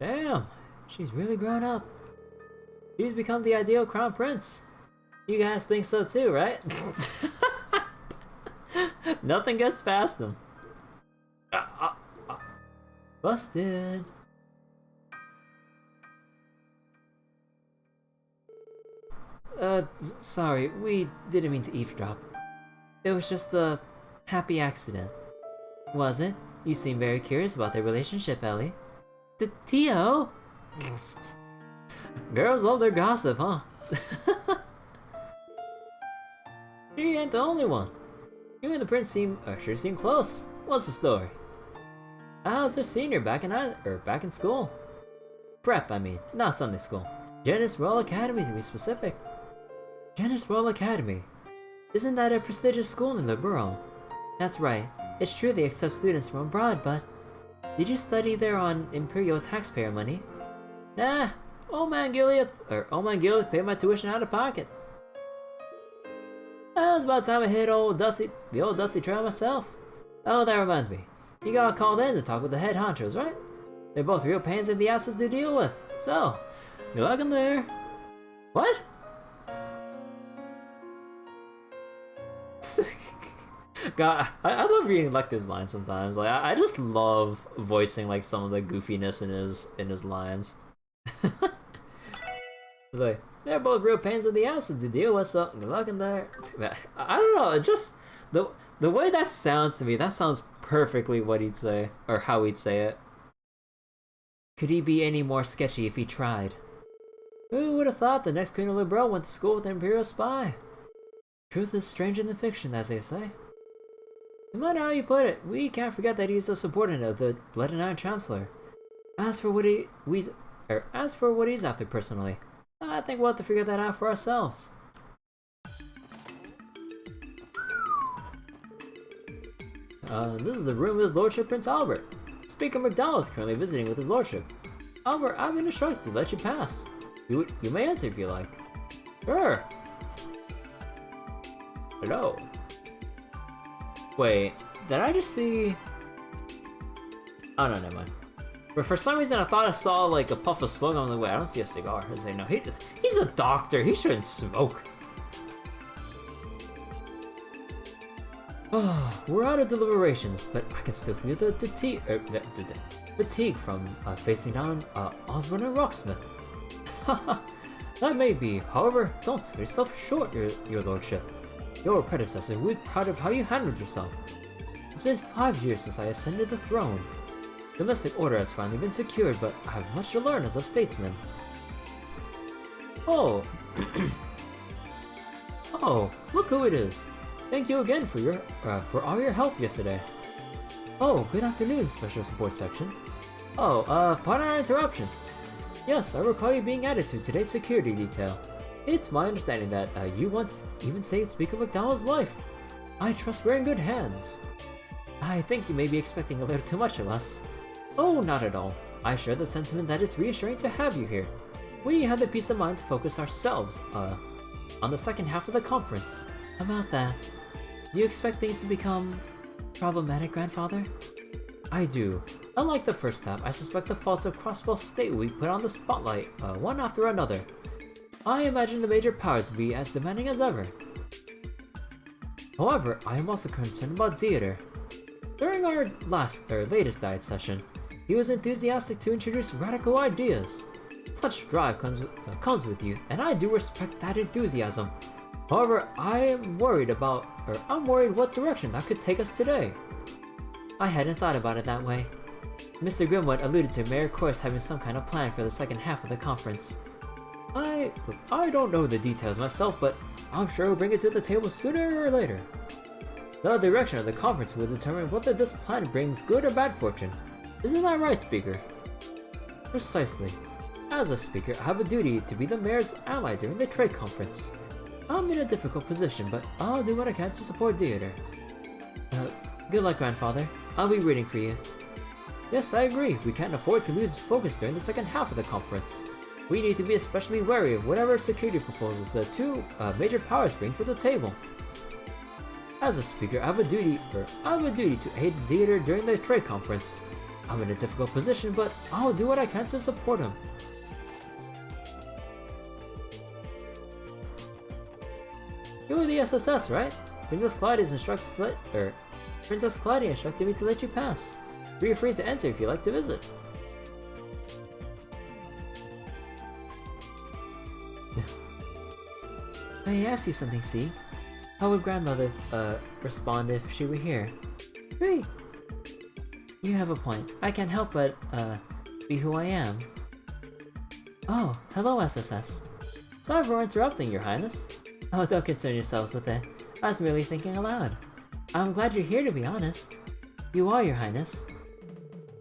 Damn, she's really grown up. She's become the ideal crown prince. You guys think so too, right? Nothing gets past them. Busted. Sorry, we didn't mean to eavesdrop. It was just a happy accident. Was it? You seem very curious about their relationship, Ellie. The Tio? Girls love their gossip, huh? You ain't the only one. You and the prince sure seem close. What's the story? How's their senior back in school? Prep, I mean, not Sunday school. Janus Royal Academy to be specific. Janus Royal Academy. Isn't that a prestigious school in the borough? That's right. It's true they accept students from abroad, but... Did you study there on Imperial taxpayer money? Nah, old man Gilead paid my tuition out of pocket. It was about time I hit the old Dusty Trail myself. Oh, that reminds me. You got called in to talk with the head honchos, right? They're both real pains in the asses to deal with, so good luck in there. What? God, I love reading Lecter's lines sometimes. Like I just love voicing like some of the goofiness in his lines. It's like they're both real pains in the asses to deal with, so good luck in there. I don't know, just the way that sounds to me, that sounds perfectly what he'd say, or how he'd say it. Could he be any more sketchy if he tried? Who would have thought the next Queen of Liberal went to school with an Imperial spy? Truth is stranger than fiction, as they say. No matter how you put it, we can't forget that he's a subordinate of the Blood and Iron Chancellor. As for what he's after personally, I think we'll have to figure that out for ourselves. This is the room of His Lordship Prince Albert. Speaker McDowell is currently visiting with His Lordship. Albert, I've been instructed to let you pass. You may enter if you like. Sure. Hello. Wait, did I just see... Oh no, never mind. But for some reason I thought I saw like a puff of smoke. I'm like, wait, I don't see a cigar. I was like, no, he's a doctor. He shouldn't smoke. Oh, we're out of deliberations, but I can still feel the fatigue from facing down Osbourne and Rocksmith. That may be. However, don't sell yourself short, your lordship. Your predecessor will be proud of how you handled yourself. It's been 5 years since I ascended the throne. Domestic order has finally been secured, but I have much to learn as a statesman. Oh. Oh, look who it is. Thank you again for all your help yesterday. Oh, good afternoon, Special Support Section. Oh, pardon our interruption. Yes, I recall you being added to today's security detail. It's my understanding that you once even saved Speaker McDowell's life. I trust we're in good hands. I think you may be expecting a little too much of us. Oh, not at all. I share the sentiment that it's reassuring to have you here. We had the peace of mind to focus ourselves on the second half of the conference. About that, do you expect things to become problematic, Grandfather? I do. Unlike the first half, I suspect the faults of Crossbell State will be put on the spotlight, one after another. I imagine the major powers will be as demanding as ever. However, I am also concerned about Theater. During our latest diet session, he was enthusiastic to introduce radical ideas. Such drive comes with youth, and I do respect that enthusiasm. However, I'm worried what direction that could take us today. I hadn't thought about it that way. Mr. Grimwood alluded to Mayor Corse having some kind of plan for the second half of the conference. I don't know the details myself, but I'm sure he'll bring it to the table sooner or later. The direction of the conference will determine whether this plan brings good or bad fortune. Isn't that right, Speaker? Precisely. As a Speaker, I have a duty to be the Mayor's ally during the trade conference. I'm in a difficult position, but I'll do what I can to support Theater. Good luck, Grandfather. I'll be rooting for you. Yes, I agree. We can't afford to lose focus during the second half of the conference. We need to be especially wary of whatever security proposals the two major powers bring to the table. As a Speaker, I have a duty to aid Theater during the trade conference. I'm in a difficult position, but I'll do what I can to support him. You're the SSS, right? Princess Claudia instructed me to let you pass. Feel free to enter if you'd like to visit. May I ask you something, C? How would grandmother, respond if she were here? Great! You have a point. I can't help but, be who I am. Oh, hello, SSS. Sorry for interrupting, Your Highness. Oh, don't concern yourselves with it. I was merely thinking aloud. I'm glad you're here, to be honest. You are, Your Highness.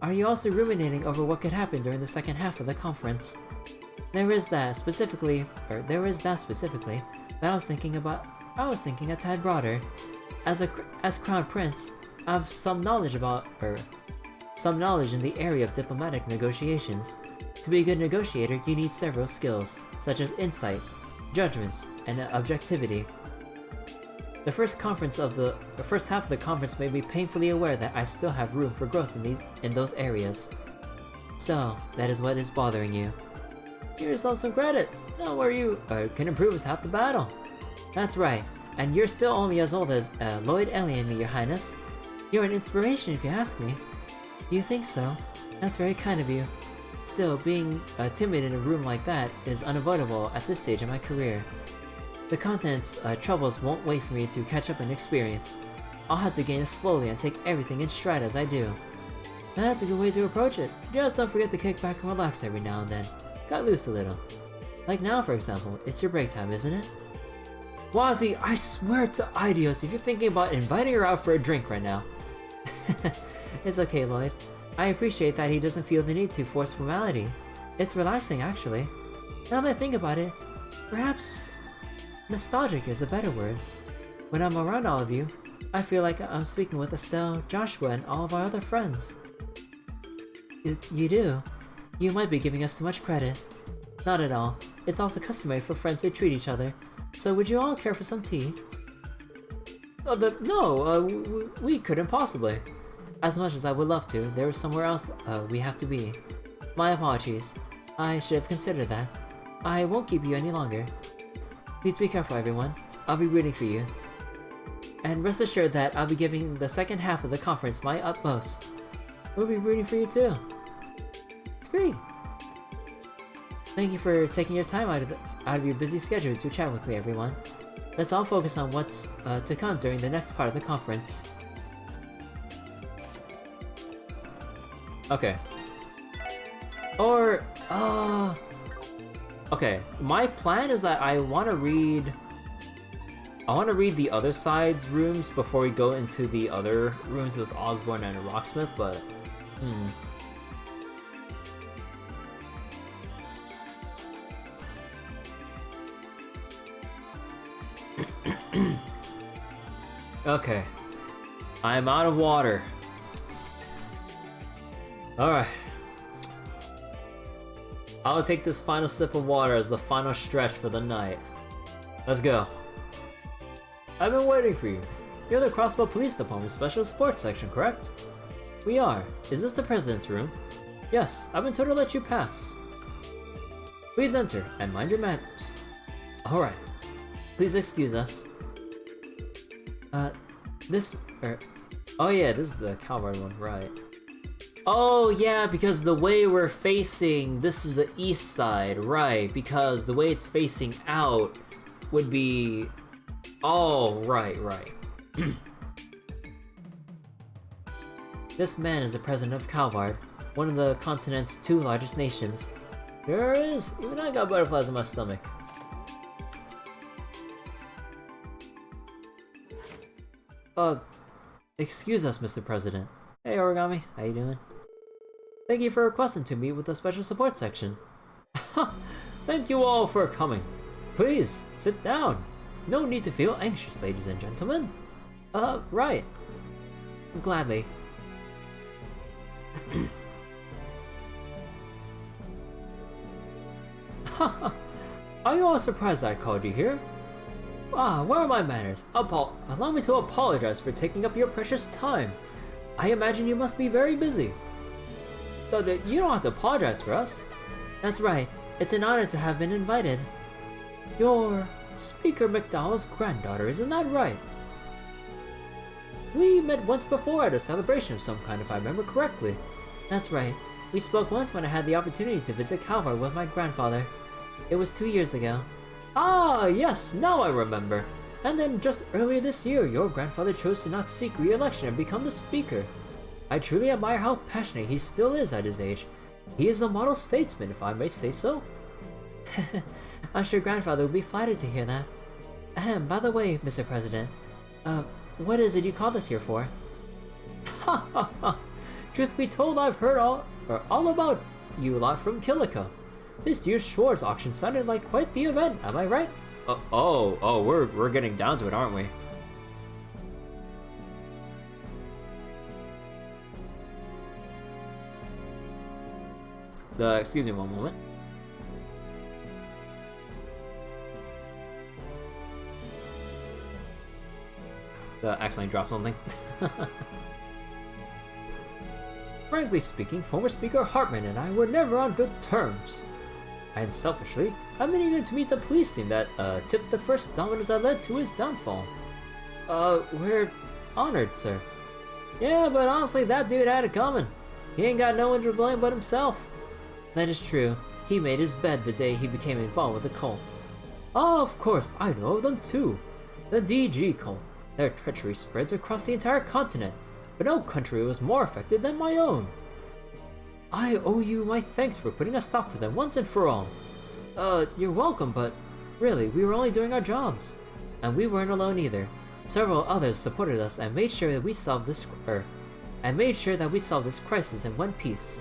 Are you also ruminating over what could happen during the second half of the conference? There is that specifically, but I was thinking a tad broader. As Crown Prince, I have some knowledge in the area of diplomatic negotiations. To be a good negotiator, you need several skills, such as insight, judgments, and objectivity. The first half of the conference made me painfully aware that I still have room for growth in those areas. So, that is what is bothering you. Give yourself some credit. Not where you can improve is half the battle. That's right, and you're still only as old as Lloyd, Ellie, and me, Your Highness. You're an inspiration if you ask me. You think so? That's very kind of you. Still, being timid in a room like that is unavoidable at this stage of my career. The content's troubles won't wait for me to catch up in experience. I'll have to gain it slowly and take everything in stride as I do. That's a good way to approach it. Just don't forget to kick back and relax every now and then. Got loose a little. Like now, for example, it's your break time, isn't it? Wazzy, I swear to Idios if you're thinking about inviting her out for a drink right now. It's okay, Lloyd. I appreciate that he doesn't feel the need to force formality. It's relaxing, actually. Now that I think about it, perhaps nostalgic is a better word. When I'm around all of you, I feel like I'm speaking with Estelle, Joshua, and all of our other friends. You do? You might be giving us too much credit. Not at all. It's also customary for friends to treat each other. So would you all care for some tea? We couldn't possibly. As much as I would love to, there is somewhere else we have to be. My apologies. I should have considered that. I won't keep you any longer. Please be careful, everyone. I'll be rooting for you. And rest assured that I'll be giving the second half of the conference my utmost. We'll be rooting for you too. It's great. Thank you for taking your time out of your busy schedule to chat with me, everyone. Let's all focus on what's to come during the next part of the conference. Okay. Okay, my plan is that I want to read the other side's rooms before we go into the other rooms with Osbourne and Rocksmith, but Okay. I'm out of water. Alright. I'll take this final sip of water as the final stretch for the night. Let's go. I've been waiting for you. You're the Crossbell Police Department Special Sports Section, correct? We are. Is this the President's room? Yes, I've been told to let you pass. Please enter, and mind your manners. Alright. Please excuse us. Oh yeah, this is the Calvary one, right. Oh yeah, because the way we're facing, this is the east side, right, because the way it's facing out would be... Oh, right. This man is the president of Calvard, one of the continent's 2 largest nations. Sure is, even I got butterflies in my stomach. Excuse us, Mr. President. Hey, Origami, how you doing? Thank you for requesting to meet with the Special Support Section. Thank you all for coming. Please, sit down. No need to feel anxious, ladies and gentlemen. Right. Gladly. Are you all surprised I called you here? Where are my manners? Allow me to apologize for taking up your precious time. I imagine you must be very busy. You don't have to apologize for us. That's right. It's an honor to have been invited. You're Speaker McDowell's granddaughter, isn't that right? We met once before at a celebration of some kind, if I remember correctly. That's right. We spoke once when I had the opportunity to visit Calvar with my grandfather. It was 2 years ago. Ah, yes, now I remember. And then just earlier this year, your grandfather chose to not seek re-election and become the speaker. I truly admire how passionate he still is at his age. He is a model statesman, if I may say so. I'm sure grandfather would be flattered to hear that. Ahem, by the way, Mr. President, what is it you called us here for? Ha ha ha! Truth be told, I've heard all about you a lot from Killico. This year's Shores auction sounded like quite the event, am I right? We're getting down to it, aren't we? Excuse me one moment. Accidentally dropped something. Frankly speaking, former Speaker Hartman and I were never on good terms. And selfishly, I've been eager to meet the police team that tipped the first dominoes that led to his downfall. We're honored, sir. Yeah, but honestly, that dude had it coming. He ain't got no one to blame but himself. That is true. He made his bed the day he became involved with the cult. Oh, of course, I know of them too. The DG cult. Their treachery spreads across the entire continent, but no country was more affected than my own. I owe you my thanks for putting a stop to them once and for all. You're welcome, but really, we were only doing our jobs. And we weren't alone either. Several others supported us and made sure that we solved this crisis in one piece.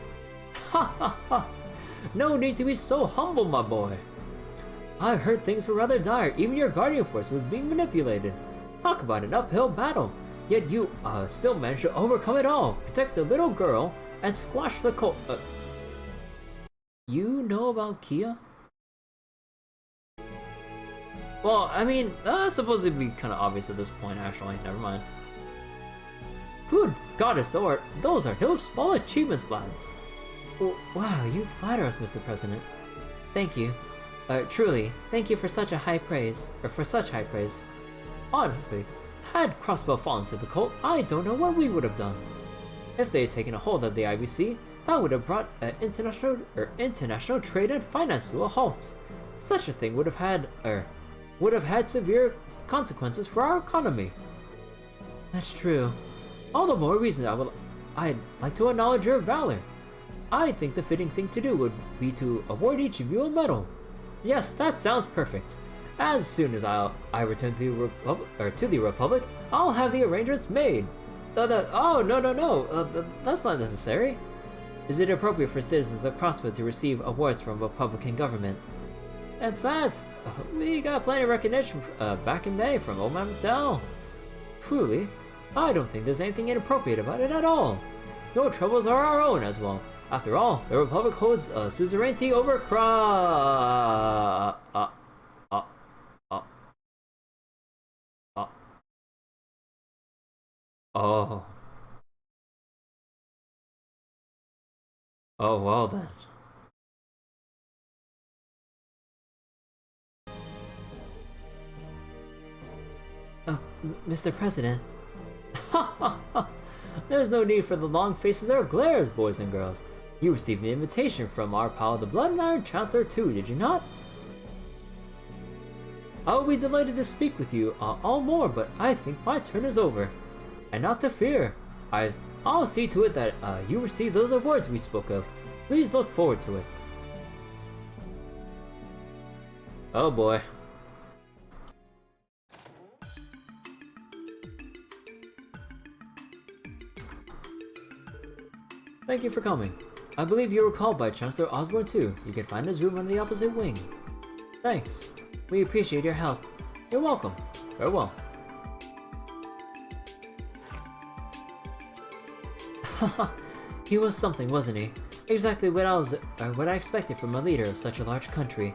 Ha ha ha! No need to be so humble, my boy. I heard things were rather dire. Even your Guardian Force was being manipulated. Talk about an uphill battle. Yet you still managed to overcome it all, protect the little girl, and squash the cult. You know about Kia? Well, I mean, supposed to be kind of obvious at this point, actually. Never mind. Good goddess, those are no small achievements, lads. Wow, you flatter us, Mr. President. Thank you. Truly, thank you for such high praise. Honestly, had Crossbell fallen to the cult, I don't know what we would have done. If they had taken a hold of the IBC, that would have brought international trade and finance to a halt. Such a thing would have had severe consequences for our economy. That's true. All the more reason I'd like to acknowledge your valor. I think the fitting thing to do would be to award each of you a medal. Yes, that sounds perfect. As soon as I return to the Republic, I'll have the arrangements made. Oh, no, that's not necessary. Is it appropriate for citizens of Crossbell to receive awards from Republican government? And besides, we got plenty of recognition back in May from old man McDowell. Truly, I don't think there's anything inappropriate about it at all. Your troubles are our own as well. After all, the Republic holds suzerainty over Oh. Oh, well then. Mr. President. There's no need for the long faces or glares, boys and girls. You received an invitation from our pal, the Blood and Iron Chancellor too, did you not? I'll be delighted to speak with you all more, but I think my turn is over. And not to fear, I'll see to it that you receive those awards we spoke of. Please look forward to it. Oh boy. Thank you for coming. I believe you were called by Chancellor Osbourne too. You can find his room on the opposite wing. Thanks. We appreciate your help. You're welcome. Farewell. He was something, wasn't he? Exactly what I expected from a leader of such a large country.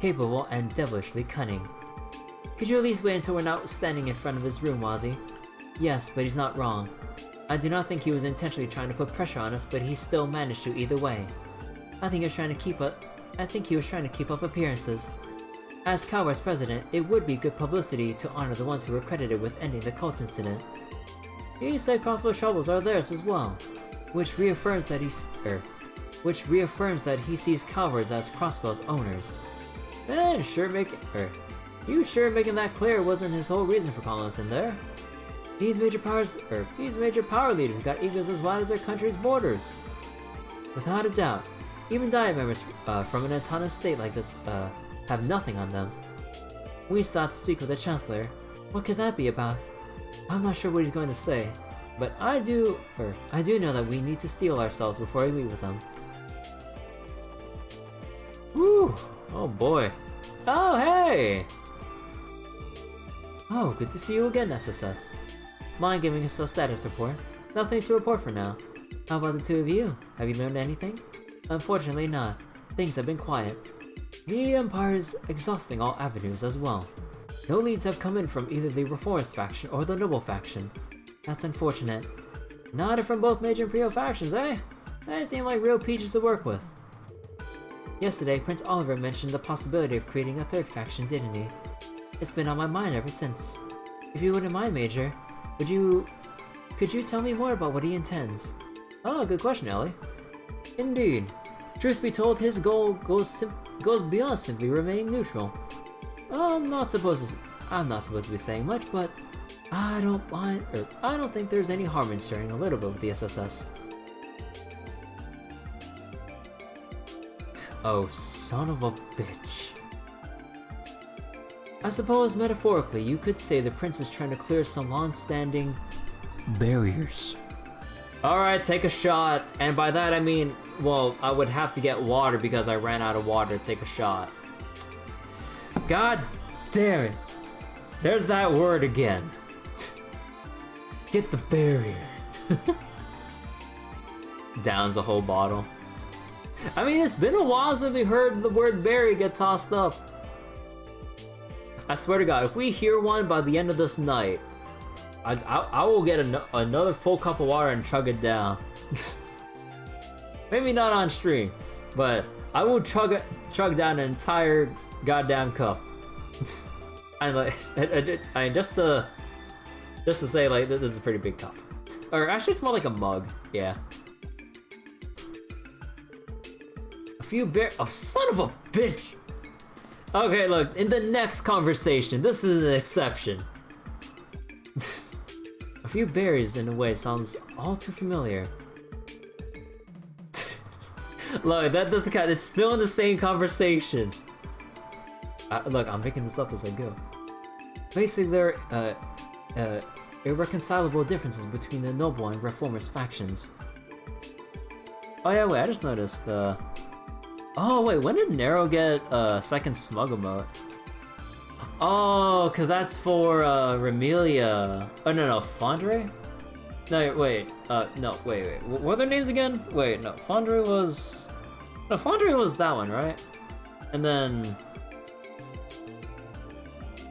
Capable and devilishly cunning. Could you at least wait until we're not standing in front of his room, Wazzy? Yes, but he's not wrong. I do not think he was intentionally trying to put pressure on us, but he still managed to either way. I think he was trying to keep up appearances. As Calware's president, it would be good publicity to honor the ones who were credited with ending the cult incident. He said Crossbell troubles are theirs as well, which reaffirms that he sees Calwards as Crossbell's owners. And you sure making that clear wasn't his whole reason for calling us in there? These major power leaders got egos as wide as their country's borders. Without a doubt, even Diet members from an autonomous state like this have nothing on them. We sought to speak with the Chancellor. What could that be about? I'm not sure what he's going to say, but I do know that we need to steel ourselves before we meet with them. Woo! Oh boy. Oh hey! Oh, good to see you again, SSS. Mind giving us a status report? Nothing to report for now. How about the two of you? Have you learned anything? Unfortunately not. Things have been quiet. The Empire is exhausting all avenues as well. No leads have come in from either the Reformist faction or the Noble faction. That's unfortunate. Not from both major Imperial factions, eh? They seem like real peaches to work with. Yesterday, Prince Oliver mentioned the possibility of creating a third faction, didn't he? It's been on my mind ever since. If you wouldn't mind, Major, could you tell me more about what he intends? Oh, good question, Ellie. Indeed. Truth be told, his goal goes beyond simply remaining neutral. I'm not supposed to be saying much, but I don't think there's any harm in sharing a little bit with the SSS. Oh, son of a bitch. I suppose metaphorically you could say the prince is trying to clear some long-standing barriers. Alright, take a shot, and by that I mean, well, I would have to get water because I ran out of water to take a shot. God damn it. There's that word again. Get the barrier. Downs a whole bottle. I mean, it's been a while since we heard the word berry get tossed up. I swear to God, if we hear one by the end of this night, I will get another full cup of water and chug it down. Maybe not on stream, but I will chug down an entire goddamn cup. And just to say, like, this is a pretty big cup. Or actually, it's more like a mug. Yeah. Oh, son of a bitch! Okay, look, in the next conversation, this is an exception. A few berries, in a way, sounds all too familiar. Look, that doesn't count. It's still in the same conversation. Look, I'm making this up as I go. Basically, there are irreconcilable differences between the Noble and Reformist factions. Oh yeah, wait, I just noticed the... Oh wait, when did Nero get a second smug emote? Oh, cause that's for Remelia. Oh no, Fondre? No, wait, no, wait. What were their names again? Wait, no, Fondre was that one, right? And then...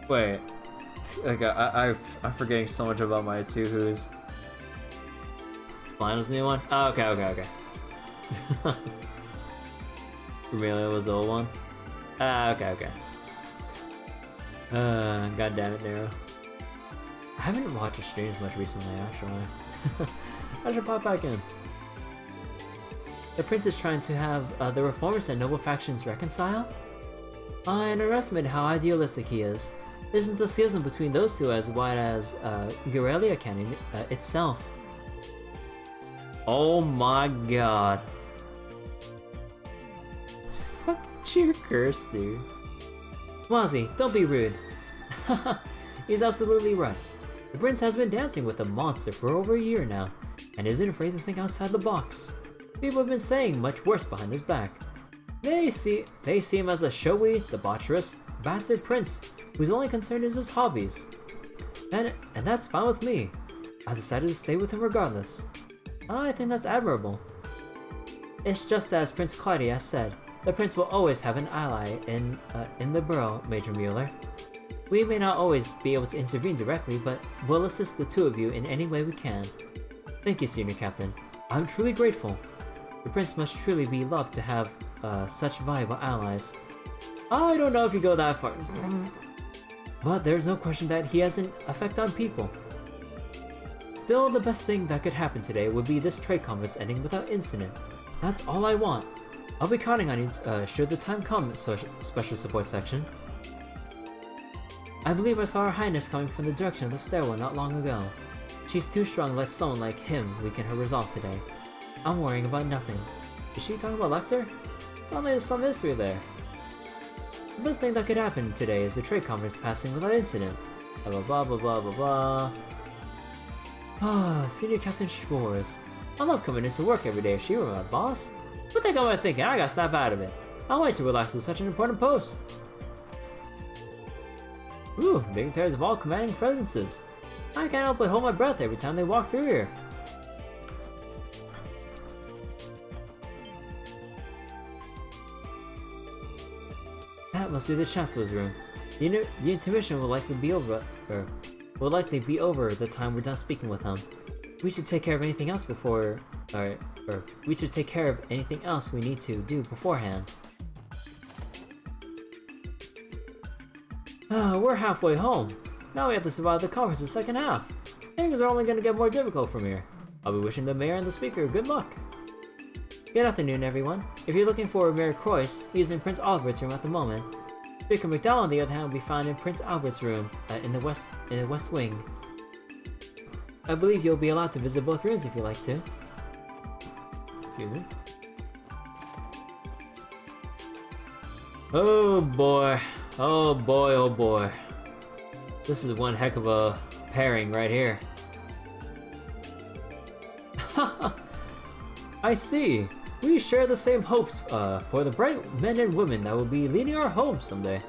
Wait. Like, I'm forgetting so much about my two who's. Flying was the new one? Oh, okay. Remelia was the old one? Okay. God damn it, Nero. I haven't watched your streams much recently, actually. I should pop back in. The prince is trying to have the Reformers and Noble factions reconcile? I underestimate how idealistic he is. Isn't the schism between those two as wide as Guerrilla Canyon itself? Oh my god. Fuck your curse, dude. Wazzy, don't be rude. He's absolutely right. The prince has been dancing with the monster for over a year now, and isn't afraid to think outside the box. People have been saying much worse behind his back. They see him as a showy, debaucherous, bastard prince whose only concern is his hobbies. And that's fine with me. I decided to stay with him regardless. I think that's admirable. It's just as Prince Claudius said, the prince will always have an ally in the borough, Major Mueller. We may not always be able to intervene directly, but we'll assist the two of you in any way we can. Thank you, Senior Captain. I'm truly grateful. The Prince must truly be loved to have such valuable allies. I don't know if you go that far, but there's no question that he has an effect on people. Still, the best thing that could happen today would be this trade conference ending without incident. That's all I want. I'll be counting on you should the time come, Special Support Section. I believe I saw Her Highness coming from the direction of the stairwell not long ago. She's too strong to let someone like him weaken her resolve today. I'm worrying about nothing. Is she talking about Lecter? Tell me there's some history there. The best thing that could happen today is the trade conference passing without incident. Blah blah blah blah blah blah. Ah, Senior Captain Schwartz. I love coming into work every day if she were my boss. What the heck am I thinking? I gotta snap out of it. I'll wait to relax with such an important post. Ooh, dignitaries of all commanding presences. I can't help but hold my breath every time they walk through here. That must be the Chancellor's room. The intermission will likely be over, the time we're done speaking with him. We should take care of anything else before, we should take care of anything else we need to do beforehand. We're halfway home. Now we have to survive the conference the second half. Things are only going to get more difficult from here. I'll be wishing the mayor and the speaker good luck. Good afternoon, everyone. If you're looking for Mayor Croyce, he's in Prince Albert's room at the moment. Speaker McDowell, on the other hand, will be found in Prince Albert's room in the west wing. I believe you'll be allowed to visit both rooms if you like to. Excuse me. Oh boy. Oh boy, oh boy. This is one heck of a pairing right here. I see. We share the same hopes for the bright men and women that will be leading our homes someday.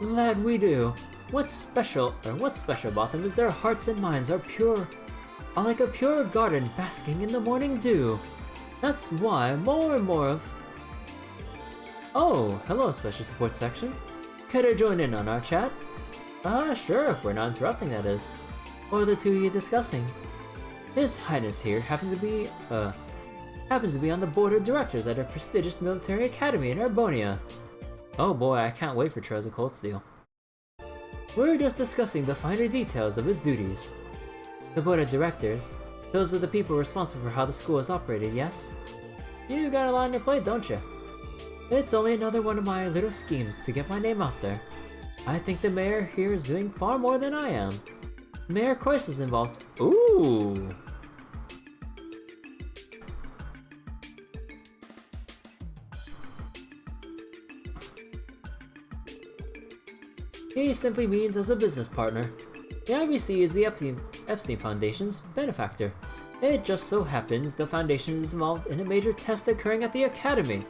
That we do. What's special about them is their hearts and minds are like a pure garden basking in the morning dew. That's why more and more of... Oh, hello, Special Support Section. Could I join in on our chat? Sure, if we're not interrupting, that is. What are the two of you discussing? His Highness here happens to be on the board of directors at a prestigious military academy in Urbonia. Oh boy, I can't wait for Trials of Cold Steel. We're just discussing the finer details of his duties. The board of directors, those are the people responsible for how the school is operated, yes? You got a lot on your plate, don't you? It's only another one of my little schemes to get my name out there. I think the mayor here is doing far more than I am. Mayor Croyce is involved. Ooh! He simply means as a business partner. The IBC is the Epstein Foundation's benefactor. It just so happens the foundation is involved in a major test occurring at the academy.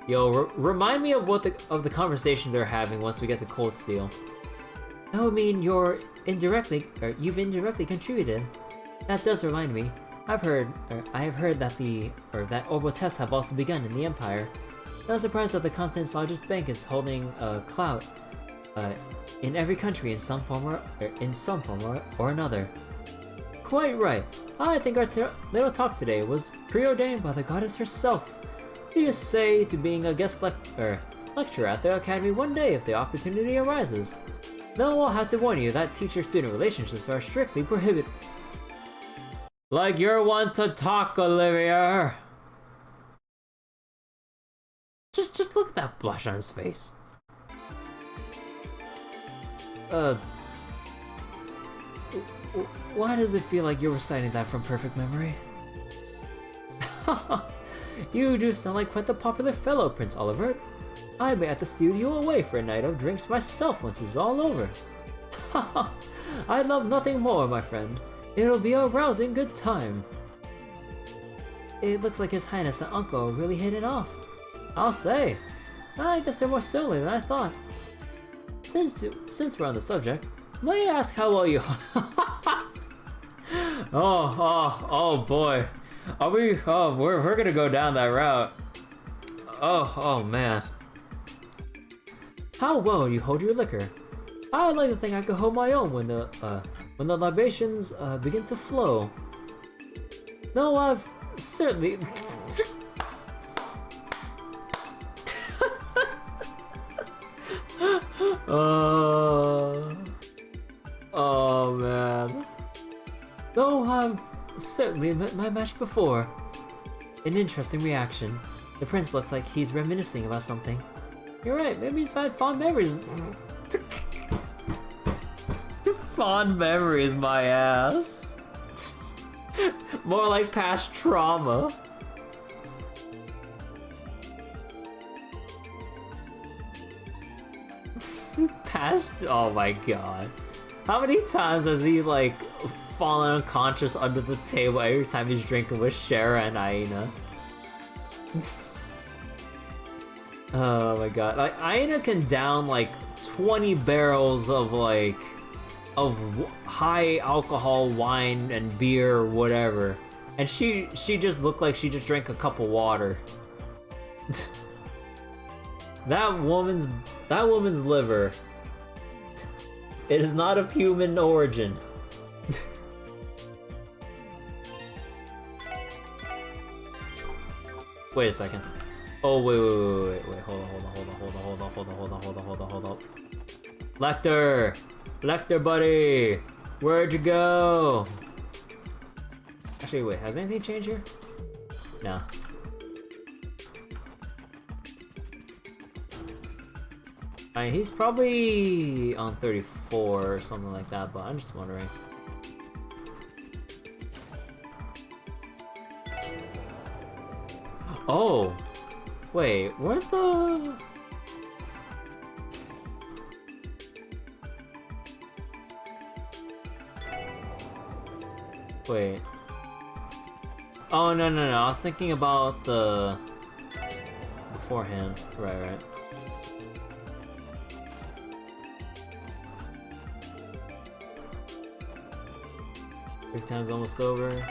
Yo, remind me of the conversation they're having once we get the Cold Steel. That would mean you've indirectly contributed. That does remind me. I have heard that orbital tests have also begun in the Empire. Not surprised that the continent's largest bank is holding clout in every country in some form or another. Quite right. I think our little talk today was preordained by the goddess herself. What do you say to being a guest lecturer at the academy one day if the opportunity arises? Though I'll have to warn you that teacher-student relationships are strictly prohibited. Like you're one to talk, Olivia. Just look at that blush on his face. Why does it feel like you're reciting that from perfect memory? You do sound like quite the popular fellow, Prince Oliver. I may have to steal you away for a night of drinks myself once it's all over. I'd love nothing more, my friend. It'll be a rousing good time. It looks like His Highness and Uncle really hit it off. I'll say. I guess they're more similar than I thought. Since we're on the subject, may I ask how well you... oh boy. Are we... Oh, we're gonna go down that route. Oh man. How well you hold your liquor. I'd like to think I could hold my own when the libations begin to flow. No, I've certainly... Oh man. Though I've certainly met my match before. An interesting reaction. The prince looks like he's reminiscing about something. You're right, maybe he's had fond memories. Fond memories, my ass. More like past trauma. Past, oh my god. How many times has he like fallen unconscious under the table every time he's drinking with Shara and Aina? Oh my god. Like Aina can down like 20 barrels of like high alcohol wine and beer or whatever, and she just looked like she just drank a cup of water. That woman's liver, it is not of human origin. Wait a second. Oh wait, hold on. Lecter buddy, where'd you go? Actually, wait, has anything changed here? No. I mean, he's probably on 34 or something like that, but I'm just wondering. Oh, wait, weren't the... Wait. Oh, no, I was thinking about the... beforehand. Right. Break time's almost over.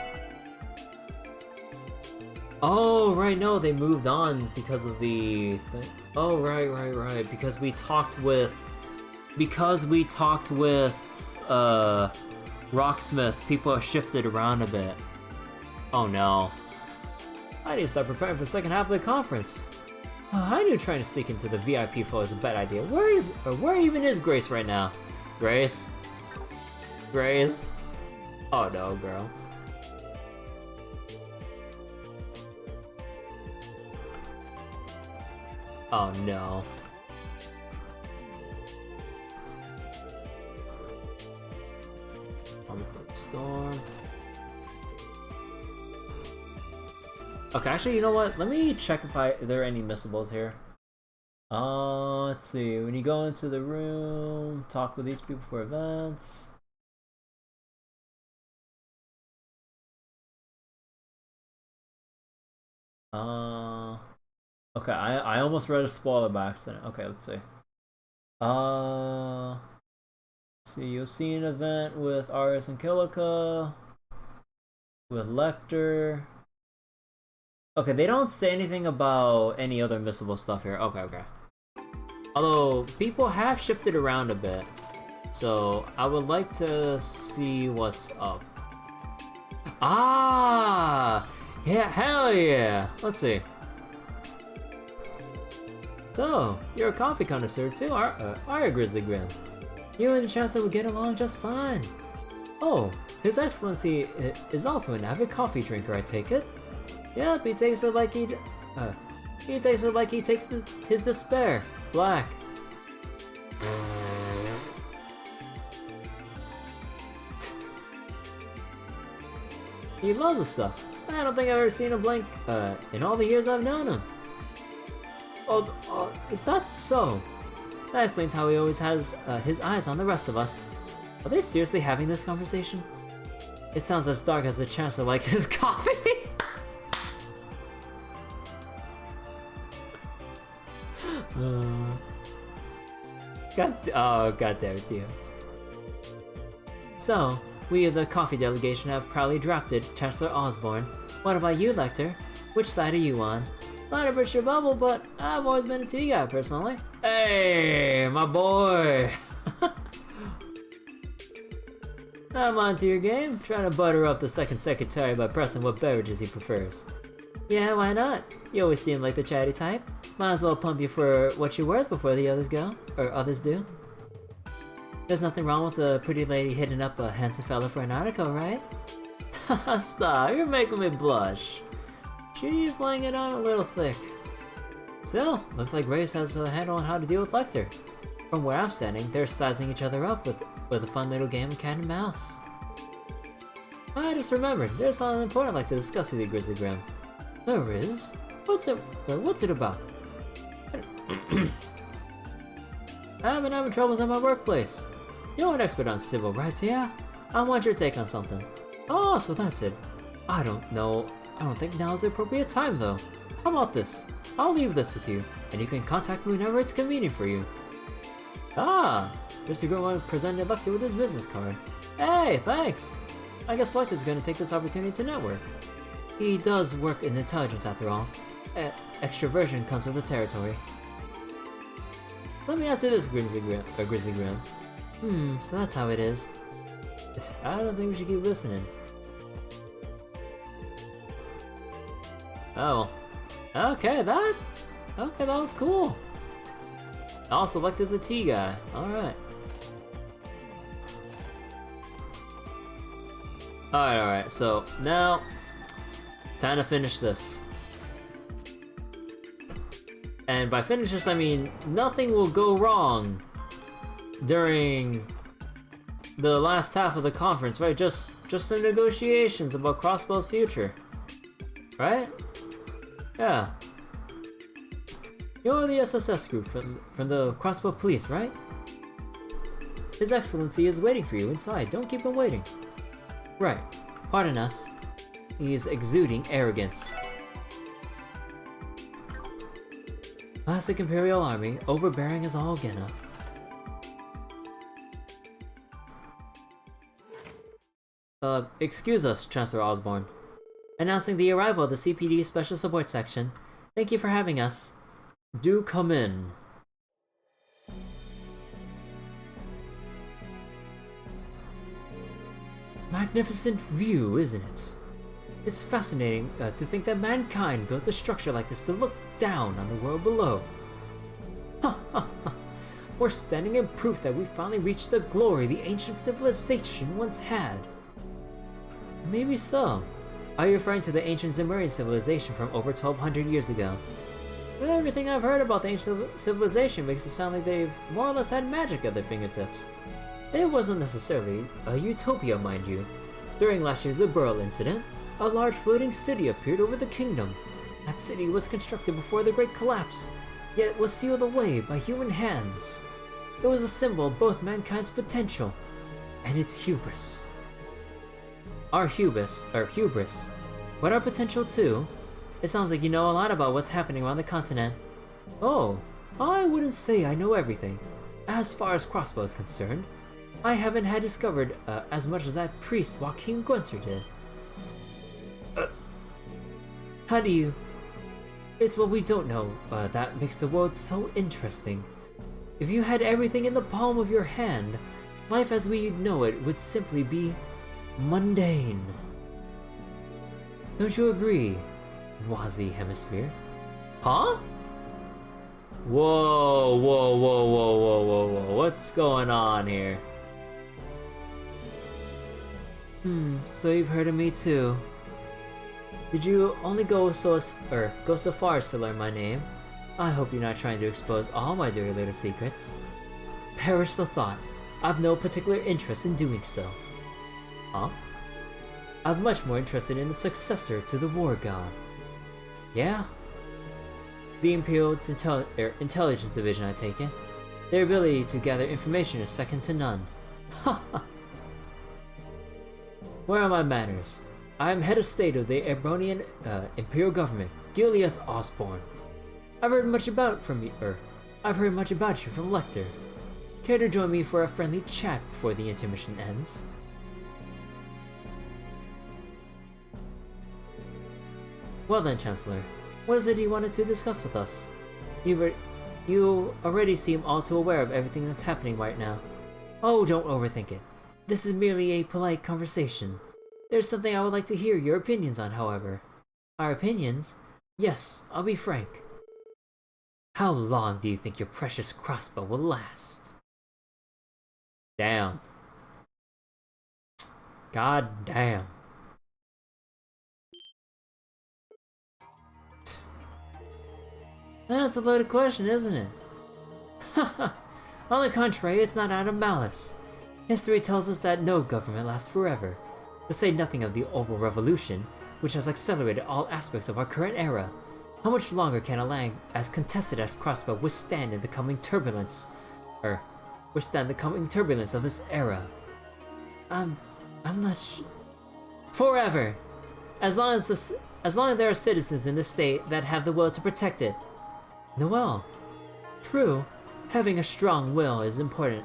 Oh, right, no, they moved on because of the thing. Oh, right. Because we talked with... Rocksmith, people have shifted around a bit. Oh no. I need to start preparing for the second half of the conference. I knew trying to sneak into the VIP floor is a bad idea. Where even is Grace right now? Grace? Oh no, girl. Oh no. Storm. Okay, actually, you know what? Let me check if there are any missables here. Let's see. When you go into the room, talk with these people for events. Okay, I almost read a spoiler by accident. Okay, let's see. See, you'll see an event with Aris and Kilika, with Lecter. Okay, they don't say anything about any other missable stuff here. Okay. Although, people have shifted around a bit, so I would like to see what's up. Ah! Yeah, hell yeah! Let's see. So, you're a coffee connoisseur too, are you, Grizzly Grin? You and the Chancellor will get along just fine. Oh, His Excellency is also an avid coffee drinker, I take it? Yep, he takes it like he takes his despair. Black. He loves the stuff. I don't think I've ever seen him blink in all the years I've known him. Oh, is that so? That explains how he always has his eyes on the rest of us. Are they seriously having this conversation? It sounds as dark as the Chancellor likes his coffee. God damn it, Tio. So, we of the coffee delegation have proudly drafted Chancellor Osbourne. What about you, Lecter? Which side are you on? Not to burst your bubble, but I've always been a tea guy, personally. Hey, my boy! I'm onto your game, trying to butter up the second secretary by pressing what beverages he prefers. Yeah, why not? You always seem like the chatty type. Might as well pump you for what you're worth before the others go, or others do. There's nothing wrong with a pretty lady hitting up a handsome fella for an article, right? Haha, stop, you're making me blush. She's laying it on a little thick. Still, looks like Grace has a handle on how to deal with Lecter. From where I'm standing, they're sizing each other up with a fun little game of cat and mouse. I just remembered, there's something important I'd like to discuss with you, Grizzly Graham. There is? What's it about? I've been having troubles at my workplace. You're an expert on civil rights, yeah? I want your take on something. Oh, so that's it. I don't know. I don't think now's the appropriate time, though. How about this? I'll leave this with you, and you can contact me whenever it's convenient for you. Ah! Mr. Greenwood presented Lecter with his business card. Hey, thanks! I guess Lecter's gonna take this opportunity to network. He does work in intelligence after all. Extroversion comes with the territory. Let me ask you this, Grizzly Graham. So that's how it is. I don't think we should keep listening. Oh. Okay, that was cool. Also, Lecter's a tea guy. Alright. Alright, so now time to finish this. And by finish this, I mean nothing will go wrong during the last half of the conference, right? Just some negotiations about Crossbell's future, right? Yeah. You're the SSS group from the Crossbell Police, right? His Excellency is waiting for you inside. Don't keep him waiting. Right. Pardon us. He's exuding arrogance. Classic Imperial Army, overbearing as all get up. Excuse us, Chancellor Osbourne. Announcing the arrival of the CPD Special Support Section. Thank you for having us. Do come in. Magnificent view, isn't it? It's fascinating to think that mankind built a structure like this to look down on the world below. Ha ha ha! We're standing in proof that we finally reached the glory the ancient civilization once had. Maybe so. Are you referring to the ancient Zemurian civilization from over 1200 years ago? But everything I've heard about the ancient civilization makes it sound like they've more or less had magic at their fingertips. It wasn't necessarily a utopia, mind you. During last year's The Burl incident, a large floating city appeared over the kingdom. That city was constructed before the Great Collapse, yet was sealed away by human hands. It was a symbol of both mankind's potential and its hubris. Our hubris, but our potential too. It sounds like you know a lot about what's happening around the continent. Oh, I wouldn't say I know everything. As far as Crossbell is concerned, I haven't had discovered as much as that priest Joachim Gunther did. How do you... It's what we don't know that makes the world so interesting. If you had everything in the palm of your hand, life as we know it would simply be mundane. Don't you agree, Wazi Hemisphere? Huh? Whoa, what's going on here? So you've heard of me too. Did you only go so far as to learn my name? I hope you're not trying to expose all my dirty little secrets. Perish the thought. I've no particular interest in doing so. Huh? I'm much more interested in the successor to the War God. Yeah? The Imperial Intelligence Division, I take it. Their ability to gather information is second to none. Ha ha! Where are my manners? I am head of state of the Ebronian Imperial Government, Gileath Osbourne. I've heard much about you from Lecter. Care to join me for a friendly chat before the intermission ends? Well then, Chancellor, what is it you wanted to discuss with us? You already seem all too aware of everything that's happening right now. Oh, don't overthink it. This is merely a polite conversation. There's something I would like to hear your opinions on, however. Our opinions? Yes, I'll be frank. How long do you think your precious crossbow will last? Damn. God damn. That's a loaded question, isn't it? On the contrary, it's not out of malice. History tells us that no government lasts forever, to say nothing of the Oval Revolution, which has accelerated all aspects of our current era. How much longer can a land as contested as Crossbell withstand the coming turbulence of this era? I'm not forever! As long as there are citizens in the state that have the will to protect it. Noel. True, having a strong will is important.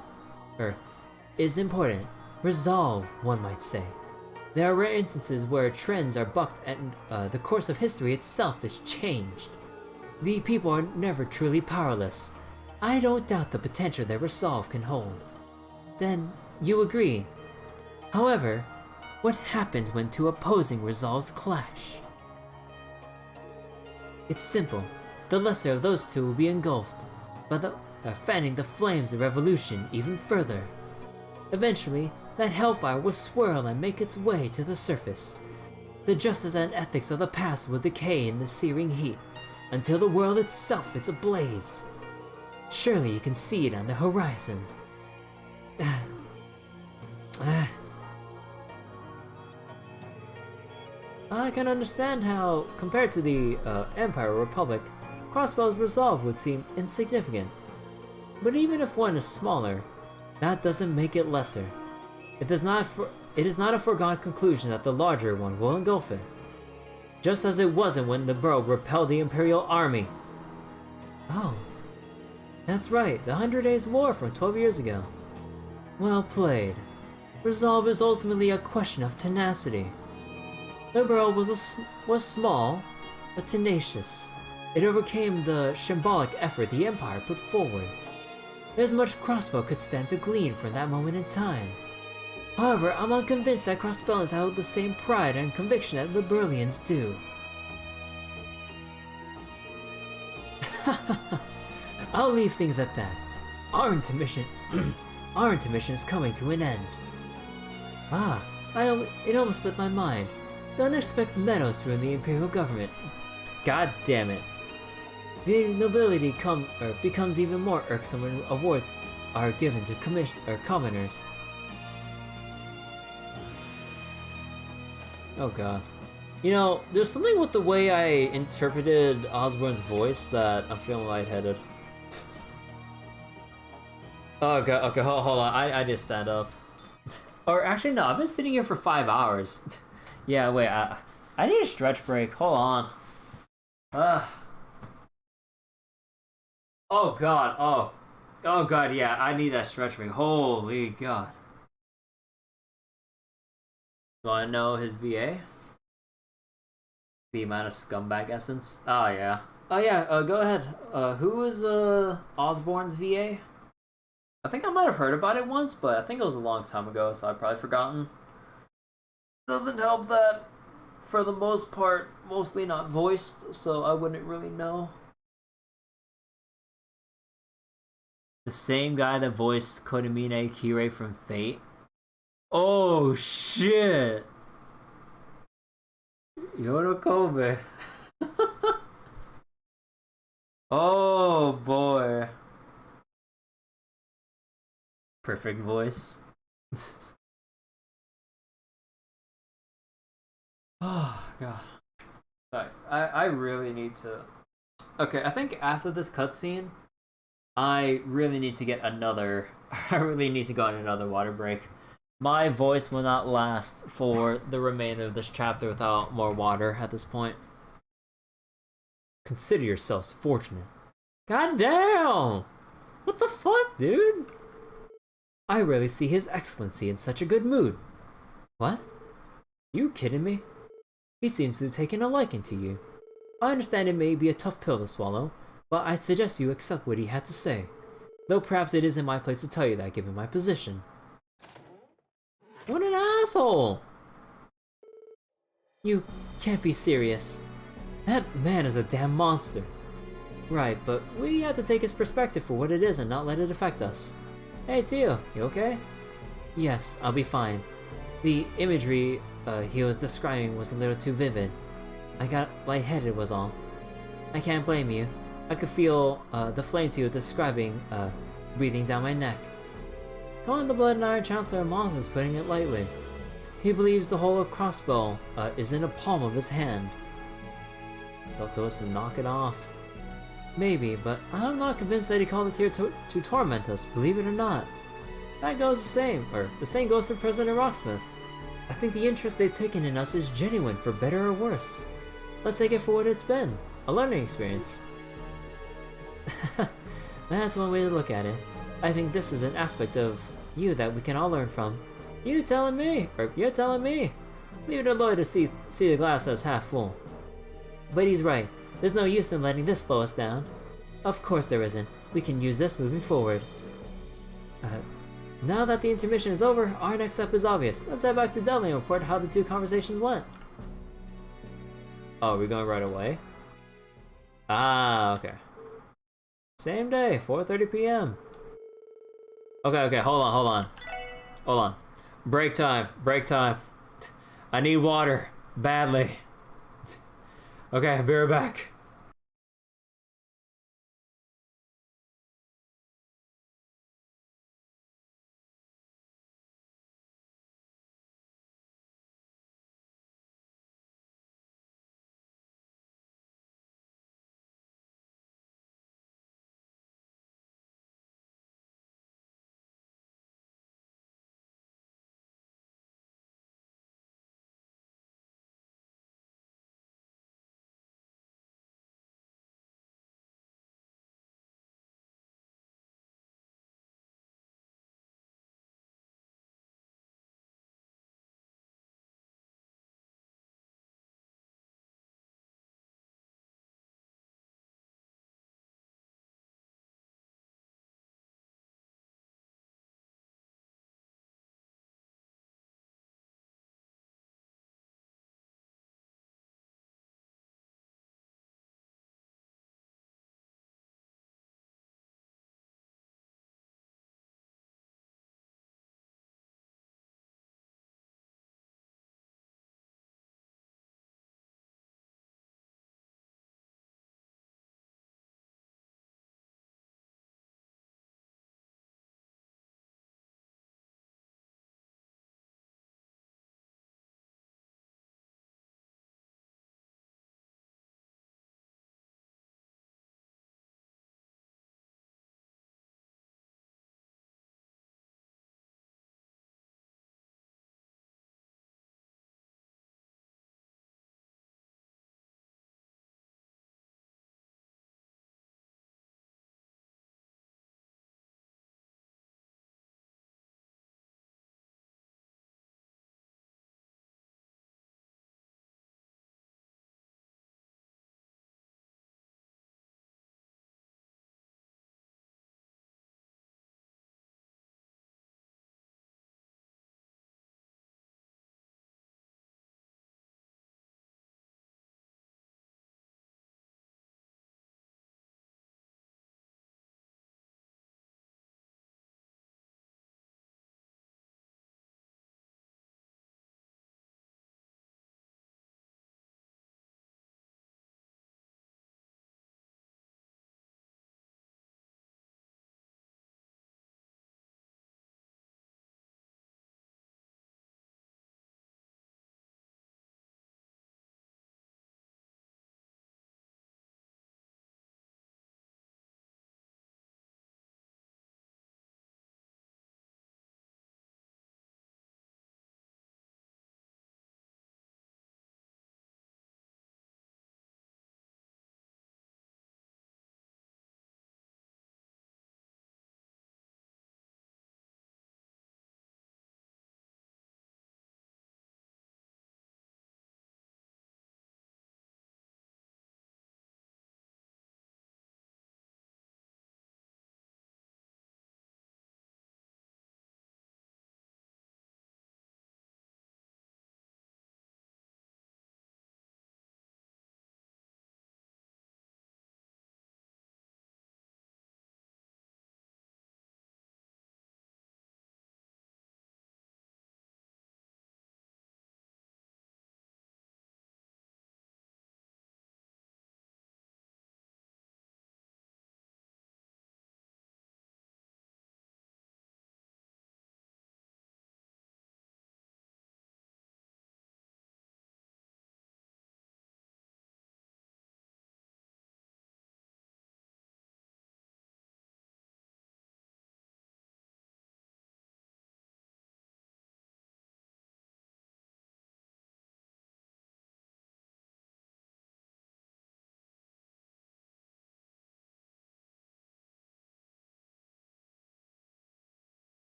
Resolve, one might say. There are rare instances where trends are bucked and the course of history itself is changed. The people are never truly powerless. I don't doubt the potential their resolve can hold. Then, you agree. However, what happens when two opposing resolves clash? It's simple. The lesser of those two will be engulfed, fanning the flames of revolution even further. Eventually, that hellfire will swirl and make its way to the surface. The justice and ethics of the past will decay in the searing heat, until the world itself is ablaze. Surely you can see it on the horizon. I can understand how, compared to the Empire or Republic, Crossbell's resolve would seem insignificant. But even if one is smaller, that doesn't make it lesser. It is not a foregone conclusion that the larger one will engulf it. Just as it wasn't when the Brogue repelled the Imperial Army. Oh, that's right, the 100 Days War from 12 years ago. Well played. Resolve is ultimately a question of tenacity. The Brogue was small, but tenacious. It overcame the shambolic effort the Empire put forward. There's much Crossbell could stand to glean from that moment in time. However, I'm unconvinced that Crossbellans held the same pride and conviction that Liberalians do. I'll leave things at that. Our intermission is coming to an end. It almost slipped my mind. The unexpected medals from the Imperial government. God damn it. The nobility becomes even more irksome when awards are given to commoners. Oh god. You know, there's something with the way I interpreted Osbourne's voice that I'm feeling lightheaded. Oh god, okay, hold on, I need to stand up. Or actually no, I've been sitting here for 5 hours. Yeah, wait, I need a stretch break, hold on. Oh god, oh god, yeah, I need that stretch break, holy god. Do I know his VA? The amount of scumbag essence? Oh yeah. Oh yeah, go ahead. Who is Osbourne's VA? I think I might have heard about it once, but I think it was a long time ago, so I've probably forgotten. Doesn't help that, for the most part, mostly not voiced, so I wouldn't really know. The same guy that voiced Kodamine Kirei from Fate? Oh shit! Yoda Kobe. Oh boy. Perfect voice. Oh god. Sorry, I really need to... Okay, I think after this cutscene, I really need to get another... I really need to go on another water break. My voice will not last for the remainder of this chapter without more water at this point. Consider yourselves fortunate. God damn! What the fuck, dude? I rarely see His Excellency in such a good mood. What? You kidding me? He seems to have taken a liking to you. I understand it may be a tough pill to swallow, but I'd suggest you accept what he had to say. Though perhaps it isn't my place to tell you that given my position. asshole! You can't be serious. That man is a damn monster. Right, but we have to take his perspective for what it is and not let it affect us. Hey Tio, you okay? Yes, I'll be fine. The imagery he was describing was a little too vivid. I got lightheaded was all. I can't blame you. I could feel the flames you were describing breathing down my neck. Calling the Blood and Iron Chancellor a monster is putting it lightly. He believes the whole of Crossbell is in the palm of his hand. It's up to us to knock it off. Maybe, but I'm not convinced that he called us here to torment us, believe it or not. That goes the same goes for President Rocksmith. I think the interest they've taken in us is genuine, for better or worse. Let's take it for what it's been, a learning experience. That's one way to look at it. I think this is an aspect of you that we can all learn from. You're telling me. Leave it alone to see the glass as half full. But he's right. There's no use in letting this slow us down. Of course there isn't. We can use this moving forward. Now that the intermission is over, our next step is obvious. Let's head back to Delhi and report how the two conversations went. Oh, we're going right away? Ah, okay. Same day, 4:30 p.m. Okay, hold on. Break time. I need water, badly. Okay, I'll be right back.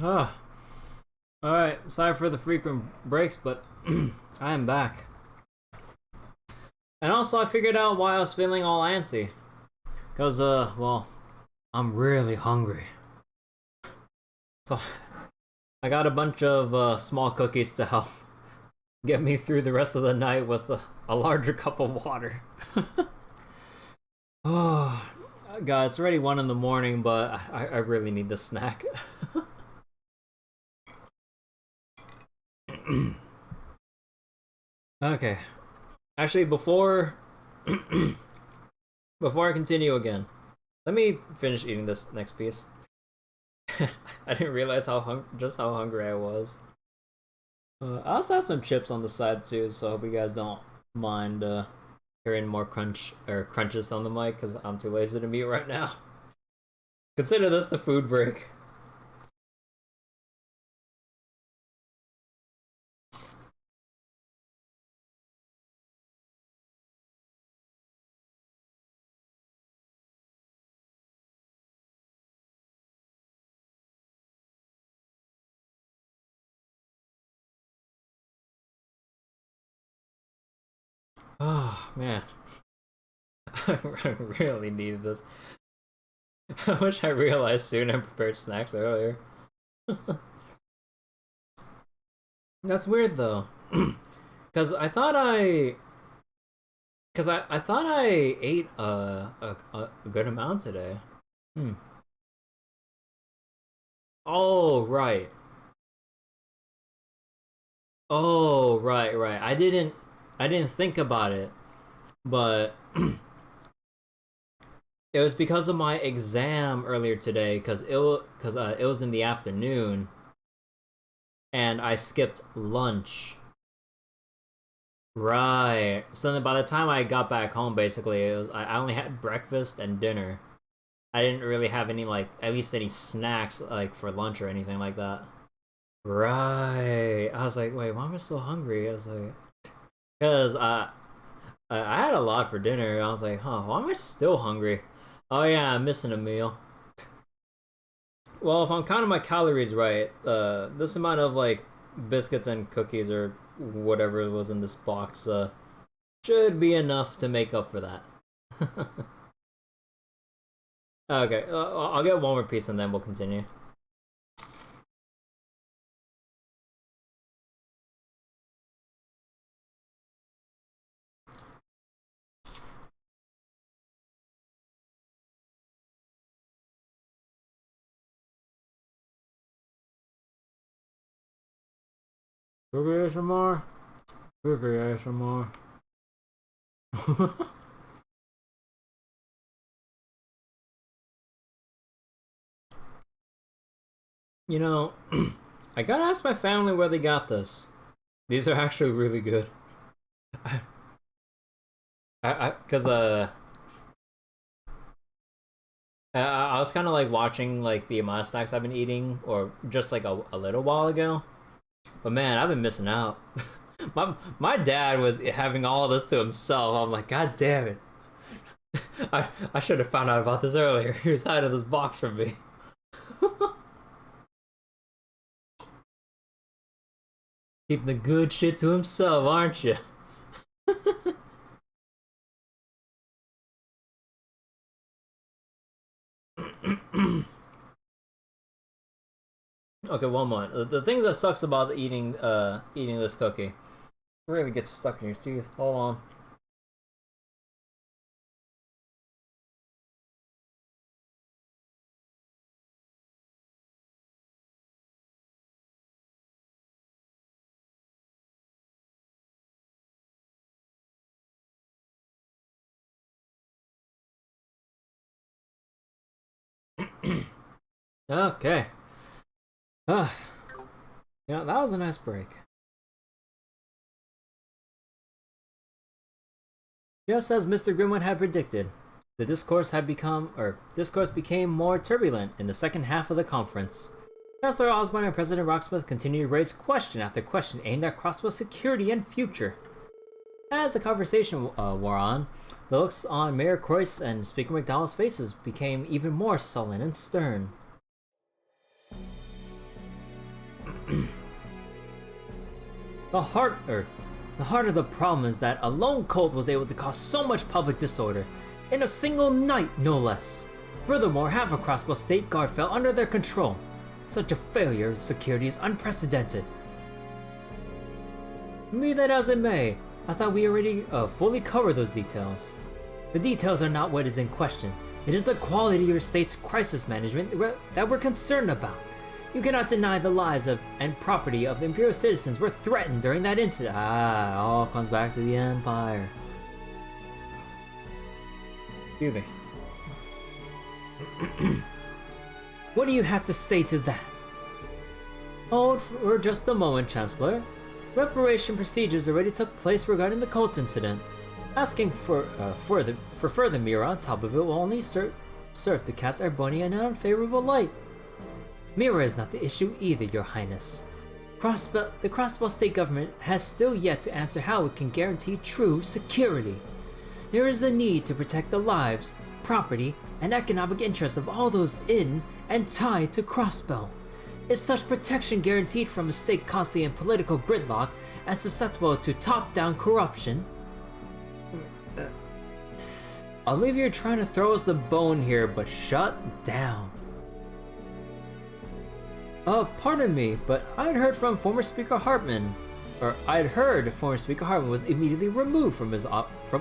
Ah, alright, sorry for the frequent breaks, but I am back. And also I figured out why I was feeling all antsy. Cause, well, I'm really hungry. So, I got a bunch of small cookies to help get me through the rest of the night with a larger cup of water. Oh, God, it's already 1 in the morning, but I really need this snack. Okay. Actually, before before I continue again, let me finish eating this next piece. I didn't realize just how hungry I was. I also have some chips on the side too, so I hope you guys don't mind hearing more crunches on the mic because I'm too lazy to mute right now. Consider this the food break. Oh man, I really needed this. I wish I realized sooner and prepared snacks earlier. That's weird though, because I thought I ate a good amount today. Hmm. Oh right. Oh right. I didn't think about it, but it was because of my exam earlier today. It was in the afternoon, and I skipped lunch. Right. So then by the time I got back home, basically, I only had breakfast and dinner. I didn't really have any like at least any snacks like for lunch or anything like that. Right. I was like, wait, why am I so hungry? I was like, because I had a lot for dinner. I was like, huh, why am I still hungry? Oh yeah, I'm missing a meal. Well, if I'm counting my calories right, this amount of like biscuits and cookies or whatever was in this box should be enough to make up for that. Okay, I'll get one more piece and then we'll continue. Cookie ASMR? Cookie ASMR. You know, I gotta ask my family where they got this. These are actually really good. Cause I was kind of like watching like the amount of snacks I've been eating, or just like a little while ago. But man, I've been missing out. My dad was having all this to himself. I'm like, God damn it! I should have found out about this earlier. He was hiding this box from me. Keeping the good shit to himself, aren't you? Okay, one more. The things that sucks about eating this cookie, it really gets stuck in your teeth. Hold on. Okay. Ah, yeah, that was a nice break. Just as Mr. Grimwood had predicted, the discourse became more turbulent in the second half of the conference. Chancellor Osbourne and President Rocksmith continued to raise question after question aimed at Crossbell's security and future. As the conversation wore on, the looks on Mayor Croyce and Speaker McDowell's faces became even more sullen and stern. The heart of the problem is that a lone cult was able to cause so much public disorder in a single night, no less. Furthermore, half of Crossbell State Guard fell under their control. Such a failure of security is unprecedented. Be that as it may, I thought we already fully covered those details. The details are not what is in question. It is the quality of your state's crisis management that we're concerned about. You cannot deny the lives and property of Imperial citizens were threatened during that incident. Ah, it all comes back to the Empire. Excuse me. What do you have to say to that? Hold for just a moment, Chancellor. Reparation procedures already took place regarding the cult incident. Asking for further mirror on top of it will only serve to cast Arbonia in an unfavorable light. Mirror is not the issue either, Your Highness. The Crossbell State government has still yet to answer how it can guarantee true security. There is a need to protect the lives, property, and economic interests of all those in and tied to Crossbell. Is such protection guaranteed from a state constantly in political gridlock and susceptible to top-down corruption? I'll leave you trying to throw us a bone here, but shut down. Pardon me, but I'd heard former Speaker Hartman was immediately removed from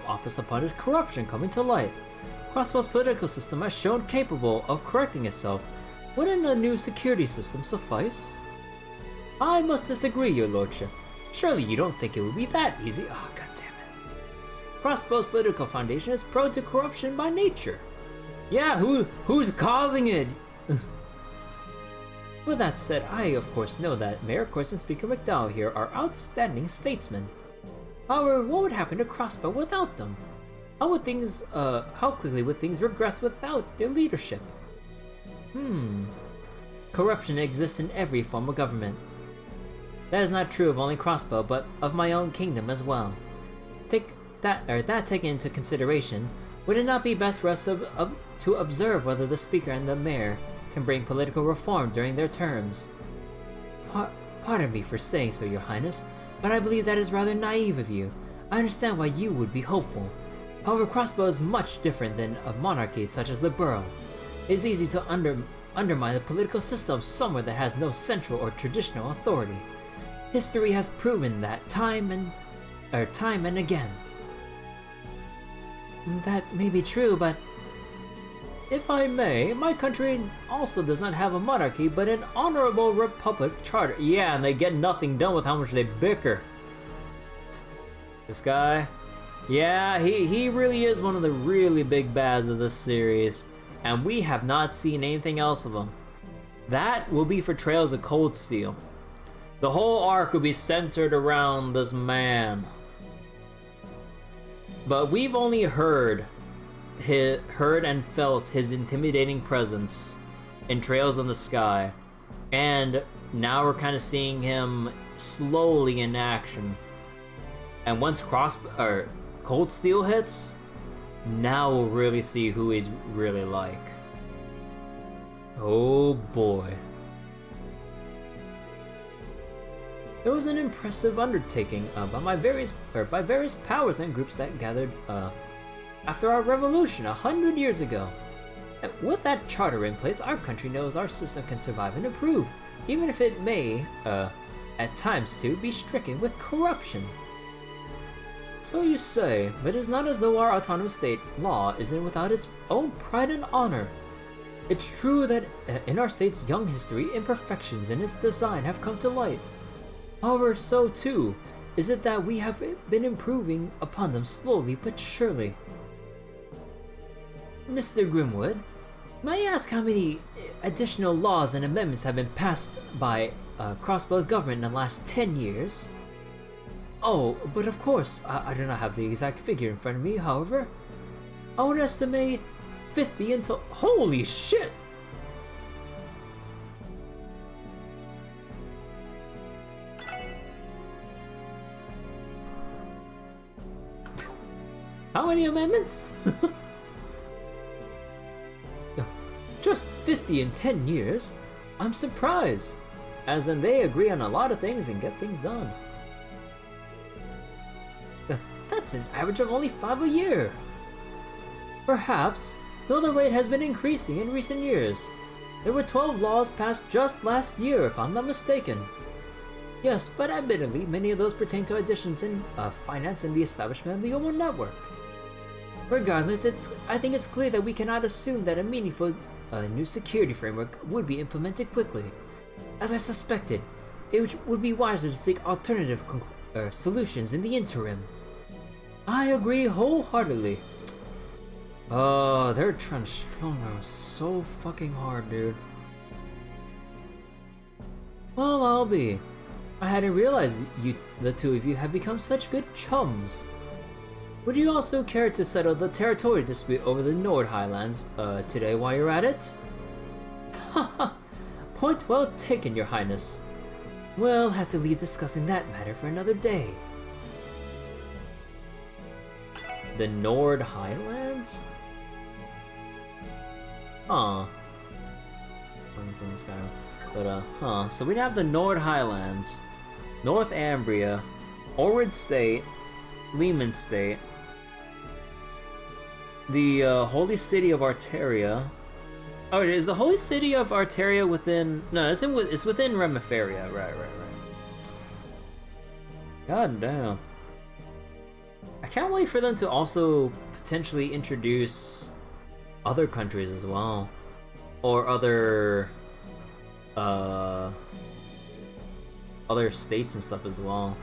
office upon his corruption coming to light. Crossbell's political system has shown capable of correcting itself. Wouldn't a new security system suffice? I must disagree, Your Lordship. Surely you don't think it would be that easy? Oh, goddammit. Crossbell's political foundation is prone to corruption by nature. Yeah, who's causing it? With that said, I of course know that Mayor Course and Speaker McDowell here are outstanding statesmen. However, what would happen to Crossbell without them? How quickly would things regress without their leadership? Corruption exists in every form of government. That is not true of only Crossbell, but of my own kingdom as well. That taken into consideration, would it not be best for us to observe whether the Speaker and the Mayor can bring political reform during their terms? Pardon me for saying so, Your Highness, but I believe that is rather naive of you. I understand why you would be hopeful. However, Crossbell is much different than a monarchy such as the Borough. It is easy to undermine the political system somewhere that has no central or traditional authority. History has proven that time and again. That may be true, but if I may, my country also does not have a monarchy, but an honorable republic charter. Yeah, and they get nothing done with how much they bicker. This guy, yeah, he really is one of the really big bads of this series, and we have not seen anything else of him. That will be for Trails of Cold Steel. The whole arc will be centered around this man. But we've only heard and felt his intimidating presence in Trails in the Sky, and now we're kind of seeing him slowly in action. And once Cold Steel hits, now we'll really see who he's really like. Oh boy. It was an impressive undertaking by various powers and groups that gathered after our revolution 100 years ago. And with that charter in place, our country knows our system can survive and improve, even if it may, at times too, be stricken with corruption. So you say, but it is not as though our autonomous state law isn't without its own pride and honor. It's true that in our state's young history, imperfections in its design have come to light. However, so too is it that we have been improving upon them slowly but surely. Mr. Grimwood, may I ask how many additional laws and amendments have been passed by Crossbell's government in the last 10 years? Oh, but of course, I do not have the exact figure in front of me, however. I would estimate 50 until— holy shit! How many amendments? Just 50 in 10 years? I'm surprised, as in they agree on a lot of things and get things done. That's an average of only 5 a year. Perhaps, though the rate has been increasing in recent years. There were 12 laws passed just last year, if I'm not mistaken. Yes, but admittedly, many of those pertain to additions in finance and the establishment of the Omo network. Regardless, I think it's clear that we cannot assume that a meaningful new security framework would be implemented quickly. As I suspected, it would be wiser to seek alternative solutions in the interim. I agree wholeheartedly. They're trying to strong arm so fucking hard, dude. Well, I'll be. I hadn't realized the two of you had become such good chums. Would you also care to settle the territory dispute over the Nord Highlands today while you're at it? Haha, point well taken, Your Highness. We'll have to leave discussing that matter for another day. The Nord Highlands? Huh. In the sky. But, so we'd have the Nord Highlands, North Ambria, Orid State, Lehman State, the Holy City of Arteria. Oh, is the Holy City of Arteria within... No, it's within Remiferia. Right. God damn. I can't wait for them to also potentially introduce other countries as well. Or other states and stuff as well.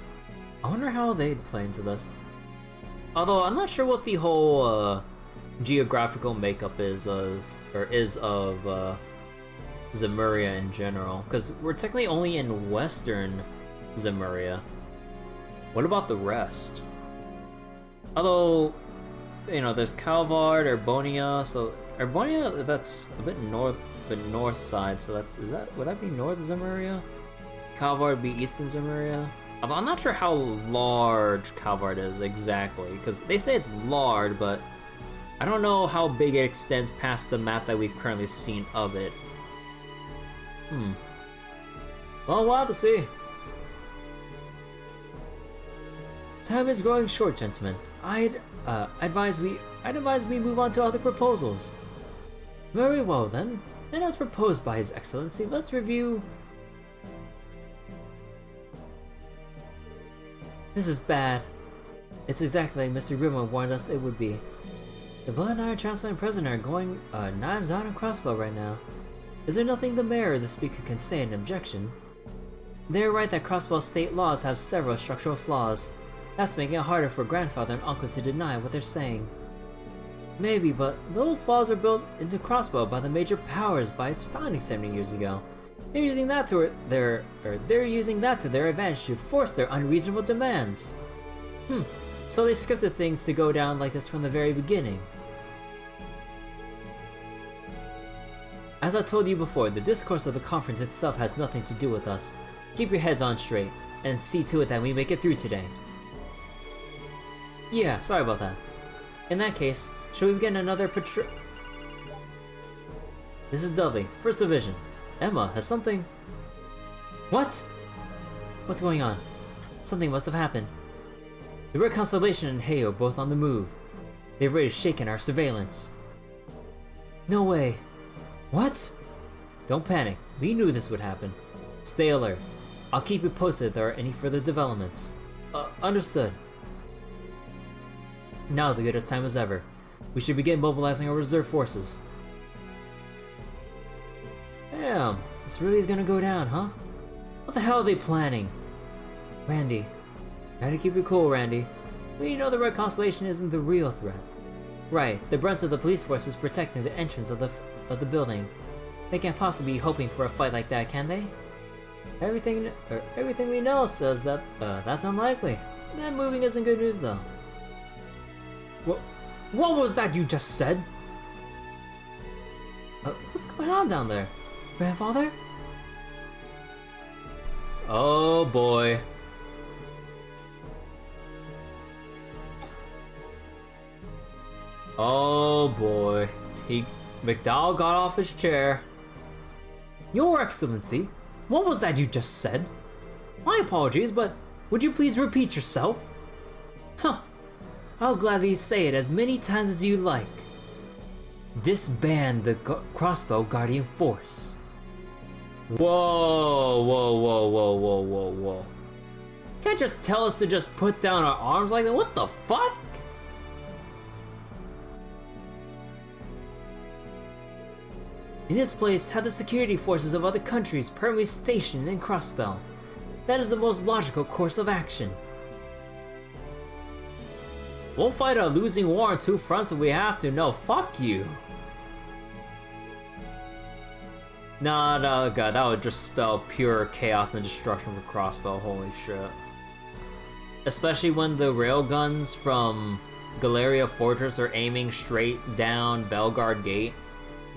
I wonder how they'd play into this. Although I'm not sure what the whole geographical makeup is of Zemuria in general, because we're technically only in western Zemuria. What about the rest? Although, you know, there's Calvard, Urbonia, so Urbonia, that's a bit north, the north side, so would that be north Zemuria? Calvard would be eastern Zemuria? Although I'm not sure how large Calvard is exactly, because they say it's large, but I don't know how big it extends past the map that we've currently seen of it. Well, we'll have to see. Time is growing short, gentlemen. I'd advise we move on to other proposals. Very well then. And as proposed by His Excellency, let's review. This is bad. It's exactly like Mr. Rimmer warned us it would be. The Blood Iron Chancellor and President are going knives out on Crossbell right now. Is there nothing the mayor or the speaker can say in objection? They're right that Crossbell state laws have several structural flaws. That's making it harder for grandfather and uncle to deny what they're saying. Maybe, but those flaws are built into Crossbell by the major powers by its founding 70 years ago. They're using that to their advantage to force their unreasonable demands. So they scripted things to go down like this from the very beginning. As I told you before, the discourse of the conference itself has nothing to do with us. Keep your heads on straight, and see to it that we make it through today. Yeah, sorry about that. In that case, shall we begin another patrol? This is Dudley, 1st Division. Emma, has something... What? What's going on? Something must have happened. The Red Constellation and Hay are both on the move. They've already shaken our surveillance. No way. What? Don't panic. We knew this would happen. Stay alert. I'll keep you posted if there are any further developments. Understood. Now is as good a time as ever. We should begin mobilizing our reserve forces. Damn, this really is gonna go down, huh? What the hell are they planning? Randy. Try to keep it cool, Randy. We know the Red Constellation isn't the real threat. Right, the brunt of the police force is protecting the entrance of the building. They can't possibly be hoping for a fight like that, can they? Everything we know says that that's unlikely. That moving isn't good news, though. What was that you just said? What's going on down there? Grandfather? Oh boy. Oh boy. McDowell got off his chair. Your Excellency, what was that you just said? My apologies, but would you please repeat yourself? Huh. I'll gladly say it as many times as you like. Disband the Crossbell Guardian Force. Whoa, whoa, whoa, whoa, whoa, whoa, whoa. You can't just tell us to just put down our arms like that. What the fuck? In this place, have the security forces of other countries permanently stationed in Crossbell. That is the most logical course of action. We'll fight a losing war on two fronts if we have to. No, fuck you. Nah, God, that would just spell pure chaos and destruction for Crossbell. Holy shit. Especially when the railguns from Galeria Fortress are aiming straight down Belgard Gate.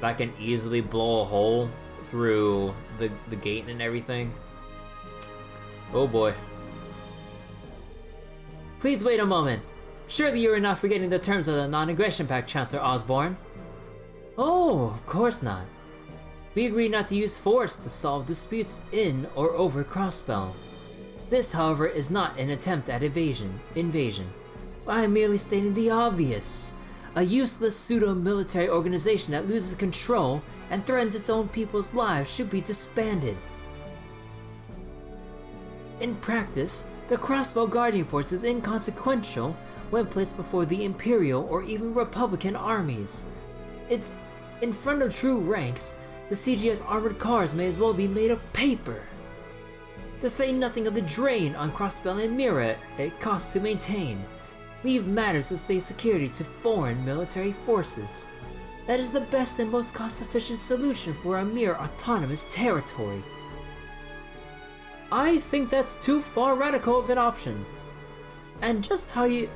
That can easily blow a hole through the gate and everything. Oh boy. Please wait a moment. Surely you are not forgetting the terms of the non-aggression pact, Chancellor Osbourne. Oh, of course not. We agreed not to use force to solve disputes in or over Crossbell. This, however, is not an attempt at invasion. I am merely stating the obvious. A useless pseudo-military organization that loses control and threatens its own people's lives should be disbanded. In practice, the Crossbell Guardian Force is inconsequential when placed before the Imperial or even Republican armies. It's in front of true ranks. The CGS armored cars may as well be made of paper. To say nothing of the drain on Crossbell and Mira it costs to maintain. Leave matters of state security to foreign military forces. That is the best and most cost-efficient solution for a mere autonomous territory. I think that's too far radical of an option. And just how do you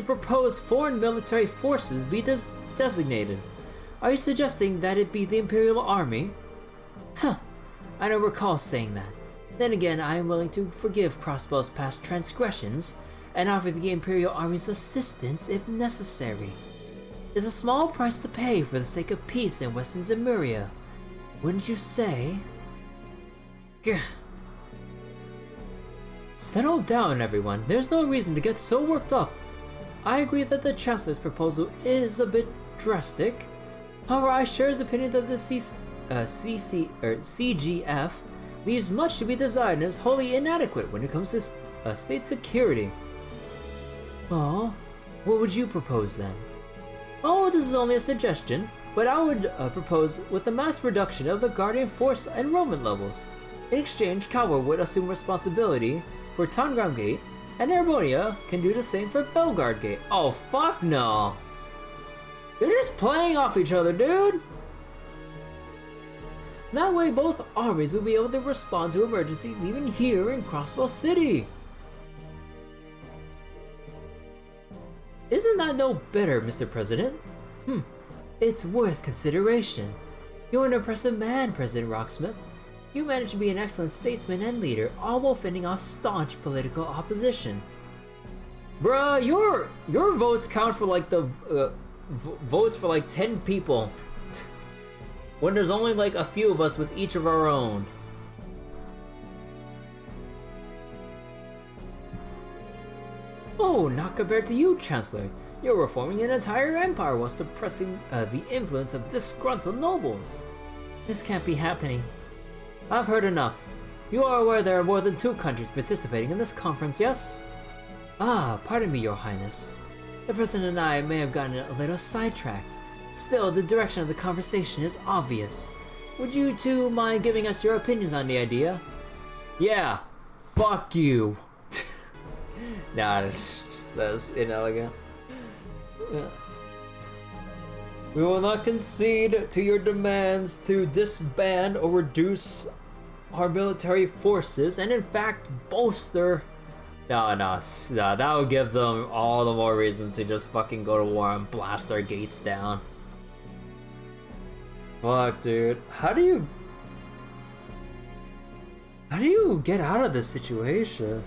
propose foreign military forces be designated? Are you suggesting that it be the Imperial Army? Huh, I don't recall saying that. Then again, I am willing to forgive Crossbell's past transgressions and offer the Imperial Army's assistance if necessary. It's a small price to pay for the sake of peace in Western Zemuria. Wouldn't you say? Gah. Settle down, everyone. There's no reason to get so worked up. I agree that the Chancellor's proposal is a bit drastic. However, I share his opinion that the CGF leaves much to be desired and is wholly inadequate when it comes to state security. Oh, what would you propose then? Oh, this is only a suggestion, but I would propose with the mass reduction of the Guardian Force enrollment levels. In exchange, Kawa would assume responsibility for Tangram Gate, and Erebonia can do the same for Belgard Gate. Oh, fuck no! They're just playing off each other, dude! That way both armies will be able to respond to emergencies even here in Crossbell City! Isn't that no better, Mr. President? It's worth consideration. You're an impressive man, President Rocksmith. You managed to be an excellent statesman and leader, all while fending off staunch political opposition. Bruh, your votes count for like the votes for like 10 people. When there's only like a few of us with each of our own. Oh, not compared to you, Chancellor. You're reforming an entire empire while suppressing the influence of disgruntled nobles. This can't be happening. I've heard enough. You are aware there are more than 2 countries participating in this conference, yes? Ah, pardon me, Your Highness. The President and I may have gotten a little sidetracked. Still, the direction of the conversation is obvious. Would you two mind giving us your opinions on the idea? Yeah, fuck you. Nah, that's inelegant. Yeah. We will not concede to your demands to disband or reduce our military forces, and in fact, bolster. No, that would give them all the more reason to just fucking go to war and blast our gates down. Fuck, dude. How do you get out of this situation?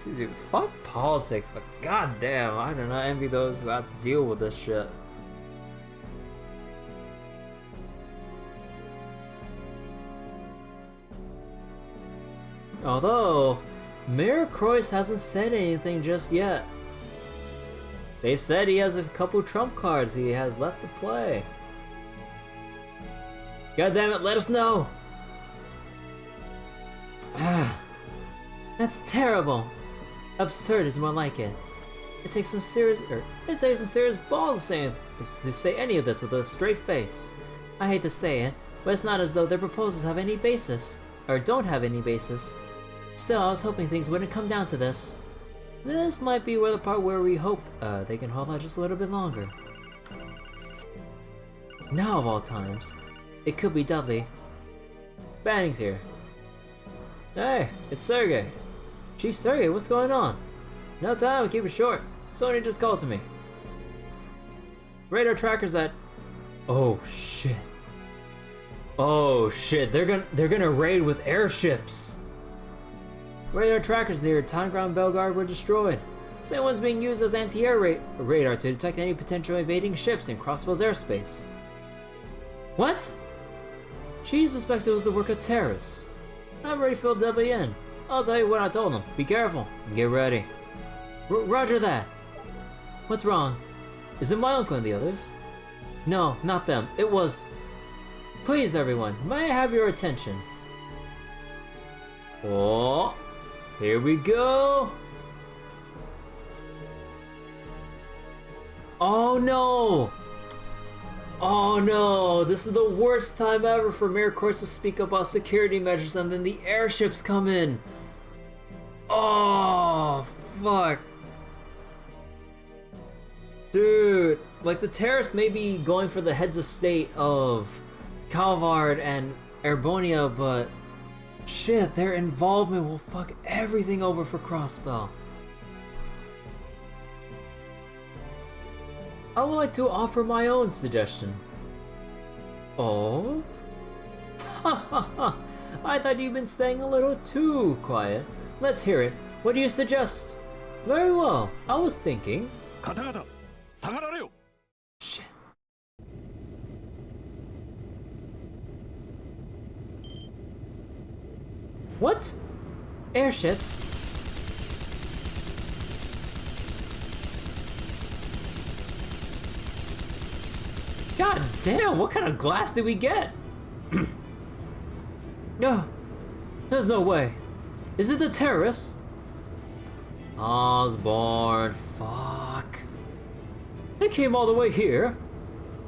Dude, fuck politics, but goddamn, I do not envy those who have to deal with this shit. Although, Mayor Croix hasn't said anything just yet. They said he has a couple trump cards he has left to play. God damn it, let us know! Ah, that's terrible. Absurd is more like it. It takes some serious balls to say any of this with a straight face. I hate to say it, but it's not as though their proposals have any basis, or don't have any basis. Still, I was hoping things wouldn't come down to this. This might be where the part where we hope they can hold out just a little bit longer. Now of all times, it could be Dudley. Banning's here. Hey, it's Sergey. Chief Sergey, what's going on? No time, keep it short. Sony just called to me. Radar trackers at... Oh shit. Oh shit, they're gonna raid with airships. Radar trackers near Townground Belgard were destroyed. Same one's being used as anti-air radar to detect any potential invading ships in Crossbell's airspace. What? She suspects it was the work of terrorists. I've already filled Dudley in. I'll tell you what I told him. Be careful and get ready. Roger that. What's wrong? Is it my uncle and the others? No, not them. It was... Please, everyone, may I have your attention? Oh, here we go. Oh no! Oh no, this is the worst time ever for Mayor Courts to speak about security measures and then the airships come in. Oh, fuck. Dude, like the terrorists may be going for the heads of state of Calvard and Erbonia, but shit, their involvement will fuck everything over for Crossbell. I would like to offer my own suggestion. Oh? Ha ha ha! I thought you'd been staying a little too quiet. Let's hear it. What do you suggest? Very well. I was thinking... Shit. What? Airships? God damn, what kind of glass did we get? No, there's no way. Is it the terrorists? Osbourne, fuck. They came all the way here.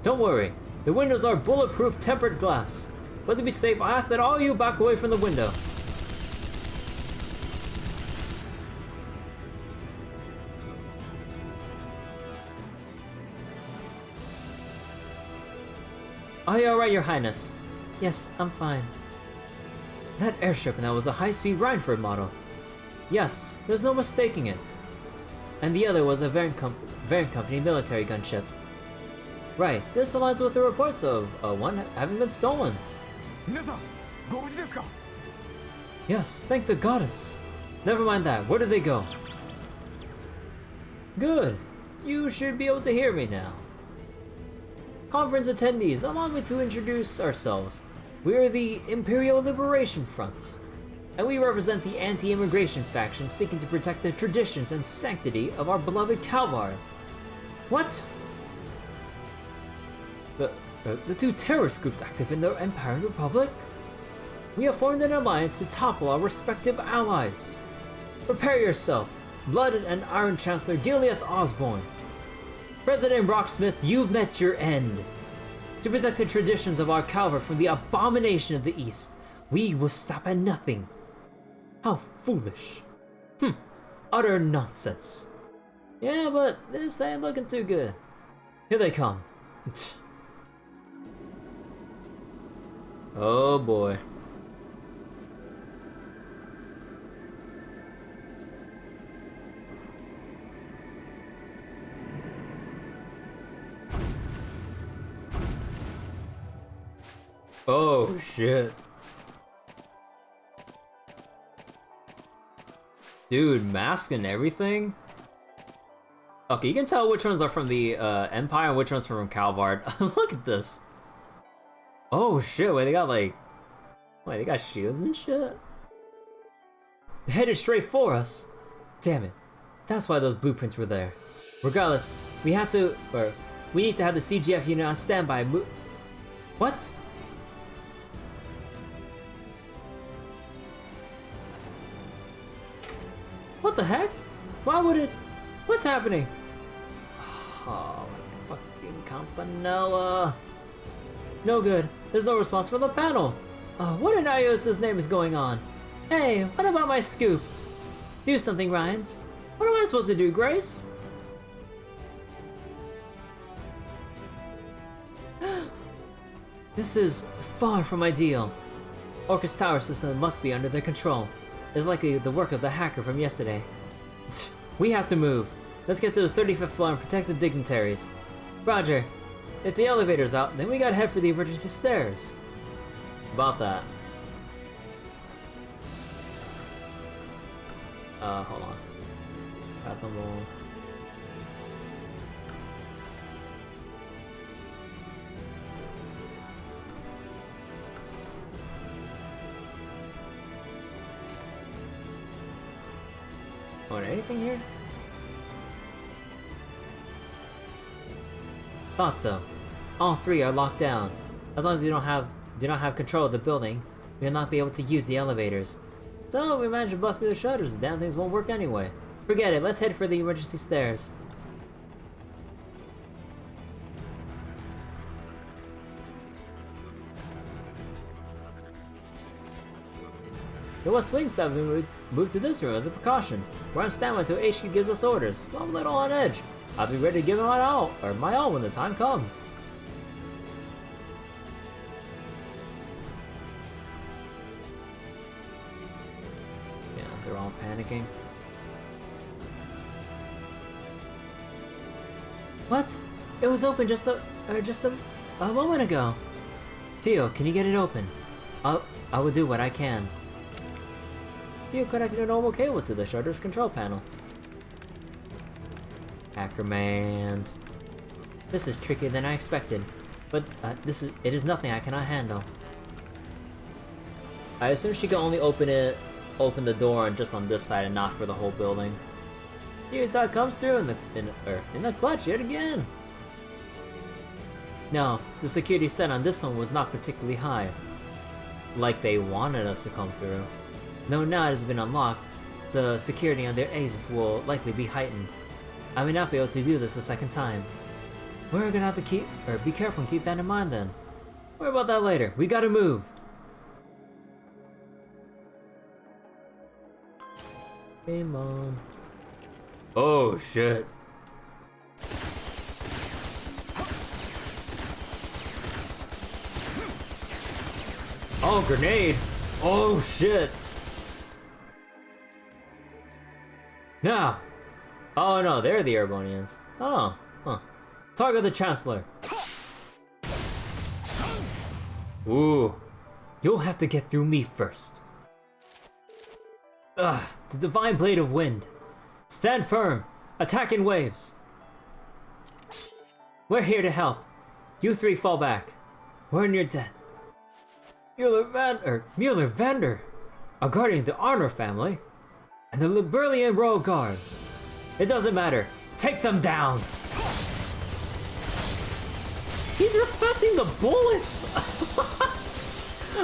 Don't worry, the windows are bulletproof tempered glass. But to be safe, I ask that all of you back away from the window. Are you alright, Your Highness? Yes, I'm fine. That airship now was a high-speed Rhineford model. Yes, there's no mistaking it. And the other was a Verne Company military gunship. Right, this aligns with the reports of one having been stolen. Yes, thank the goddess. Never mind that, where did they go? Good, you should be able to hear me now. Conference attendees, allow me to introduce ourselves. We are the Imperial Liberation Front, and we represent the anti-immigration faction seeking to protect the traditions and sanctity of our beloved Calvard. What? The two terrorist groups active in the Empire and Republic? We have formed an alliance to topple our respective allies. Prepare yourself, Blooded and Iron Chancellor Gilead Osbourne. President Rocksmith, you've met your end. To protect the traditions of our Calvard from the abomination of the East, we will stop at nothing. How foolish. Utter nonsense. Yeah, but this ain't looking too good. Here they come. Oh boy. Oh shit. Dude, mask and everything? Okay, you can tell which ones are from the Empire and which ones from Calvard. Look at this. Oh shit, wait, they got like... Wait, they got shields and shit? They're headed straight for us. Damn it. That's why those blueprints were there. Regardless, we need to have the CGF unit on standby. What? What the heck? Why would it? What's happening? Oh, my fucking Campanella. No good. There's no response from the panel. What in Ios's name is going on? Hey, what about my scoop? Do something, Ryans. What am I supposed to do, Grace? This is far from ideal. Orchis Tower system must be under their control. It's likely the work of the hacker from yesterday. We have to move. Let's get to the 35th floor and protect the dignitaries. Roger. If the elevator's out, then we gotta head for the emergency stairs. About that. Hold on. Fathomable. Oh, anything here? Thought so. All three are locked down. As long as we do not have control of the building, we will not be able to use the elevators. So we managed to bust through the shutters. The damn things won't work anyway. Forget it. Let's head for the emergency stairs. The West Wing staff have been moved to this room as a precaution. We're on standby until HQ gives us orders, so I'm a little on edge. I'll be ready to give it my all when the time comes. Yeah, they're all panicking. What? It was open just a moment ago. Tio, can you get it open? I will do what I can. Tio connected a normal cable to the shutter's control panel. Hackermans. This is trickier than I expected, but it is nothing I cannot handle. I assume she can only open the door just on this side and not for the whole building. Utah comes through in the clutch yet again. No, the security set on this one was not particularly high, like they wanted us to come through. Though now it has been unlocked, the security on their exits will likely be heightened. I may not be able to do this a second time. We're gonna have to be careful and keep that in mind then. Worry about that later. We gotta move. Game on. Oh shit. Oh, grenade. Oh shit. Yeah. Oh no, they're the Airbornians. Oh, huh. Target the Chancellor. Ooh. You'll have to get through me first. Ugh, the Divine Blade of Wind. Stand firm. Attack in waves. We're here to help. You three fall back. We're near death. Mueller Vander, a guardian of the Arnor family, and the Liberlian Royal Guard. It doesn't matter. Take them down. He's reflecting the bullets.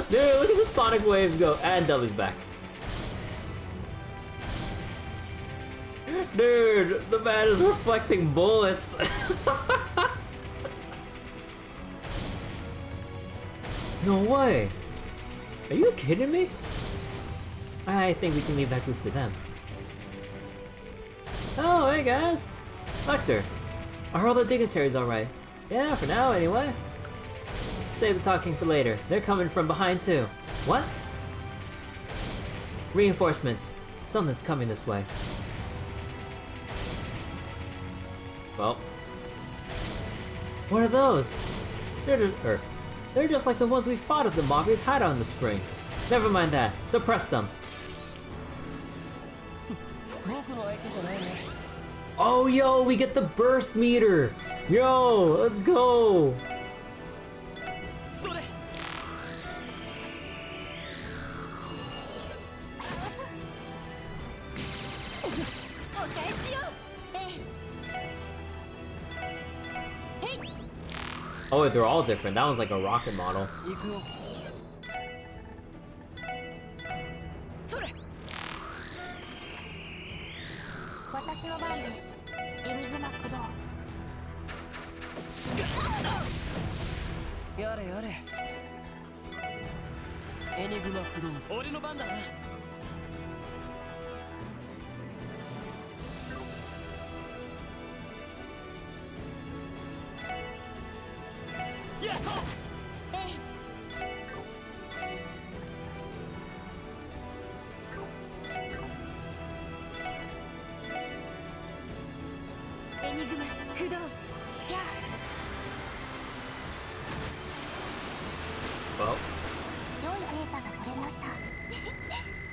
Dude, look at the sonic waves go. And Dudley's back. Dude, the man is reflecting bullets. No way. Are you kidding me? I think we can leave that group to them. Oh, hey guys! Lecter, are all the dignitaries alright? Yeah, for now anyway. Save the talking for later. They're coming from behind too. What? Reinforcements. Something's coming this way. Well. What are those? They're just like the ones we fought at the Mafia's hideout in the spring. Never mind that. Suppress them. Oh, yo, we get the burst meter. Yo, let's go. Oh, wait, they're all different. That one's like a rocket model. 行くよそれ私の番です。エニグマ駆動。やれやれエニグマ駆動俺の番だなやっとエニグマ駆動。や Well, 良いデータが取れました。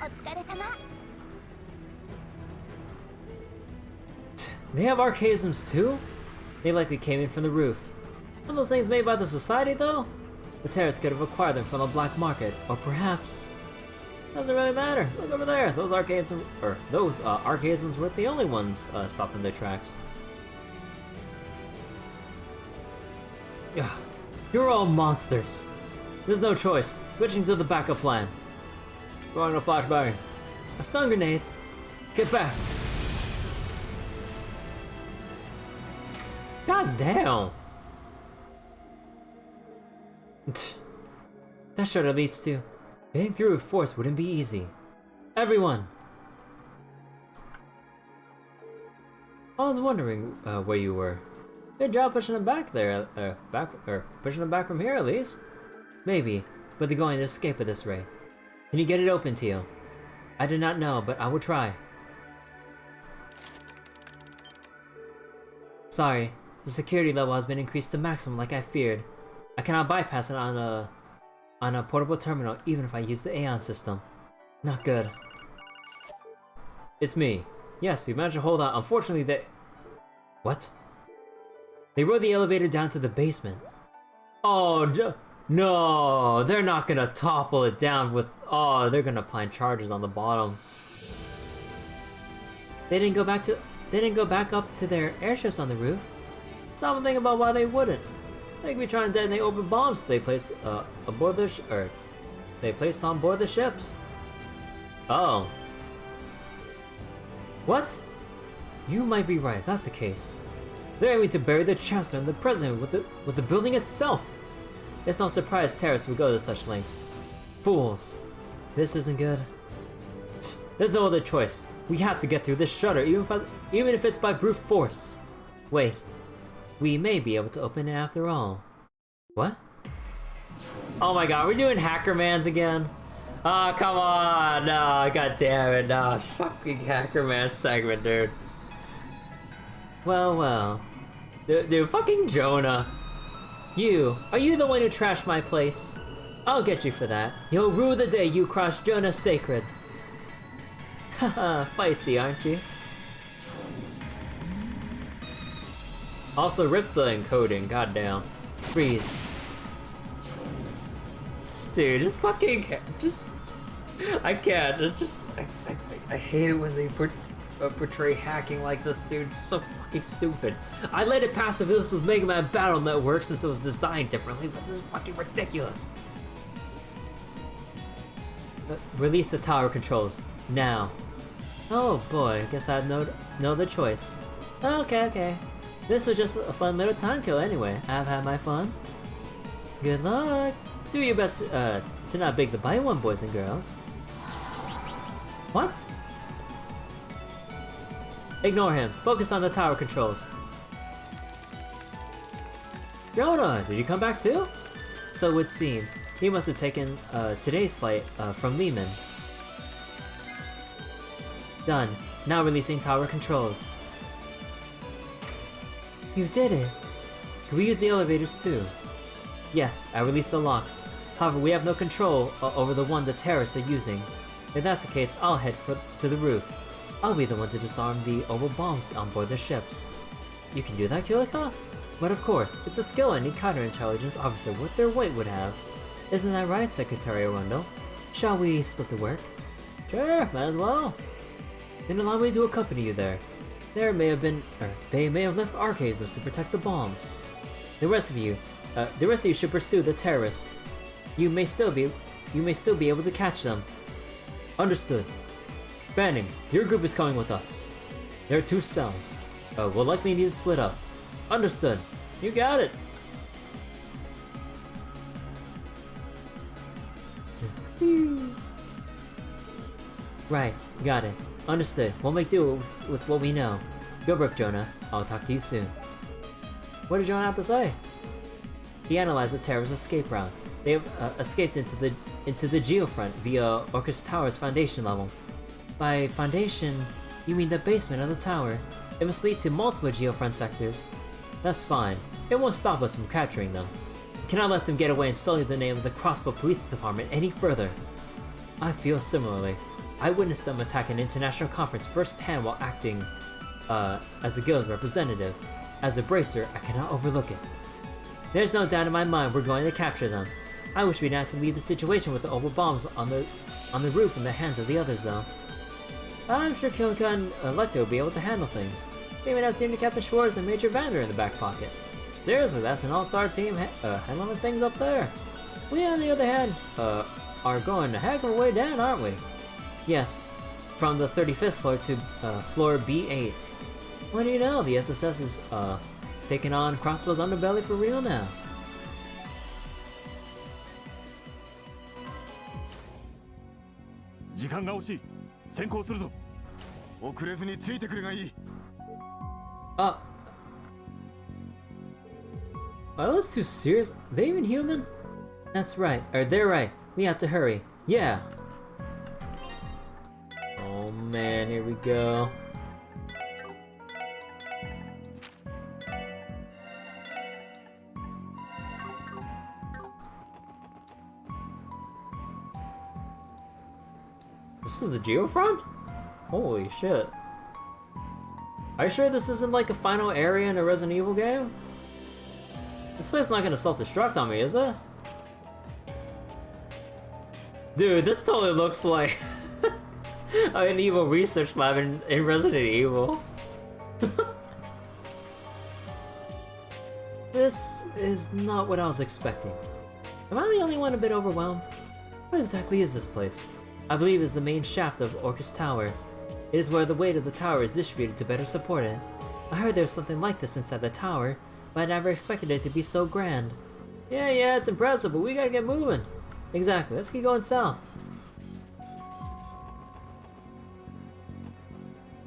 お疲れ様。 they have archaisms too? They likely came in from the roof. Are those things made by the society though? The terrorists could have acquired them from the black market, or perhaps... Doesn't really matter. Look over there. Those archaisms weren't the only ones stopped in their tracks. Yeah, you're all monsters. There's no choice. Switching to the backup plan. Throwing a flashbang. A stun grenade. Get back. God damn. That shutter leads to... Getting through with force wouldn't be easy. Everyone! I was wondering where you were. Good job pushing them back there, pushing them back from here at least. Maybe, but they're going to escape at this rate. Can you get it open to you? I did not know, but I will try. Sorry, the security level has been increased to maximum like I feared. I cannot bypass it on a portable terminal even if I use the Aeon system. Not good. It's me. Yes, we managed to hold on. Unfortunately, they... What? They rode the elevator down to the basement. Oh, no! They're not gonna topple it down with... Oh, they're gonna plant charges on the bottom. They didn't go back up to their airships on the roof. Stop and think about why they wouldn't. They could be trying to detonate open bombs they placed aboard their they placed on board the ships. Oh. What? You might be right. If that's the case. They're aiming to bury the Chancellor and the President with the building itself. It's no surprise terrorists would go to such lengths. Fools. This isn't good. There's no other choice. We have to get through this shutter, even if it's by brute force. Wait. We may be able to open it after all. What? Oh my god, we're doing Hackermans again? Oh, come on! No, god damn it, no. Fucking Hackerman segment, dude. Well. Dude, fucking Jonah. Are you the one who trashed my place? I'll get you for that. You'll rue the day you crossed Jonah's sacred. Haha, feisty, aren't you? Also, rip the encoding, goddamn. Freeze. Dude, just fucking... I can't, it's just... I hate it when they portray hacking like this, dude. It's so fucking stupid. I let it pass if this was Mega Man Battle Network since it was designed differently, but this is fucking ridiculous. Release the tower controls, now. Oh boy, I guess I had no other choice. Okay. This was just a fun little time kill anyway. I've had my fun. Good luck. Do your best to not break the bite one, boys and girls. What? Ignore him. Focus on the tower controls. Yoda, did you come back too? So it would seem. He must have taken today's flight from Lehman. Done. Now releasing tower controls. You did it! Can we use the elevators too? Yes, I released the locks. However, we have no control over the one the terrorists are using. If that's the case, I'll head to the roof. I'll be the one to disarm the oval bombs on board the ships. You can do that, Kulika? But of course, it's a skill any counterintelligence officer worth their weight would have. Isn't that right, Secretary Arundel? Shall we split the work? Sure, might as well. Then allow me to accompany you there. There may have been, or they may have left archazers to protect the bombs. The rest of you should pursue the terrorists. You may still be able to catch them. Understood. Bannings, your group is coming with us. There are 2 cells. We'll likely need to split up. Understood. You got it. Right, got it. Understood. We'll make do with what we know. Good work, Jonah. I'll talk to you soon. What did Jonah have to say? He analyzed the terrorist escape route. They have escaped into the geofront via Orchis Tower's foundation level. By foundation, you mean the basement of the tower. It must lead to multiple geofront sectors. That's fine. It won't stop us from capturing them. We cannot let them get away and sully the name of the Crossbell Police Department any further. I feel similarly. I witnessed them attack an international conference firsthand while acting as the guild's representative. As a bracer, I cannot overlook it. There's no doubt in my mind we're going to capture them. I wish we'd had to leave the situation with the oval bombs on the roof in the hands of the others, though. I'm sure Kilka and Lecter will be able to handle things. They even have Senior Captain Schwartz and Major Vander in the back pocket. Seriously, that's an all-star team handling things up there. We, on the other hand, are going a heck of a way down, aren't we? Yes, from the 35th floor to floor B8. What do you know, the SSS is taking on Crossbell's underbelly for real now. Are those 2 serious? Are they even human? That's right, or they're right. We have to hurry. Yeah. Oh man, here we go. This is the Geofront? Holy shit. Are you sure this isn't like a final area in a Resident Evil game? This place not gonna self-destruct on me, is it? Dude, this totally looks like an evil research lab in Resident Evil. This is not what I was expecting. Am I the only one a bit overwhelmed? What exactly is this place? I believe it's the main shaft of Orchis Tower. It is where the weight of the tower is distributed to better support it. I heard there's something like this inside the tower, but I never expected it to be so grand. Yeah, it's impressive, but we gotta get moving. Exactly, let's keep going south.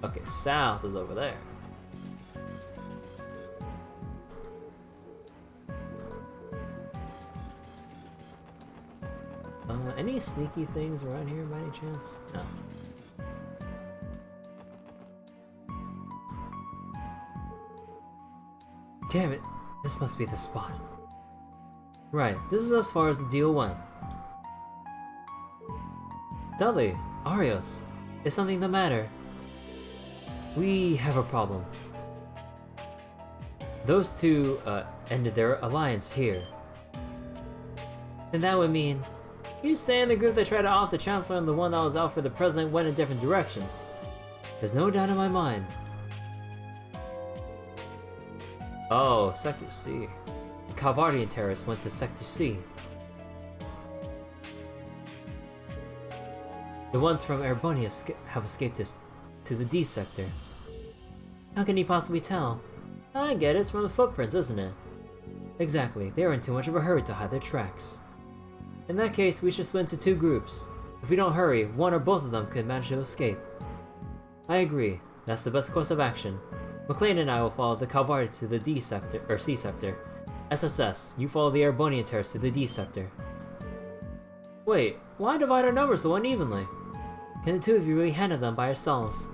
Okay, south is over there. Any sneaky things around here by any chance? No. Damn it, this must be the spot. Right, this is as far as the deal went. Dudley, Arios, is something the matter? We have a problem. Those 2 ended their alliance here. And that would mean, you saying the group that tried to off the Chancellor and the one that was out for the President went in different directions? There's no doubt in my mind. Oh, Sector C. The Calvardian terrorists went to Sector C. The ones from Erebonia have escaped to the D sector. How can you possibly tell? I get it, it's from the footprints, isn't it? Exactly, they are in too much of a hurry to hide their tracks. In that case, we should split into 2 groups. If we don't hurry, one or both of them could manage to escape. I agree, that's the best course of action. McLean and I will follow the Calvardi to the D sector, or C sector. SSS, you follow the Erebonian terrorists to the D sector. Wait, why divide our numbers so unevenly? Can the 2 of you really handle them by yourselves?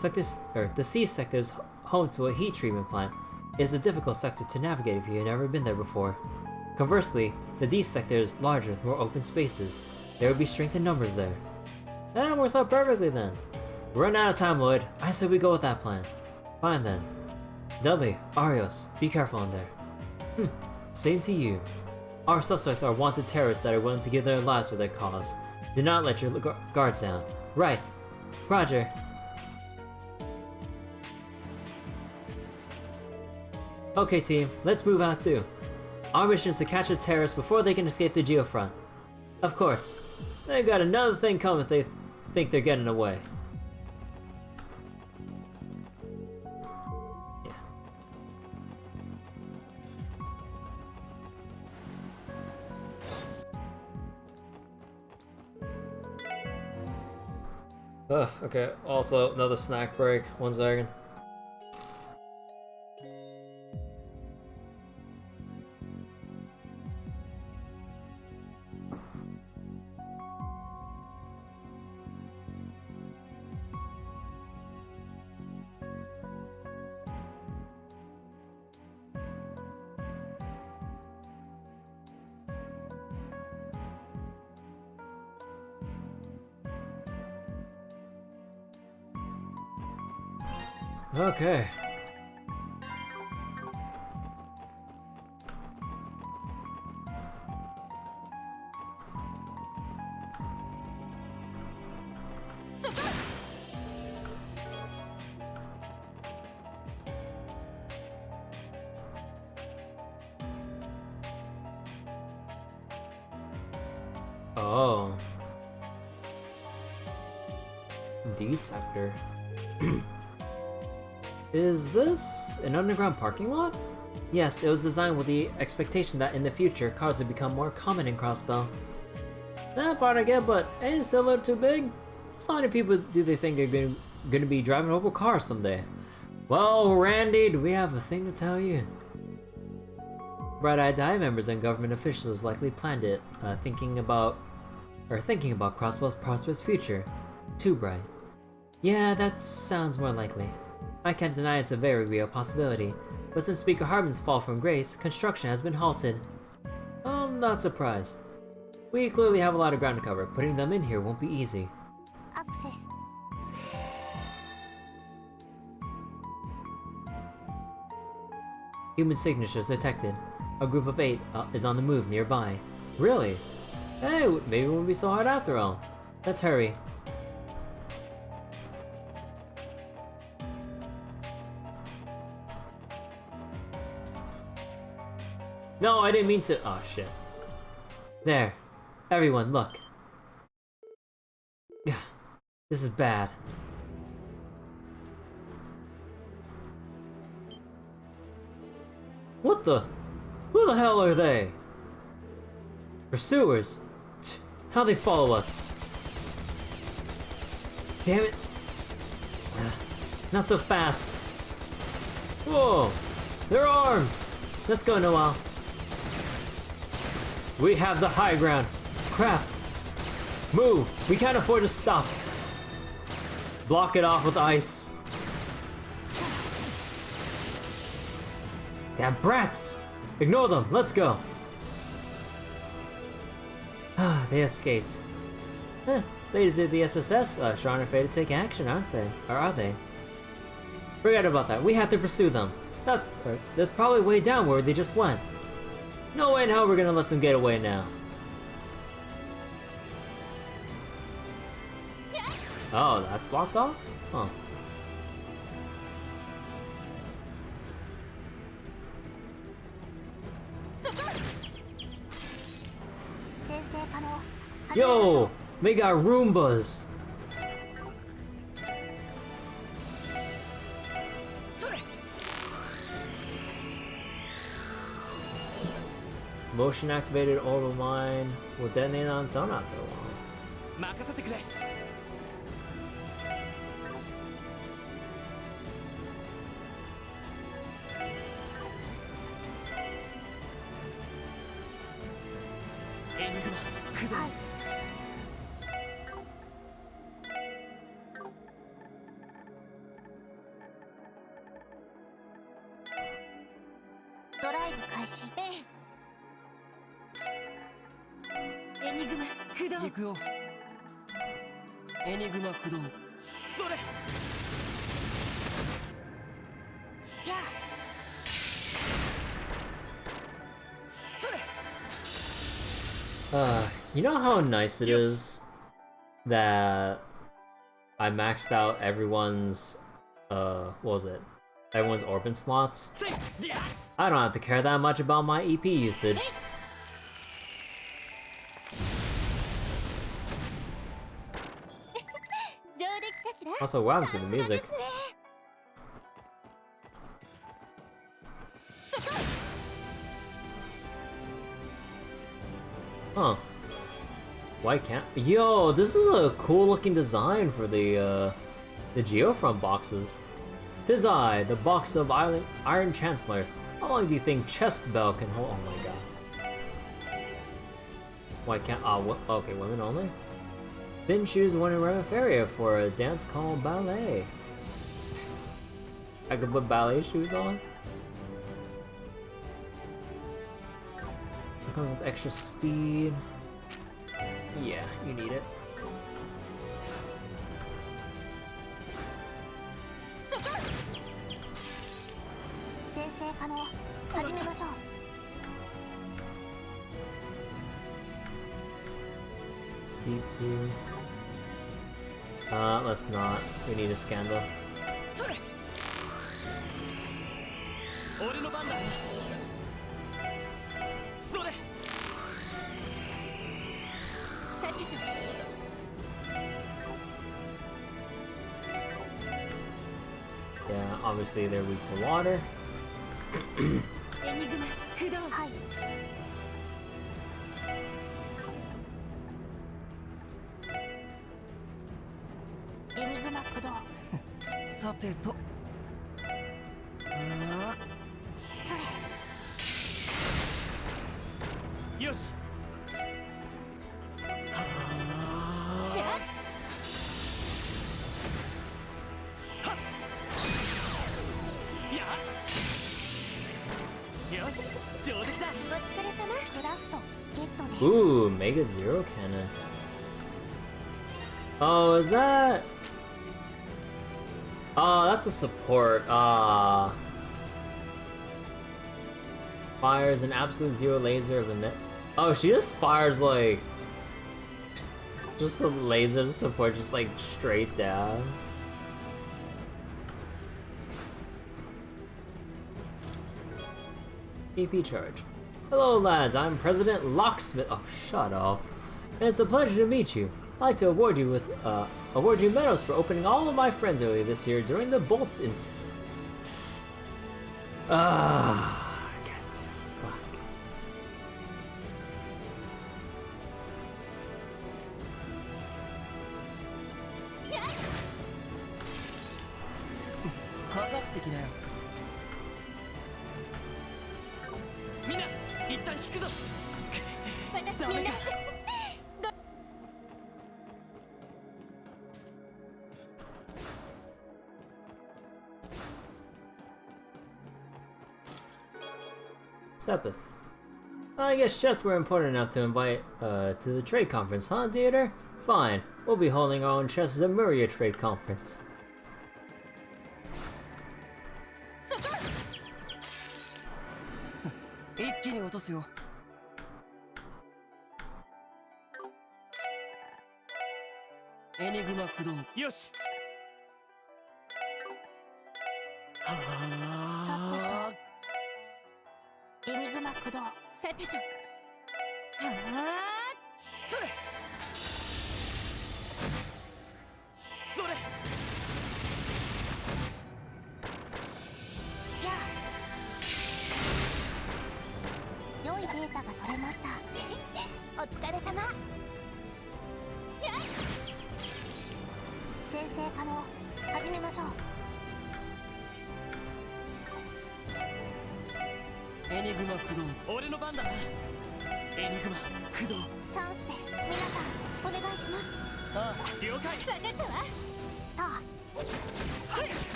The C sector is home to a heat treatment plant. It is a difficult sector to navigate if you have never been there before. Conversely, the D sector is larger with more open spaces. There would be strength in numbers there. That works out perfectly then. We're running out of time, Lloyd. I said we go with that plan. Fine then. Dudley, Arios, be careful in there. Same to you. Our suspects are wanted terrorists that are willing to give their lives for their cause. Do not let your guards down. Right. Roger. Okay team, let's move out too. Our mission is to catch the terrorists before they can escape the geofront. Of course, they got another thing coming if they think they're getting away. Ugh, okay, also another snack break. 1 second. Okay. Oh. D sector. Is this an underground parking lot? Yes, it was designed with the expectation that in the future, cars would become more common in Crossbell. That part I get, but ain't it still a little too big? How many people do they think are gonna be driving over cars someday? Well, Randy, do we have a thing to tell you? Bright-eyed Eye members and government officials likely planned it, thinking about Crossbell's prosperous future. Too bright. Yeah, that sounds more likely. I can't deny it's a very real possibility, but since Speaker Harmon's fall from grace, construction has been halted. I'm not surprised. We clearly have a lot of ground to cover. Putting them in here won't be easy. Access. Human signatures detected. A group of 8 is on the move nearby. Really? Hey, maybe it won't be so hard after all. Let's hurry. No, I didn't mean to. Oh shit. There. Everyone, look. This is bad. What the? Who the hell are they? Pursuers? How they follow us? Damn it. Not so fast. Whoa! They're armed! Let's go, Noel. We have the high ground. Crap. Move! We can't afford to stop. Block it off with ice. Damn brats! Ignore them, let's go. Ah, they escaped. Ladies of the SSS, sure aren't afraid to take action, aren't they? Or are they? Forget about that, we have to pursue them. There's probably way down where they just went. No way in hell we're gonna let them get away now. Oh, that's blocked off? Huh. Yo! We got Roombas! Motion activated orbital mine will detonate on its own after a while. Hi. ドライブ開始。エニグマ駆動。行くよ。エニグマ駆動。それ。やあ。それ。You know how nice it is that I maxed out everyone's, what was it? everyone's Orban slots. I don't have to care that much about my EP usage. Also, what happened to the music? Huh. Why can't— Yo, this is a cool looking design for the Geofront boxes. Tis I, the box of Iron Chancellor. How long do you think Chestbell can hold— Oh my god. Why can't— okay, women only? Didn't choose one in Remiferia for a dance called ballet. I could put ballet shoes on. So it comes with extra speed. Yeah, you need it. C2. Let's not. We need a scandal. Yeah, obviously they're weak to water. Ooh, Mega Zero Cannon. Oh, is that— Oh, that's a support. Fires an absolute zero laser of a net. Oh, she just fires like— just a laser support, just like straight down. EP charge. Hello lads, I'm President Locksmith. Oh, shut up. And it's a pleasure to meet you. I'd like to award you with medals for opening all of my friends earlier this year during the Bolts incident. God, fuck. Sepith. I guess chests were important enough to invite to the trade conference, huh, Theater? Fine. We'll be holding our own chests at the Muria Trade Conference.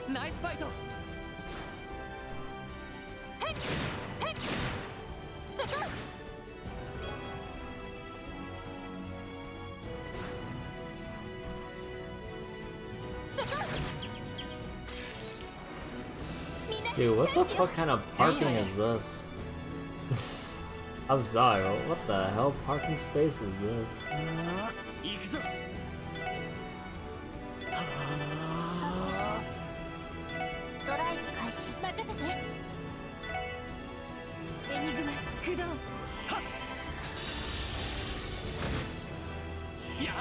Nice fight. Dude, what the fuck kind of parking is this? I'm sorry, what the hell parking space is this? 行くぞ。ドライブ開始。任せて。エニグマ駆動。やっ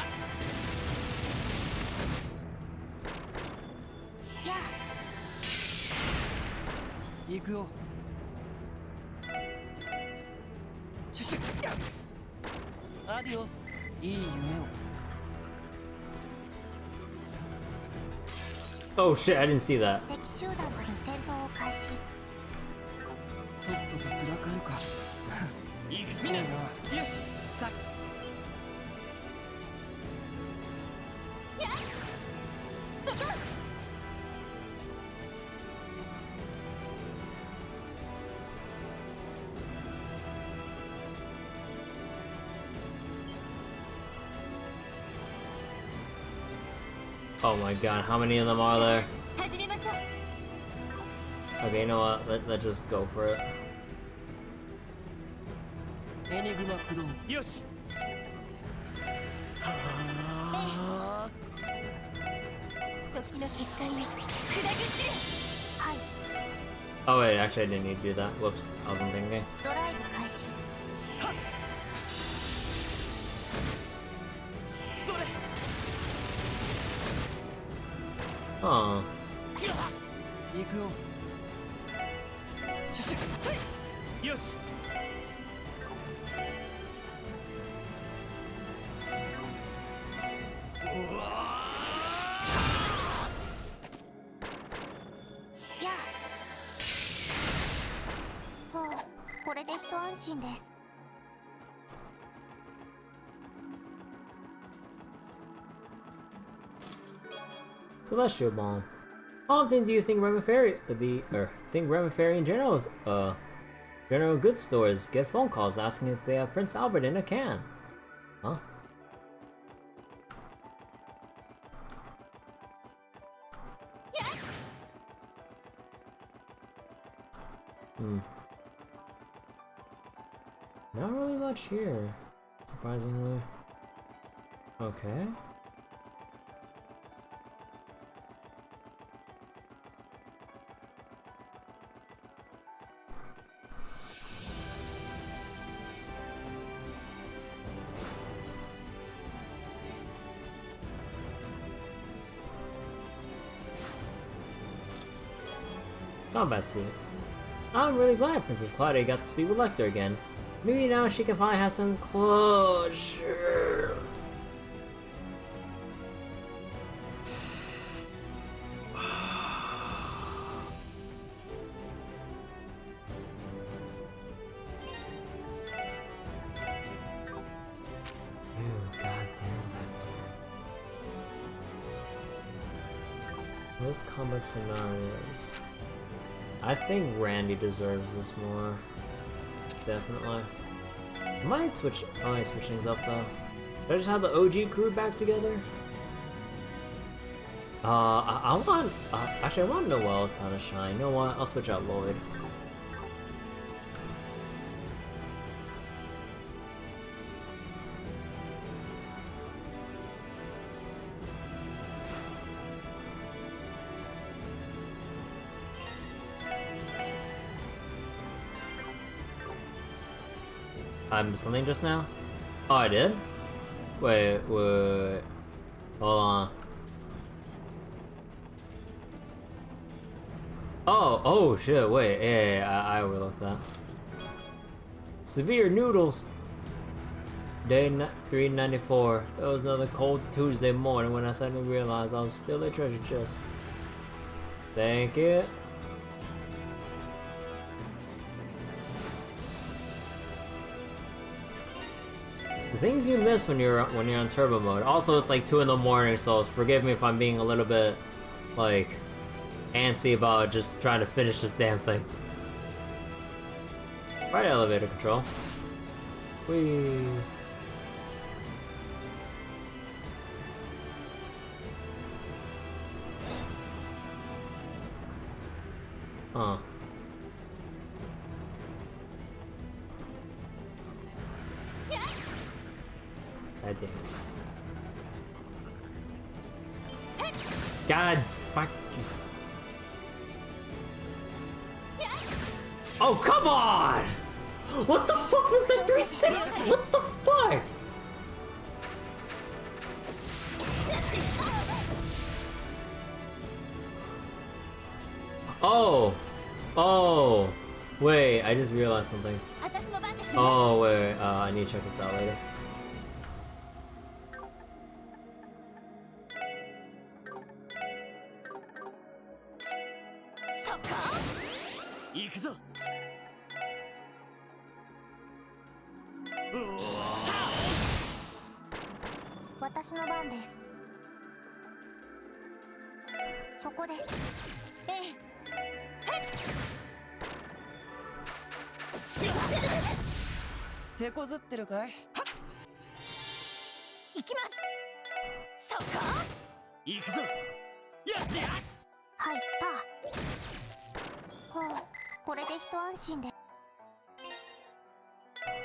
や行くよ。シュシュッやっアディオス。いい夢を。 Oh shit, I didn't see that. 敵集団との戦闘を開始。とっととつらかるか。しつこいな。よし。さ。やっそこ。 Oh my god, how many of them are there? 始めましょう。 Okay, you know what? Let's just go for it. エニグマ駆動。よし。時の結界へ。砕け散れ。はい。 Oh wait, actually I didn't need to do that. Whoops, I wasn't thinking. ドライブ開始。それ。 Huh. 行くよ。シュシュッつい。よし。うわやあ。はあ、これで一安心です。 Celestial Bomb. How often do you think think Remiferi in general's general goods stores get phone calls asking if they have Prince Albert in a can? Huh? Hmm. Not really much here, surprisingly. Okay. Combat suit. I'm really glad Princess Claudia got to speak with Lecter again. Maybe now she can finally have some closure. Most combat scenarios. I think Randy deserves this more. Definitely. I might switch things up though. Should I just have the OG crew back together? I want actually I want Noel's time to shine. You know what? I'll switch out Lloyd. I missed something just now? Oh, I did? Wait. Hold on. Oh shit, wait, yeah, I overlooked that. Severe noodles! Day 394. It was another cold Tuesday morning when I suddenly realized I was still a treasure chest. Thank you. The things you miss when you're on turbo mode. Also, it's like 2 in the morning, so forgive me if I'm being a little bit like antsy about just trying to finish this damn thing. Right elevator control. Whee. Huh. God damn. God fuck. Oh, come on! What the fuck was that 3-6? What the fuck? Oh! Oh! Wait, I just realized something. Oh, wait, I need to check this out later.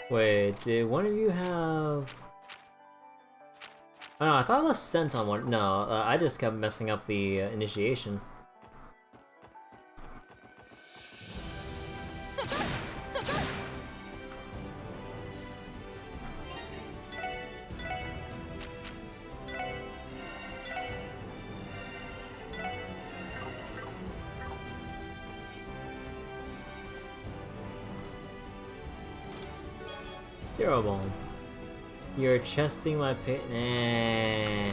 Wait, did one of you have... Oh no, I thought I left scent on one. No, I just kept messing up the initiation. Terrible. You're chesting my pit. I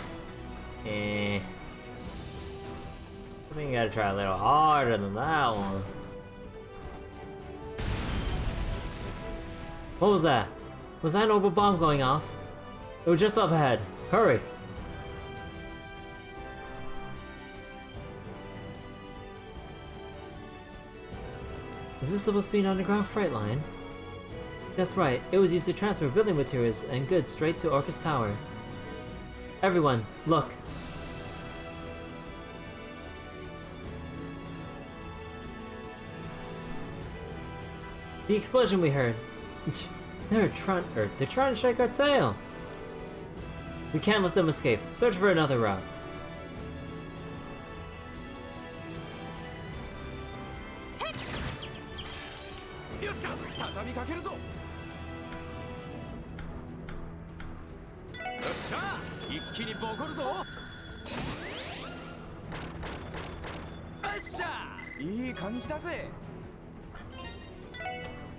think you gotta try a little harder than that one. What was that? Was that an orbital bomb going off? It was just up ahead. Hurry! Is this supposed to be an underground freight line? That's right, it was used to transfer building materials and goods straight to Orchis Tower. Everyone, look! The explosion we heard! They're trying to shake our tail! We can't let them escape. Search for another route.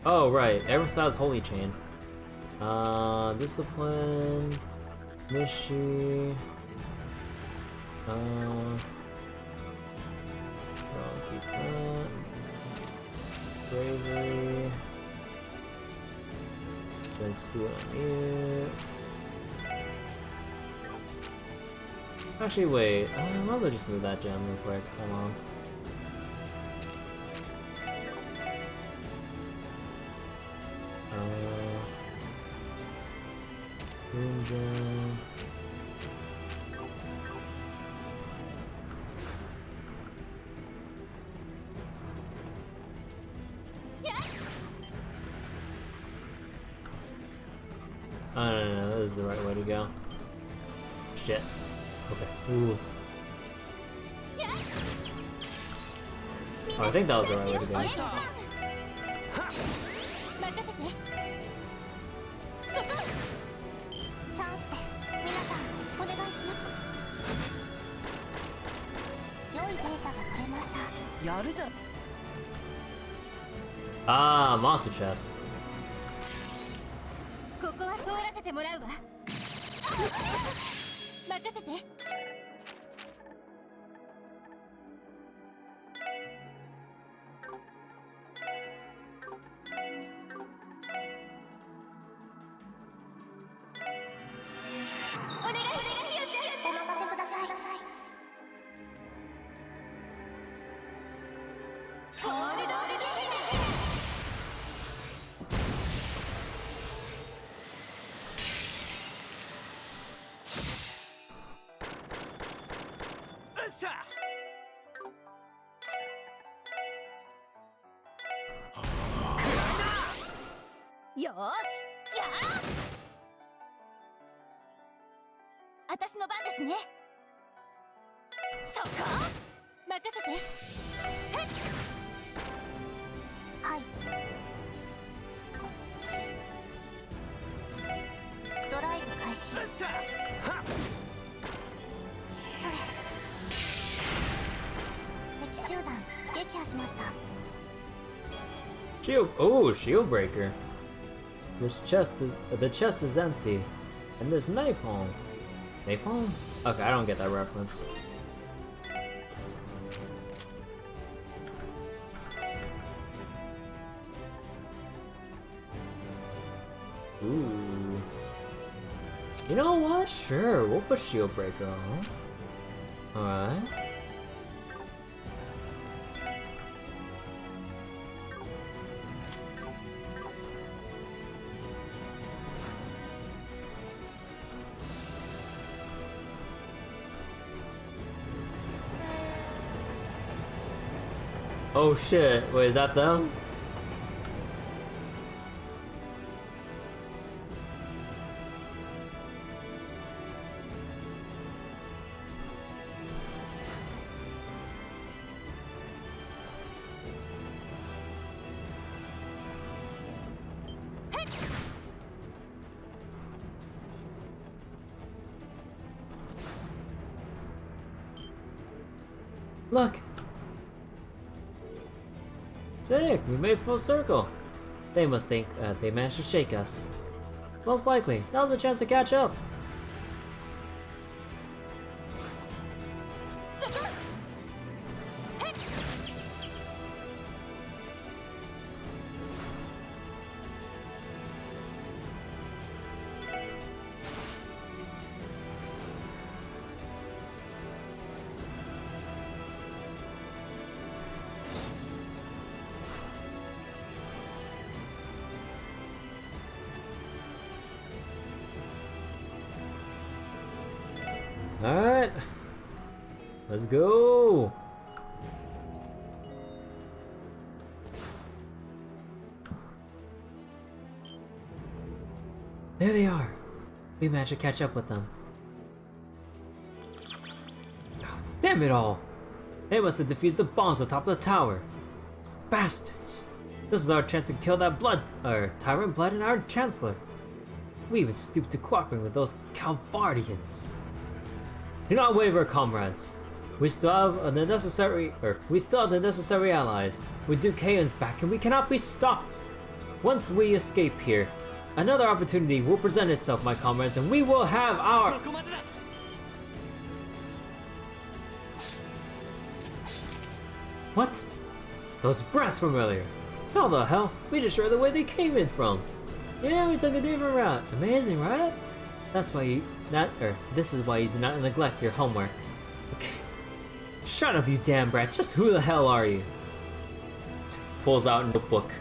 Oh, right. Everside's Holy Chain. Discipline. Mishi. I'll keep that. Bravery. Let's see what I need. Actually, wait. I might as well just move that gem real quick. Hold on. Moon gem. No, this is the right way to go. Shit. Okay. Ooh. Oh, I think that was the right way to go. Ah, monster chest. 私の番ですね。そこ任せて。はい。ドライブ開始。それ。敵集団撃破しました。 Shield. Oh, shield breaker. The chest is empty, and there's napalm. Napalm? Okay, I don't get that reference. Ooh. You know what? Sure, we'll put shield breaker on. Alright. Oh shit, wait, is that them? Look! Sick! We made full circle! They must think they managed to shake us. Most likely. Now's a chance to catch up! Alright. Let's go! There they are! We managed to catch up with them. Oh, damn it all! They must have defused the bombs atop the tower! Bastards! This is our chance to kill that tyrant blood in our Chancellor! We even stooped to cooperate with those Calvardians! Do not waver, comrades. We still have the necessary allies. With Dukaon's back, and we cannot be stopped. Once we escape here, another opportunity will present itself, my comrades, and we will have our. What? Those brats from earlier. How the hell? We destroyed the way they came in from. Yeah, we took a different route. Amazing, right? That's why this is why you do not neglect your homework. Shut up, you damn brat. Just who the hell are you? Pulls out a notebook.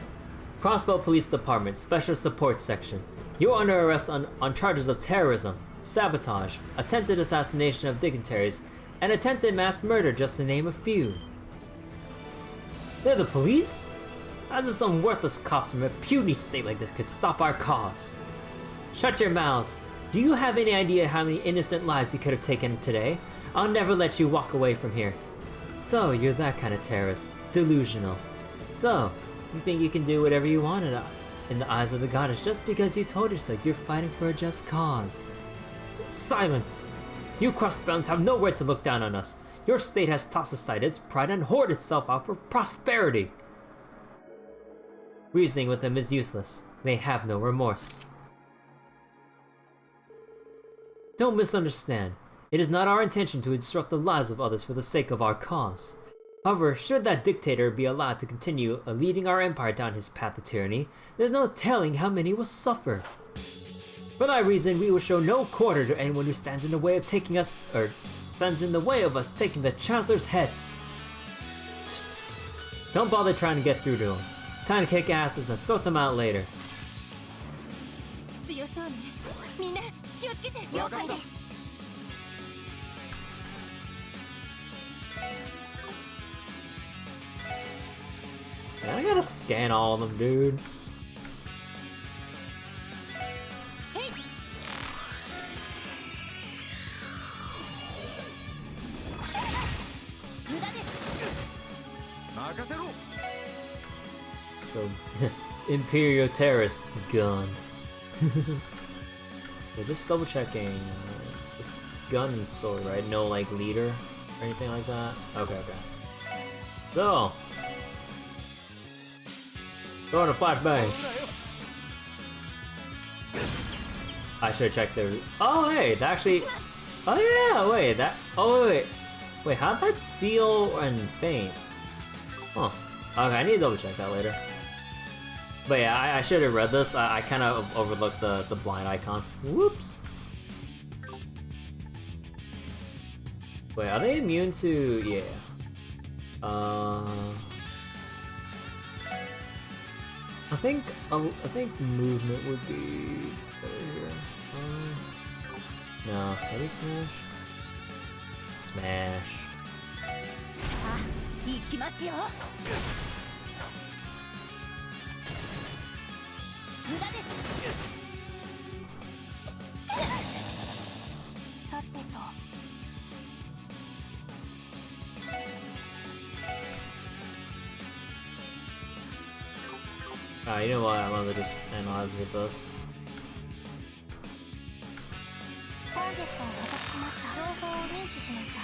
Crossbell Police Department, Special Support Section. You are under arrest on charges of terrorism, sabotage, attempted assassination of dignitaries, and attempted mass murder, just to name a few. They're the police? As if some worthless cops from a puny state like this could stop our cause. Shut your mouths. Do you have any idea how many innocent lives you could have taken today? I'll never let you walk away from here. So, you're that kind of terrorist. Delusional. So, you think you can do whatever you want in the eyes of the goddess just because you told her so. You're fighting for a just cause. So, silence! You Crossbells have no right to look down on us. Your state has tossed aside its pride and hoarded itself out for prosperity. Reasoning with them is useless. They have no remorse. Don't misunderstand. It is not our intention to disrupt the lives of others for the sake of our cause. However, should that dictator be allowed to continue leading our empire down his path of tyranny, there's no telling how many will suffer. For that reason, we will show no quarter to anyone who stands in the way of us taking the Chancellor's head. Don't bother trying to get through to him. Time to kick asses and sort them out later. 強そうね。みんな気をつけて。了解です。 I gotta scan all of them, dude. 任せろ。 So, Imperial Terrorist gun. Yeah, just double checking. Just gun and sword, right? No like leader or anything like that. Okay, okay. So, going to flashbang. I should have checked there. Oh hey, that actually. Oh yeah, wait that. Oh wait, how'd that seal and faint? Huh. Okay, I need to double check that later. But yeah, I should have read this. I kind of overlooked the blind icon. Whoops. Wait, are they immune to? Yeah. I think movement would be better here. No, maybe smash. Smash. あ、行きますよ。無駄です。さてと。You know what? I'm gonna just analyze with this. ターゲットを捕獲しました。情報を入手しました。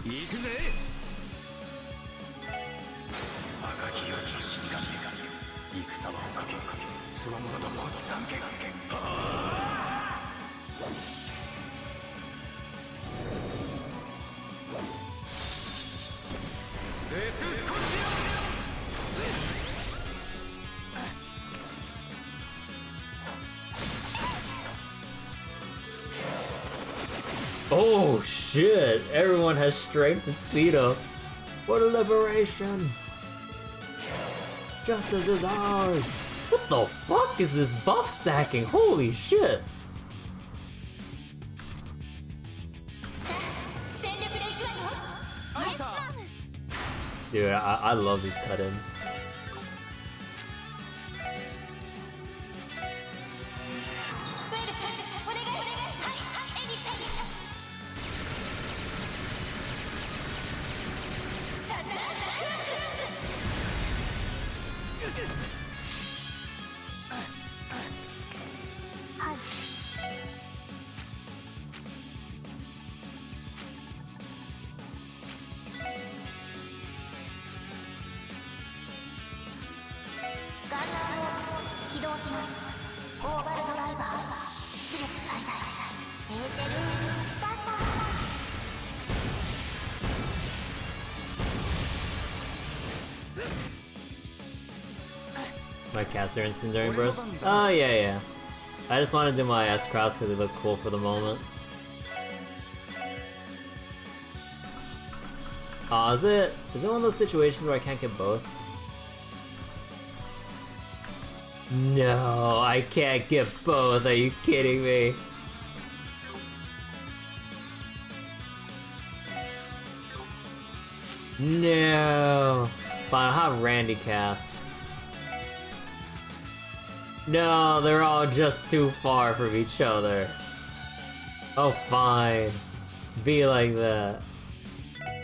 行くぜ。赤き夜の死神が戦をかけその者どもを残け。デススコーチ Oh shit! Everyone has strength and speed up. What a liberation! Justice is ours! What the fuck is this buff stacking? Holy shit! 全力で行くわよ。アイサー Dude, I love these cut-ins. はい。ガンナーを起動します。オーバルドライバー出力最大。エーテルバスター。 My caster instant during burst? Oh yeah. I just want to do my S-Cross because they look cool for the moment. Is it one of those situations where I can't get both? No, I can't get both. Are you kidding me? No. Fine, I'll have Randy cast. No, they're all just too far from each other. Oh, fine. Be like that.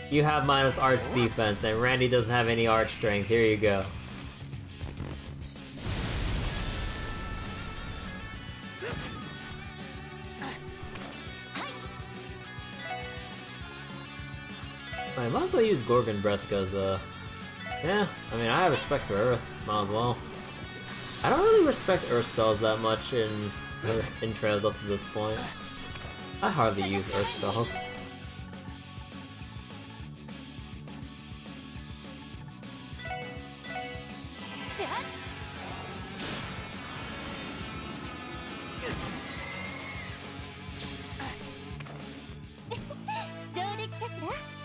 You have minus arch defense, and Randy doesn't have any arch strength. Here you go. I might as well use Gorgon Breath because, yeah, I mean, I have respect for Earth. Might as well. I don't really respect Earth spells that much in Trails up to this point. I hardly use Earth spells.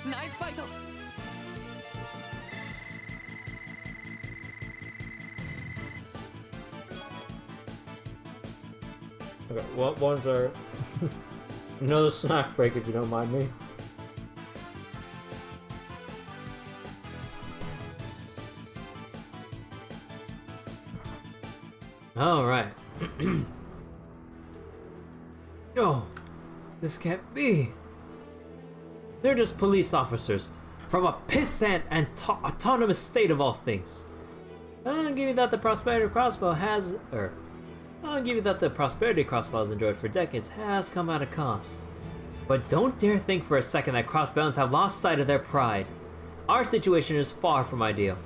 Nice fight. Okay, what ones are... Another snack break if you don't mind me. Alright. Oh, this can't be. They're just police officers from a pissant and autonomous state of all things. I'll give you that the prosperity crossbow has enjoyed for decades has come at a cost. But don't dare think for a second that Crossbellans have lost sight of their pride. Our situation is far from ideal.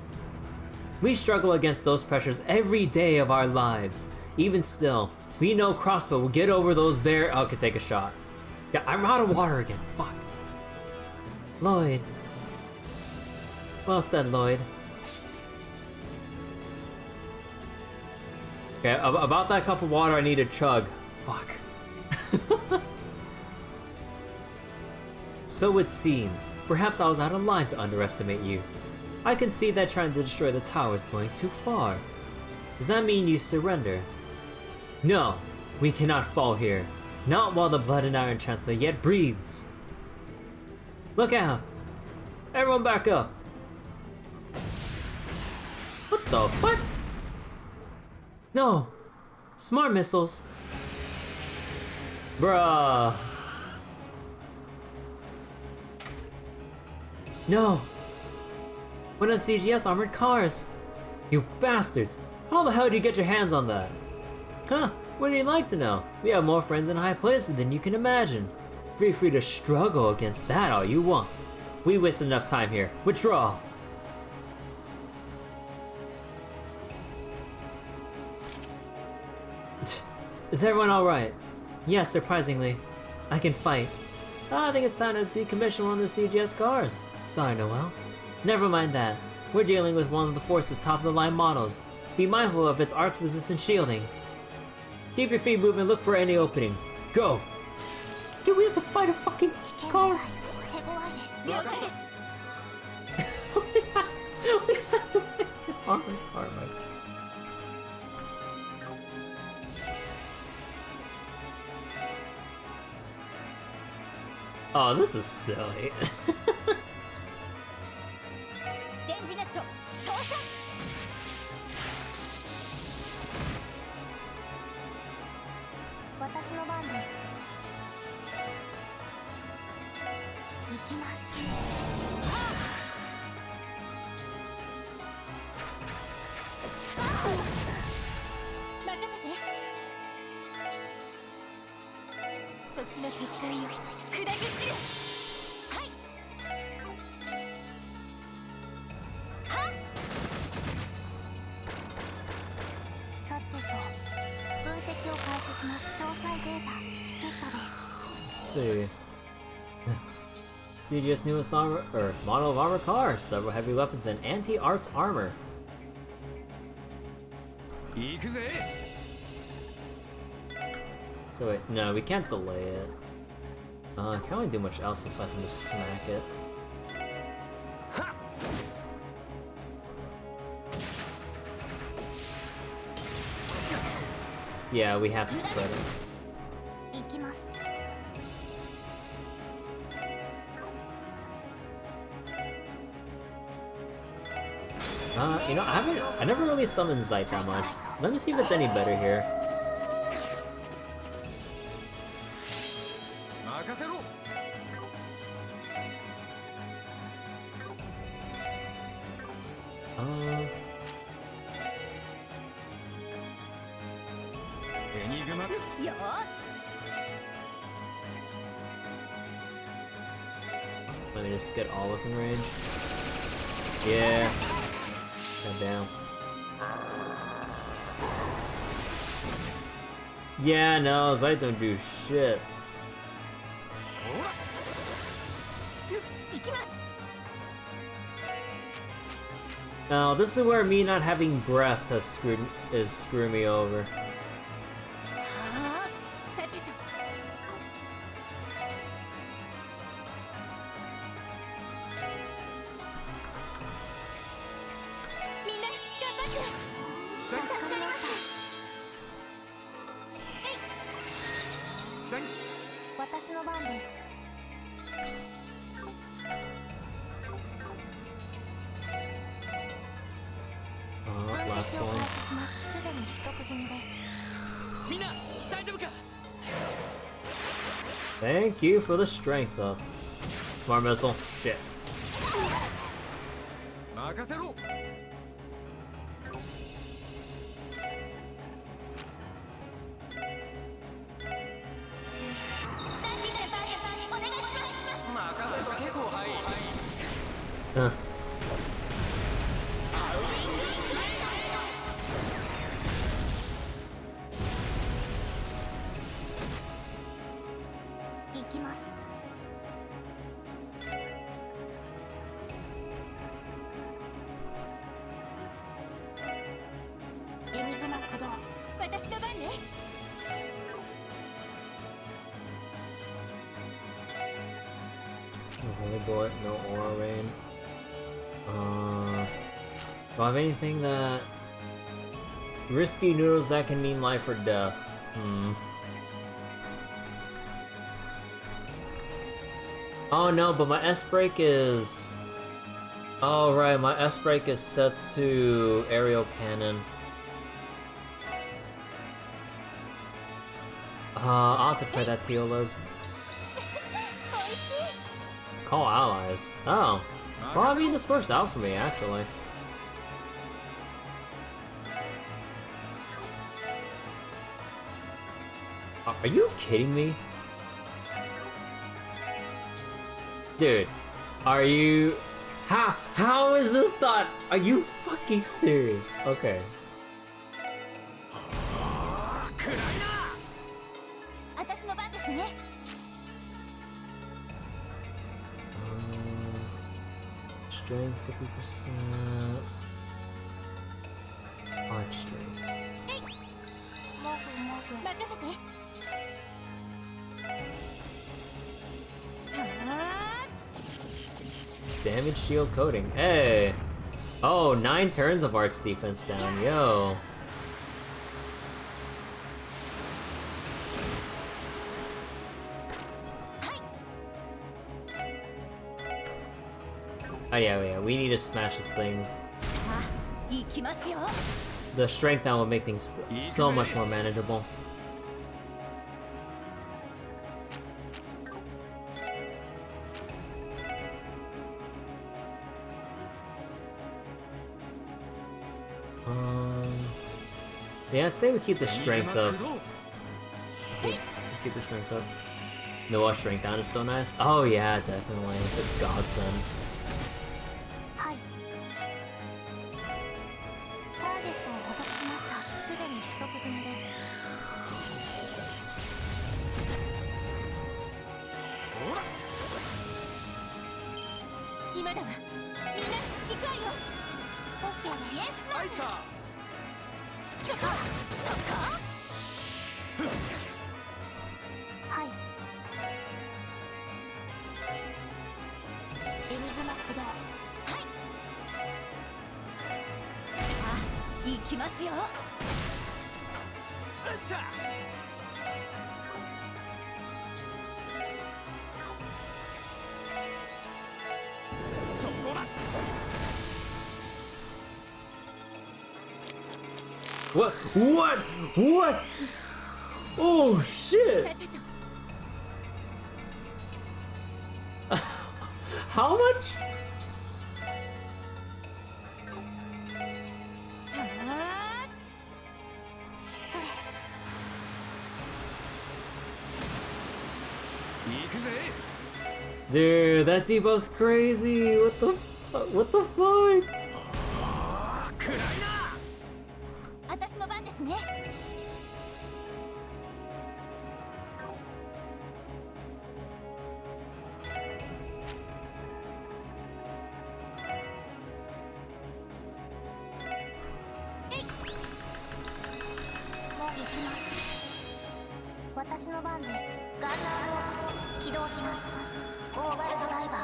We struggle against those pressures every day of our lives. Even still, we know Crossbell will get over those bare- I could take a shot. Yeah, I'm out of water again, fuck. Lloyd. Well said, Lloyd. Okay, about that cup of water I need to chug. Fuck. So it seems. Perhaps I was out of line to underestimate you. I can see that trying to destroy the tower is going too far. Does that mean you surrender? No, we cannot fall here. Not while the Blood and Iron Chancellor yet breathes. Look out! Everyone back up! What the fuck? No! Smart missiles! Bruh. No! What on CGS armored cars? You bastards! How the hell did you get your hands on that? Huh, wouldn't you like to know? We have more friends in high places than you can imagine. Feel free to struggle against that all you want. We wasted enough time here. Withdraw! Is everyone alright? Yes, surprisingly. I can fight. I think it's time to decommission one of the CGS cars. Sorry, Noel. Never mind that. We're dealing with one of the Force's top-of-the-line models. Be mindful of its arcs-resistant shielding. Keep your feet moving, look for any openings. Go! Do we have to fight a fucking car? 手強いです了解です We have to fight armored car fights. Oh, this is silly. レンジネット投射私の番です行きます任せて時の結界よ砕け散るはいはっさてと分析を開始します詳細データゲットです See. CGS newest armor or model of armor car, several heavy weapons and anti-arts armor. 行くぜ So wait, no, we can't delay it. I can't really do much else aside from just smack it. Yeah, we have to split it. 行きます You know, I never really summoned Zeit that much. Let me see if it's any better here. 任せろ エニグマ よーし Let me just get all this in range. Yeah. God damn. Yeah, no, Zeit don't do shit. 行きます Now, this is where me not having breath has screwing me over. はあさてとみんな頑張って助かりましたサンクス私の番です 分 Last 析を one. 開始しますすでに取得済みです みんな大丈夫か Thank you for the strength up. smart missile. Shit. 任せろ。任せとけ後輩。Huh. 行きます。エニグマ駆動。私の番ね。No holy bullet, no aura rain. Do I have anything that risky noodles that can mean life or death? Oh no, but my S break is. Oh right, my S break is set to aerial cannon. I'll have to play that Teola's. Call allies. Oh. Well, I mean, this works out for me, actually. Are you kidding me? Dude, are you... How is this thought? Are you fucking serious? Okay. 私の番ですね。Strength 50%. Arch strength. もぐもぐ。任せて。Damage shield coating. Hey! Oh, 9 turns of Arch defense down. Yo. Oh yeah, we need to smash this thing. The strength down will make things so much more manageable. Yeah, I'd say we keep the strength up. Keep the strength up. No, strength down is so nice. Oh yeah, definitely. It's a godsend. はい。ターゲットを捕捉しました。すでにストップ済みです。今だわ。みんな行くわよ。オッケーです。イエスマン。そこ。はい。エニグマ駆動。はい。行きますよ。そこだ。 What? What? What? Oh shit! How much? Dude, that debuff's crazy! What the fuck? What the fuck? 私の番ですね。もう行きます。私の番です。ガンナーモード起動します。オーバルドライバー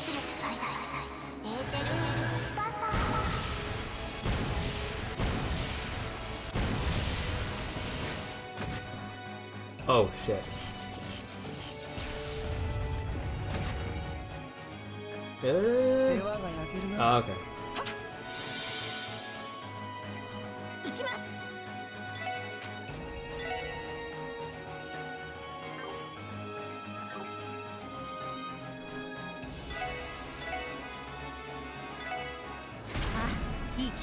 出力最大。エーテルバスター。 Oh shit. Oh, okay. 行きます。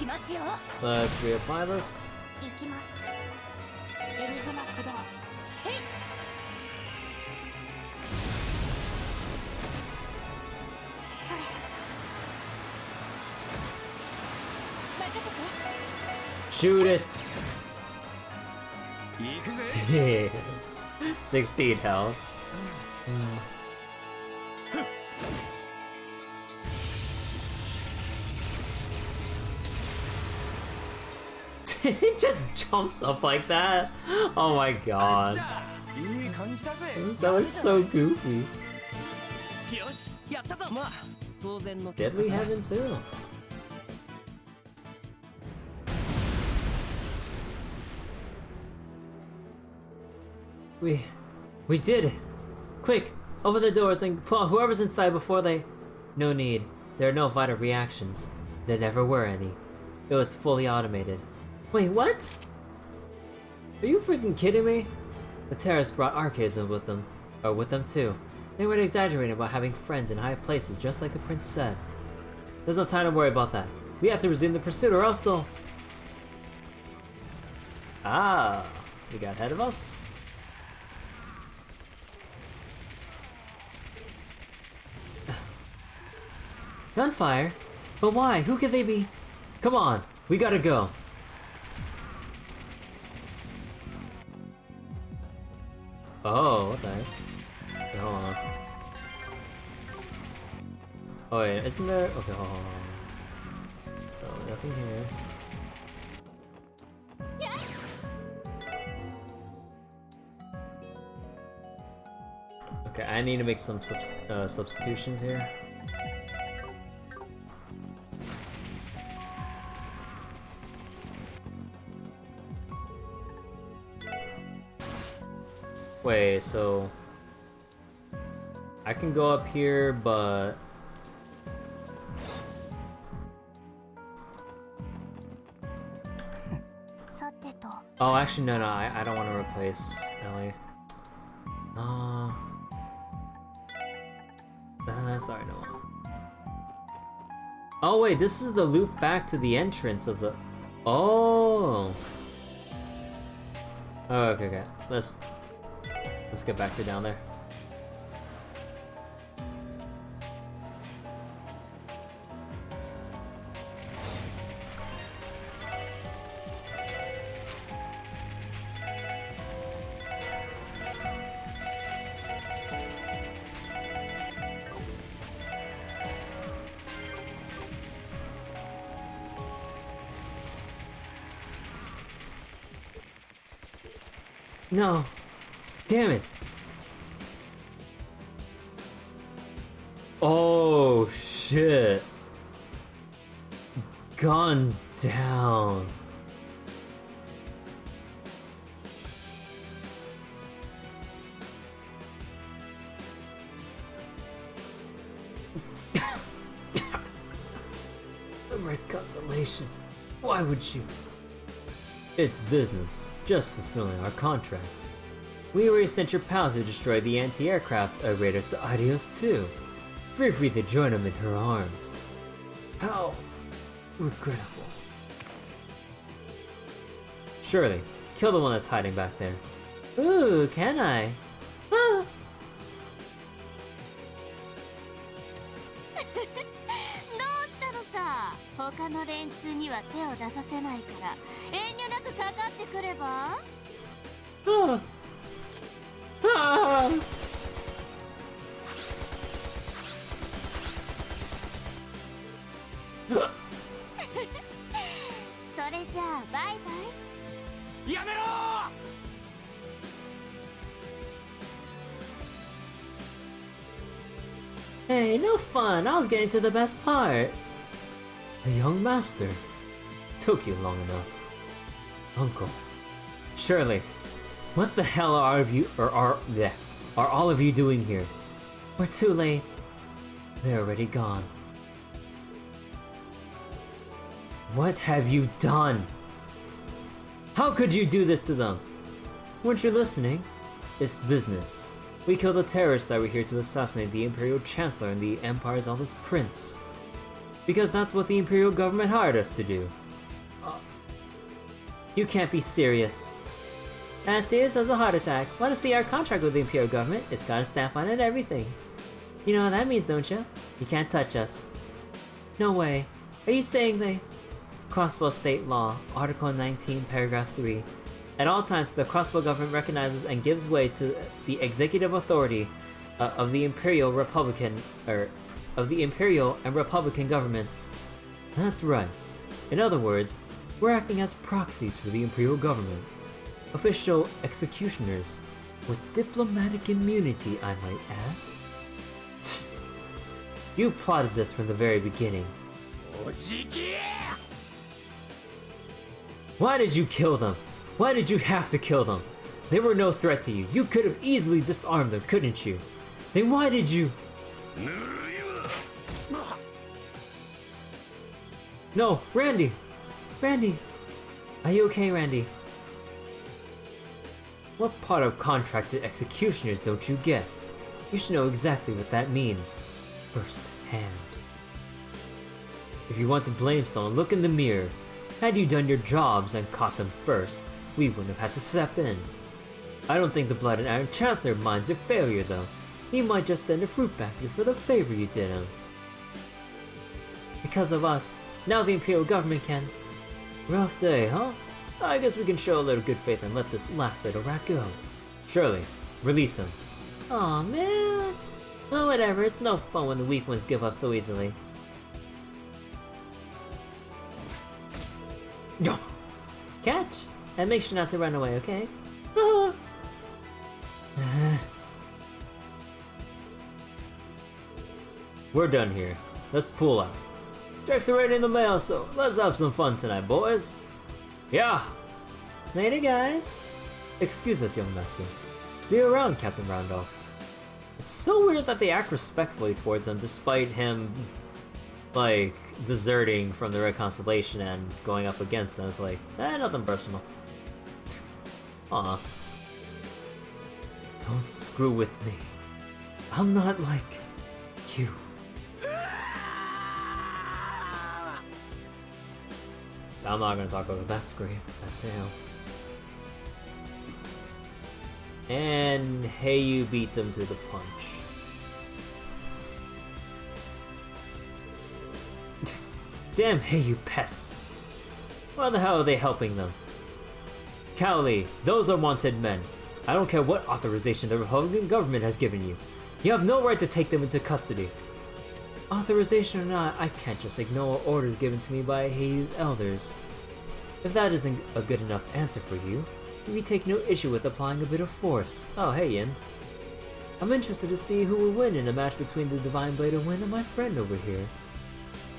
ますよ。 Let's reapply this. 行きます。エニグマ駆動。へい。それ。任せて。 Shoot it! 行くぜ。 16 health. It just jumps up like that. Oh my god. いい感じだぜ。 That looks so goofy. よし、やったぞ。まあ、当然の。 Deadly Heaven too. We did it! Quick, open the doors and pull out whoever's inside before they... No need. There are no vital reactions. There never were any. It was fully automated. Wait, what? Are you freaking kidding me? The terrorists brought archaism with them. Or with them too. They weren't exaggerating about having friends in high places, just like the prince said. There's no time to worry about that. We have to resume the pursuit or else they'll... Ah, we got ahead of us? Gunfire? But why? Who could they be? Come on, we gotta go. Oh, what the heck? Okay, hold on. Oh wait, isn't there? Okay, hold on. So, nothing here. Okay, I need to make some substitutions here. Wait, so I can go up here, but oh, actually, no, I don't want to replace Ellie. Sorry, no. Oh wait, this is the loop back to the entrance of the. Oh. Oh, okay. Let's get back to down there. No. Damn it. Oh shit. Gun down. The red consolation. Why would you? It's business, just fulfilling our contract. We already sent your pal to destroy the anti-aircraft raiders to Adios too. Feel free to join him in her arms. How regrettable. Surely, kill the one that's hiding back there. Ooh, can I? Ah. 他の連中には手を出させないから遠慮なくかかってくれば。それじゃあバイバイ。やめろー。 Hey, no fun. I was getting to the best part. The young master. Took you long enough. Uncle. Surely. What the hell are all of you doing here? We're too late. They're already gone. What have you done? How could you do this to them? Weren't you listening? It's business. We killed the terrorists that were here to assassinate the Imperial Chancellor and the Empire's eldest prince. Because that's what the Imperial government hired us to do. You can't be serious. As serious as a heart attack. Want to see our contract with the Imperial government? It's got a stamp on it and everything. You know what that means, don't you? You can't touch us. No way. Are you saying they... Crossbell State Law, Article 19, Paragraph 3. At all times, the Crossbell government recognizes and gives way to the executive authority of the Imperial Republican... of the Imperial and Republican governments. That's right. In other words, we're acting as proxies for the Imperial government. Official executioners, with diplomatic immunity, I might add. You plotted this from the very beginning. Why did you kill them? Why did you have to kill them? They were no threat to you. You could have easily disarmed them, couldn't you? Then why did you... No, Randy! Randy! Are you okay, Randy? What part of contracted executioners don't you get? You should know exactly what that means. First hand. If you want to blame someone, look in the mirror. Had you done your jobs and caught them first, we wouldn't have had to step in. I don't think the Blood and Iron Chancellor minds your failure, though. He might just send a fruit basket for the favor you did him. Because of us, now the Imperial government can... Rough day, huh? I guess we can show a little good faith and let this last little rat go. Surely, release him. Aw, man. Oh, whatever, it's no fun when the weak ones give up so easily. Yo! Catch! And make sure not to run away, okay? We're done here. Let's pull out. Checks are right in the mail, so let's have some fun tonight, boys. Yeah! Later, guys. Excuse us, young master. See you around, Captain Randolph. It's so weird that they act respectfully towards him despite him, like, deserting from the Red Constellation and going up against them. It's like, nothing personal. Aw. Don't screw with me. I'm not like you. I'm not gonna talk over that scream. Goddamn. And hey, you beat them to the punch. Damn, hey, you pests. Why the hell are they helping them? Cowley, those are wanted men. I don't care what authorization the Republican government has given you. You have no right to take them into custody. Authorization or not, I can't just ignore orders given to me by Heiyu's elders. If that isn't a good enough answer for you, we take no issue with applying a bit of force. Oh, hey, Yin. I'm interested to see who will win in a match between the Divine Blade of Wind and my friend over here.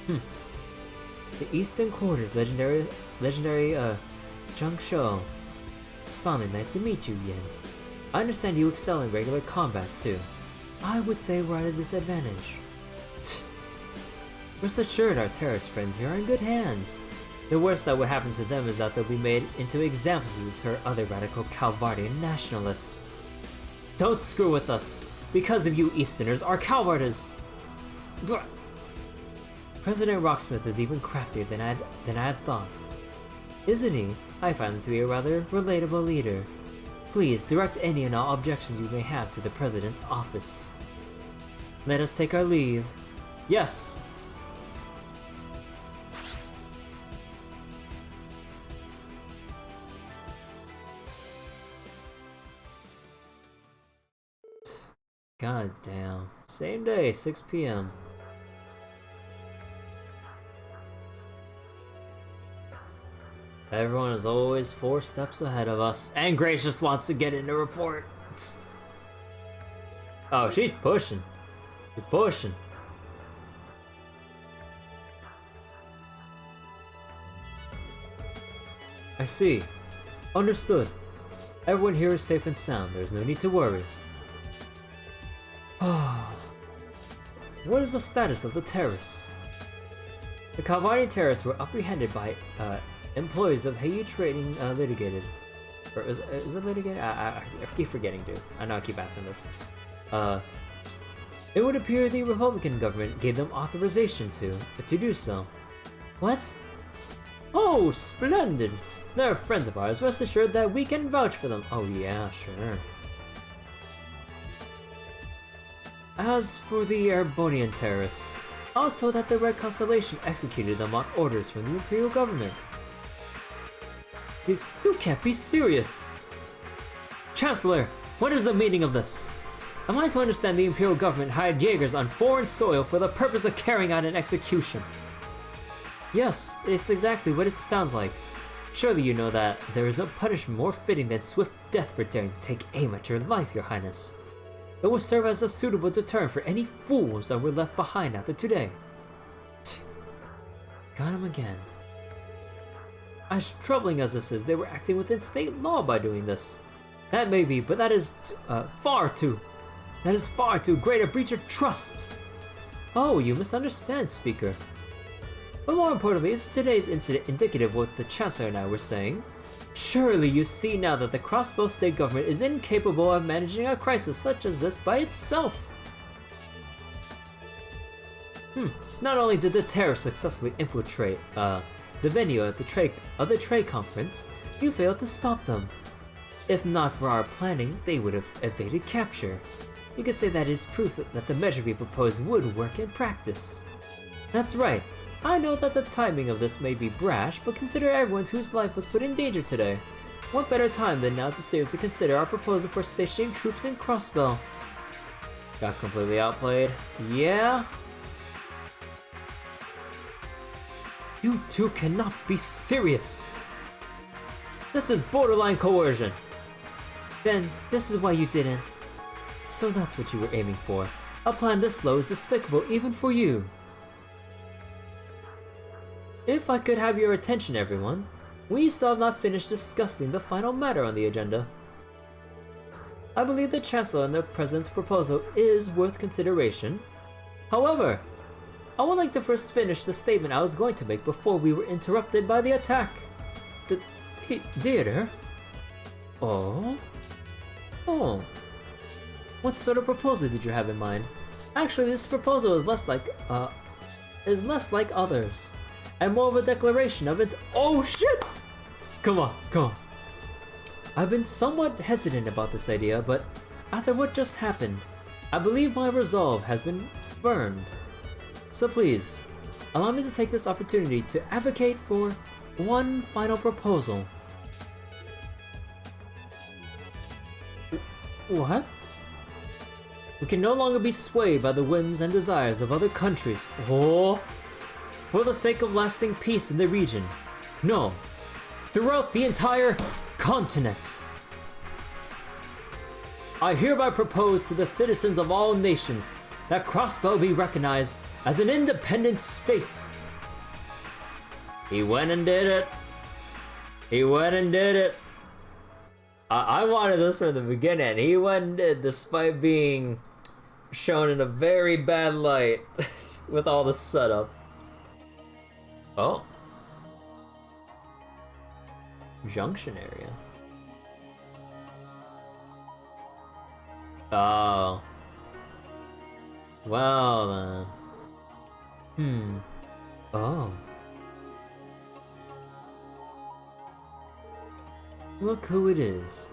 The Eastern Quarters legendary Zhang Shou. It's finally nice to meet you, Yin. I understand you excel in regular combat, too. I would say we're at a disadvantage. Rest assured our terrorist friends here are in good hands. The worst that would happen to them is that they'll be made into examples to deter other radical Calvardian nationalists. Don't screw with us! Because of you Easterners, our Calvarders! President Rocksmith is even craftier than I had thought. Isn't he? I find him to be a rather relatable leader. Please, direct any and all objections you may have to the President's office. Let us take our leave. Yes! God damn. Same day, 6 p.m. Everyone is always 4 steps ahead of us, and Grace just wants to get in the report. Oh, she's pushing. You're pushing. I see. Understood. Everyone here is safe and sound. There's no need to worry. What is the status of the terrorists? The Calvardian terrorists were apprehended by employees of Heiyu Trading Litigated. Or is it litigated? I keep forgetting, dude. I know I keep asking this. It would appear the Republican government gave them authorization to do so. What? Oh, splendid! They're friends of ours, rest assured that we can vouch for them. Oh yeah, sure. As for the Arbonian terrorists, I was told that the Red Constellation executed them on orders from the Imperial government. You can't be serious! Chancellor, what is the meaning of this? Am I to understand the Imperial government hired Jaegers on foreign soil for the purpose of carrying out an execution? Yes, it's exactly what it sounds like. Surely you know that there is no punishment more fitting than swift death for daring to take aim at your life, Your Highness. It will serve as a suitable deterrent for any fools that were left behind after today. Got him again. As troubling as this is, they were acting within state law by doing this. That may be, but that is far too great a breach of trust. Oh, you misunderstand, Speaker. But more importantly, isn't today's incident indicative of what the Chancellor and I were saying? Surely you see now that the Crossbell state government is incapable of managing a crisis such as this by itself. Not only did the terrorists successfully infiltrate the venue of the trade conference, you failed to stop them. If not for our planning, they would have evaded capture. You could say that is proof that the measure we proposed would work in practice. That's right. I know that the timing of this may be brash, but consider everyone whose life was put in danger today. What better time than now to seriously consider our proposal for stationing troops in Crossbell? Got completely outplayed. Yeah? You two cannot be serious! This is borderline coercion! Then, this is why you didn't. So that's what you were aiming for. A plan this slow is despicable even for you. If I could have your attention, everyone, we still have not finished discussing the final matter on the agenda. I believe the Chancellor and the President's proposal is worth consideration. However, I would like to first finish the statement I was going to make before we were interrupted by the attack. Theater? Oh? Oh. What sort of proposal did you have in mind? Actually, this proposal is less like others. And more of a declaration of it. Oh shit! Come on. I've been somewhat hesitant about this idea, but after what just happened, I believe my resolve has been burned. So please, allow me to take this opportunity to advocate for one final proposal. What? We can no longer be swayed by the whims and desires of other countries. Oh! For the sake of lasting peace in the region. No, throughout the entire continent. I hereby propose to the citizens of all nations that Crossbell be recognized as an independent state. He went and did it. I wanted this from the beginning. He went and did, despite being shown in a very bad light with all the setup. Oh. Junction area. Oh. Well then. Oh. Look who it is.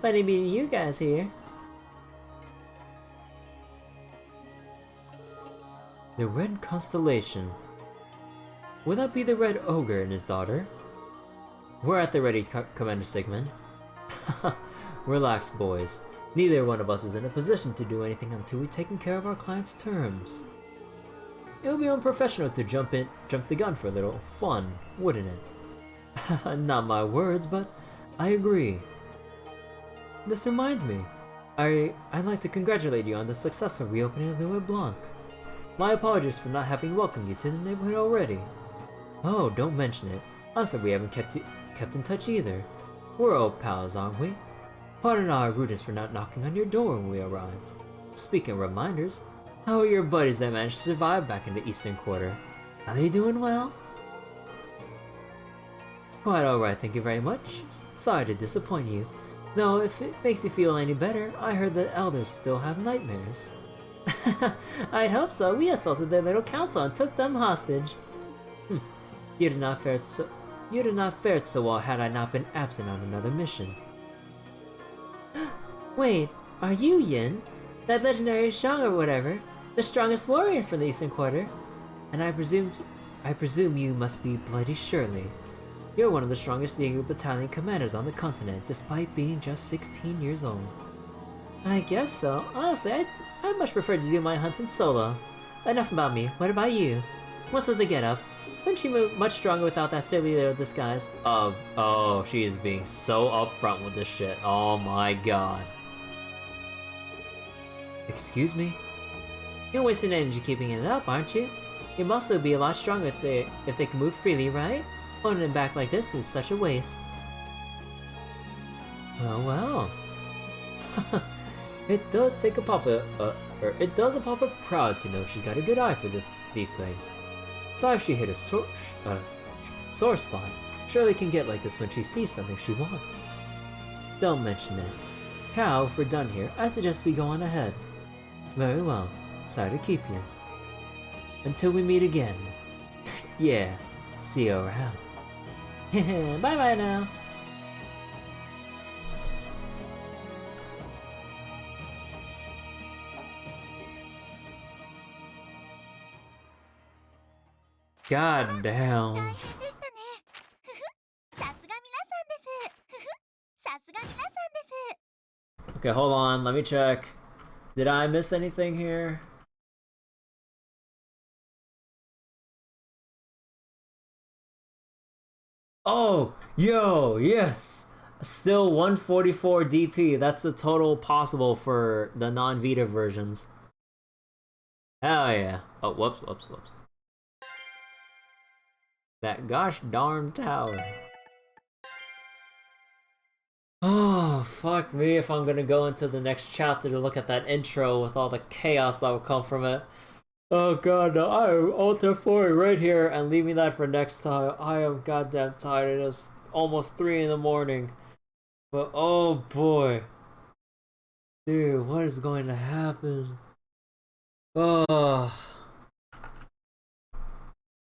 Funny meeting you guys here. The Red Constellation. Would that be the Red Ogre and his daughter? We're at the ready, Commander Sigmund. Relax, boys. Neither one of us is in a position to do anything until we've taken care of our client's terms. It would be unprofessional to jump the gun for a little fun, wouldn't it? Not my words, but I agree. This reminds me. I'd like to congratulate you on the successful reopening of the Rue Blanc. My apologies for not having welcomed you to the neighborhood already. Oh, don't mention it. I'm sorry we haven't kept in touch either. We're old pals, aren't we? Pardon our rudeness for not knocking on your door when we arrived. Speaking of reminders, how are your buddies that managed to survive back in the Eastern Quarter? Are they doing well? Quite alright, thank you very much. Sorry to disappoint you. Though, if it makes you feel any better, I heard that elders still have nightmares. I'd hope so. We assaulted their little council and took them hostage. You you'd have not fared so well had I not been absent on another mission. Wait, are you Yin? That legendary Shang or whatever? The strongest warrior from the Eastern Quarter? And I presume you must be Bloody Shirley. You're one of the strongest Jaeger battalion commanders on the continent, despite being just 16 years old. I guess so. Honestly, I'd much prefer to do my hunting solo. Enough about me. What about you? What's with the getup? Wouldn't you move much stronger without that silly little disguise? Oh, she is being so upfront with this shit. Oh my god. Excuse me? You're wasting energy keeping it up, aren't you? Your muscle would be a lot stronger if they can move freely, right? Holding it back like this is such a waste. Well. It does a Papa proud to know she's got a good eye for these things. Sorry if she hit a sore spot. Shirley can get like this when she sees something she wants. Don't mention it. Cal, if we're done here, I suggest we go on ahead. Very well. Sorry to keep you. Until we meet again. Yeah, see you around. Bye-bye now. God damn. 大変でしたね。さすが皆さんです。さすが皆さんです。 Okay, hold on, let me check. Did I miss anything here? Oh, yo, yes! Still 144 DP, that's the total possible for the non-Vita versions. Hell yeah. Oh, whoops. That gosh darn tower. Oh, fuck me if I'm gonna go into the next chapter to look at that intro with all the chaos that will come from it. Oh god, no, I am Ultra 4 right here and leaving that for next time. I am goddamn tired. It is almost 3 in the morning. But oh boy. Dude, what is going to happen? Oh.